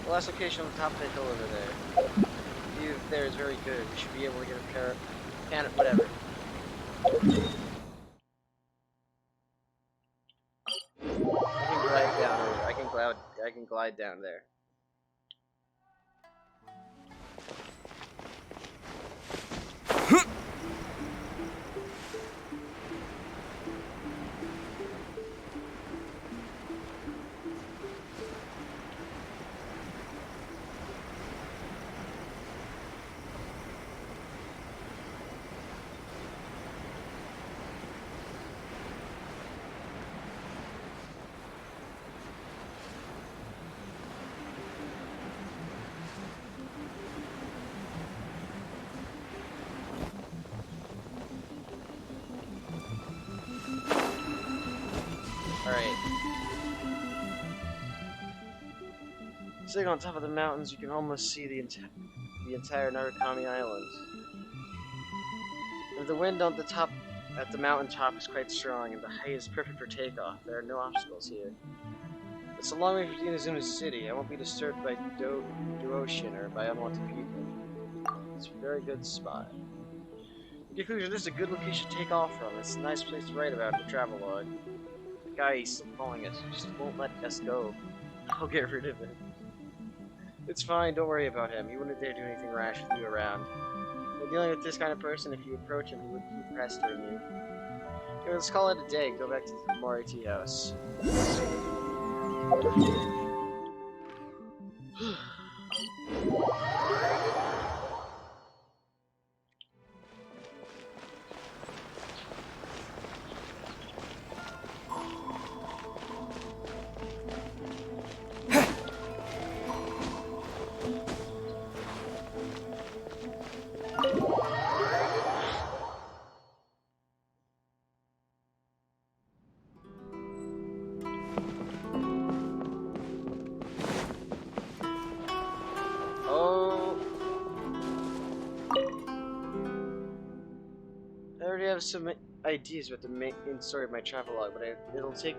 Speaker 1: The last location on the top of the hill over there. The view there is very good. We should be able to get a pair of whatever.
Speaker 9: glide down over. I can glide down there. Alright. Sitting on top of the mountains, you can almost see the entire Narukami Island. And the wind on the top, at the mountain top, is quite strong, and the height is perfect for takeoff. There are no obstacles here. It's a long way from Inazuma City. I won't be disturbed by Duoshin or by unwanted people. It's a very good spot. In conclusion, this is a good location to take off from. It's a nice place to write about in the travelogue. The guy is still following us. He just won't let us go. I'll get rid of him. It's fine, don't worry about him. He wouldn't dare do anything rash with you around. When dealing with this kind of person, if you approach him, he would keep pestering you. Okay, let's call it a day. Go back to the Mori tea house. Some ideas about the main story of my travelogue, but it'll take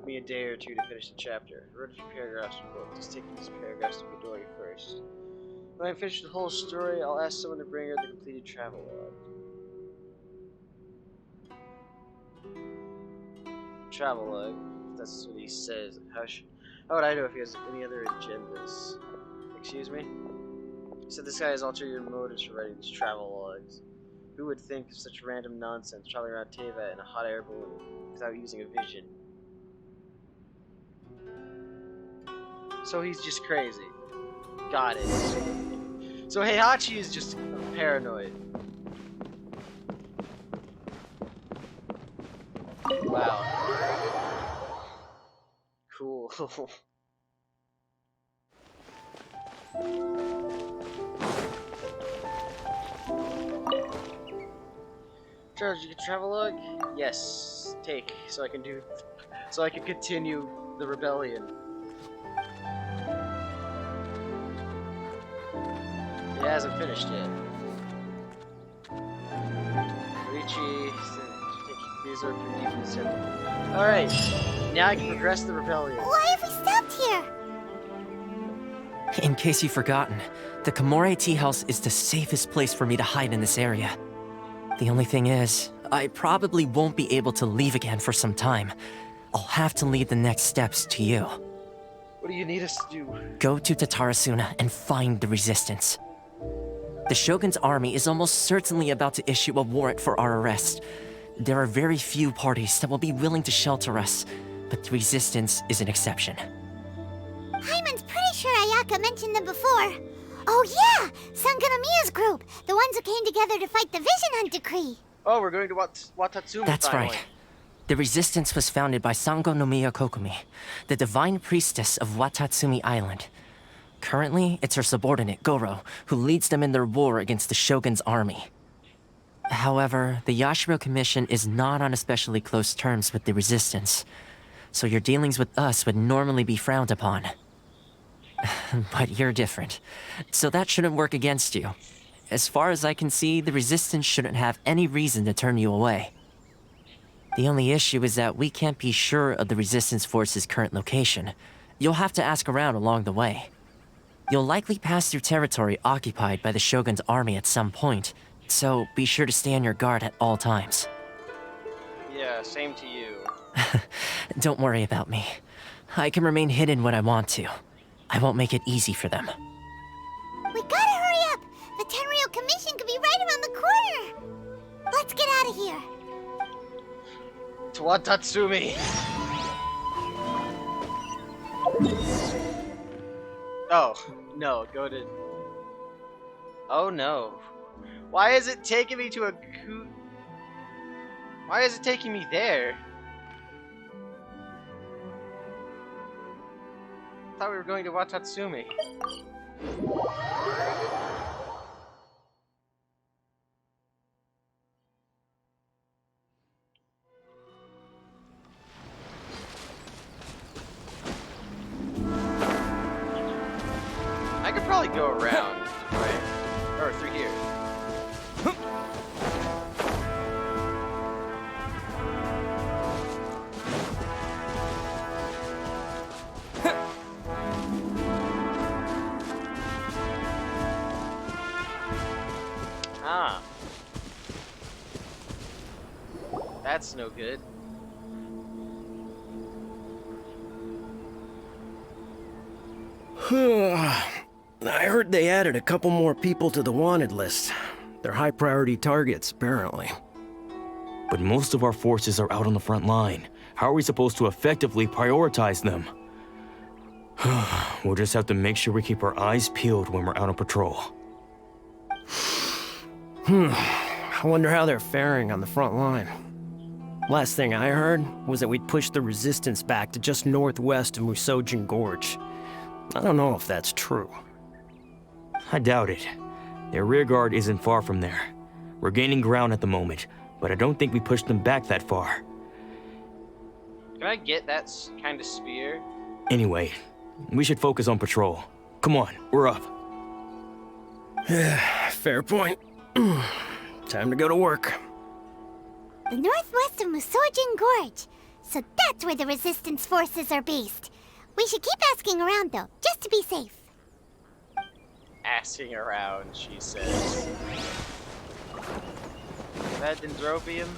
Speaker 9: me a day or two to finish the chapter. I wrote a few paragraphs in the book. Just take these paragraphs to Midori first. When I finish the whole story, I'll ask someone to bring her the completed travelogue. Travelogue, that's what he says. How would I know if he has any other agendas? Excuse me? He said this guy has ulterior motives for writing these travelogues. Who would think of such random nonsense traveling around Teva in a hot air balloon without using a vision? So he's just crazy. Got it. So Heihachi is just paranoid. Wow. Cool. Charles, you get travelogue? Yes. Take, so I can continue the rebellion. It hasn't finished yet. Richie, these are pretty. Alright, now I can progress the rebellion.
Speaker 4: Why have we stopped here?
Speaker 5: In case you've forgotten, the Komore Tea House is the safest place for me to hide in this area. The only thing is, I probably won't be able to leave again for some time. I'll have to leave the next steps to you.
Speaker 9: What do you need us to do?
Speaker 5: Go to Tatarasuna and find the resistance. The Shogun's army is almost certainly about to issue a warrant for our arrest. There are very few parties that will be willing to shelter us, but the resistance is an exception.
Speaker 4: Paimon's pretty sure Ayaka mentioned them before. Oh yeah! Sangonomiya's group! The ones who came together to fight the Vision Hunt Decree!
Speaker 9: Oh, we're going to Watatsumi
Speaker 5: That's
Speaker 9: finally.
Speaker 5: right. The resistance was founded by Sangonomiya Kokumi, the divine priestess of Watatsumi Island. Currently, it's her subordinate, Goro, who leads them in their war against the Shogun's army. However, the Yashiro Commission is not on especially close terms with the resistance, so your dealings with us would normally be frowned upon. But you're different, so that shouldn't work against you. As far as I can see, the resistance shouldn't have any reason to turn you away. The only issue is that we can't be sure of the resistance force's current location. You'll have to ask around along the way. You'll likely pass through territory occupied by the Shogun's army at some point, so be sure to stay on your guard at all times.
Speaker 1: Yeah, same to you.
Speaker 5: Don't worry about me. I can remain hidden when I want to. I won't make it easy for them.
Speaker 4: We gotta hurry up! The Tenryou Commission could be right around the corner! Let's get out of here!
Speaker 1: To Watatsumi! Oh, no, go to... Oh no. Why is it taking me to a Why is it taking me there? I thought we were going to Watatsumi. I could probably go around, right? Or through here. Ah. That's no good.
Speaker 12: I heard they added a couple more people to the wanted list. They're high priority targets, apparently.
Speaker 18: But most of our forces are out on the front line. How are we supposed to effectively prioritize them? We'll just have to make sure we keep our eyes peeled when we're out on patrol.
Speaker 12: I wonder how they're faring on the front line. Last thing I heard was that we'd pushed the resistance back to just northwest of Musojin Gorge. I don't know if that's true.
Speaker 18: I doubt it. Their rearguard isn't far from there. We're gaining ground at the moment, but I don't think we pushed them back that far.
Speaker 1: Can I get that kind of spear?
Speaker 18: Anyway, we should focus on patrol. Come on, we're up.
Speaker 12: Fair point. Time to go to work.
Speaker 4: The northwest of Musojin Gorge. So that's where the resistance forces are based. We should keep asking around though, just to be safe.
Speaker 1: Asking around, she says. Is that dendrobium?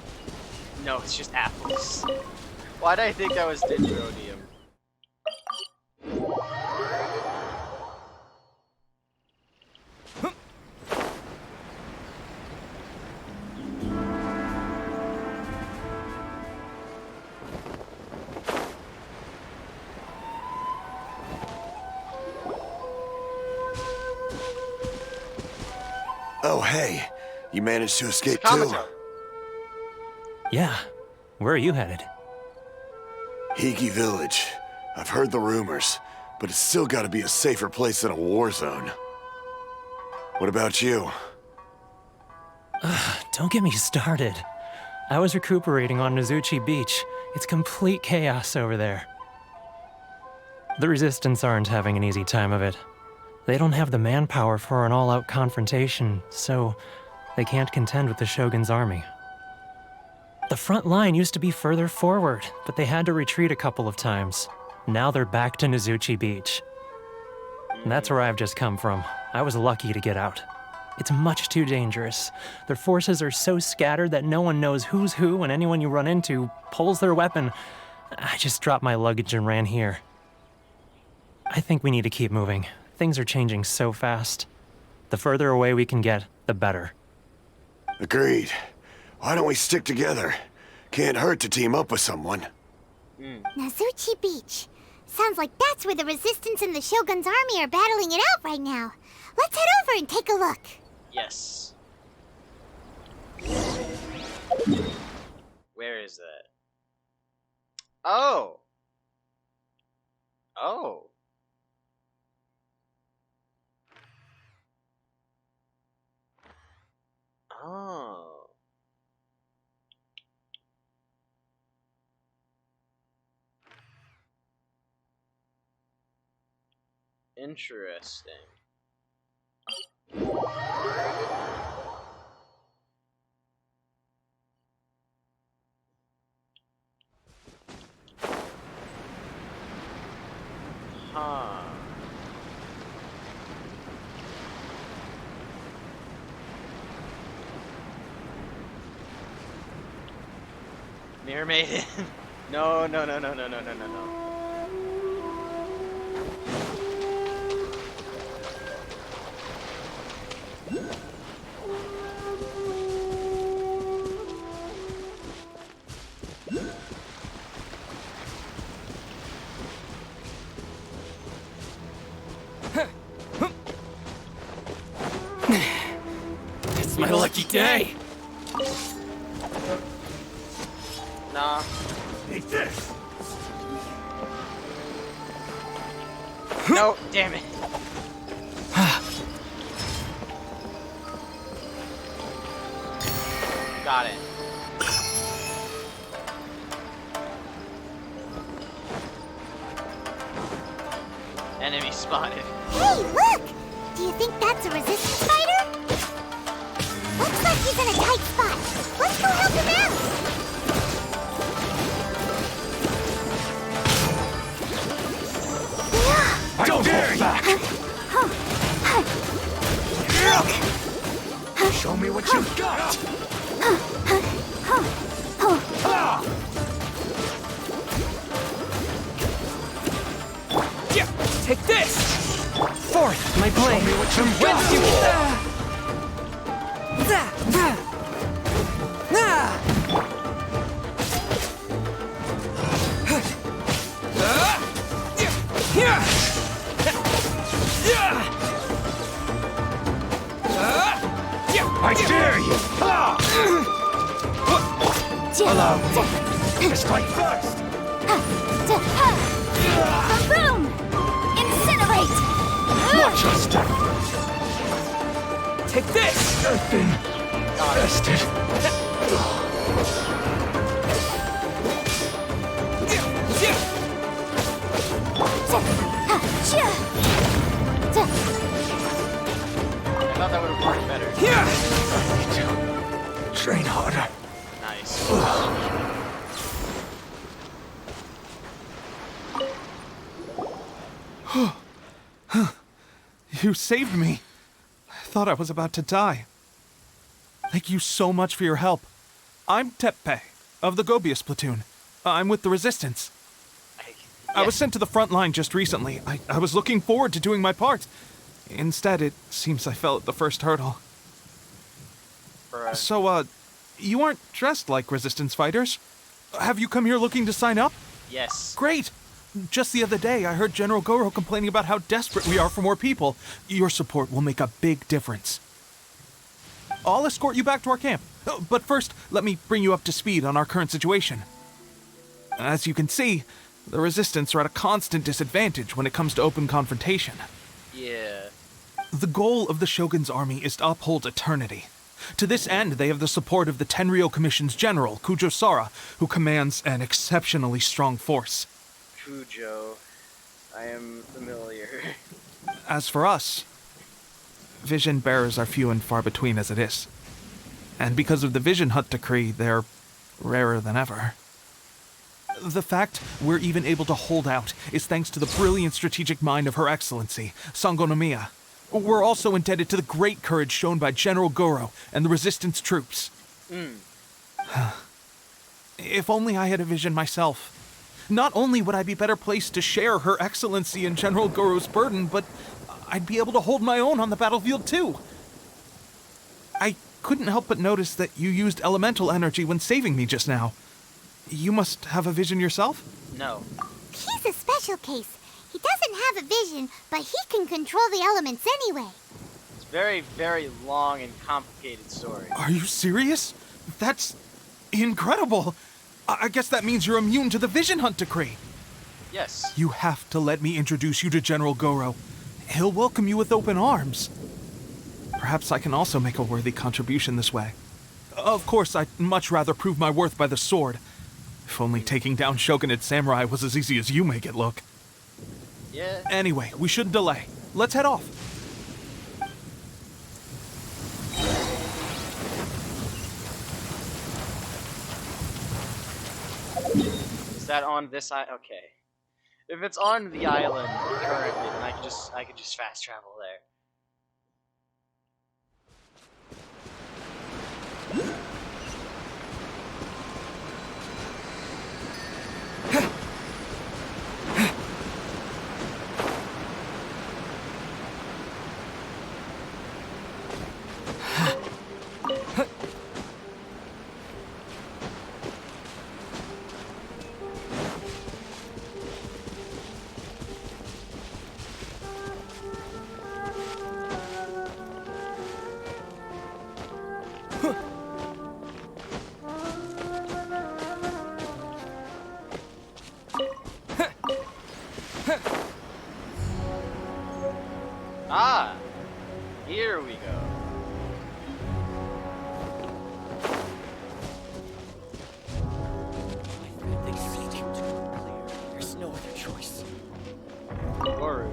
Speaker 1: No, it's just apples. Why did I think that was dendrodium?
Speaker 10: Oh, hey. You managed to escape too?
Speaker 1: Kabuto.
Speaker 11: Yeah. Where are you headed?
Speaker 10: Higi Village. I've heard the rumors, but it's still gotta be a safer place than a war zone. What about you?
Speaker 11: Don't get me started. I was recuperating on Nizuchi Beach. It's complete chaos over there. The Resistance aren't having an easy time of it. They don't have the manpower for an all-out confrontation, so they can't contend with the Shogun's army. The front line used to be further forward, but they had to retreat a couple of times. Now they're back to Nizuchi Beach. And that's where I've just come from. I was lucky to get out. It's much too dangerous. Their forces are so scattered that no one knows who's who, and anyone you run into pulls their weapon. I just dropped my luggage and ran here. I think we need to keep moving. Things are changing so fast. The further away we can get, the better.
Speaker 10: Agreed. Why don't we stick together? Can't hurt to team up with someone.
Speaker 4: Nizuchi Beach. Sounds like that's where the Resistance and the Shogun's army are battling it out right now. Let's head over and take a look.
Speaker 1: Yes. Where is that? Oh! Oh. Oh. Interesting. Huh.
Speaker 9: Mirror Maiden. No, no, no, no, no, no, no, no, no.
Speaker 22: It's my lucky day.
Speaker 9: Nah.
Speaker 20: Eat this.
Speaker 9: No, damn it. Got it. Enemy spotted.
Speaker 4: Hey, look! Do you think that's a resistance fighter? Looks like he's in a tight spot. Let's go help him out!
Speaker 20: Don't hold back. Show me what you've got.
Speaker 22: Take this! Forth, my blade!
Speaker 20: Show me what you've got. I dare you! Allow me to strike first!
Speaker 4: Boom! Incinerate!
Speaker 20: Watch your step!
Speaker 22: Take this!
Speaker 20: Earthen! Bested!
Speaker 9: I thought that would have worked better.
Speaker 20: I need to train harder.
Speaker 9: Nice.
Speaker 17: You saved me. I thought I was about to die. Thank you so much for your help. I'm Teppe, of the Gobius platoon. I'm with the Resistance. I was sent to the front line just recently. I was looking forward to doing my part. Instead, it seems I fell at the first hurdle. So, you aren't dressed like Resistance fighters? Have you come here looking to sign up?
Speaker 9: Yes.
Speaker 17: Great! Just the other day, I heard General Goro complaining about how desperate we are for more people. Your support will make a big difference. I'll escort you back to our camp. But first, let me bring you up to speed on our current situation. As you can see, the Resistance are at a constant disadvantage when it comes to open confrontation.
Speaker 9: Yeah.
Speaker 17: The goal of the Shogun's army is to uphold eternity. To this end, they have the support of the Tenryou Commission's general, Kujo Sara, who commands an exceptionally strong force.
Speaker 9: Kujo. I am familiar.
Speaker 17: As for us, vision bearers are few and far between as it is. And because of the Vision Hut decree, they're rarer than ever. The fact we're even able to hold out is thanks to the brilliant strategic mind of Her Excellency, Sango Nomiya. We're also indebted to the great courage shown by General Goro and the Resistance troops. If only I had a vision myself. Not only would I be better placed to share Her Excellency and General Goro's burden, but I'd be able to hold my own on the battlefield too. I couldn't help but notice that you used elemental energy when saving me just now. You must have a vision yourself?
Speaker 9: No.
Speaker 4: He's a special case. He doesn't have a vision, but he can control the elements anyway.
Speaker 9: It's a very, very long and complicated story.
Speaker 17: Are you serious? That's incredible. I guess that means you're immune to the Vision Hunt decree.
Speaker 9: Yes.
Speaker 17: You have to let me introduce you to General Goro. He'll welcome you with open arms. Perhaps I can also make a worthy contribution this way. Of course, I'd much rather prove my worth by the sword. If only taking down Shogunate samurai was as easy as you make it look.
Speaker 9: Yeah.
Speaker 17: Anyway, we shouldn't delay. Let's head off.
Speaker 9: Is that on this island? Okay. If it's on the island currently, then I could just fast travel there.
Speaker 12: no other choice.
Speaker 1: Goro.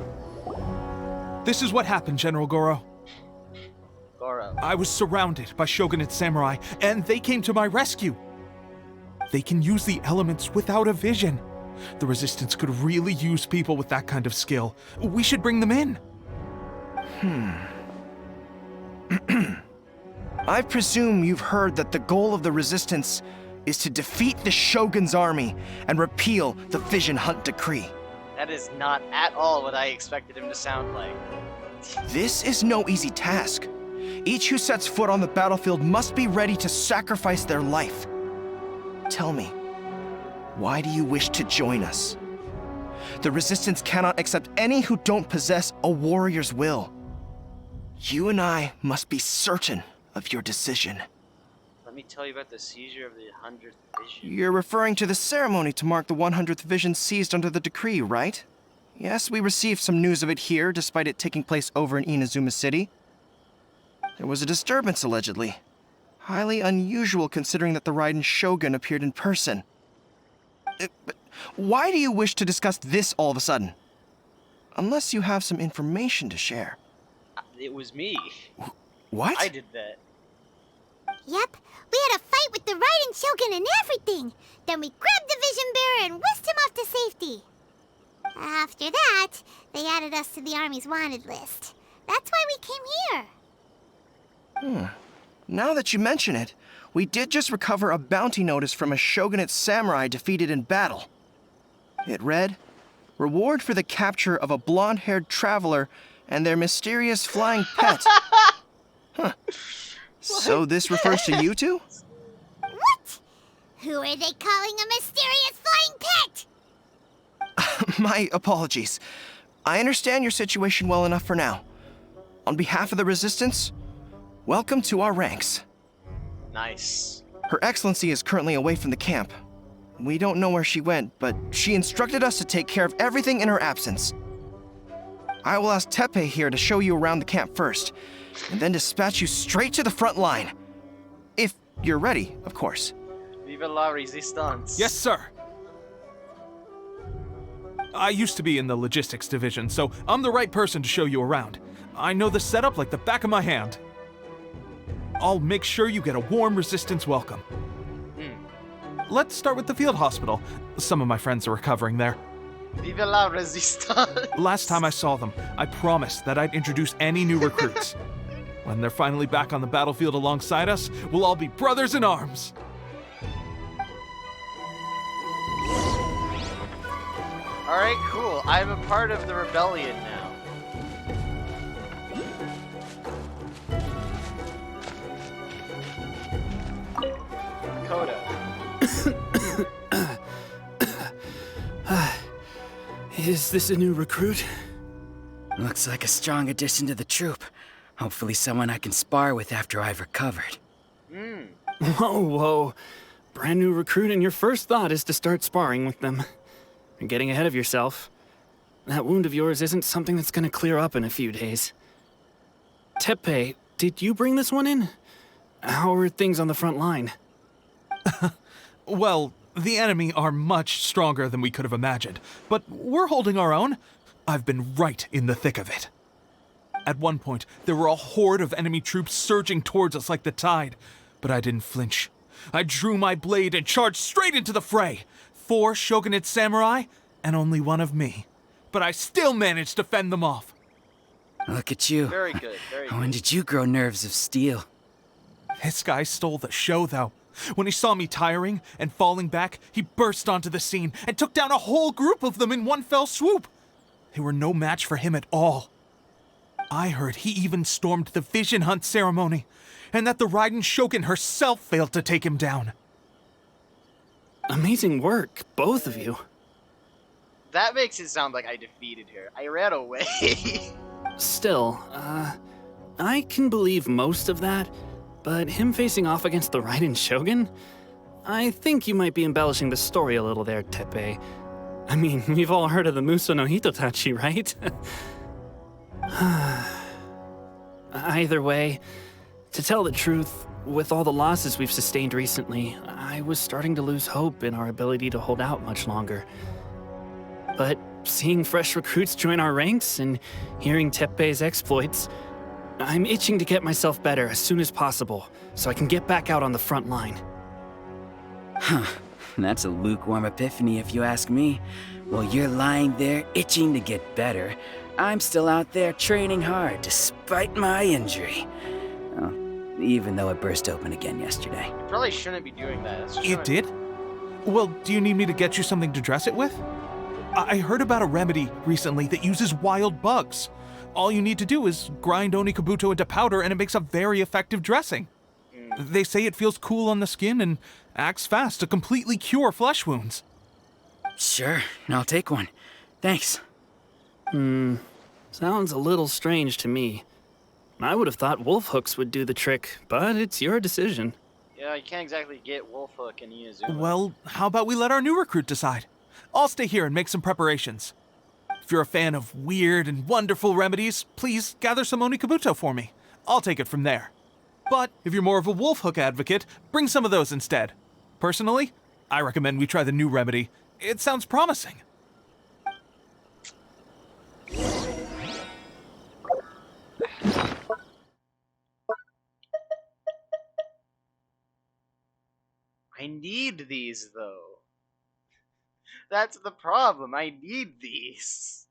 Speaker 17: This is what happened, General Goro.
Speaker 1: Goro.
Speaker 17: I was surrounded by shogunate samurai, and they came to my rescue. They can use the elements without a vision. The Resistance could really use people with that kind of skill. We should bring them in.
Speaker 8: I presume you've heard that the goal of the Resistance is to defeat the Shogun's army and repeal the Vision Hunt Decree.
Speaker 9: That is not at all what I expected him to sound like.
Speaker 8: This is no easy task. Each who sets foot on the battlefield must be ready to sacrifice their life. Tell me, why do you wish to join us? The Resistance cannot accept any who don't possess a warrior's will. You and I must be certain of your decision.
Speaker 9: Let me tell you about the seizure of the 100th Vision.
Speaker 8: You're referring to the ceremony to mark the 100th Vision seized under the decree, right? Yes, we received some news of it here, despite it taking place over in Inazuma City. There was a disturbance, allegedly. Highly unusual considering that the Raiden Shogun appeared in person. But why do you wish to discuss this all of a sudden? Unless you have some information to share.
Speaker 9: It was me.
Speaker 8: What?
Speaker 9: I did that.
Speaker 4: Yep, we had a fight with the Raiden Shogun and everything. Then we grabbed the Vision Bearer and whisked him off to safety. After that, they added us to the Army's wanted list. That's why we came here.
Speaker 8: Now that you mention it, we did just recover a bounty notice from a shogunate samurai defeated in battle. It read, "Reward for the capture of a blonde-haired traveler and their mysterious flying pet." Huh. So this refers to you two?
Speaker 4: What? Who are they calling a mysterious flying pet?
Speaker 8: My apologies. I understand your situation well enough for now. On behalf of the Resistance, welcome to our ranks.
Speaker 9: Nice.
Speaker 8: Her Excellency is currently away from the camp. We don't know where she went, but she instructed us to take care of everything in her absence. I will ask Teppei here to show you around the camp first, and then dispatch you straight to the front line. If you're ready, of course.
Speaker 9: Vive la Resistance.
Speaker 17: Yes, sir. I used to be in the logistics division, so I'm the right person to show you around. I know the setup like the back of my hand. I'll make sure you get a warm Resistance welcome. Let's start with the field hospital. Some of my friends are recovering there.
Speaker 9: Vive la Resistance.
Speaker 17: Last time I saw them, I promised that I'd introduce any new recruits. When they're finally back on the battlefield alongside us, we'll all be brothers in arms.
Speaker 9: Alright, cool. I'm a part of the rebellion now. Coda.
Speaker 22: Is this a new recruit? Looks like a strong addition to the troop. Hopefully someone I can spar with after I've recovered. Whoa. Brand new recruit and your first thought is to start sparring with them. You're getting ahead of yourself. That wound of yours isn't something that's gonna clear up in a few days. Teppei, did you bring this one in? How are things on the front line?
Speaker 17: Well, the enemy are much stronger than we could have imagined, but we're holding our own. I've been right in the thick of it. At one point, there were a horde of enemy troops surging towards us like the tide, but I didn't flinch. I drew my blade and charged straight into the fray. 4 shogunate samurai, and only one of me. But I still managed to fend them off.
Speaker 22: Look at you.
Speaker 1: Very good, very good.
Speaker 22: When did you grow nerves of steel?
Speaker 17: This guy stole the show, though. When he saw me tiring and falling back, he burst onto the scene and took down a whole group of them in one fell swoop. They were no match for him at all. I heard he even stormed the Vision Hunt ceremony, and that the Raiden Shogun herself failed to take him down.
Speaker 22: Amazing work, both of you.
Speaker 9: That makes it sound like I defeated her. I ran away.
Speaker 22: Still, I can believe most of that, but him facing off against the Raiden Shogun? I think you might be embellishing the story a little there, Teppei. I mean, we've all heard of the Muso no Hitotachi, right? Either way, to tell the truth, with all the losses we've sustained recently, I was starting to lose hope in our ability to hold out much longer. But seeing fresh recruits join our ranks and hearing Teppei's exploits, I'm itching to get myself better as soon as possible so I can get back out on the front line.
Speaker 13: Huh. That's a lukewarm epiphany if you ask me. While you're lying there itching to get better, I'm still out there training hard despite my injury. Well, even though it burst open again yesterday.
Speaker 9: You probably shouldn't be doing that.
Speaker 17: It did? Well, do you need me to get you something to dress it with? I heard about a remedy recently that uses wild bugs. All you need to do is grind Onikabuto into powder and it makes a very effective dressing. They say it feels cool on the skin and acts fast to completely cure flesh wounds.
Speaker 13: Sure, I'll take one. Thanks.
Speaker 22: Sounds a little strange to me. I would have thought wolf hooks would do the trick, but it's your decision.
Speaker 9: Yeah, you can't exactly get wolf hook in Inazuma.
Speaker 17: Well, how about we let our new recruit decide? I'll stay here and make some preparations. If you're a fan of weird and wonderful remedies, please gather some Onikabuto for me. I'll take it from there. But if you're more of a wolf hook advocate, bring some of those instead. Personally, I recommend we try the new remedy. It sounds promising.
Speaker 9: I need these, though. That's the problem. I need these.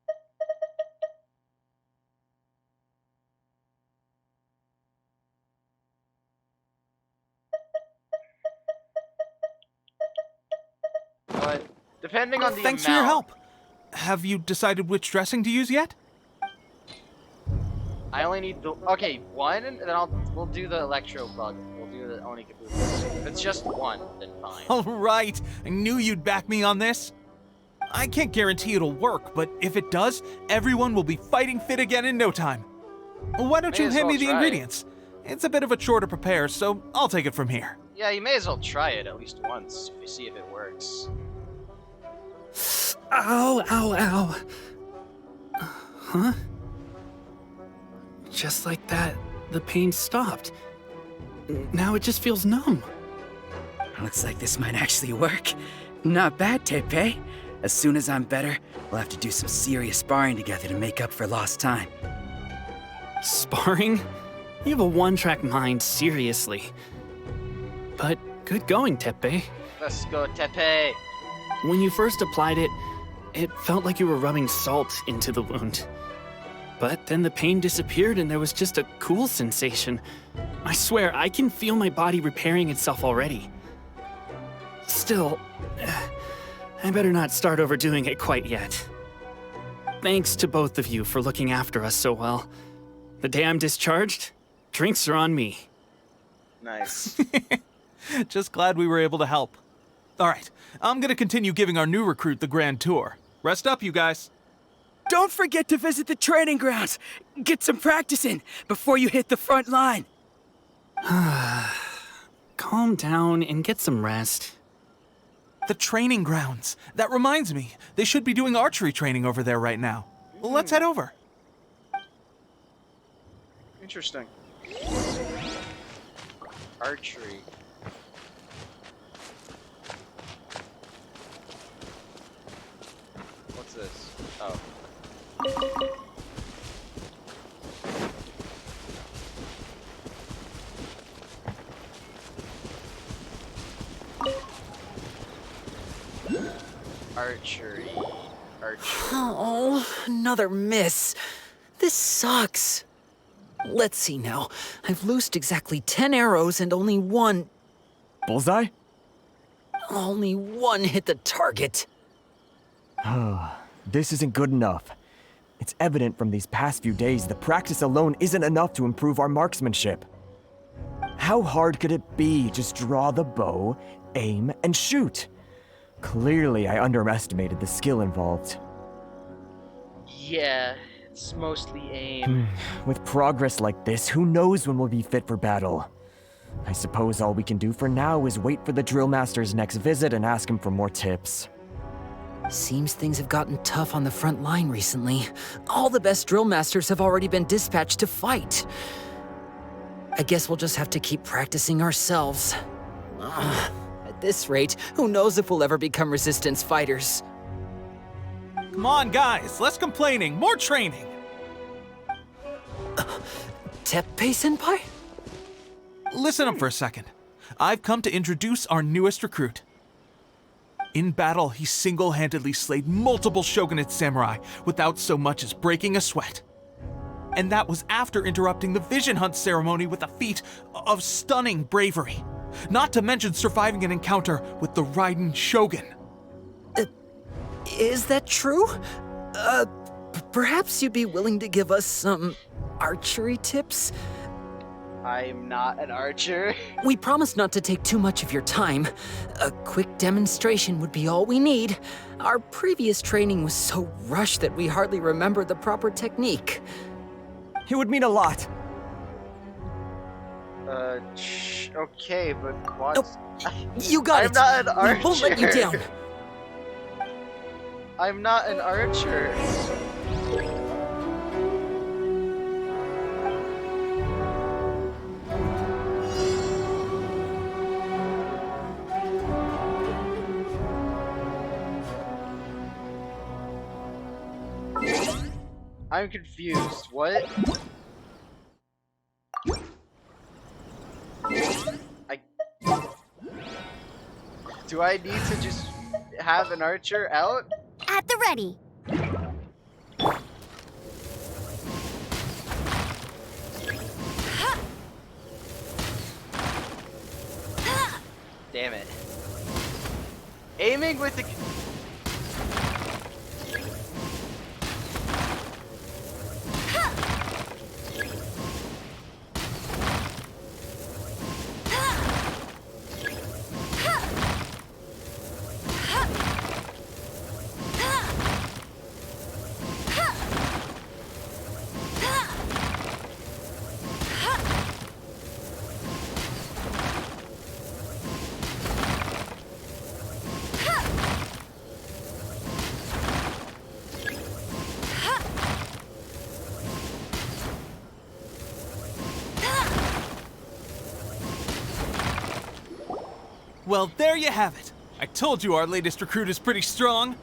Speaker 9: But depending on the
Speaker 17: Thanks for your help. Have you decided which dressing to use yet?
Speaker 9: I only need the one, and then we'll do the electro bug. We'll do the Onikabuto. If it's just one, then fine.
Speaker 17: All right, I knew you'd back me on this. I can't guarantee it'll work, but if it does, everyone will be fighting fit again in no time. Why don't you hand me the ingredients? It's a bit of a chore to prepare, so I'll take it from here.
Speaker 9: Yeah, you may as well try it at least once to see if it works.
Speaker 22: Ow, ow, ow. Huh? Just like that, the pain stopped. Now it just feels numb.
Speaker 13: Looks like this might actually work. Not bad, Teppei. As soon as I'm better, we'll have to do some serious sparring together to make up for lost time.
Speaker 22: Sparring? You have a one-track mind, seriously. But good going, Teppei.
Speaker 9: Let's go, Teppei.
Speaker 22: When you first applied it, it felt like you were rubbing salt into the wound. But then the pain disappeared and there was just a cool sensation. I swear, I can feel my body repairing itself already. Still, I better not start overdoing it quite yet. Thanks to both of you for looking after us so well. The day I'm discharged, drinks are on me.
Speaker 9: Nice.
Speaker 17: Just glad we were able to help. All right, I'm gonna continue giving our new recruit the grand tour. Rest up, you guys.
Speaker 13: Don't forget to visit the training grounds. Get some practice in before you hit the front line.
Speaker 22: Calm down and get some rest.
Speaker 17: The training grounds. That reminds me, they should be doing archery training over there right now. Let's head over.
Speaker 9: Interesting. Archery. What's this? Oh. Archery.
Speaker 21: Oh, another miss. This sucks. Let's see now. I've loosed exactly 10 arrows and only one...
Speaker 18: Bullseye?
Speaker 21: Only one hit the target.
Speaker 23: This isn't good enough. It's evident from these past few days the practice alone isn't enough to improve our marksmanship. How hard could it be? Just draw the bow, aim, and shoot. Clearly, I underestimated the skill involved.
Speaker 1: Yeah, it's mostly aim.
Speaker 23: With progress like this, who knows when we'll be fit for battle? I suppose all we can do for now is wait for the drill master's next visit and ask him for more tips.
Speaker 21: Seems things have gotten tough on the front line recently. All the best drill masters have already been dispatched to fight. I guess we'll just have to keep practicing ourselves. At this rate, who knows if we'll ever become resistance fighters.
Speaker 17: Come on, guys, less complaining, more training.
Speaker 21: Teppei-senpai?
Speaker 17: Listen up for a second. I've come to introduce our newest recruit. In battle, he single-handedly slayed multiple shogunate samurai without so much as breaking a sweat. And that was after interrupting the vision hunt ceremony with a feat of stunning bravery. Not to mention surviving an encounter with the Raiden Shogun.
Speaker 21: Is that true? Perhaps you'd be willing to give us some archery tips?
Speaker 9: I'm not an archer.
Speaker 21: We promise not to take too much of your time. A quick demonstration would be all we need. Our previous training was so rushed that we hardly remember the proper technique.
Speaker 23: It would mean a lot.
Speaker 9: Okay, but what?
Speaker 21: You got it.
Speaker 9: I'm not an archer.
Speaker 21: We won't let you down.
Speaker 9: I'm not an archer. I'm confused. What? Do I need to just have an archer out?
Speaker 4: At the ready.
Speaker 9: Damn it. Aiming with the...
Speaker 17: Well, there you have it. I told you our latest recruit is pretty strong.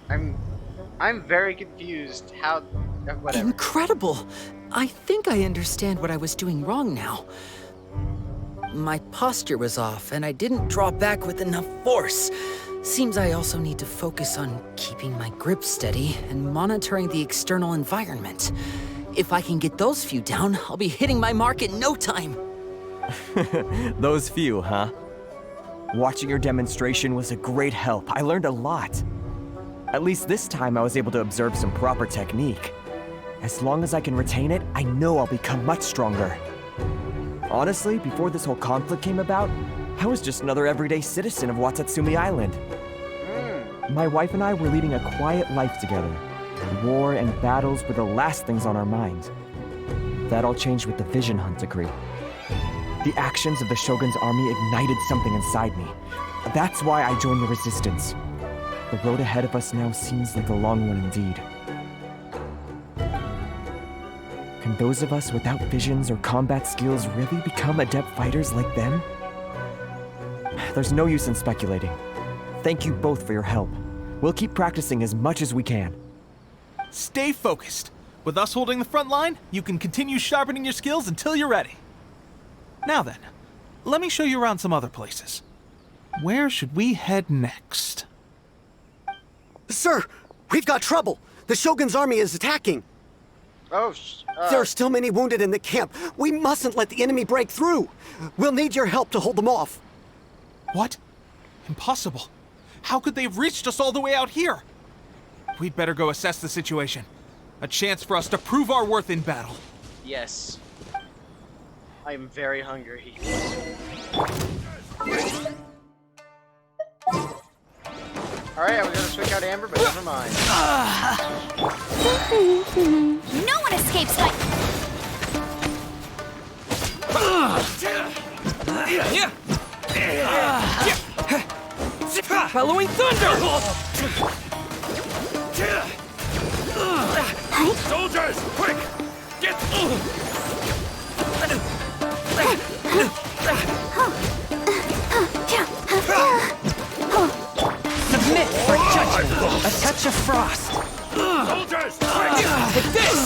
Speaker 9: I'm very confused. How... whatever.
Speaker 21: Incredible! I think I understand what I was doing wrong now. My posture was off, and I didn't draw back with enough force. Seems I also need to focus on keeping my grip steady and monitoring the external environment. If I can get those few down, I'll be hitting my mark in no time.
Speaker 23: Those few, huh? Watching your demonstration was a great help. I learned a lot. At least this time I was able to observe some proper technique. As long as I can retain it, I know I'll become much stronger. Honestly, before this whole conflict came about, I was just another everyday citizen of Watatsumi Island. My wife and I were leading a quiet life together. War and battles were the last things on our minds. That all changed with the vision hunt decree. The actions of the Shogun's army ignited something inside me. That's why I joined the resistance. The road ahead of us now seems like a long one indeed. Can those of us without visions or combat skills really become adept fighters like them? There's no use in speculating. Thank you both for your help. We'll keep practicing as much as we can.
Speaker 17: Stay focused. With us holding the front line, you can continue sharpening your skills until you're ready. Now then, let me show you around some other places. Where should we head next?
Speaker 3: Sir, we've got trouble. The Shogun's army is attacking.
Speaker 9: Oh,
Speaker 3: There are still many wounded in the camp. We mustn't let the enemy break through. We'll need your help to hold them off.
Speaker 17: What? Impossible. How could they have reached us all the way out here? We'd better go assess the situation. A chance for us to prove our worth in battle.
Speaker 9: yes. I'm very hungry. Alright, I was gonna switch out Amber, but never mind.
Speaker 14: No one escapes my...
Speaker 21: Halloween Thunder!
Speaker 20: Soldiers, quick! Get...
Speaker 21: Submit for judgment!
Speaker 12: A touch of frost.
Speaker 20: Soldiers!
Speaker 12: Take this!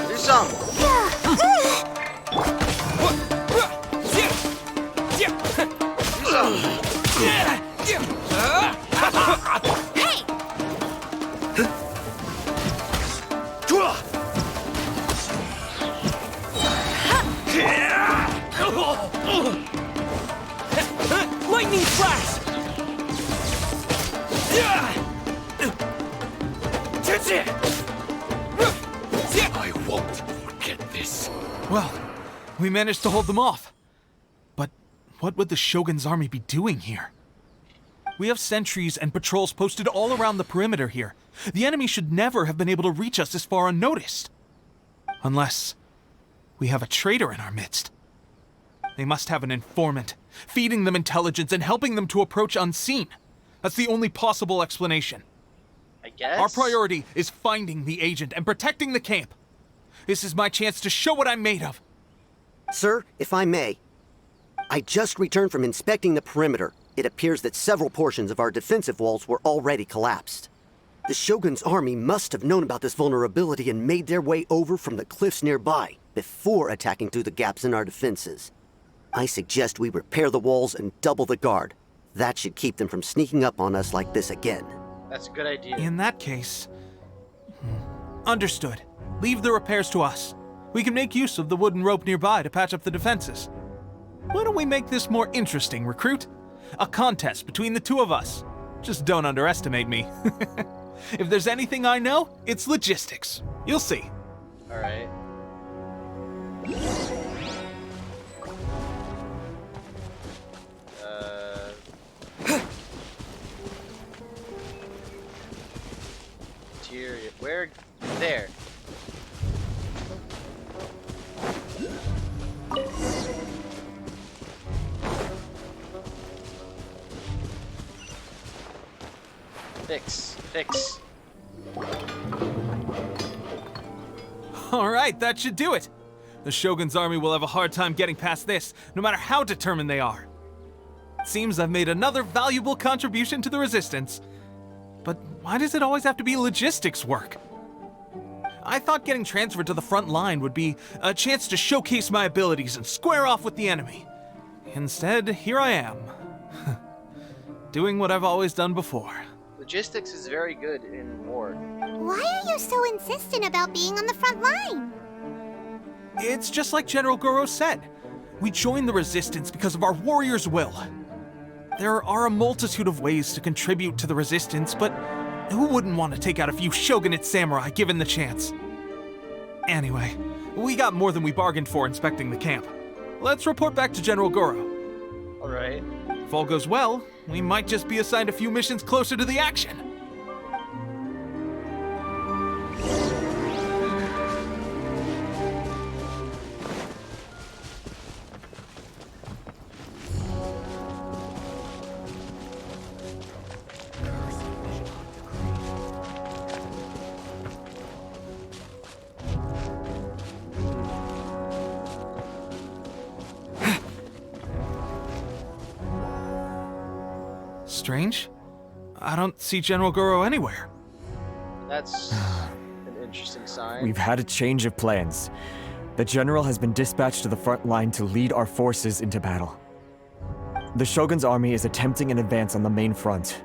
Speaker 9: Do some.
Speaker 12: Lightning flash!
Speaker 20: I won't forget this.
Speaker 17: Well, we managed to hold them off. But what would the Shogun's army be doing here? We have sentries and patrols posted all around the perimeter here. The enemy should never have been able to reach us this far unnoticed. Unless we have a traitor in our midst. They must have an informant, feeding them intelligence and helping them to approach unseen. That's the only possible explanation.
Speaker 1: I guess?
Speaker 17: Our priority is finding the agent and protecting the camp. This is my chance to show what I'm made of.
Speaker 3: Sir, if I may, I just returned from inspecting the perimeter. It appears that several portions of our defensive walls were already collapsed. The Shogun's army must have known about this vulnerability and made their way over from the cliffs nearby before attacking through the gaps in our defenses. I suggest we repair the walls and double the guard. That should keep them from sneaking up on us like this again.
Speaker 1: That's a good idea.
Speaker 17: In that case... Understood. Leave the repairs to us. We can make use of the wooden rope nearby to patch up the defenses. Why don't we make this more interesting, recruit? A contest between the two of us. Just don't underestimate me. If there's anything I know, it's logistics. You'll see.
Speaker 1: Alright. Interior. Where? There. Fix.
Speaker 17: Alright, that should do it. The Shogun's army will have a hard time getting past this, no matter how determined they are. Seems I've made another valuable contribution to the resistance. But why does it always have to be logistics work? I thought getting transferred to the front line would be a chance to showcase my abilities and square off with the enemy. Instead, here I am. Doing what I've always done before.
Speaker 1: Logistics is very good in war.
Speaker 4: Why are you so insistent about being on the front line?
Speaker 17: It's just like General Goro said. We joined the resistance because of our warriors' will. There are a multitude of ways to contribute to the resistance, but who wouldn't want to take out a few shogunate samurai given the chance? Anyway, we got more than we bargained for inspecting the camp. Let's report back to General Goro.
Speaker 1: Alright.
Speaker 17: If all goes well, we might just be assigned a few missions closer to the action. Strange. I don't see General Goro anywhere.
Speaker 1: That's an interesting sign.
Speaker 23: We've had a change of plans. The general has been dispatched to the front line to lead our forces into battle. The Shogun's army is attempting an advance on the main front.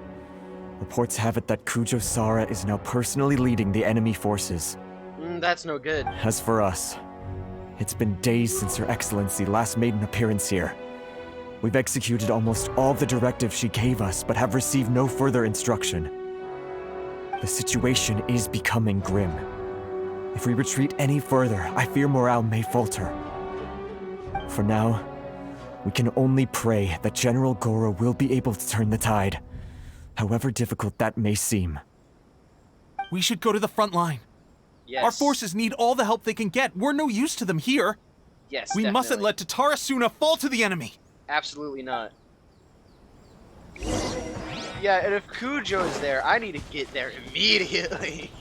Speaker 23: Reports have it that Kujo Sara is now personally leading the enemy forces.
Speaker 1: That's no good.
Speaker 23: As for us, it's been days since Her Excellency last made an appearance here. We've executed almost all the directives she gave us, but have received no further instruction. The situation is becoming grim. If we retreat any further, I fear morale may falter. For now, we can only pray that General Goro will be able to turn the tide, however difficult that may seem.
Speaker 17: We should go to the front line.
Speaker 1: Yes.
Speaker 17: Our forces need all the help they can get. We're no use to them here.
Speaker 1: Yes,
Speaker 17: We mustn't let Tatarasuna fall to the enemy.
Speaker 1: Absolutely not. Yeah, and if Kujo is there, I need to get there immediately.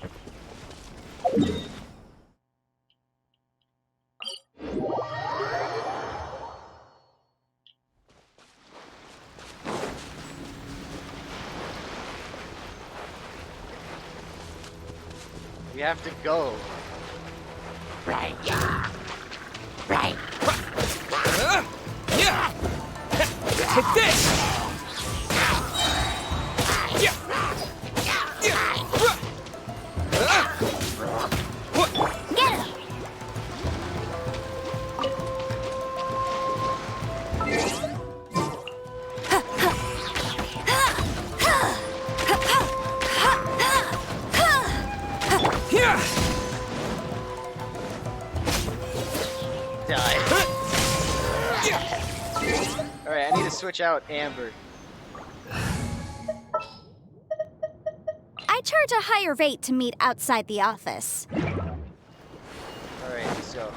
Speaker 9: We have to go.
Speaker 15: Right, yeah. Right.
Speaker 6: Yeah. Take this.
Speaker 15: Get him.
Speaker 9: Die. Alright, I need to switch out Amber.
Speaker 16: I charge a higher rate to meet outside the office.
Speaker 9: Alright, let's go.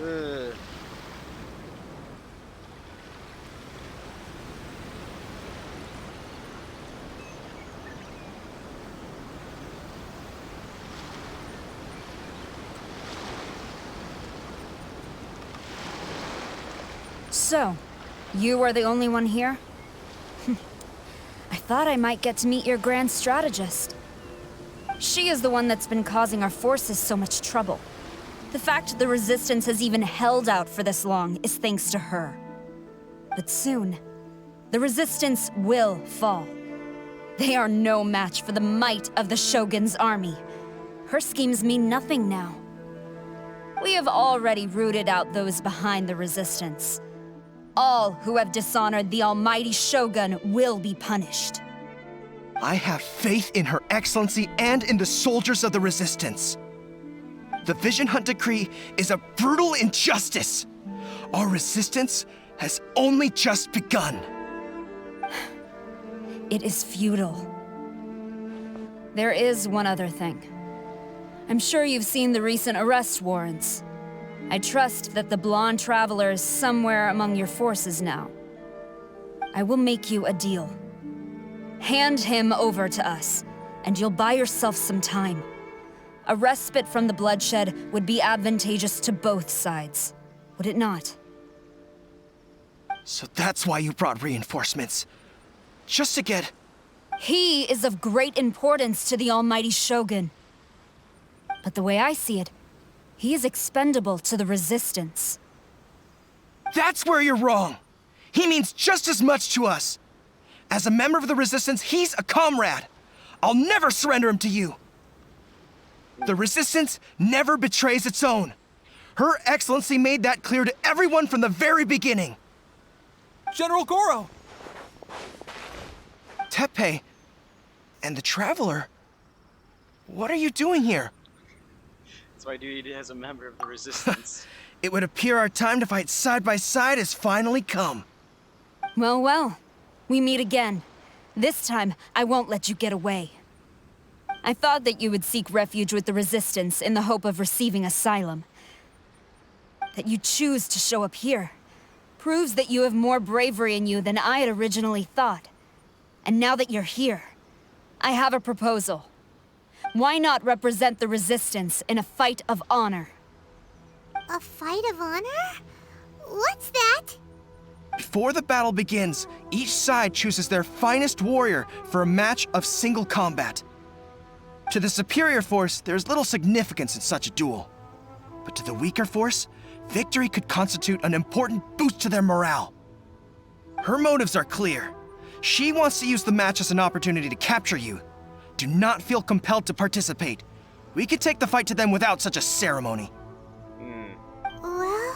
Speaker 9: Ugh.
Speaker 7: So, you are the only one here? I thought I might get to meet your grand strategist. She is the one that's been causing our forces so much trouble. The fact the Resistance has even held out for this long is thanks to her. But soon, the Resistance will fall. They are no match for the might of the Shogun's army. Her schemes mean nothing now. We have already rooted out those behind the Resistance. All who have dishonored the almighty Shogun will be punished.
Speaker 8: I have faith in Her Excellency and in the soldiers of the Resistance. The Vision Hunt Decree is a brutal injustice. Our resistance has only just begun.
Speaker 7: It is futile. There is one other thing. I'm sure you've seen the recent arrest warrants. I trust that the blonde traveler is somewhere among your forces now. I will make you a deal. Hand him over to us, and you'll buy yourself some time. A respite from the bloodshed would be advantageous to both sides, would it not?
Speaker 8: So that's why you brought reinforcements. Just to get...
Speaker 7: He is of great importance to the almighty Shogun. But the way I see it, he is expendable to the Resistance.
Speaker 8: That's where you're wrong! He means just as much to us! As a member of the Resistance, he's a comrade! I'll never surrender him to you! The Resistance never betrays its own. Her Excellency made that clear to everyone from the very beginning.
Speaker 6: General Goro!
Speaker 8: Teppei and the Traveler, what are you doing here?
Speaker 9: That's my duty as a member of the Resistance.
Speaker 8: It would appear our time to fight side by side has finally come.
Speaker 7: Well, well. We meet again. This time, I won't let you get away. I thought that you would seek refuge with the Resistance in the hope of receiving asylum. That you choose to show up here proves that you have more bravery in you than I had originally thought. And now that you're here, I have a proposal. Why not represent the Resistance in a fight of honor?
Speaker 4: A fight of honor? What's that?
Speaker 8: Before the battle begins, each side chooses their finest warrior for a match of single combat. To the superior force, there's little significance in such a duel. But to the weaker force, victory could constitute an important boost to their morale. Her motives are clear. She wants to use the match as an opportunity to capture you. Do not feel compelled to participate. We could take the fight to them without such a ceremony.
Speaker 4: Well,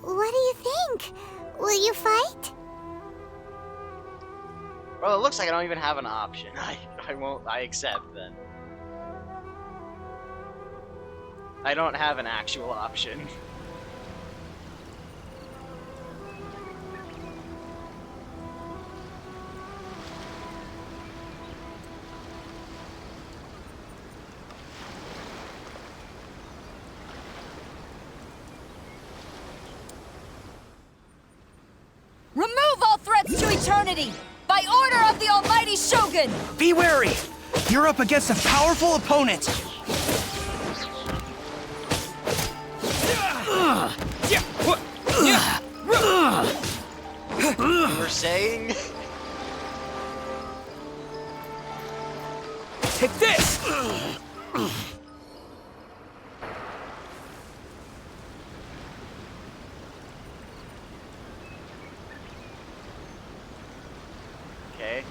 Speaker 4: what do you think? Will you fight?
Speaker 9: Well, it looks like I don't even have an option. I accept then. I don't have an actual option.
Speaker 7: Remove all threats to eternity! By order of the almighty Shogun!
Speaker 8: Be wary! You're up against a powerful opponent!
Speaker 9: You were saying?
Speaker 6: Take this!
Speaker 9: Okay.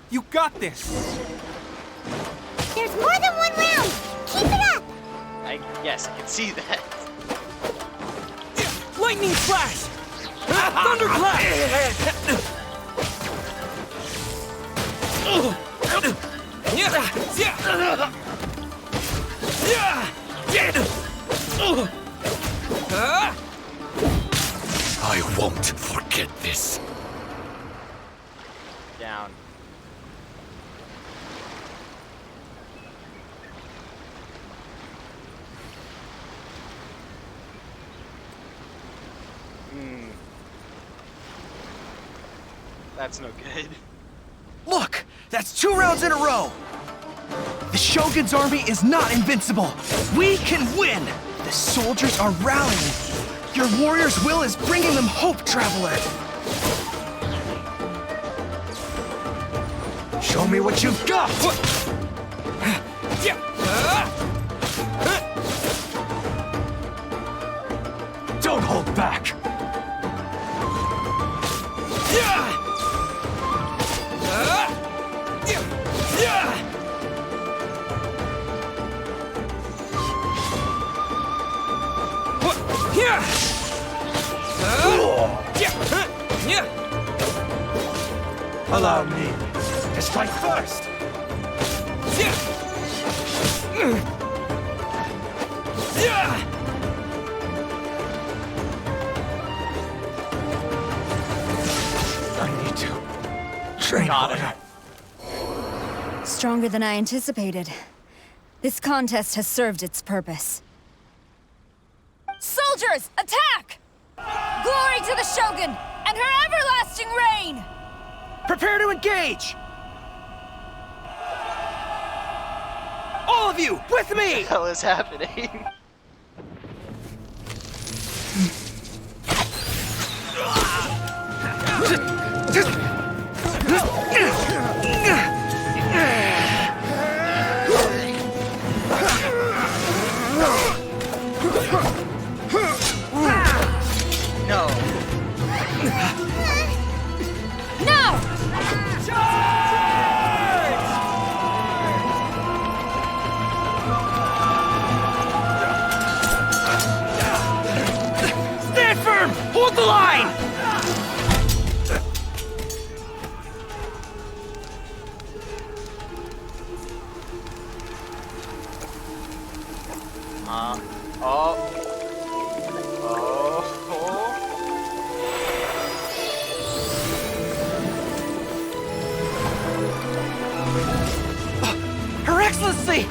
Speaker 6: You got this!
Speaker 4: There's more than one round! Keep it up!
Speaker 9: Yes, I can see that.
Speaker 6: Lightning flash! Thunderclap!
Speaker 20: I won't forget this.
Speaker 9: Down. That's no good.
Speaker 8: Look! That's 2 rounds in a row! The Shogun's army is not invincible! We can win! The soldiers are rallying! Your warrior's will is bringing them hope, Traveler! Show me what you've got! Don't hold back! Allow me to strike first! I need to train harder.
Speaker 7: Stronger than I anticipated. This contest has served its purpose. Soldiers, attack! Glory to the Shogun and her everlasting reign!
Speaker 8: Prepare to engage! All of you, with me!
Speaker 9: What the hell is happening? No.
Speaker 7: No!
Speaker 8: Stand firm! Hold the line! Her Excellency!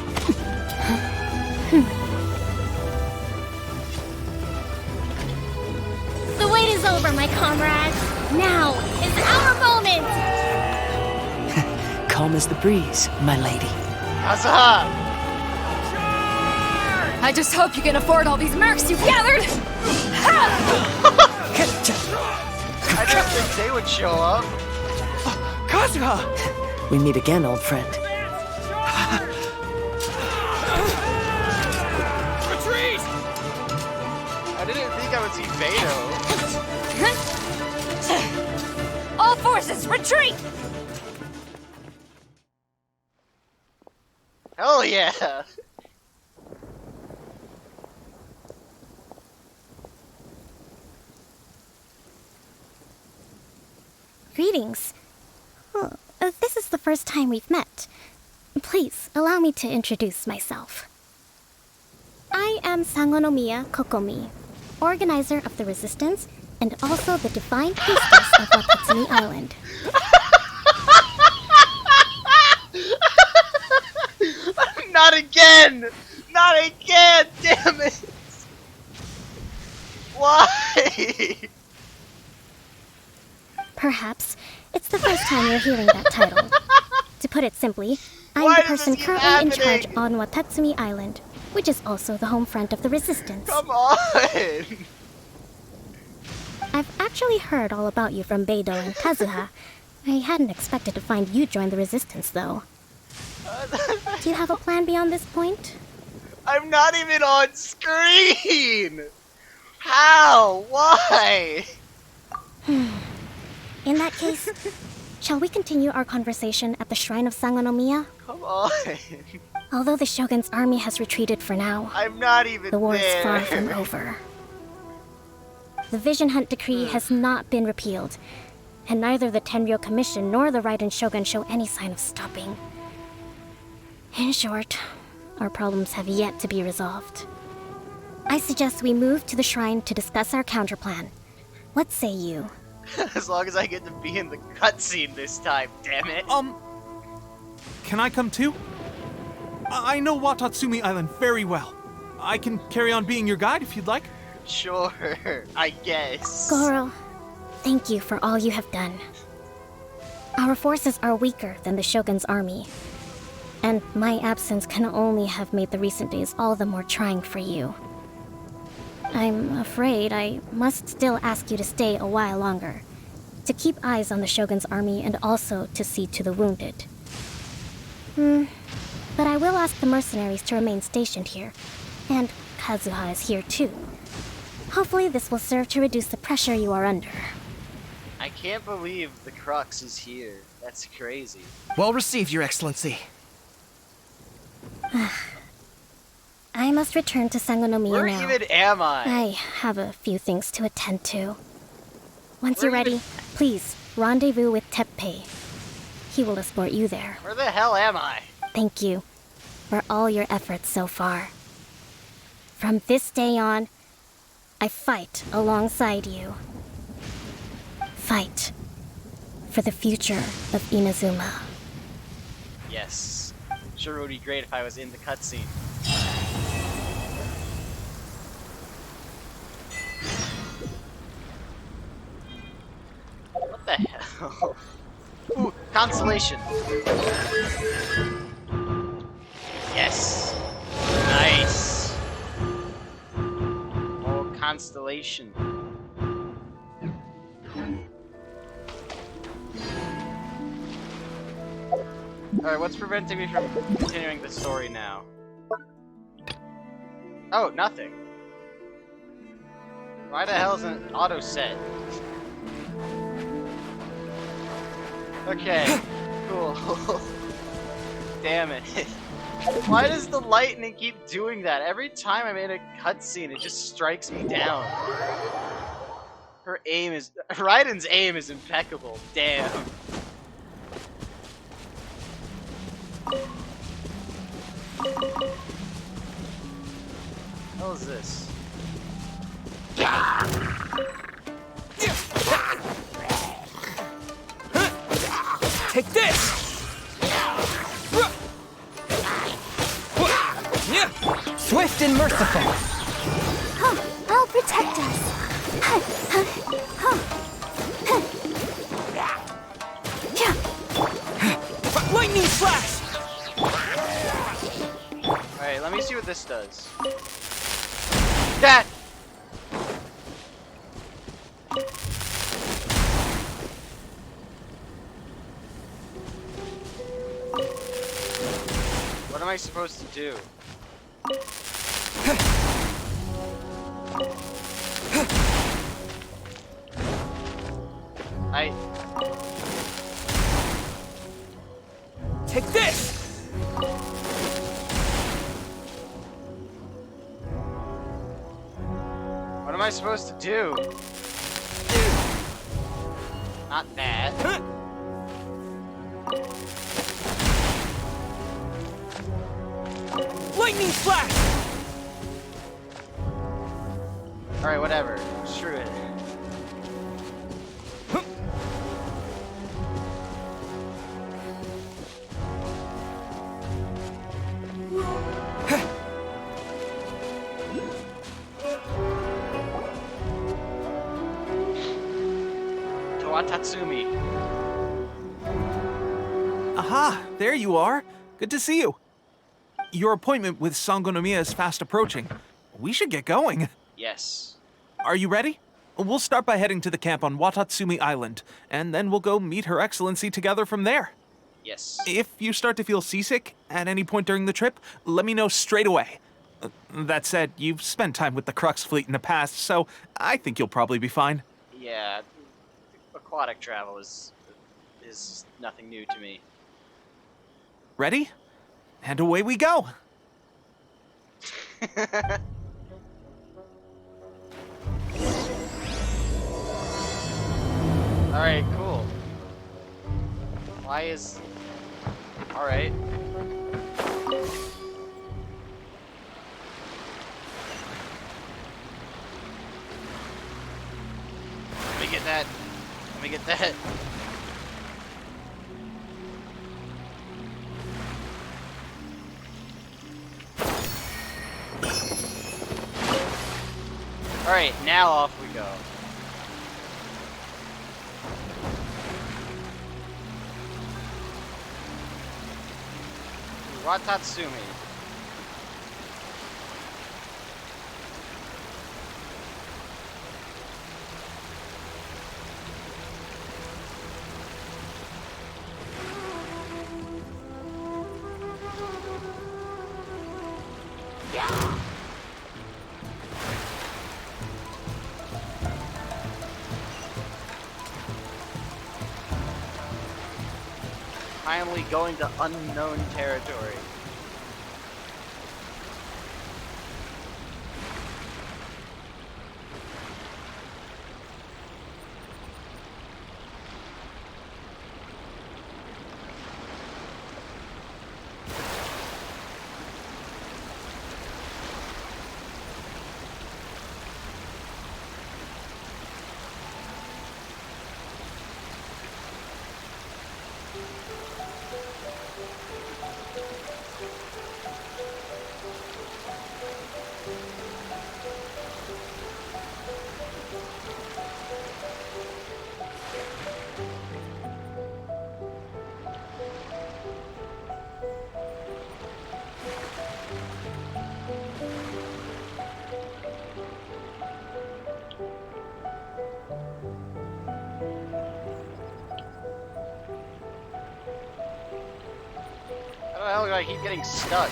Speaker 14: The wait is over, my comrades. Now is our moment!
Speaker 21: Calm as the breeze, my lady.
Speaker 9: Asaha!
Speaker 7: I just hope you can afford all these mercs you've gathered!
Speaker 9: I didn't think they would show up.
Speaker 8: Kazuha!
Speaker 21: We meet again, old friend.
Speaker 6: Retreat!
Speaker 9: I didn't think I would see Beto.
Speaker 7: All forces, retreat!
Speaker 9: Hell yeah!
Speaker 14: Greetings. This is the first time we've met. Please, allow me to introduce myself. I am Sangonomiya Kokomi, organizer of the Resistance and also the Divine Priestess of Watatsumi Island.
Speaker 9: Not again! Not again! Damn it! Why?
Speaker 14: Perhaps it's the first time you're hearing that title. To put it simply, I'm
Speaker 9: Why
Speaker 14: the
Speaker 9: does
Speaker 14: person
Speaker 9: this keep
Speaker 14: currently in charge
Speaker 9: happening?
Speaker 14: on Watatsumi Island.
Speaker 2: which is also the home front of the Resistance.
Speaker 9: Come on!
Speaker 2: I've actually heard all about you from Beidou and Kazuha. I hadn't expected to find you join the Resistance, though. Do you have a plan beyond this point?
Speaker 9: I'm not even on screen! How? Why?
Speaker 2: In that case, shall we continue our conversation at the Shrine of Sangonomiya?
Speaker 9: Come on.
Speaker 2: Although the Shogun's army has retreated for now,
Speaker 9: I'm not even
Speaker 2: the war
Speaker 9: there.
Speaker 2: is far from over. The Vision Hunt Decree has not been repealed, and neither the Tenryo Commission nor the Raiden Shogun show any sign of stopping. In short, our problems have yet to be resolved. I suggest we move to the shrine to discuss our counterplan. What say you?
Speaker 9: As long as I get to be in the cutscene this time, damn it.
Speaker 17: Can I come too? I know Watatsumi Island very well. I can carry on being your guide if you'd like.
Speaker 9: Sure, I guess.
Speaker 2: Goro, thank you for all you have done. Our forces are weaker than the Shogun's army, and my absence can only have made the recent days all the more trying for you. I'm afraid I must still ask you to stay a while longer, to keep eyes on the Shogun's army and also to see to the wounded. But I will ask the mercenaries to remain stationed here, and Kazuha is here too. Hopefully this will serve to reduce the pressure you are under.
Speaker 9: I can't believe the Crux is here. That's crazy.
Speaker 8: Well received, Your Excellency.
Speaker 2: I must return to Sangonomiya
Speaker 9: Where
Speaker 2: now.
Speaker 9: even am I?
Speaker 2: I have a few things to attend to. Once you're ready, please rendezvous with Teppei. He will escort you there.
Speaker 9: Where the hell am I?
Speaker 2: Thank you for all your efforts so far. From this day on, I fight alongside you. Fight for the future of Inazuma.
Speaker 9: Yes. Sure would be great if I was in the cutscene. What the hell? Ooh, constellation. Yes. Nice. Oh, constellation. Alright, what's preventing me from continuing the story now? Oh, nothing. Why the hell is an auto set? Okay, cool. Damn it. Why does the lightning keep doing that? Every time I'm in a cutscene, it just strikes me down. Her aim is... Raiden's aim is impeccable. Damn. What is this?
Speaker 21: Take this! Swift and merciful!
Speaker 14: I'll protect us.
Speaker 21: Lightning slash!
Speaker 9: Alright, let me see what this does. That! What am I supposed to do?
Speaker 21: Take this!
Speaker 9: What am I supposed to do? Not that.
Speaker 21: Lightning slash!
Speaker 9: Alright, whatever. Screw it. Watatsumi.
Speaker 17: Aha, there you are. Good to see you. Your appointment with Sangonomiya is fast approaching. We should get going.
Speaker 1: Yes.
Speaker 17: Are you ready? We'll start by heading to the camp on Watatsumi Island, and then we'll go meet Her Excellency together from there.
Speaker 1: Yes.
Speaker 17: If you start to feel seasick at any point during the trip, let me know straight away. That said, you've spent time with the Crux fleet in the past, so I think you'll probably be fine.
Speaker 9: Yeah, aquatic travel is nothing new to me.
Speaker 17: Ready? And away we go!
Speaker 9: Alright, cool. Why is... Alright. Let me get that. Let me get that. Alright, now off we go. Watatsumi. Finally going to unknown territory. How the hell do I keep getting stuck?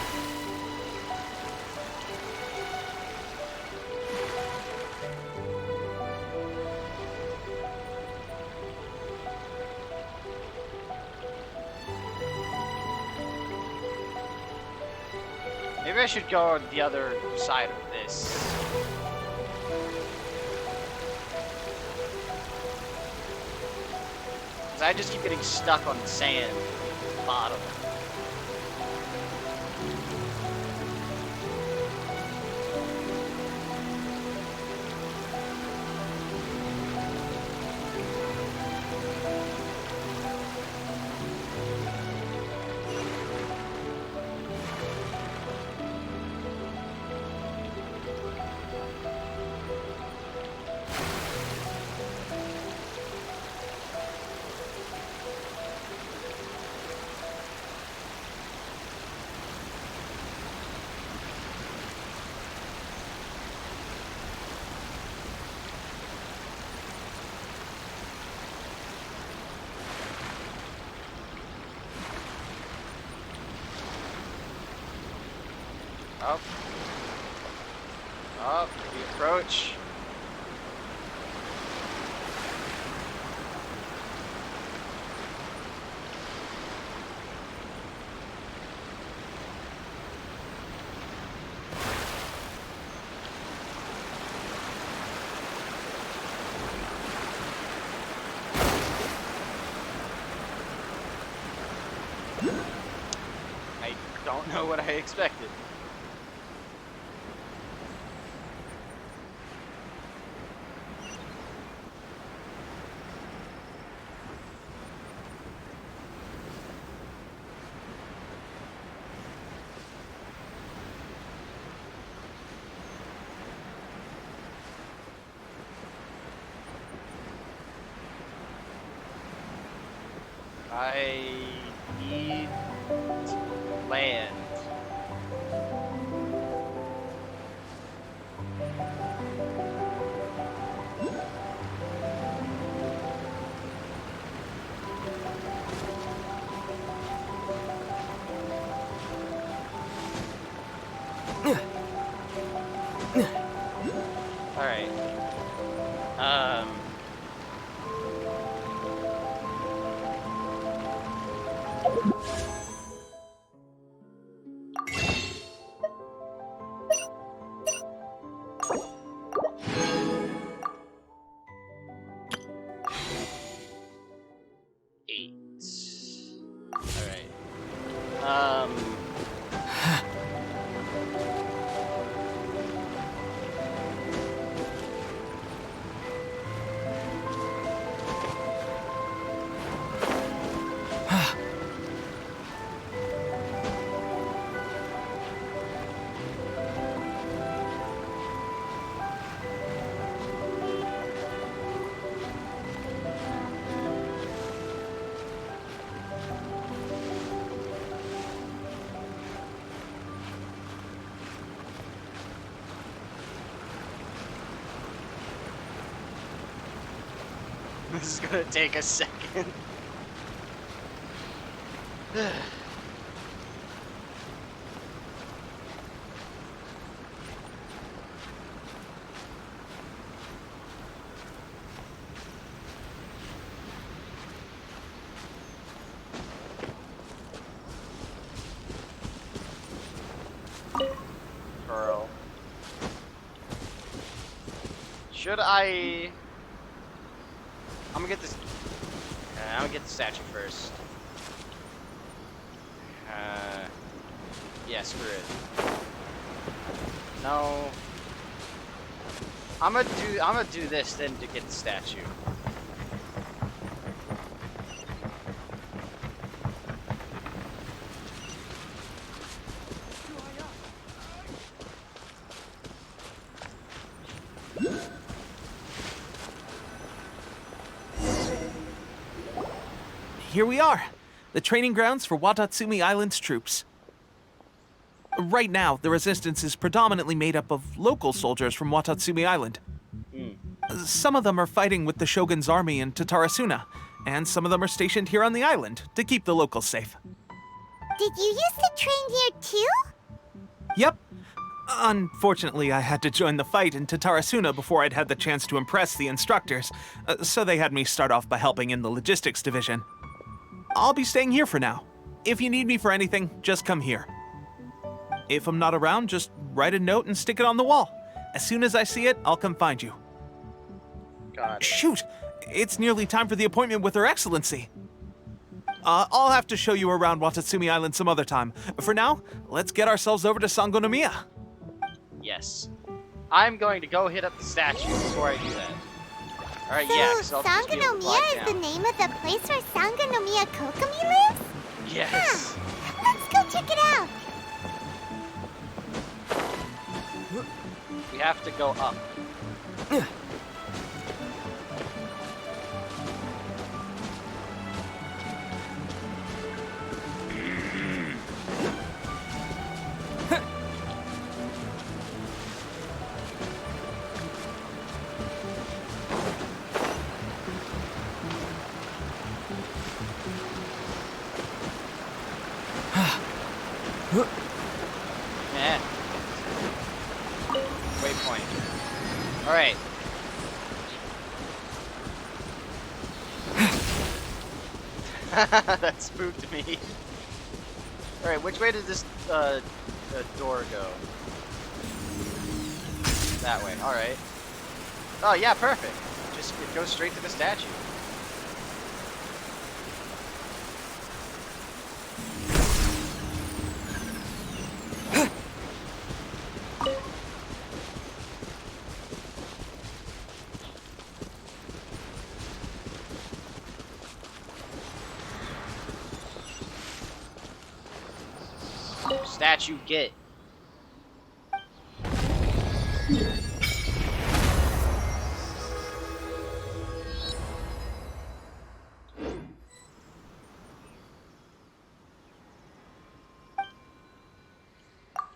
Speaker 9: Maybe I should go on the other side of this. Because I just keep getting stuck on the sand at the bottom. Up. Up. We approach. I don't know what I expected. I need land. This is gonna take a second. Pearl. Should I... I'm gonna get this... I'm gonna get the statue first. Yeah, screw it. No. I'm gonna do this then to get the statue.
Speaker 17: Here we are, the training grounds for Watatsumi Island's troops. Right now, the resistance is predominantly made up of local soldiers from Watatsumi Island. Some of them are fighting with the Shogun's army in Tatarasuna, and some of them are stationed here on the island to keep the locals safe.
Speaker 4: Did you used to train here too?
Speaker 17: Yep. Unfortunately, I had to join the fight in Tatarasuna before I'd had the chance to impress the instructors, so they had me start off by helping in the logistics division. I'll be staying here for now. If you need me for anything, just come here. If I'm not around, just write a note and stick it on the wall. As soon as I see it, I'll come find you.
Speaker 9: God.
Speaker 17: Shoot! It's nearly time for the appointment with Her Excellency. I'll have to show you around Watatsumi Island some other time. For now, let's get ourselves over to Sangonomiya.
Speaker 9: Yes. I'm going to go hit up the statue before I do that. Alright,
Speaker 4: So,
Speaker 9: yeah, because I'll just be able to fly
Speaker 4: Sangonomiya is the
Speaker 9: down.
Speaker 4: name of the place where Sangonomiya Kokomi lives?
Speaker 9: Yes.
Speaker 4: Let's go check it out!
Speaker 9: We have to go up. Yeah. Waypoint. Alright. That spooked me. Alright, which way does this door go? That way, alright. Oh yeah, perfect. Just it goes straight to the statue. Statue get.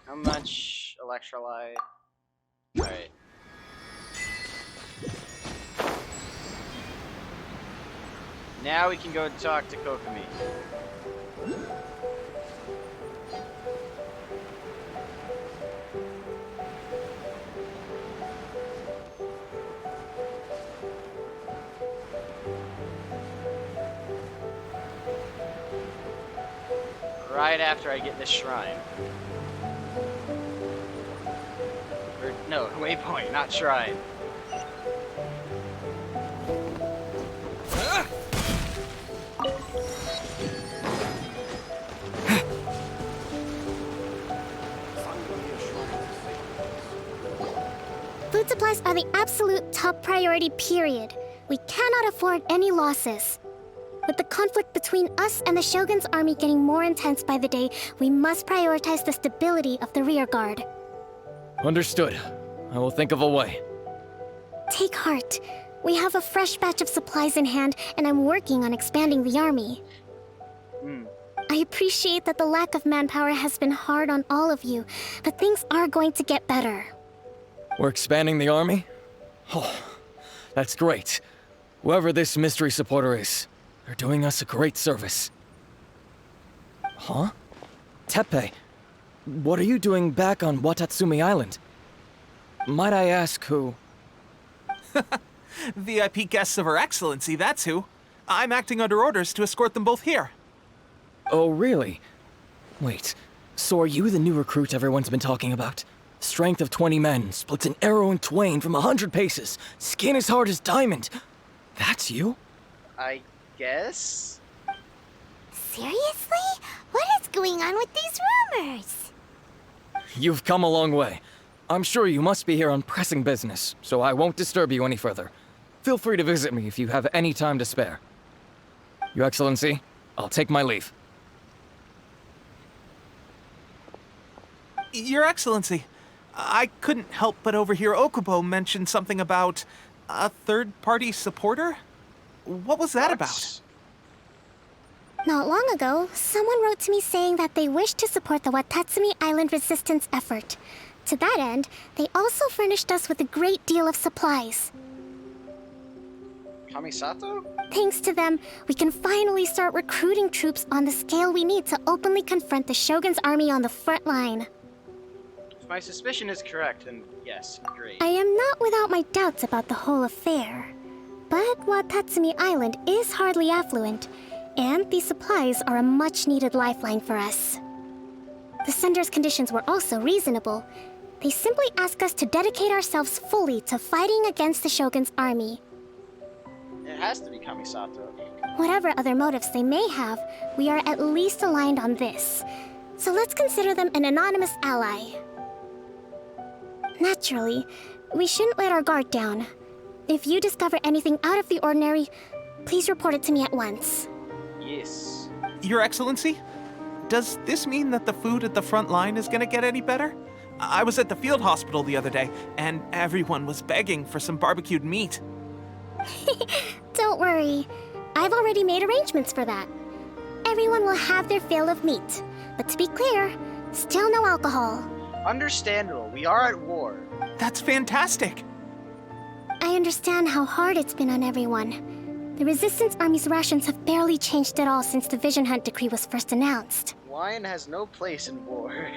Speaker 9: How much electrolyte? Alright. Now we can go talk to Kokomi. Right after I get this shrine. Or, no, waypoint, not shrine.
Speaker 2: Food supplies are the absolute top priority, period. We cannot afford any losses. With the conflict between us and the Shogun's army getting more intense by the day, we must prioritize the stability of the rear guard.
Speaker 21: Understood. I will think of a way.
Speaker 2: Take heart. We have a fresh batch of supplies in hand, and I'm working on expanding the army. I appreciate that the lack of manpower has been hard on all of you, but things are going to get better.
Speaker 21: We're expanding the army? Oh, that's great. Whoever this mystery supporter is, they're doing us a great service. Huh? Teppei, what are you doing back on Watatsumi Island? Might I ask who?
Speaker 17: VIP guests of Her Excellency, that's who. I'm acting under orders to escort them both here.
Speaker 21: Oh, really? Wait, so are you the new recruit everyone's been talking about? Strength of 20 men, splits an arrow in twain from 100 paces, skin as hard as diamond. That's you?
Speaker 9: I guess?
Speaker 4: Seriously? What is going on with these rumors?
Speaker 21: You've come a long way. I'm sure you must be here on pressing business, so I won't disturb you any further. Feel free to visit me if you have any time to spare. Your Excellency, I'll take my leave.
Speaker 17: Your Excellency, I couldn't help but overhear Okubo mention something about a third-party supporter? What was that about?
Speaker 2: Not long ago, someone wrote to me saying that they wish to support the Watatsumi Island resistance effort. To that end, they also furnished us with a great deal of supplies.
Speaker 9: Kamisato?
Speaker 2: Thanks to them, we can finally start recruiting troops on the scale we need to openly confront the Shogun's army on the front line.
Speaker 9: If my suspicion is correct, then yes, great.
Speaker 2: I am not without my doubts about the whole affair. But Watatsumi Island is hardly affluent, and these supplies are a much-needed lifeline for us. The sender's conditions were also reasonable. They simply ask us to dedicate ourselves fully to fighting against the Shogun's army.
Speaker 9: It has to be Kamisato.
Speaker 2: Whatever other motives they may have, we are at least aligned on this. So let's consider them an anonymous ally. Naturally, we shouldn't let our guard down. If you discover anything out of the ordinary, please report it to me at once.
Speaker 9: Yes.
Speaker 17: Your Excellency, does this mean that the food at the front line is gonna get any better? I was at the field hospital the other day, and everyone was begging for some barbecued meat.
Speaker 2: Don't worry. I've already made arrangements for that. Everyone will have their fill of meat. But to be clear, still no alcohol.
Speaker 9: Understandable. We are at war.
Speaker 17: That's fantastic.
Speaker 2: I understand how hard it's been on everyone. The Resistance Army's rations have barely changed at all since the Vision Hunt decree was first announced.
Speaker 9: Wine has no place in war.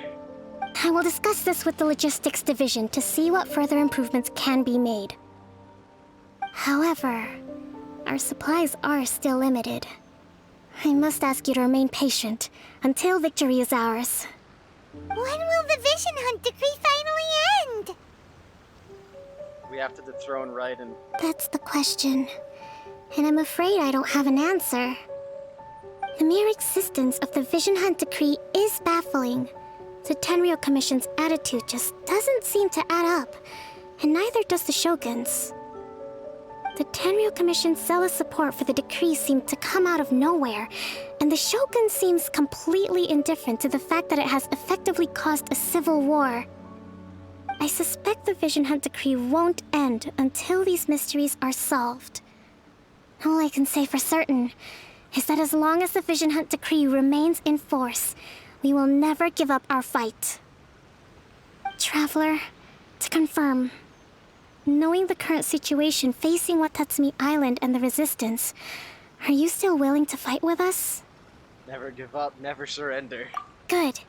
Speaker 2: I will discuss this with the Logistics Division to see what further improvements can be made. However, our supplies are still limited. I must ask you to remain patient until victory is ours.
Speaker 4: When will the Vision Hunt decree finally end?
Speaker 9: We have to dethrone Raiden.
Speaker 2: That's the question. And I'm afraid I don't have an answer. The mere existence of the Vision Hunt decree is baffling. The Tenryou Commission's attitude just doesn't seem to add up, and neither does the Shogun's. The Tenryou Commission's zealous support for the decree seemed to come out of nowhere, and the Shogun seems completely indifferent to the fact that it has effectively caused a civil war. I suspect the Vision Hunt decree won't end until these mysteries are solved. All I can say for certain is that as long as the Vision Hunt decree remains in force, we will never give up our fight. Traveler, to confirm, knowing the current situation facing Watatsumi Island and the Resistance, are you still willing to fight with us?
Speaker 9: Never give up, never surrender.
Speaker 2: Good.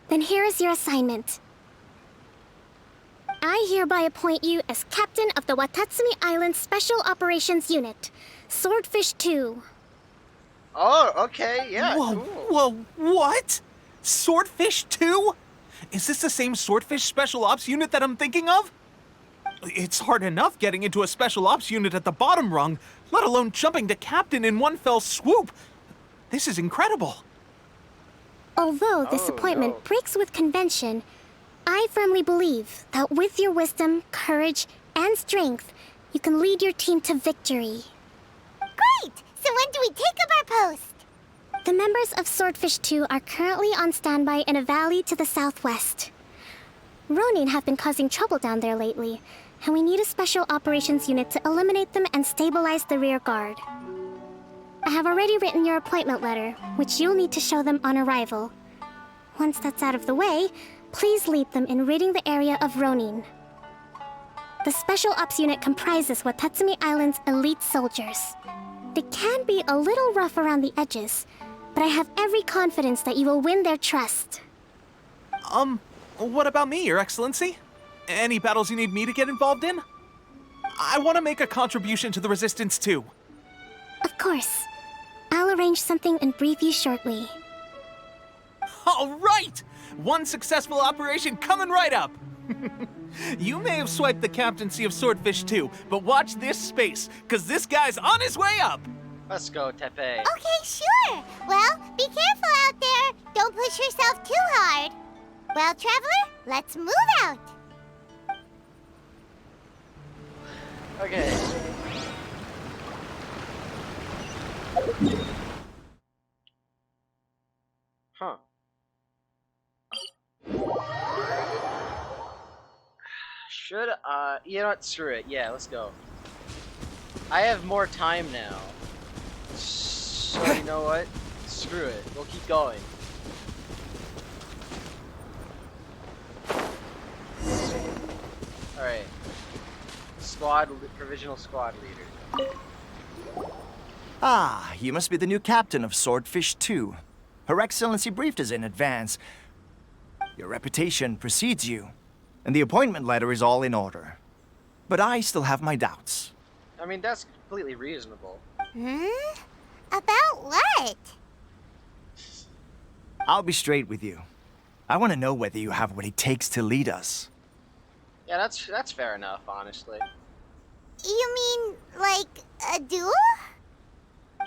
Speaker 2: Then here is your assignment. I hereby appoint you as captain of the Watatsumi Island Special Operations Unit, Swordfish 2.
Speaker 9: Oh, okay, yeah,
Speaker 17: Whoa,
Speaker 9: cool.
Speaker 17: whoa, what? Swordfish 2? Is this the same Swordfish Special Ops unit that I'm thinking of? It's hard enough getting into a Special Ops unit at the bottom rung, let alone jumping to captain in one fell swoop. This is incredible.
Speaker 2: Although this appointment breaks with convention, I firmly believe that with your wisdom, courage, and strength, you can lead your team to victory.
Speaker 4: Great! So when do we take up our post?
Speaker 2: The members of Swordfish 2 are currently on standby in a valley to the southwest. Ronin have been causing trouble down there lately, and we need a special operations unit to eliminate them and stabilize the rear guard. I have already written your appointment letter, which you'll need to show them on arrival. Once that's out of the way, please lead them in ridding the area of Ronin. The Special Ops Unit comprises Watatsumi Island's elite soldiers. They can be a little rough around the edges, but I have every confidence that you will win their trust.
Speaker 17: What about me, Your Excellency? Any battles you need me to get involved in? I want to make a contribution to the Resistance too.
Speaker 2: Of course. I'll arrange something and brief you shortly.
Speaker 17: All right! One successful operation coming right up! You may have swiped the captaincy of Swordfish too, but watch this space, because this guy's on his way up!
Speaker 9: Let's go, Tepe.
Speaker 4: Okay, sure. Well, be careful out there. Don't push yourself too hard. Well, Traveler, let's move out.
Speaker 9: Okay. Huh. Should, you know what, screw it. Yeah, let's go. I have more time now. So, you know what? Screw it. We'll keep going. Alright. Provisional squad leader.
Speaker 8: Ah, you must be the new captain of Swordfish 2. Her Excellency briefed us in advance. Your reputation precedes you, and the appointment letter is all in order. But I still have my doubts.
Speaker 9: I mean, that's completely reasonable.
Speaker 4: About what?
Speaker 8: I'll be straight with you. I want to know whether you have what it takes to lead us.
Speaker 9: Yeah, that's fair enough, honestly.
Speaker 4: You mean, like, a duel?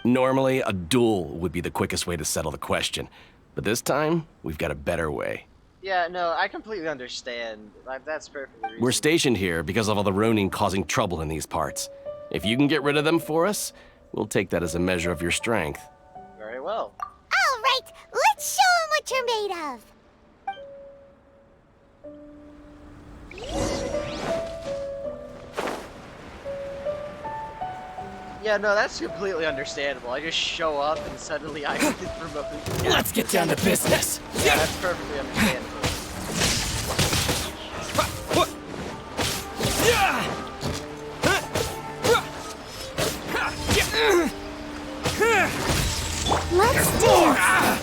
Speaker 5: Normally, a duel would be the quickest way to settle the question. But this time, we've got a better way.
Speaker 9: Yeah, no, I completely understand. That's perfectly reasonable.
Speaker 5: We're stationed here because of all the Ronin causing trouble in these parts. If you can get rid of them for us, we'll take that as a measure of your strength.
Speaker 9: Very well.
Speaker 4: All right, let's show 'em what you're made of.
Speaker 9: Yeah, no, that's completely understandable. I just show up and suddenly I get promoted.
Speaker 18: Let's get down to business.
Speaker 9: Yeah, that's perfectly understandable.
Speaker 2: Let's dance!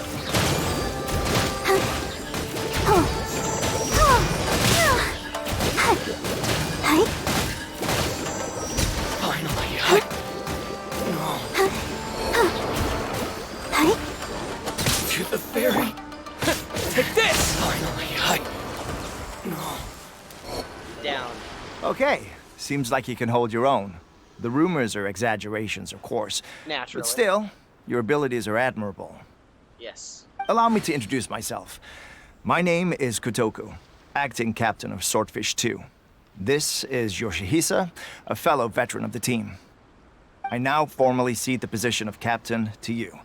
Speaker 18: Finally. To the ferry. Take this! Finally.
Speaker 9: Down.
Speaker 8: Okay, seems like you can hold your own. The rumors are exaggerations, of course.
Speaker 9: Naturally.
Speaker 8: But still, your abilities are admirable.
Speaker 9: Yes.
Speaker 8: Allow me to introduce myself. My name is Kotoku, acting captain of Swordfish 2. This is Yoshihisa, a fellow veteran of the team. I now formally cede the position of captain to you.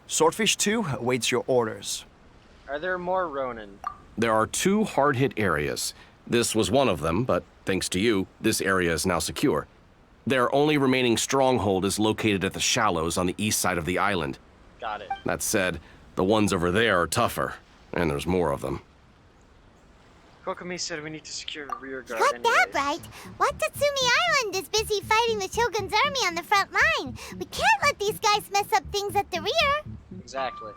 Speaker 8: Swordfish 2 awaits your orders.
Speaker 9: Are there more Ronin?
Speaker 5: There are 2 hard-hit areas. This was one of them, but thanks to you, this area is now secure. Their only remaining stronghold is located at the shallows on the east side of the island.
Speaker 9: Got it.
Speaker 5: That said, the ones over there are tougher, and there's more of them.
Speaker 9: Kokomi said we need to secure the rear guard
Speaker 4: Got that
Speaker 9: anyways.
Speaker 4: right. Watatsumi Island is busy fighting the Shogun's army on the front line. We can't let these guys mess up things at the rear.
Speaker 9: Exactly.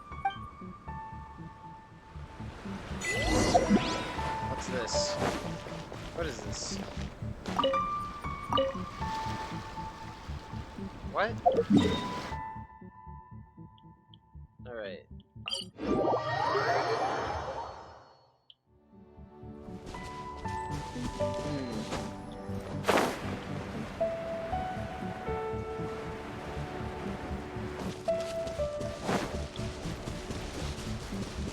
Speaker 9: What's this? What is this? What? Alright.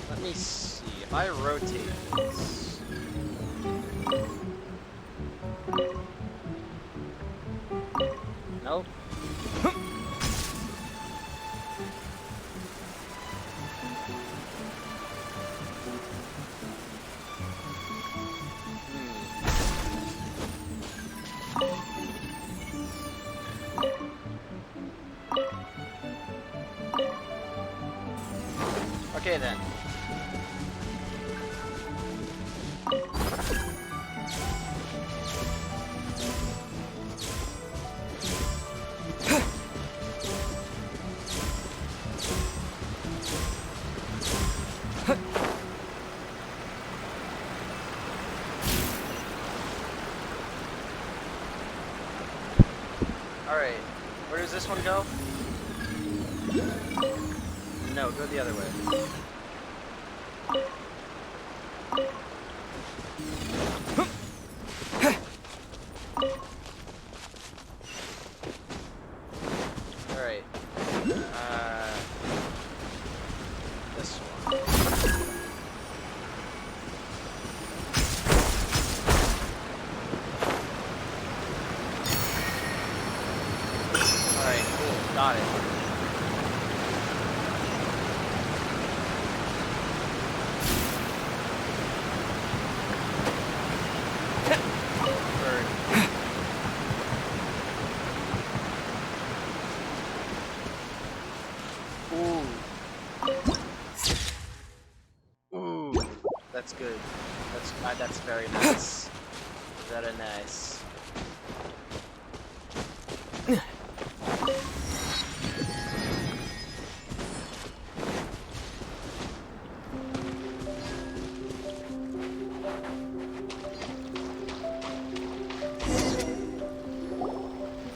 Speaker 9: Let me see. If I rotate this. Nope. Okay then. Alright. Where does this one go? No, go the other way. Alright. This one. Alright, cool. Got it. Ooh, that's good. That's very nice. Very nice.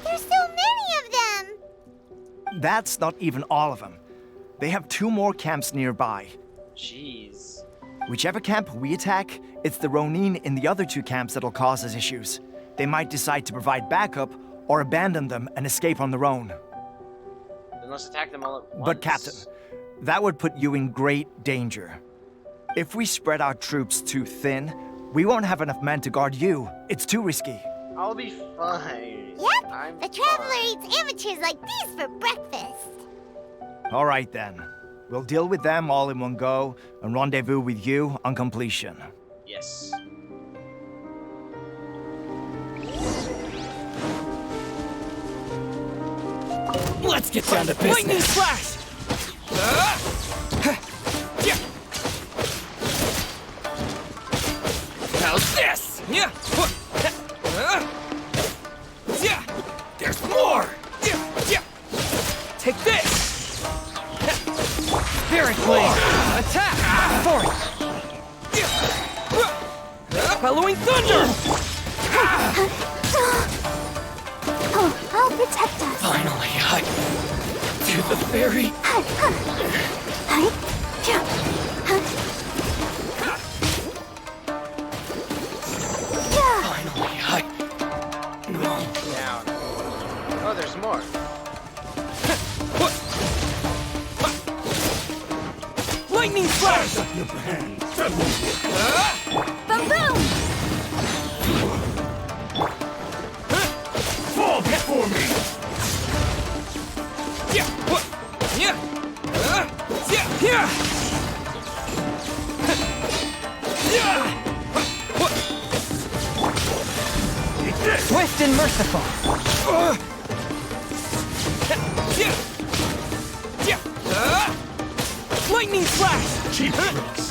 Speaker 4: There's so many of them!
Speaker 8: That's not even all of them. They have 2 more camps nearby.
Speaker 9: Jeez.
Speaker 8: Whichever camp we attack, it's the Ronin in the other 2 camps that'll cause us issues. They might decide to provide backup or abandon them and escape on their own.
Speaker 9: Then let's attack them all at once.
Speaker 8: But Captain, that would put you in great danger. If we spread our troops too thin, we won't have enough men to guard you. It's too risky.
Speaker 9: I'll be fine.
Speaker 4: Yep, the Traveler eats amateurs like these for breakfast.
Speaker 8: All right then. We'll deal with them all in one go and rendezvous with you on completion.
Speaker 9: Yes.
Speaker 21: Let's get down to business.
Speaker 6: Lightning slash!
Speaker 21: How's this? Yeah. There's more.
Speaker 6: Take this! Spirit Blade! Attack! Bellowing Thunder!
Speaker 14: Oh, I'll protect us.
Speaker 21: Finally, to the ferry.
Speaker 9: Down. Oh, there's more.
Speaker 6: Lightning Slash!
Speaker 16: Boom boom!
Speaker 20: Fall before me!
Speaker 21: Swift and merciful.
Speaker 6: Lightning Slash!
Speaker 20: Cheap tricks.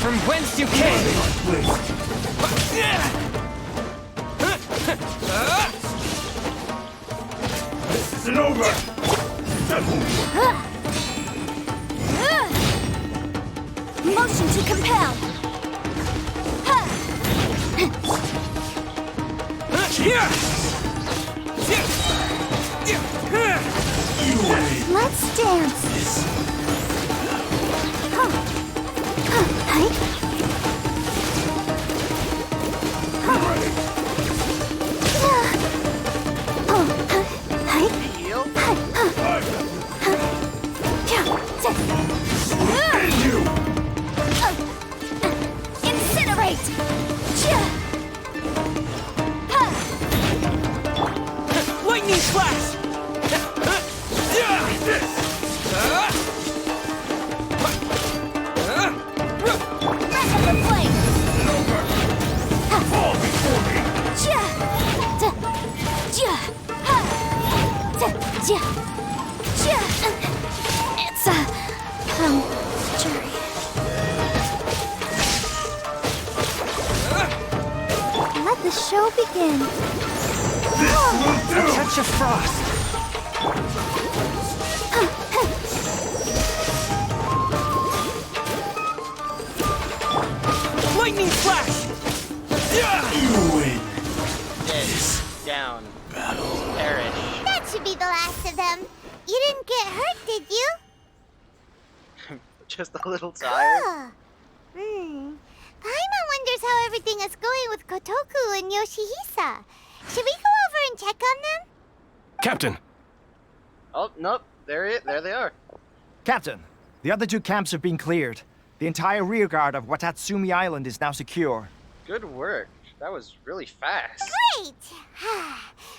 Speaker 21: From whence you came.
Speaker 20: This isn't over. That won't work.
Speaker 16: Motion to compel!
Speaker 14: Let's dance.
Speaker 16: Incinerate!
Speaker 6: Lightning Slash!
Speaker 16: Breath of the Flame!
Speaker 20: Fall before me.
Speaker 2: It's jury.
Speaker 14: Let the show begin.
Speaker 21: A touch of frost.
Speaker 6: Lightning Flash!
Speaker 20: You win.
Speaker 9: Yes. just a little tired.
Speaker 4: Huh. Paimon wonders how everything is going with Kotoku and Yoshihisa. Should we go over and check on them?
Speaker 5: Captain!
Speaker 9: Oh, nope. There they are.
Speaker 8: Captain, the other 2 camps have been cleared. The entire rearguard of Watatsumi Island is now secure.
Speaker 9: Good work. That was really fast.
Speaker 4: Great!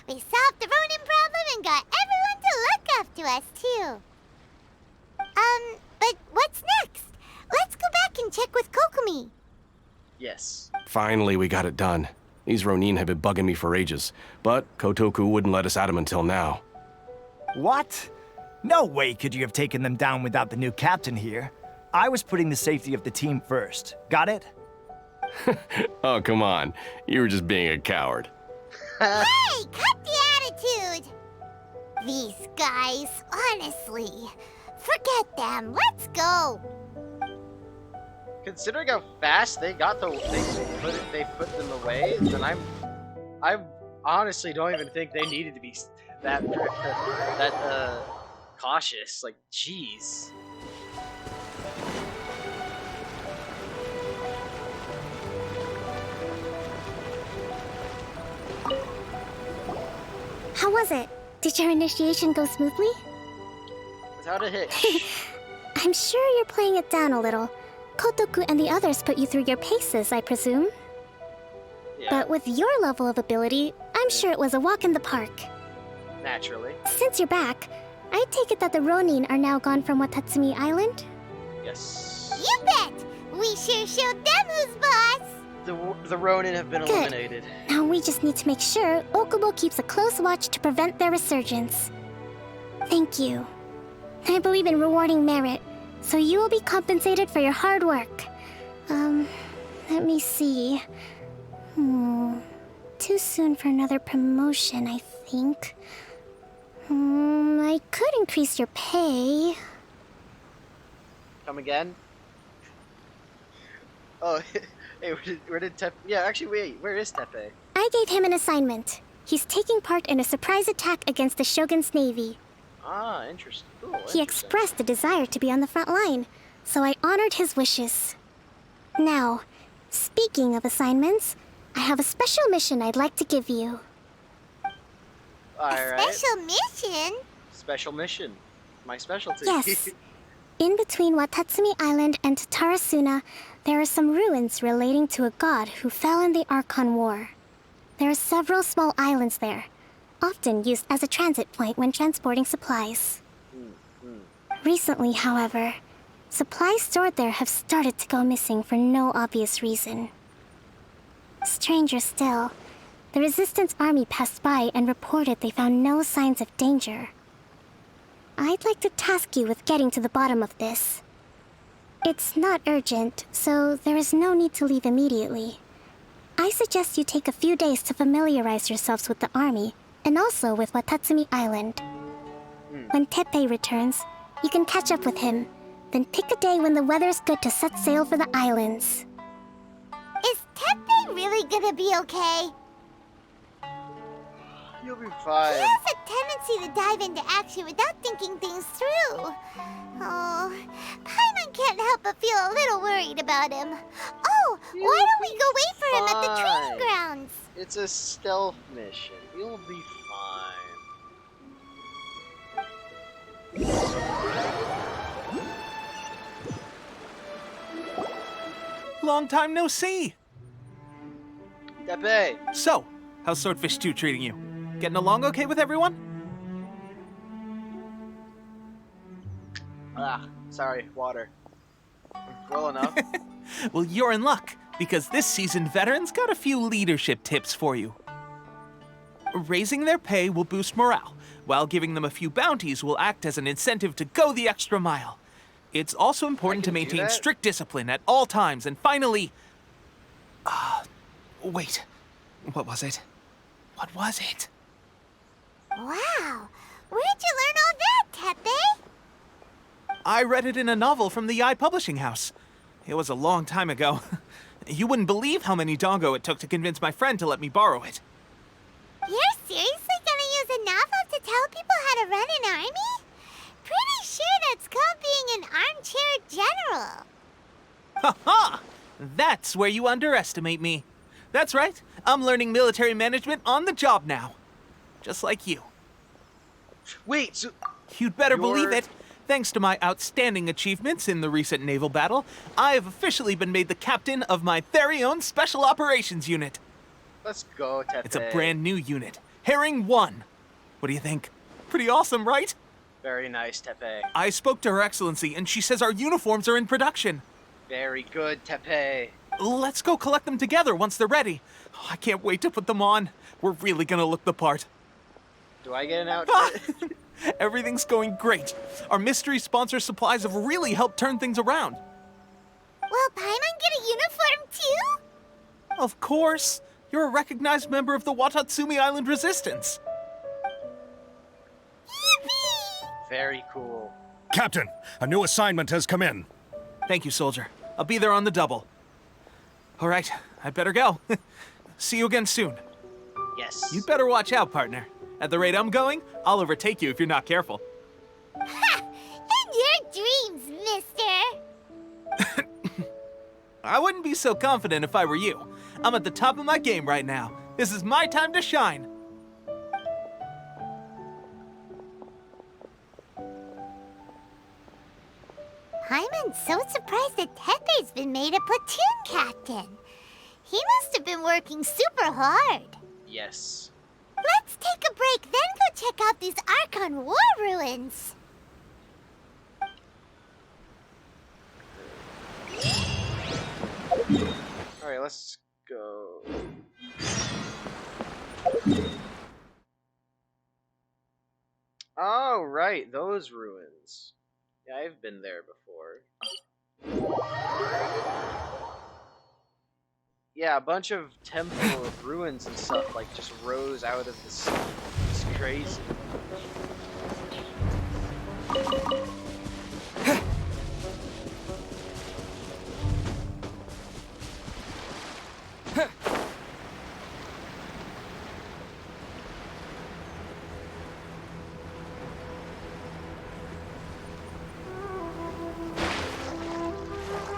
Speaker 4: We solved the Ronin problem and got everyone to look after us, too. But what's next? Let's go back and check with Kokumi.
Speaker 9: Yes.
Speaker 5: Finally, we got it done. These Ronin have been bugging me for ages, but Kotoku wouldn't let us at him until now.
Speaker 8: What? No way could you have taken them down without the new captain here. I was putting the safety of the team first. Got it?
Speaker 5: Oh, come on. You were just being a coward.
Speaker 4: Hey, cut the attitude! These guys, honestly. Forget them. Let's go.
Speaker 9: Considering how fast they got they put them away, then I honestly don't even think they needed to be that cautious. Like, jeez.
Speaker 2: How was it? Did your initiation go smoothly?
Speaker 9: Without a hitch.
Speaker 2: I'm sure you're playing it down a little. Kotoku and the others put you through your paces, I presume.
Speaker 9: Yeah.
Speaker 2: But with your level of ability, I'm sure it was a walk in the park.
Speaker 9: Naturally.
Speaker 2: Since you're back, I take it that the Ronin are now gone from Watatsumi Island?
Speaker 9: Yes.
Speaker 4: You bet! We sure showed them who's boss!
Speaker 9: The Ronin have been
Speaker 2: Good.
Speaker 9: eliminated.
Speaker 2: Now we just need to make sure Okubo keeps a close watch to prevent their resurgence. Thank you. I believe in rewarding merit, so you will be compensated for your hard work. Let me see. Too soon for another promotion, I think. I could increase your pay.
Speaker 9: Come again? Oh, hey, where did Tepe... Yeah, actually, wait, where is Tepe?
Speaker 2: I gave him an assignment. He's taking part in a surprise attack against the Shogun's navy.
Speaker 9: Ah, interesting. Cool,
Speaker 2: He expressed a desire to be on the front line, so I honored his wishes. Now, speaking of assignments, I have a special mission I'd like to give you.
Speaker 9: Alright.
Speaker 4: Special mission?
Speaker 9: Special mission. My specialty.
Speaker 2: Yes. In between Watatsumi Island and Tarasuna, there are some ruins relating to a god who fell in the Archon War. There are several small islands there, often used as a transit point when transporting supplies. Recently, however, supplies stored there have started to go missing for no obvious reason. Stranger still, the Resistance Army passed by and reported they found no signs of danger. I'd like to task you with getting to the bottom of this. It's not urgent, so there is no need to leave immediately. I suggest you take a few days to familiarize yourselves with the army, and also with Watatsumi Island. When Tepe returns, you can catch up with him, then pick a day when the weather's good to set sail for the islands.
Speaker 4: Is Tepe really gonna be okay?
Speaker 9: You'll be
Speaker 4: He
Speaker 9: fine.
Speaker 4: has a tendency to dive into action without thinking things through. Oh, Paimon can't help but feel a little worried about him. Oh, why don't we go wait for him at the training
Speaker 9: Fine.
Speaker 4: grounds?
Speaker 9: It's a stealth mission. You'll be fine.
Speaker 17: Long time no see.
Speaker 9: Tepe!
Speaker 17: So, how's Swordfish 2 treating you? Getting along okay with everyone?
Speaker 9: Ah, sorry, water. Well enough.
Speaker 17: Well, you're in luck, because this seasoned veteran's got a few leadership tips for you. Raising their pay will boost morale, while giving them a few bounties will act as an incentive to go the extra mile. It's also important to maintain strict discipline at all times, and finally... wait. What was it? What was it?
Speaker 4: Wow, where'd you learn all that, Tepe?
Speaker 17: I read it in a novel from the Eye Publishing House. It was a long time ago. You wouldn't believe how many doggo it took to convince my friend to let me borrow it.
Speaker 4: You're seriously gonna use a novel to tell people how to run an army? Pretty sure that's called being an armchair cool.
Speaker 17: Ha! That's where you underestimate me. That's right. I'm learning military management on the job now. Just like you.
Speaker 1: Wait, so...
Speaker 17: You'd better believe it. Thanks to my outstanding achievements in the recent naval battle, I have officially been made the captain of my very own Special Operations Unit.
Speaker 1: Let's go, Tepe.
Speaker 17: It's a brand new unit. Herring 1. What do you think? Pretty awesome, right?
Speaker 1: Very nice, Tepe.
Speaker 17: I spoke to Her Excellency, and she says our uniforms are in production.
Speaker 1: Very good, Tepe.
Speaker 17: Let's go collect them together once they're ready. Oh, I can't wait to put them on. We're really gonna look the part.
Speaker 1: Do I get an outfit?
Speaker 17: Everything's going great. Our mystery sponsor supplies have really helped turn things around.
Speaker 4: Will Paimon get a uniform too?
Speaker 17: Of course. You're a recognized member of the Watatsumi Island Resistance.
Speaker 1: Very cool.
Speaker 10: Captain, a new assignment has come in.
Speaker 17: Thank you, soldier. I'll be there on the double. All right, I better go. See you again soon.
Speaker 1: Yes.
Speaker 17: You'd better watch out, partner. At the rate I'm going, I'll overtake you if you're not careful.
Speaker 4: Ha! In your dreams, mister!
Speaker 17: I wouldn't be so confident if I were you. I'm at the top of my game right now. This is my time to shine.
Speaker 4: Paimon's so surprised that Tepe's been made a platoon captain. He must have been working super hard.
Speaker 1: Yes.
Speaker 4: Let's take a break, then go check out these Archon War ruins.
Speaker 1: Alright, let's go. Oh, right, those ruins. Yeah, I've been there before. Yeah, a bunch of temple ruins and stuff like just rose out of the sea. It's crazy.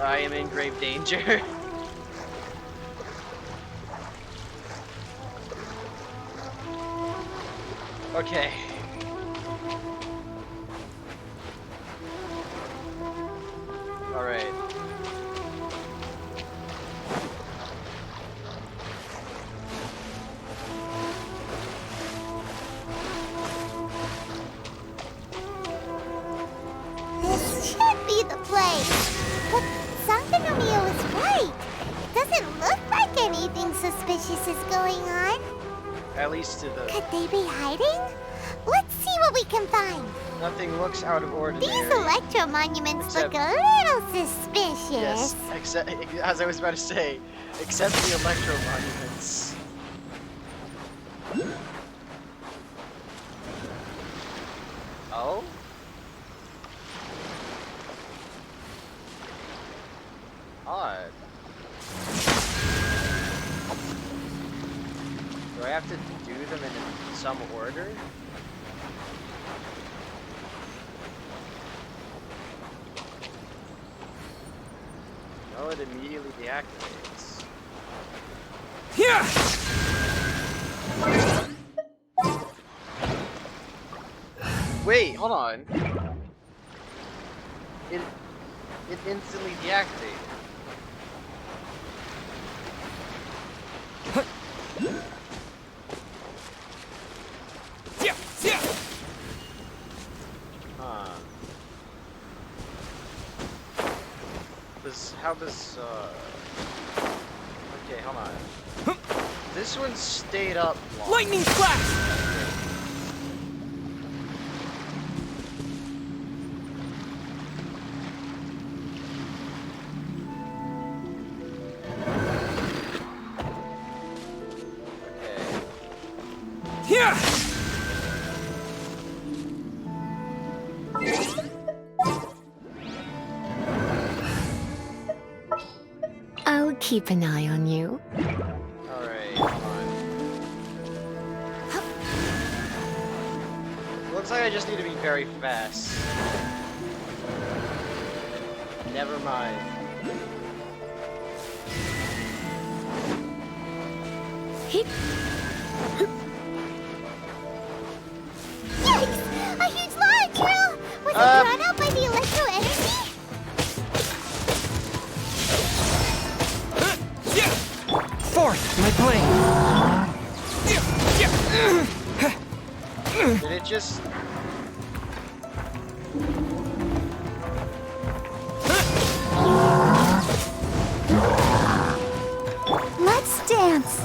Speaker 1: I am in grave danger. Okay. Alright.
Speaker 4: This should be the place. But Sankanomio is right. It doesn't look like anything suspicious is going on.
Speaker 1: At least to the...
Speaker 4: Could they be hiding? Let's see what we can find.
Speaker 1: Nothing looks out of ordinary.
Speaker 4: These electro monuments
Speaker 1: Except-
Speaker 4: look a little suspicious.
Speaker 1: Yes, except, as I was about to say, except the electro monuments. Oh? Odd. Do I have to do them in some order? No, it immediately deactivates.
Speaker 17: Here!
Speaker 1: Wait, hold on. It instantly deactivated. Huh. How does, okay, hold on. This one stayed up long.
Speaker 17: Lightning flash! Here!
Speaker 11: I'll keep an eye on you.
Speaker 1: Alright, hold on. Looks like I just need to be very fast. Never mind.
Speaker 4: Yikes! A huge large hero! Was it brought out by the electro energy?
Speaker 12: Fourth, my blade.
Speaker 1: Did it just...
Speaker 14: Let's dance.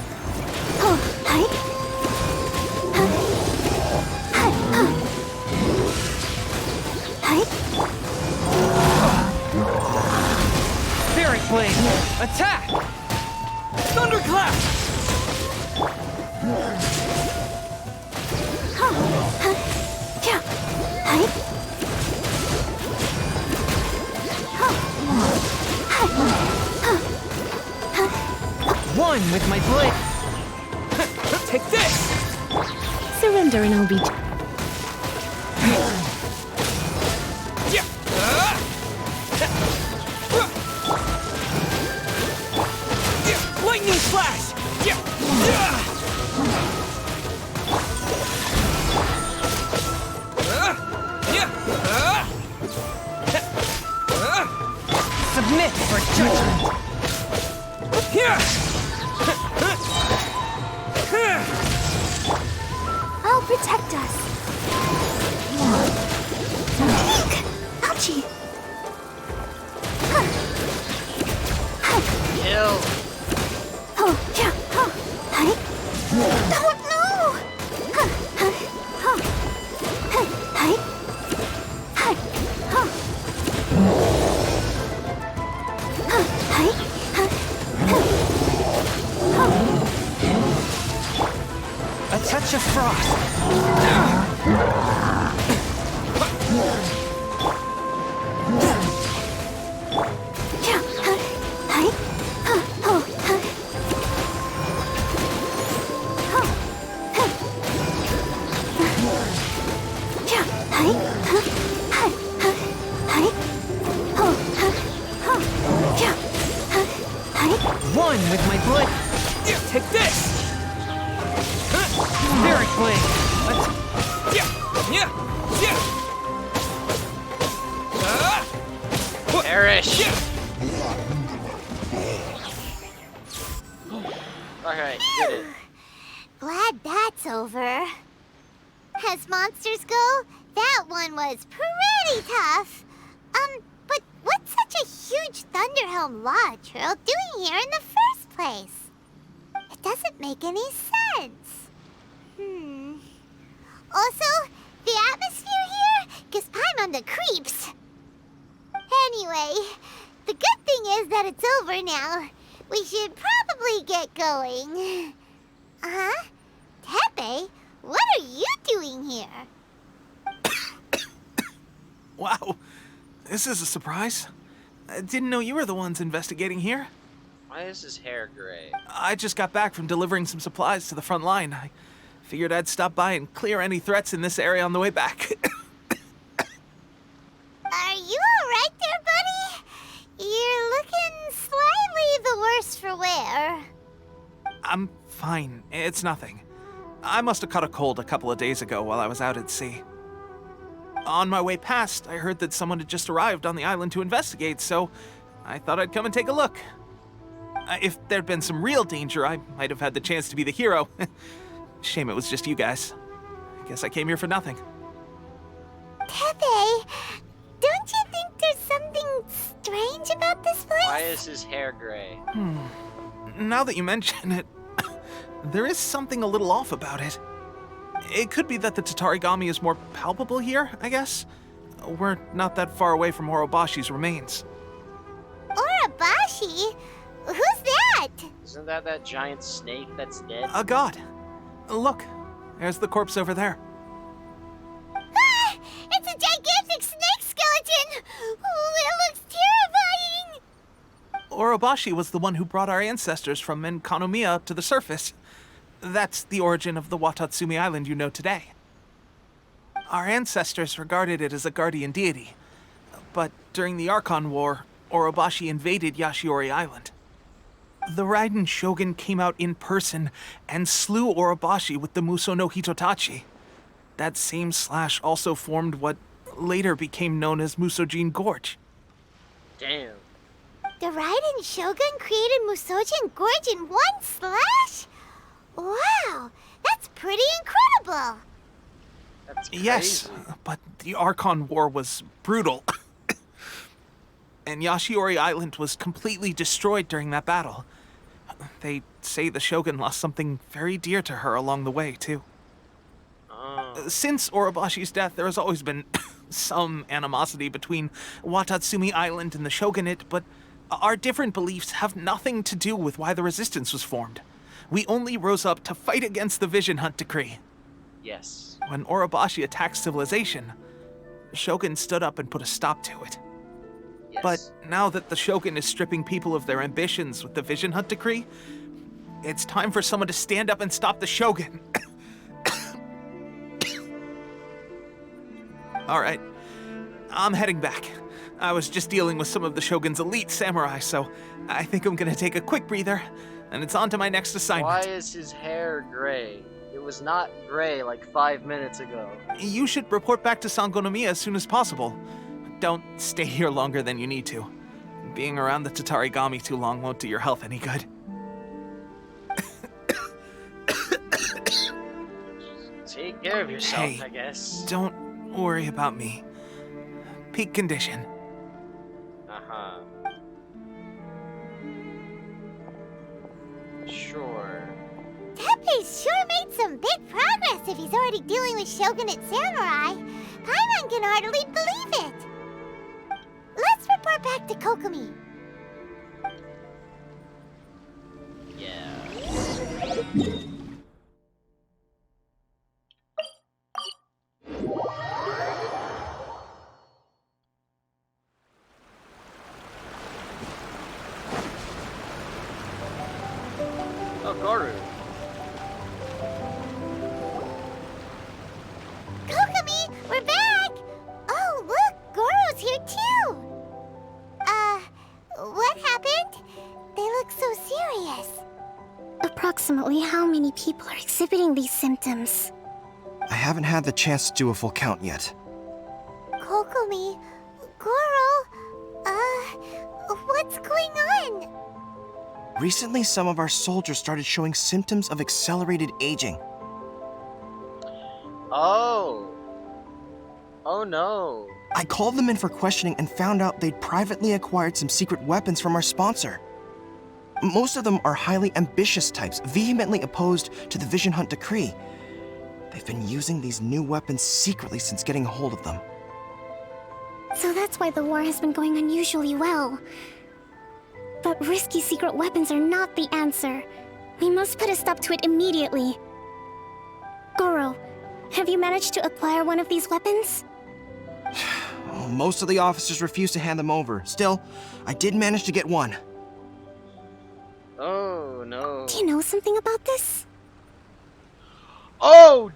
Speaker 14: Oh, hi.
Speaker 12: Spirit blade, attack! Thunderclap! One with my blade. Take this!
Speaker 11: Surrender and I'll be...
Speaker 12: Lightning slash! Submit for judgment!
Speaker 14: I'll protect us. Ouchie.
Speaker 1: Kill.
Speaker 14: Oh, yeah. Oh, hi. Oh, no. Hi. Hi.
Speaker 12: A touch of frost. One with my blade. Take this. Spirit blade.
Speaker 1: Perish. Alright, did it.
Speaker 4: Glad that's over. As monsters go, that one was pretty tough. But what's such a huge Thunderhelm Lodge Earl doing here in the first place? It doesn't make any sense. Also, the atmosphere here gives Paimon the creeps. Anyway, the good thing is that it's over now. We should probably get going. Tepe, what are you doing here?
Speaker 17: Wow, this is a surprise. I didn't know you were the ones investigating here.
Speaker 1: Why is his hair gray?
Speaker 17: I just got back from delivering some supplies to the front line. I figured I'd stop by and clear any threats in this area on the way back.
Speaker 4: Are you alright there, buddy? You're looking slightly the worse for wear.
Speaker 17: I'm fine. It's nothing. I must have caught a cold a couple of days ago while I was out at sea. On my way past, I heard that someone had just arrived on the island to investigate, so I thought I'd come and take a look. If there'd been some real danger, I might have had the chance to be the hero. Shame it was just you guys. I guess I came here for nothing.
Speaker 4: Tepe, don't you think there's something strange about this place?
Speaker 1: Why is his hair gray?
Speaker 17: Now that you mention it, there is something a little off about it. It could be that the Tatarigami is more palpable here, I guess. We're not that far away from Orobashi's remains.
Speaker 4: Orobashi? Who's that?
Speaker 1: Isn't that giant snake that's dead?
Speaker 17: A god. Look, there's the corpse over there.
Speaker 4: Ah! It's a gigantic snake skeleton! Oh, it looks terrifying!
Speaker 17: Orobashi was the one who brought our ancestors from Menkanomiya up to the surface. That's the origin of the Watatsumi Island you know today. Our ancestors regarded it as a guardian deity. But during the Archon War, Orobashi invaded Yashiori Island. The Raiden Shogun came out in person and slew Orobashi with the Muso no Hitotachi. That same slash also formed what later became known as Musojin Gorge.
Speaker 1: Damn.
Speaker 4: The Raiden Shogun created Musojin Gorge in one slash? Wow, that's pretty incredible.
Speaker 1: That's crazy.
Speaker 17: Yes, but the Archon War was brutal. And Yashiori Island was completely destroyed during that battle. They say the Shogun lost something very dear to her along the way, too.
Speaker 1: Oh.
Speaker 17: Since Orobashi's death, there has always been some animosity between Watatsumi Island and the Shogunate, but our different beliefs have nothing to do with why the resistance was formed. We only rose up to fight against the Vision Hunt Decree.
Speaker 1: Yes.
Speaker 17: When Orobashi attacked civilization, the Shogun stood up and put a stop to it.
Speaker 1: Yes.
Speaker 17: But now that the Shogun is stripping people of their ambitions with the Vision Hunt Decree, it's time for someone to stand up and stop the Shogun. Alright, I'm heading back. I was just dealing with some of the Shogun's elite samurai, so I think I'm gonna take a quick breather, and it's on to my next assignment.
Speaker 1: Why is his hair gray? It was not gray like 5 minutes ago.
Speaker 17: You should report back to Sangonomiya as soon as possible. Don't stay here longer than you need to. Being around the Tatarigami too long won't do your health any good.
Speaker 1: Take care of yourself,
Speaker 17: Hey,
Speaker 1: I guess.
Speaker 17: Don't worry about me. Peak condition.
Speaker 1: Uh-huh. Sure.
Speaker 4: Teppei's sure made some big progress if he's already dealing with Shogunate samurai. Paimon can hardly believe it. Let's report back to Kokomi.
Speaker 1: Yeah. Oh, Goru.
Speaker 4: Kokomi, we're back! Oh, look, Goro's here too! What happened? They look so serious.
Speaker 2: Approximately how many people are exhibiting these symptoms?
Speaker 8: I haven't had the chance to do a full count yet.
Speaker 4: Kokomi, Goro, what's going on?
Speaker 8: Recently, some of our soldiers started showing symptoms of accelerated aging.
Speaker 1: Oh. Oh no.
Speaker 8: I called them in for questioning and found out they'd privately acquired some secret weapons from our sponsor. Most of them are highly ambitious types, vehemently opposed to the Vision Hunt Decree. They've been using these new weapons secretly since getting a hold of them.
Speaker 2: So that's why the war has been going unusually well. But risky secret weapons are not the answer. We must put a stop to it immediately. Goro, have you managed to acquire one of these weapons?
Speaker 8: Most of the officers refuse to hand them over. Still, I did manage to get one.
Speaker 1: Oh no.
Speaker 2: Do you know something about this?
Speaker 1: Oh,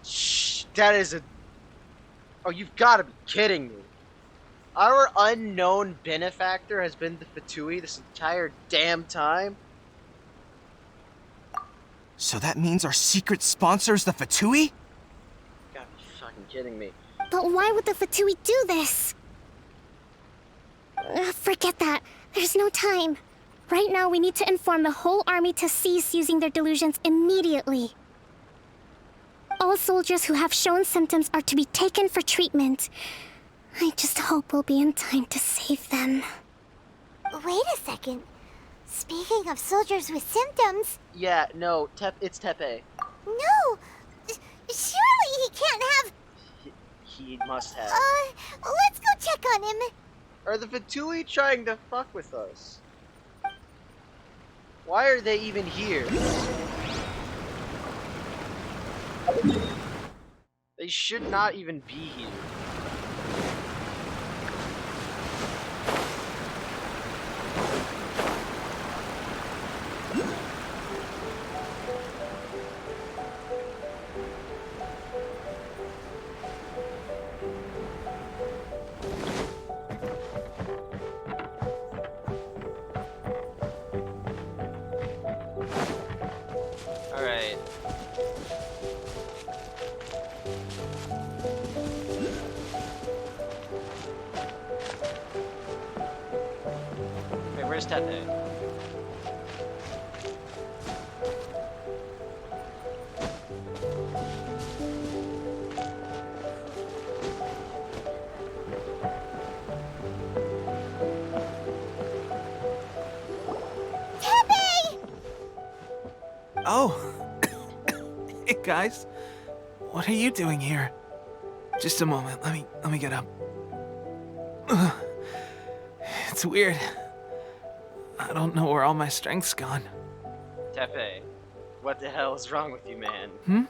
Speaker 1: that is a... Oh, you've got to be kidding me. Our unknown benefactor has been the Fatui this entire damn time?
Speaker 8: So that means our secret sponsor is the Fatui?
Speaker 1: You gotta be fucking kidding me.
Speaker 2: But why would the Fatui do this? Forget that. There's no time. Right now, we need to inform the whole army to cease using their delusions immediately. All soldiers who have shown symptoms are to be taken for treatment. I just hope we'll be in time to save them.
Speaker 4: Wait a second. Speaking of soldiers with symptoms...
Speaker 1: Yeah, no, it's Teppei.
Speaker 4: No! Surely he can't have...
Speaker 1: He must have.
Speaker 4: Let's go check on him.
Speaker 1: Are the Fatui trying to fuck with us? Why are they even here? They should not even be here. Where's Tepe?
Speaker 17: Oh. Hey, guys. What are you doing here? Just a moment. Let me get up. Ugh. It's weird. I don't know where all my strength's gone.
Speaker 1: Tepe, what the hell is wrong with you, man?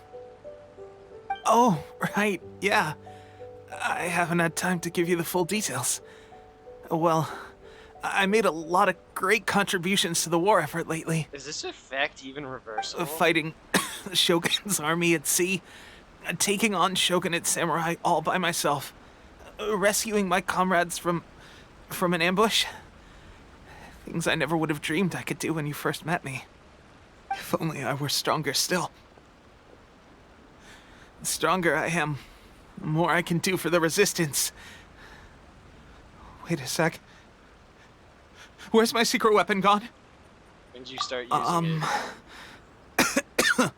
Speaker 17: Oh, right. Yeah. I haven't had time to give you the full details. Well, I made a lot of great contributions to the war effort lately.
Speaker 1: Is this effect even reversible?
Speaker 17: Fighting the Shogun's army at sea, taking on Shogunate samurai all by myself, rescuing my comrades from an ambush. Things I never would have dreamed I could do when you first met me. If only I were stronger still. The stronger I am, the more I can do for the Resistance. Wait a sec. Where's my secret weapon gone?
Speaker 1: When did you start using it?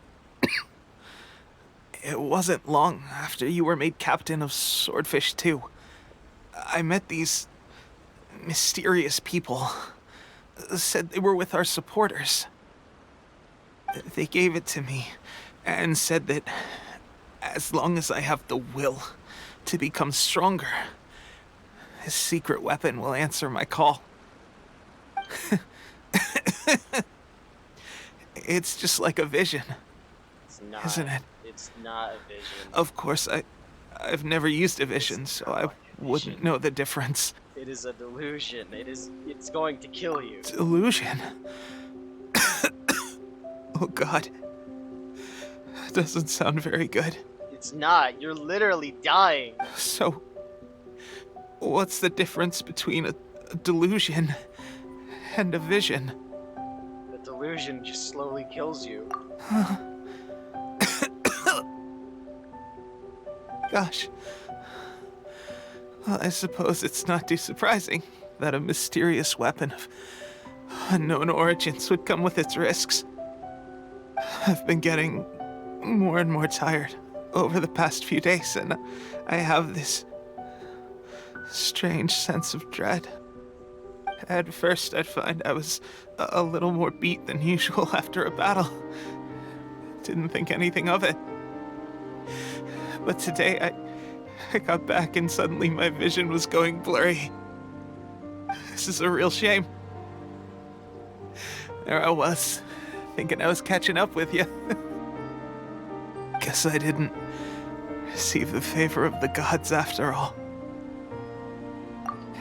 Speaker 17: It wasn't long after you were made captain of Swordfish 2. I met these mysterious people. Said they were with our supporters. They gave it to me and said that as long as I have the will to become stronger, this secret weapon will answer my call. It's just like a vision.
Speaker 1: It's not,
Speaker 17: isn't it?
Speaker 1: It's not a vision.
Speaker 17: Of course, I've never used a vision, so I wouldn't know the difference.
Speaker 1: It is a delusion. It's going to kill you.
Speaker 17: Delusion? Oh God. That doesn't sound very good.
Speaker 1: It's not. You're literally dying.
Speaker 17: So, what's the difference between a delusion and a vision?
Speaker 1: The delusion just slowly kills you.
Speaker 17: Gosh. Well, I suppose it's not too surprising that a mysterious weapon of unknown origins would come with its risks. I've been getting more and more tired over the past few days, and I have this strange sense of dread. At first, I'd find I was a little more beat than usual after a battle. Didn't think anything of it. But today, I got back and suddenly my vision was going blurry. This is a real shame. There I was, thinking I was catching up with you. Guess I didn't receive the favor of the gods after all.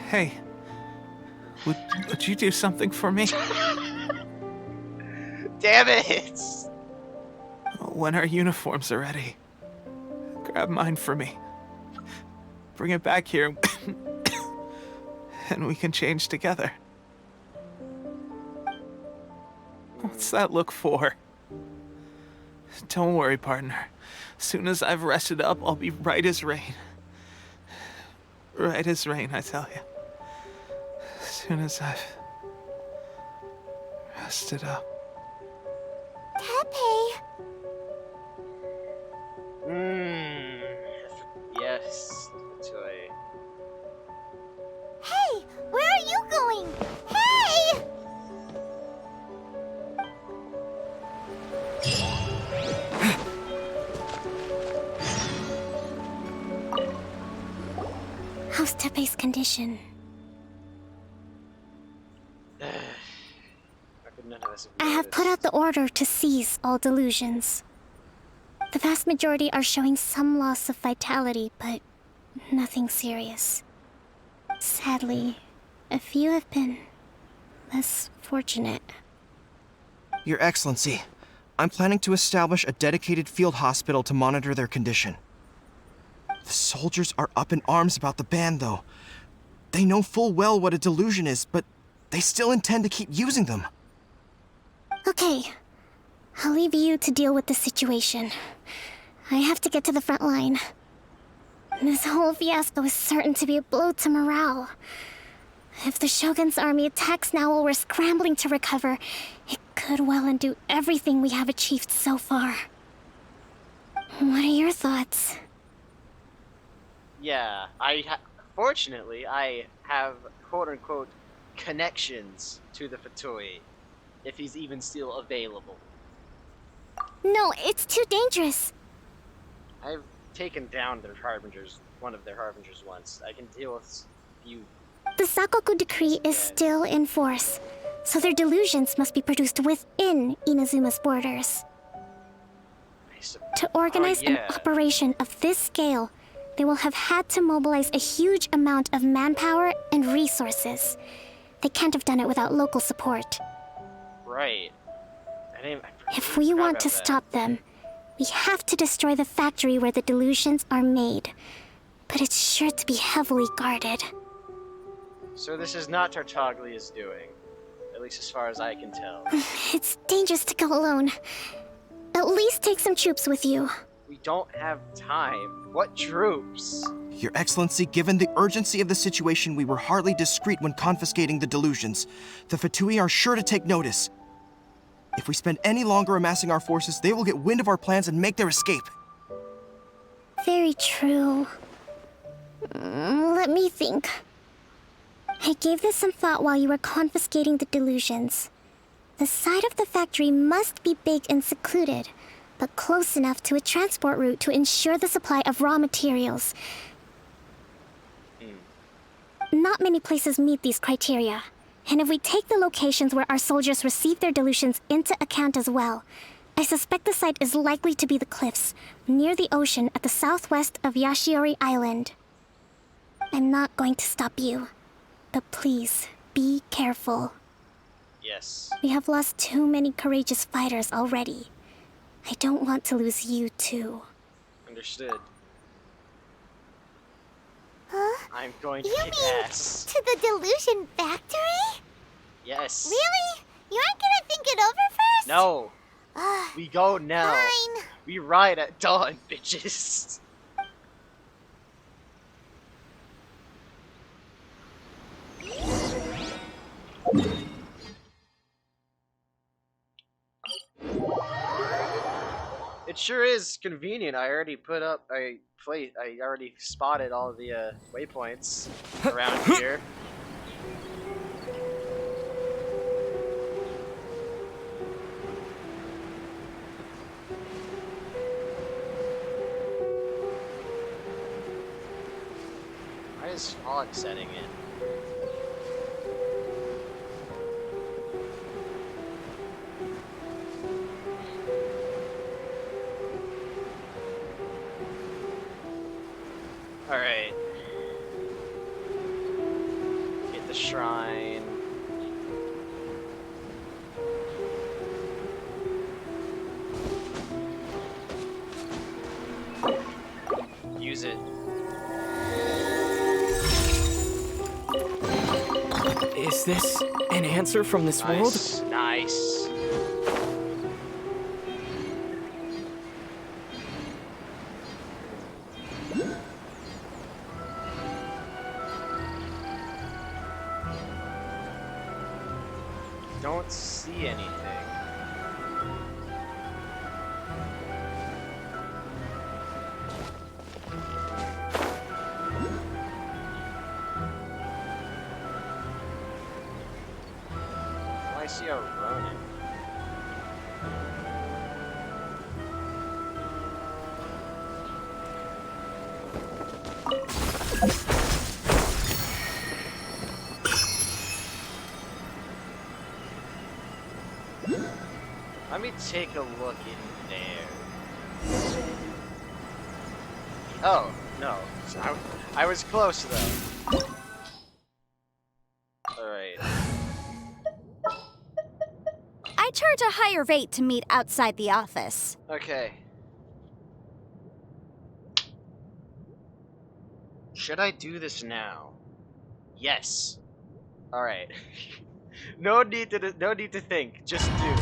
Speaker 17: Hey, would you do something for me?
Speaker 1: Damn it!
Speaker 17: When our uniforms are ready, grab mine for me. Bring it back here, and we can change together. What's that look for? Don't worry, partner. As soon as I've rested up, I'll be right as rain. Right as rain, I tell you. As soon as I've rested up.
Speaker 4: Tepe!
Speaker 1: Yes, toy.
Speaker 4: Hey, where are you going? Hey!
Speaker 2: How's Tepe's condition? I have put out the order to seize all delusions. The vast majority are showing some loss of vitality, but nothing serious. Sadly, a few have been less fortunate.
Speaker 8: Your Excellency, I'm planning to establish a dedicated field hospital to monitor their condition. The soldiers are up in arms about the ban, though. They know full well what a delusion is, but they still intend to keep using them.
Speaker 2: Okay, I'll leave you to deal with the situation. I have to get to the front line. This whole fiasco is certain to be a blow to morale. If the Shogun's army attacks now while we're scrambling to recover, it could well undo everything we have achieved so far. What are your thoughts?
Speaker 9: Yeah, fortunately, I have quote-unquote connections to the Fatui, if he's even still available.
Speaker 2: No, it's too dangerous.
Speaker 9: I've taken down their harbingers, one of their harbingers once. I can deal with a few.
Speaker 2: The Sakoku decree is still in force, so their delusions must be produced within Inazuma's borders. To organize an operation of this scale, they will have had to mobilize a huge amount of manpower and resources. They can't have done it without local support.
Speaker 9: Right.
Speaker 2: If we want to stop them, we have to destroy the factory where the delusions are made. But it's sure to be heavily guarded.
Speaker 9: So this is not Tartaglia's doing, at least as far as I can tell.
Speaker 2: It's dangerous to go alone. At least take some troops with you.
Speaker 9: We don't have time. What troops?
Speaker 8: Your Excellency, given the urgency of the situation, we were hardly discreet when confiscating the delusions. The Fatui are sure to take notice. If we spend any longer amassing our forces, they will get wind of our plans and make their escape.
Speaker 2: Very true. Let me think. I gave this some thought while you were confiscating the delusions. The side of the factory must be big and secluded, but close enough to a transport route to ensure the supply of raw materials. Not many places meet these criteria, and if we take the locations where our soldiers receive their delusions into account as well, I suspect the site is likely to be the cliffs, near the ocean at the southwest of Yashiori Island. I'm not going to stop you, but please, be careful.
Speaker 9: Yes.
Speaker 2: We have lost too many courageous fighters already. I don't want to lose you too.
Speaker 9: Understood.
Speaker 4: Huh?
Speaker 9: I'm going to kick ass.
Speaker 4: To the delusion factory?
Speaker 9: Yes.
Speaker 4: Really? You aren't gonna think it over first?
Speaker 9: No. We go now.
Speaker 4: Fine.
Speaker 9: We ride at dawn, bitches. It sure is convenient. I already put up I already spotted all the waypoints around here. Why is fog setting in? Alright. Get the shrine. Use it.
Speaker 12: Is this an answer from this world?
Speaker 9: Nice. Don't see anything. I see a Ronin. Let me take a look in there. Oh, no. I was close though. Alright.
Speaker 13: I charge a higher rate to meet outside the office.
Speaker 9: Okay. Should I do this now? Yes. All right. No need to think. Just do.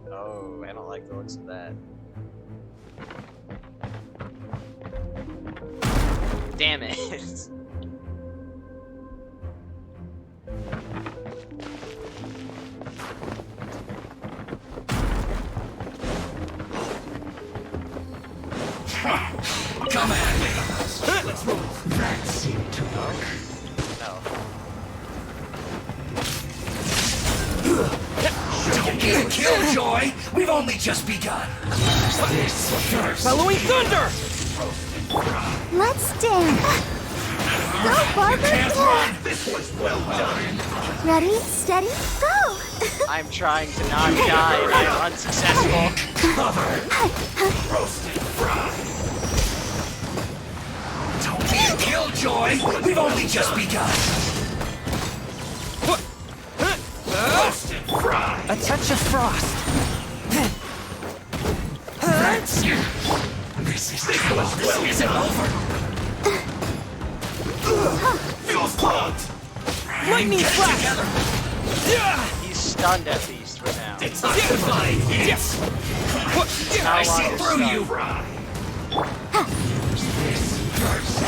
Speaker 9: Oh, I don't like the looks Damn it.
Speaker 15: Come at me. Let's move. That seemed to work.
Speaker 9: No.
Speaker 15: Don't get killjoy. We've only just begun. This first.
Speaker 12: Following thunder!
Speaker 4: Let's dance. Go, Barber!
Speaker 15: Can't run. This was well done.
Speaker 4: Ready, steady, go!
Speaker 9: I'm trying to not die and I am unsuccessful.
Speaker 15: Cover. Roasted fry. Don't be a killjoy. We've only just begun. Roasted fry.
Speaker 12: A touch of frost.
Speaker 15: That's you. This isn't over. Fuel's plugged.
Speaker 12: Lightning flash!
Speaker 9: He's stunned at least for now.
Speaker 15: It's not goodbye. Yes. I see through you. This first.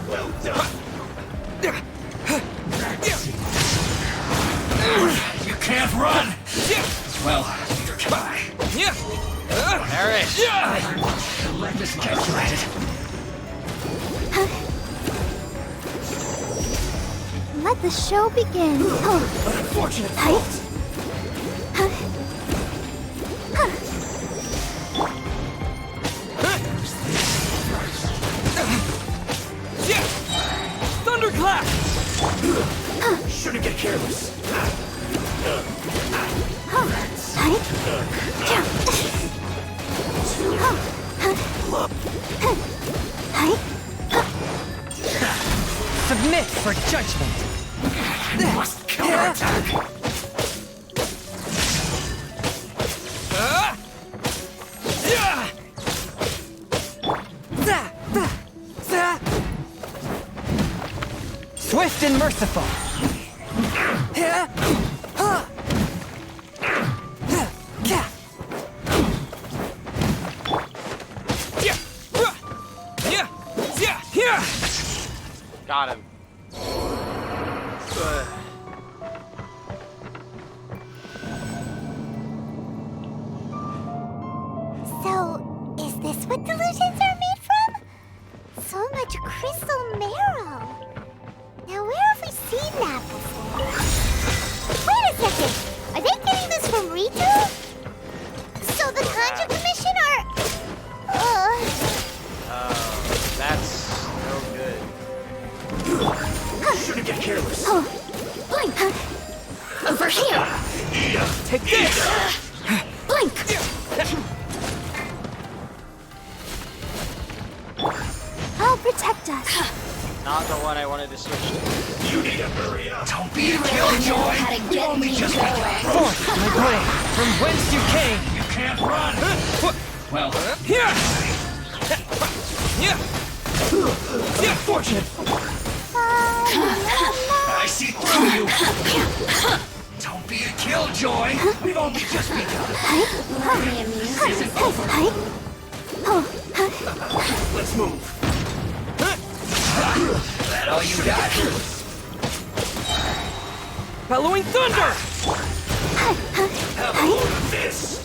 Speaker 15: Well done. You can't run. Well, neither can I.
Speaker 9: Eric!
Speaker 15: Let this calculated.
Speaker 4: Let the show begin.
Speaker 15: Unfortunate fault.
Speaker 12: Thunderclap!
Speaker 15: Shouldn't get careless.
Speaker 12: Submit for judgment.
Speaker 15: Must counterattack.
Speaker 12: Swift and merciful.
Speaker 9: Got him.
Speaker 4: So, is this what delusions are made from? So much crystal marrow. Now, where have we seen that before? Wait a second! Are they getting this from Ritu? So the Conjure Commission are...
Speaker 9: That's no good.
Speaker 15: Shouldn't get careless.
Speaker 4: Blink! Over here!
Speaker 12: Take this!
Speaker 4: Blink! I'll protect us.
Speaker 9: Not the one I wanted to switch to.
Speaker 15: You need to hurry up. Don't be a killjoy. You only just begun.
Speaker 12: Forth, my blade, from whence you came!
Speaker 15: You can't run. Well,
Speaker 12: Here! Unfortunate!
Speaker 15: I see through you. Don't be a killjoy. We've only just begun. This isn't over. Let's move. That all you got?
Speaker 12: Bellowing thunder!
Speaker 15: Have a load of this.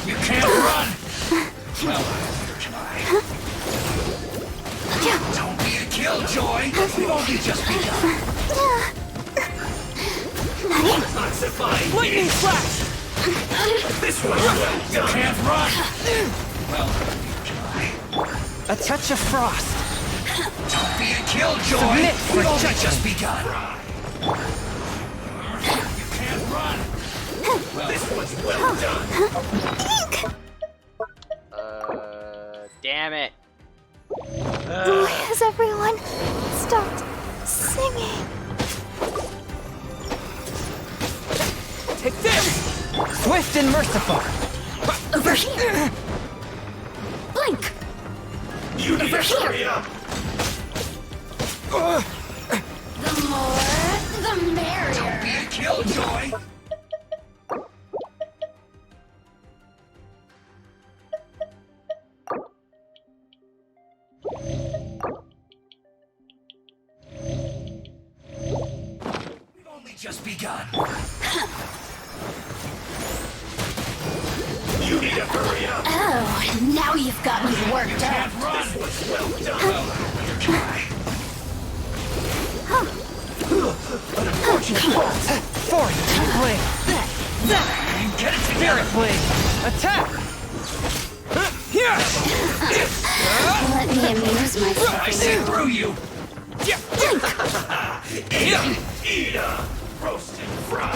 Speaker 15: You can't run. Well, neither can I. Don't be a killjoy. We've only just begun. Ossifying.
Speaker 12: Lightning flash!
Speaker 15: This one. You can't run. Well, neither can I.
Speaker 12: A touch of frost.
Speaker 15: Don't be a killjoy.
Speaker 12: Submit for
Speaker 15: We've only
Speaker 12: judgment.
Speaker 15: just begun. You can't run. Well, this one's well done.
Speaker 9: Damn it.
Speaker 4: Why has everyone stopped singing?
Speaker 12: Take this! Swift and merciful.
Speaker 4: Over here! Blink!
Speaker 15: You need to hurry up.
Speaker 4: The more, the merrier.
Speaker 15: Don't be a killjoy. just begun. You need to hurry up.
Speaker 16: Oh, now you've got me worked up.
Speaker 15: Can't run. This was well done. Try.
Speaker 12: Unfortunate fault. Forth, blade.
Speaker 15: Get it together.
Speaker 12: Blade. Attack. Here.
Speaker 16: Let me amuse myself.
Speaker 15: I see through you. Eat roast and fry.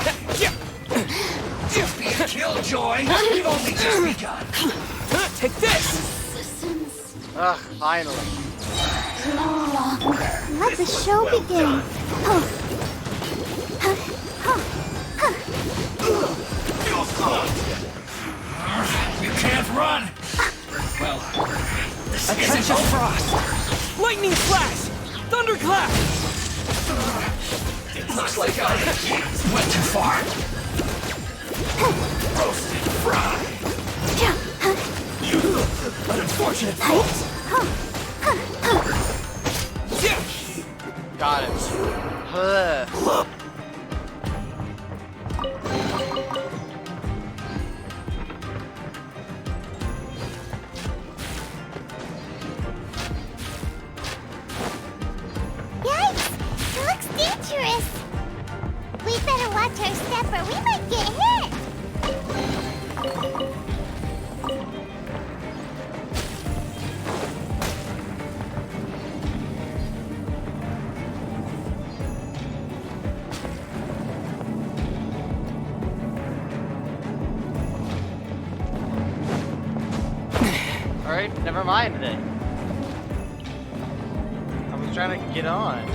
Speaker 15: Just be a killjoy. We've only just begun.
Speaker 12: Take this.
Speaker 9: Ugh, finally.
Speaker 4: Let the show begin.
Speaker 15: You can't run. Well, this isn't over.
Speaker 12: Frost. Lightning flash. Thunderclap.
Speaker 15: It looks like I went too far. Roast and fry. You, an unfortunate fault.
Speaker 9: Got it.
Speaker 4: Yikes! It looks dangerous. We better watch our step or we might get hit.
Speaker 9: Alright, never mind then. I was trying to get on.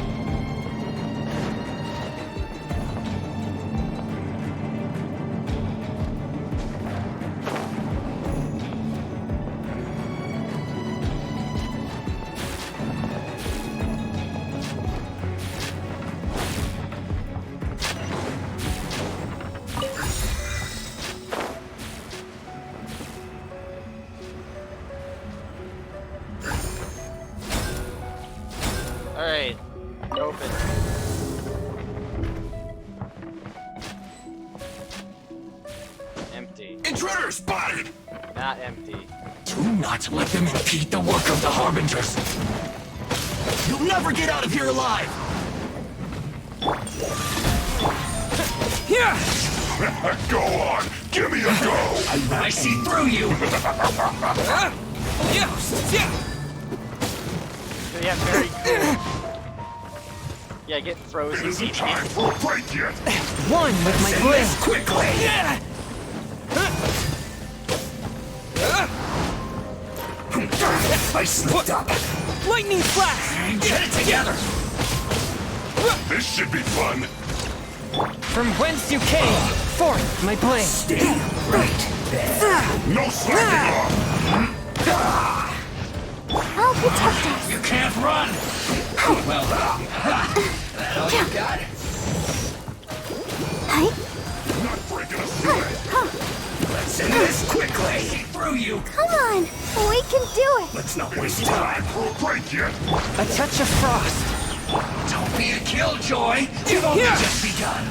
Speaker 9: Alright, open. Empty.
Speaker 15: Intruder spotted!
Speaker 9: Not empty.
Speaker 15: Do not let them impede the work of the Harbingers. You'll never get out of here alive!
Speaker 12: Here!
Speaker 15: Go on! Give me a go! I see through you!
Speaker 9: Yeah, very cool. Yeah, get frozen.
Speaker 15: Isn't time for a break yet!
Speaker 12: One with my blade.
Speaker 15: Quickly! I slipped up!
Speaker 12: Lightning flash!
Speaker 15: Get it together! This should be fun!
Speaker 12: From whence you came, forth my blade.
Speaker 15: Stay right there! No slacking off!
Speaker 4: I'll protect us.
Speaker 15: You can't run! Well, that all you got? Not breaking a sweat! Let's end this quickly! Through you!
Speaker 4: Come on, we can do it.
Speaker 15: Let's not waste time! Break yet!
Speaker 12: A touch of frost.
Speaker 15: Don't be a killjoy! You've only just begun!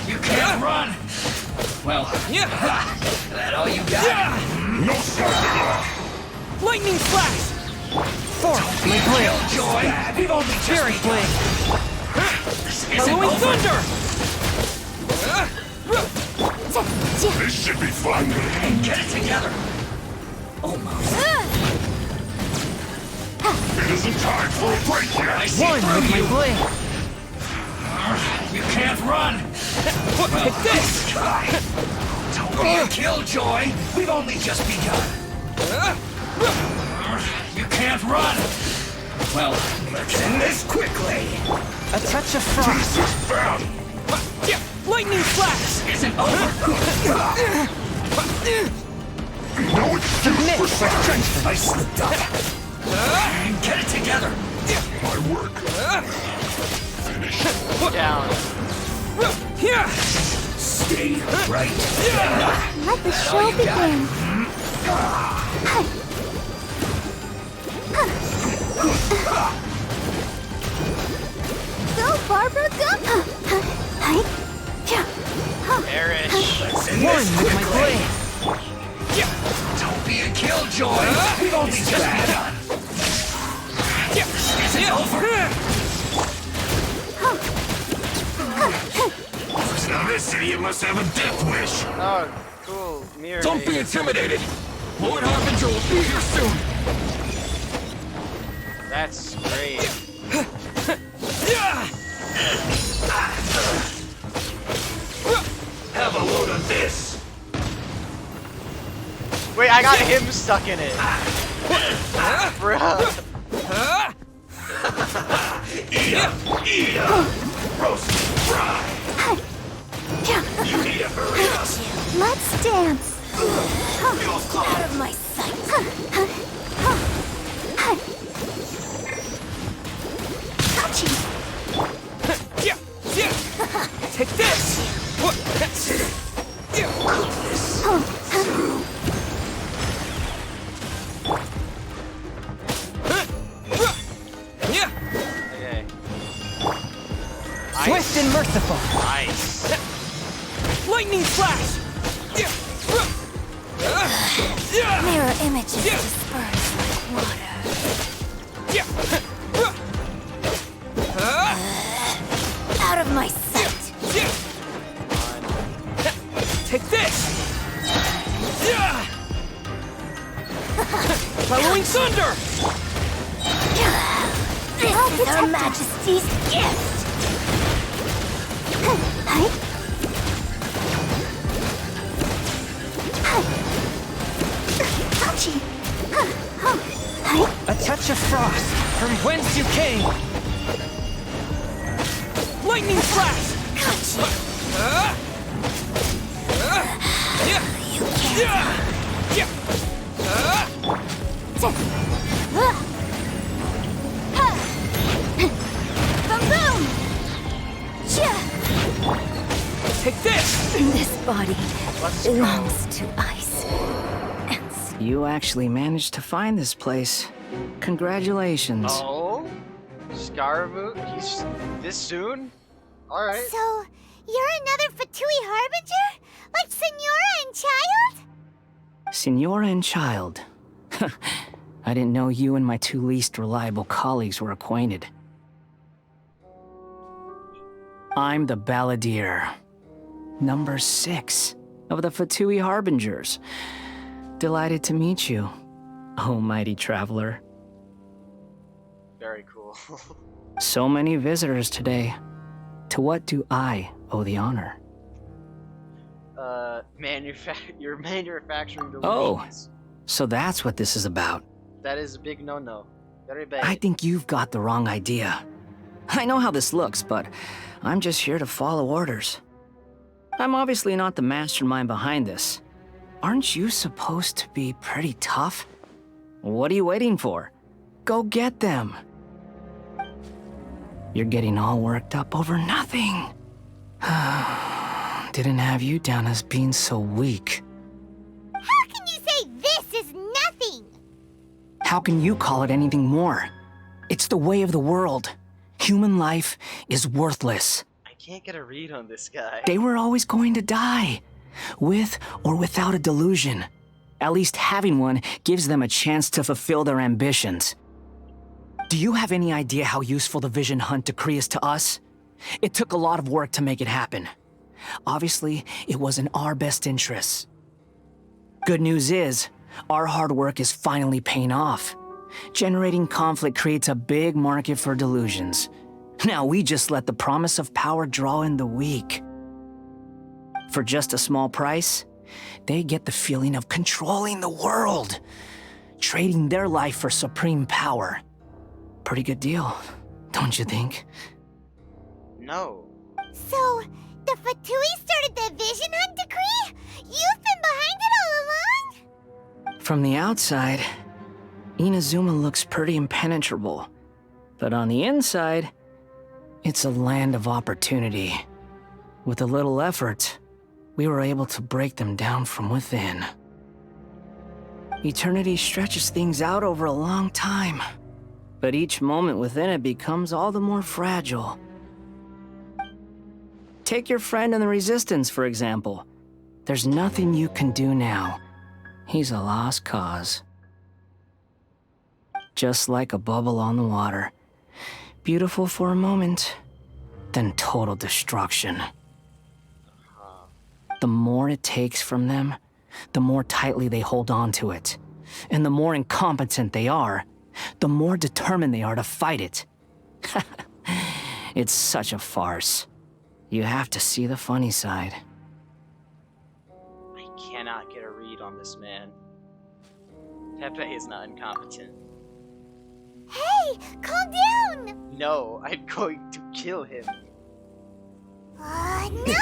Speaker 15: You can't run! Well, that all you got? No slacking off!
Speaker 12: Lightning flash! Forth my blade.
Speaker 15: Killjoy! We've only just
Speaker 12: Fury blade.
Speaker 15: This isn't
Speaker 12: Halloween
Speaker 15: over!
Speaker 12: thunder!
Speaker 15: This should be fun! Get it together! Almost. It isn't time for a break yet! I see
Speaker 12: One
Speaker 15: through
Speaker 12: with my
Speaker 15: you!
Speaker 12: blade.
Speaker 15: You can't run!
Speaker 12: Take this!
Speaker 15: Don't be a killjoy! We've only just begun! You can't run! Well, let's end this quickly!
Speaker 12: A touch of frost.
Speaker 15: This is bad!
Speaker 12: Lightning flash!
Speaker 15: Isn't over! No excuse for silence! I slipped up! Get it together! My work! Finish!
Speaker 9: Down.
Speaker 12: Here!
Speaker 15: Stay right
Speaker 4: Let the show begin.
Speaker 15: Idiot must have a death wish.
Speaker 9: Oh, cool. Mirror.
Speaker 15: Don't be intimidated. Lord Harbinger will be here soon.
Speaker 9: That's great.
Speaker 15: Have a load of this.
Speaker 9: Wait, I got him stuck in it. Bruh.
Speaker 15: Eat up. Roast, fry. You need to hurry up.
Speaker 4: Let's dance.
Speaker 15: Feels close.
Speaker 4: Out of my sight. Touchy.
Speaker 6: Take this!
Speaker 9: Okay.
Speaker 12: Swift and merciful.
Speaker 9: Nice.
Speaker 6: Lightning flash!
Speaker 4: Mirror images disperse like water. Out of my sight.
Speaker 6: Take this! Following thunder!
Speaker 4: This is Her Majesty's gift. Touchy.
Speaker 12: A touch of frost from whence you came.
Speaker 6: Lightning flash!
Speaker 4: Boom!
Speaker 6: Take this!
Speaker 4: This body belongs to ice.
Speaker 12: You actually managed to find this place. Congratulations.
Speaker 9: Oh? Scaramouche? He's this soon? Alright.
Speaker 4: So, you're another Fatui Harbinger? Like Senora and Child?
Speaker 12: Senora and Child. I didn't know you and my two least reliable colleagues were acquainted. I'm the Balladeer. Number 6 of the Fatui Harbingers. Delighted to meet you, oh mighty traveler.
Speaker 9: Very cool.
Speaker 12: So many visitors today. To what do I owe the honor?
Speaker 9: You're manufacturing delusions.
Speaker 12: Oh, so that's what this is about.
Speaker 9: That is a big no-no. Very bad.
Speaker 12: I think you've got the wrong idea. I know how this looks, but I'm just here to follow orders. I'm obviously not the mastermind behind this. Aren't you supposed to be pretty tough? What are you waiting for? Go get them. You're getting all worked up over nothing. Didn't have you down as being so weak.
Speaker 4: How can you say this is nothing?
Speaker 12: How can you call it anything more? It's the way of the world. Human life is worthless.
Speaker 9: I can't get a read on this guy.
Speaker 12: They were always going to die, with or without a delusion. At least having one gives them a chance to fulfill their ambitions. Do you have any idea how useful the Vision Hunt decree is to us? It took a lot of work to make it happen. Obviously, it was in our best interests. Good news is, our hard work is finally paying off. Generating conflict creates a big market for delusions. Now we just let the promise of power draw in the weak. For just a small price, they get the feeling of controlling the world, trading their life for supreme power. Pretty good deal, don't you think?
Speaker 9: No.
Speaker 4: So, the Fatui started the Vision Hunt decree? You've been behind it all along?
Speaker 12: From the outside, Inazuma looks pretty impenetrable. But on the inside, it's a land of opportunity. With a little effort, we were able to break them down from within. Eternity stretches things out over a long time, but each moment within it becomes all the more fragile. Take your friend in the Resistance, for example. There's nothing you can do now. He's a lost cause. Just like a bubble on the water. Beautiful for a moment, then total destruction.
Speaker 3: The more it takes from them, the more tightly they hold on to it. And the more incompetent they are, the more determined they are to fight it. It's such a farce. You have to see the funny side.
Speaker 9: I cannot get a read on this man. Pepe is not incompetent.
Speaker 4: Hey, calm down!
Speaker 9: No, I'm going to kill him.
Speaker 4: No!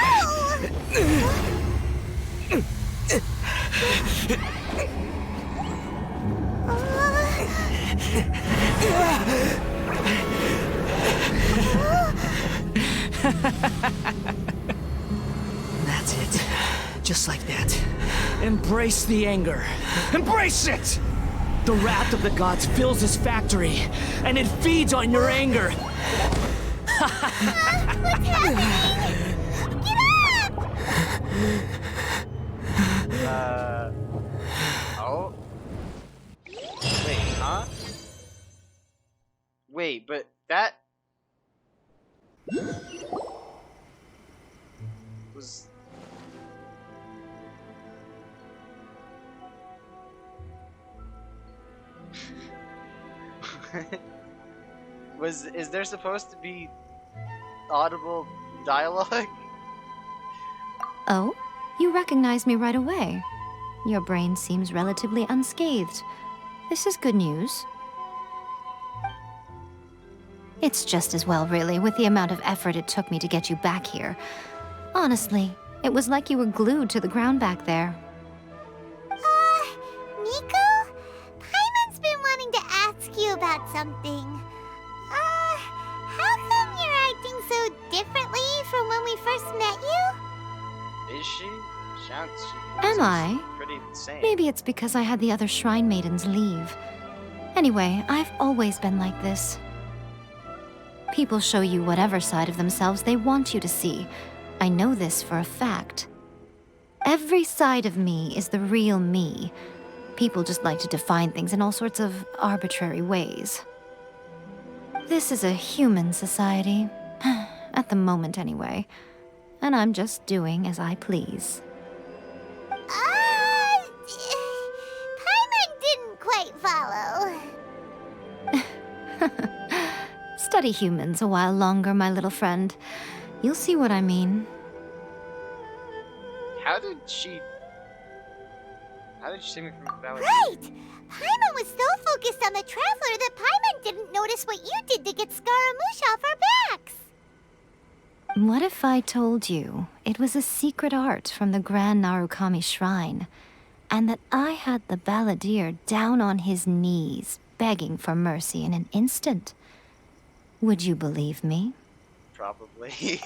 Speaker 3: That's it. Just like that. Embrace the anger. Embrace it! The wrath of the gods fills this factory, and it feeds on your anger.
Speaker 4: What's happening? Get up!
Speaker 9: Oh? Wait, huh? Wait, but that... was... Is there supposed to be audible dialogue?
Speaker 19: Oh? You recognize me right away. Your brain seems relatively unscathed. This is good news. It's just as well, really, with the amount of effort it took me to get you back here. Honestly, it was like you were glued to the ground back there.
Speaker 4: Nico? Paimon's been wanting to ask you about something. How come you're acting so differently from when we first met you?
Speaker 9: Is she?
Speaker 19: Am I?
Speaker 9: Pretty insane.
Speaker 19: Maybe it's because I had the other shrine maidens leave. Anyway, I've always been like this. People show you whatever side of themselves they want you to see. I know this for a fact. Every side of me is the real me. People just like to define things in all sorts of arbitrary ways. This is a human society. At the moment, anyway. And I'm just doing as I please.
Speaker 4: Paimon didn't quite follow.
Speaker 19: Study humans a while longer, my little friend. You'll see what I mean.
Speaker 9: How did she save me from Valley?
Speaker 4: Right! Paimon was so focused on the Traveler that Paimon didn't notice what you did to get Scaramouche off our backs.
Speaker 19: What if I told you it was a secret art from the Grand Narukami Shrine, and that I had the balladeer down on his knees, begging for mercy in an instant? Would you believe me?
Speaker 9: Probably.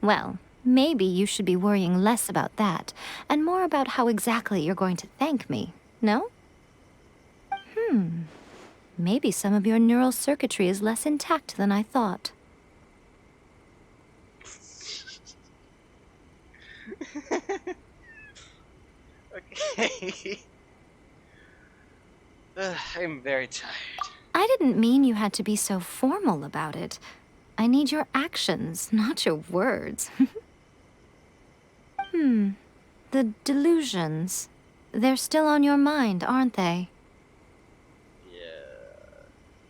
Speaker 19: Well, maybe you should be worrying less about that, and more about how exactly you're going to thank me, no? Maybe some of your neural circuitry is less intact than I thought.
Speaker 9: Okay. I'm very tired.
Speaker 19: I didn't mean you had to be so formal about it. I need your actions, not your words. The delusions. They're still on your mind, aren't they?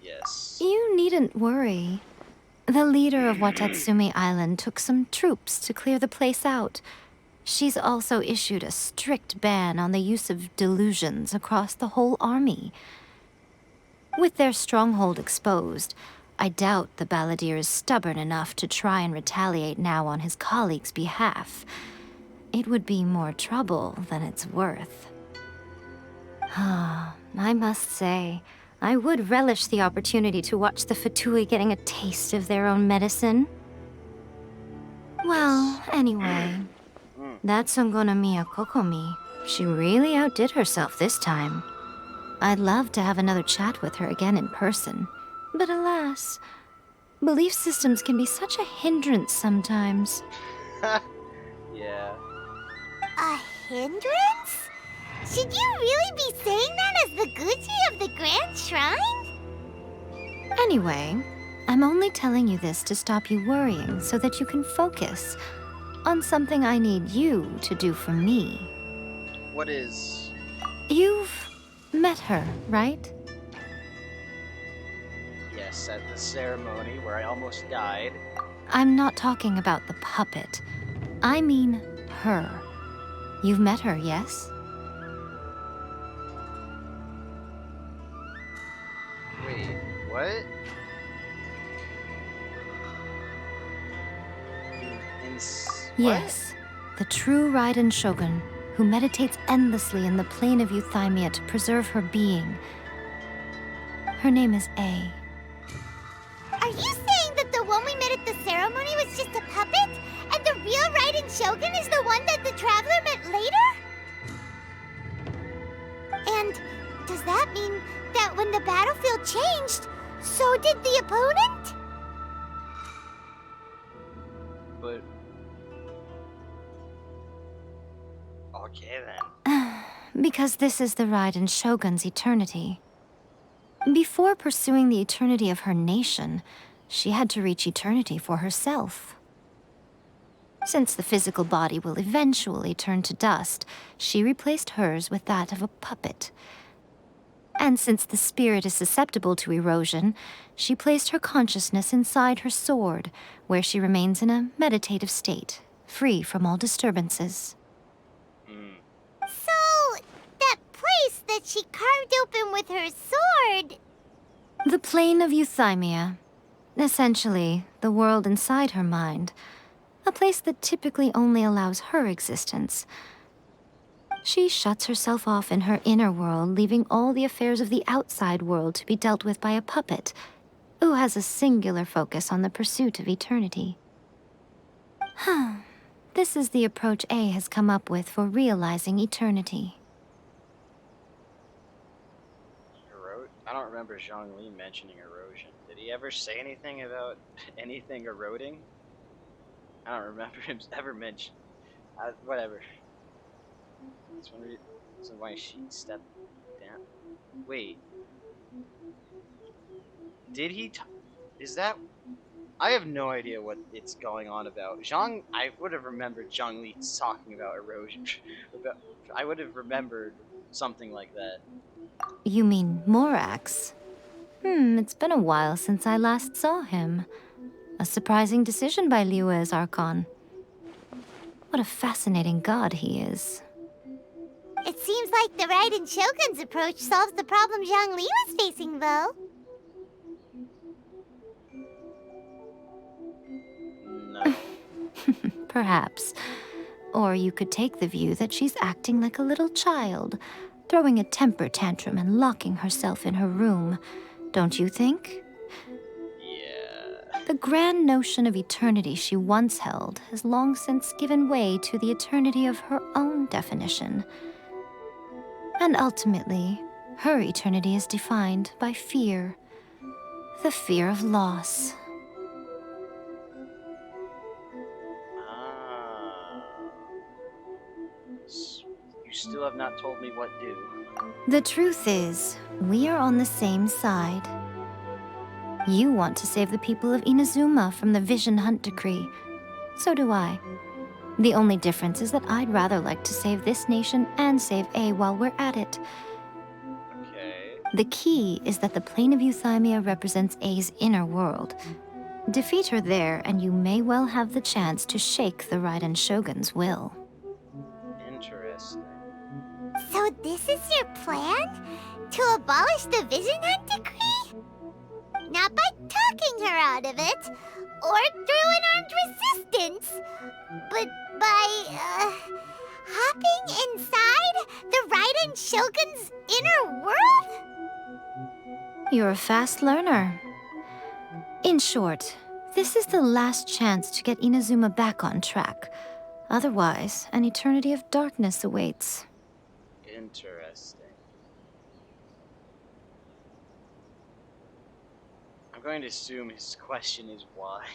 Speaker 9: Yes.
Speaker 19: You needn't worry. The leader of Watatsumi Island took some troops to clear the place out. She's also issued a strict ban on the use of delusions across the whole army. With their stronghold exposed, I doubt the balladeer is stubborn enough to try and retaliate now on his colleagues' behalf. It would be more trouble than it's worth. I must say, I would relish the opportunity to watch the Fatui getting a taste of their own medicine. Well, anyway, that Songonomiya Kokomi, she really outdid herself this time. I'd love to have another chat with her again in person, but alas, belief systems can be such a hindrance sometimes.
Speaker 9: Yeah.
Speaker 4: A hindrance? Should you really be saying that as the Gucci of the Grand Shrine?
Speaker 19: Anyway, I'm only telling you this to stop you worrying so that you can focus. on something I need you to do for me.
Speaker 9: What is...
Speaker 19: You've met her, right?
Speaker 9: Yes, at the ceremony where I almost died.
Speaker 19: I'm not talking about the puppet. I mean her. You've met her, yes?
Speaker 9: Wait, what?
Speaker 19: Yes, the true Raiden Shogun, who meditates endlessly in the plane of Euthymia to preserve her being. Her name is A.
Speaker 4: Are you saying that the one we met at the ceremony was just a puppet? And the real Raiden Shogun is the one that the Traveler met later? And does that mean that when the battlefield changed, so did the opponent?
Speaker 9: But... Okay then.
Speaker 19: Because this is the Raiden Shogun's eternity. Before pursuing the eternity of her nation, she had to reach eternity for herself. Since the physical body will eventually turn to dust, she replaced hers with that of a puppet. And since the spirit is susceptible to erosion, she placed her consciousness inside her sword, where she remains in a meditative state, free from all disturbances.
Speaker 4: So, that place that she carved open with her sword...
Speaker 19: The plane of Euthymia. Essentially, the world inside her mind. A place that typically only allows her existence. She shuts herself off in her inner world, leaving all the affairs of the outside world to be dealt with by a puppet, who has a singular focus on the pursuit of eternity. This is the approach A has come up with for realizing eternity.
Speaker 9: I don't remember Zhongli mentioning erosion. Did he ever say anything about anything eroding? I don't remember him ever mention. Whatever. That's one reason why she stepped down. Wait. Did he? Is that? I have no idea what it's going on about. I would have remembered Zhongli talking about erosion. I would have remembered something like that.
Speaker 19: You mean Morax? It's been a while since I last saw him. A surprising decision by Liyue's Archon. What a fascinating god he is.
Speaker 4: It seems like the Raiden Shogun's approach solves the problem Zhongli was facing, though.
Speaker 9: No.
Speaker 19: Perhaps. Or you could take the view that she's acting like a little child, throwing a temper tantrum and locking herself in her room. Don't you think?
Speaker 9: Yeah.
Speaker 19: The grand notion of eternity she once held has long since given way to the eternity of her own definition. And ultimately, her eternity is defined by fear. The fear of loss.
Speaker 9: You still have not told me what do.
Speaker 19: The truth is, we are on the same side. You want to save the people of Inazuma from the Vision Hunt Decree. So do I. The only difference is that I'd rather like to save this nation and save A while we're at it.
Speaker 9: Okay.
Speaker 19: The key is that the plane of Euthymia represents A's inner world. Defeat her there, and you may well have the chance to shake the Raiden Shogun's will.
Speaker 9: Interesting.
Speaker 4: So this is your plan? To abolish the Vision Hunt Decree? Not by talking her out of it, or through an armed resistance, but by, hopping inside the Raiden Shogun's inner world?
Speaker 19: You're a fast learner. In short, this is the last chance to get Inazuma back on track. Otherwise, an eternity of darkness awaits.
Speaker 9: Interesting. I'm going to assume his question is why.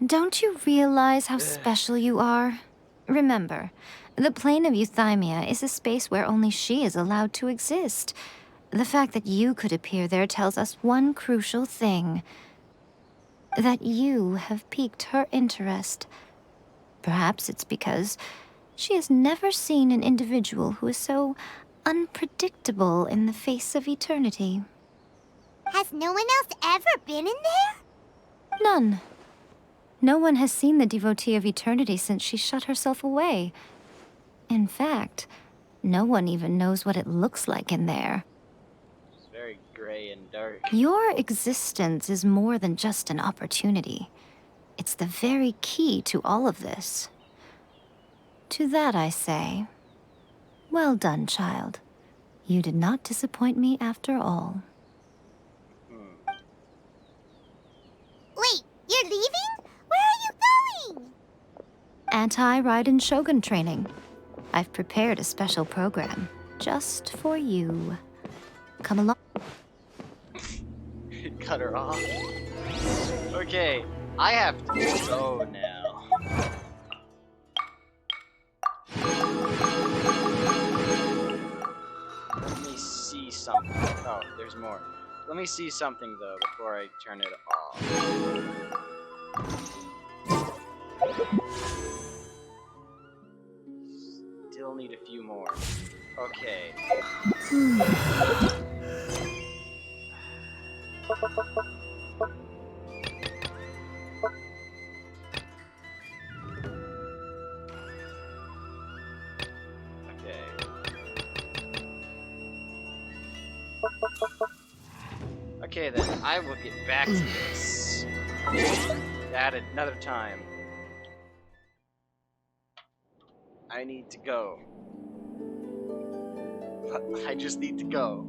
Speaker 19: Don't you realize how special you are? Remember, the plane of Euthymia is a space where only she is allowed to exist. The fact that you could appear there tells us one crucial thing. That you have piqued her interest, Perhaps it's because she has never seen an individual who is so unpredictable in the face of eternity.
Speaker 4: Has no one else ever been in there?
Speaker 19: None. No one has seen the devotee of eternity since she shut herself away. In fact, no one even knows what it looks like in there.
Speaker 9: It's very gray and dark.
Speaker 19: Your existence is more than just an opportunity. It's the very key to all of this. To that I say, well done, child. You did not disappoint me after all.
Speaker 4: Wait, you're leaving? Where are you going?
Speaker 19: Anti-Raiden Shogun training. I've prepared a special program just for you. Come along.
Speaker 9: Cut her off. Okay, I have to go now. Let me see something. Oh, there's more. Let me see something though before I turn it off. Still need a few more. Okay. Okay then, I will get back to this at another time. I need to go. I just need to go.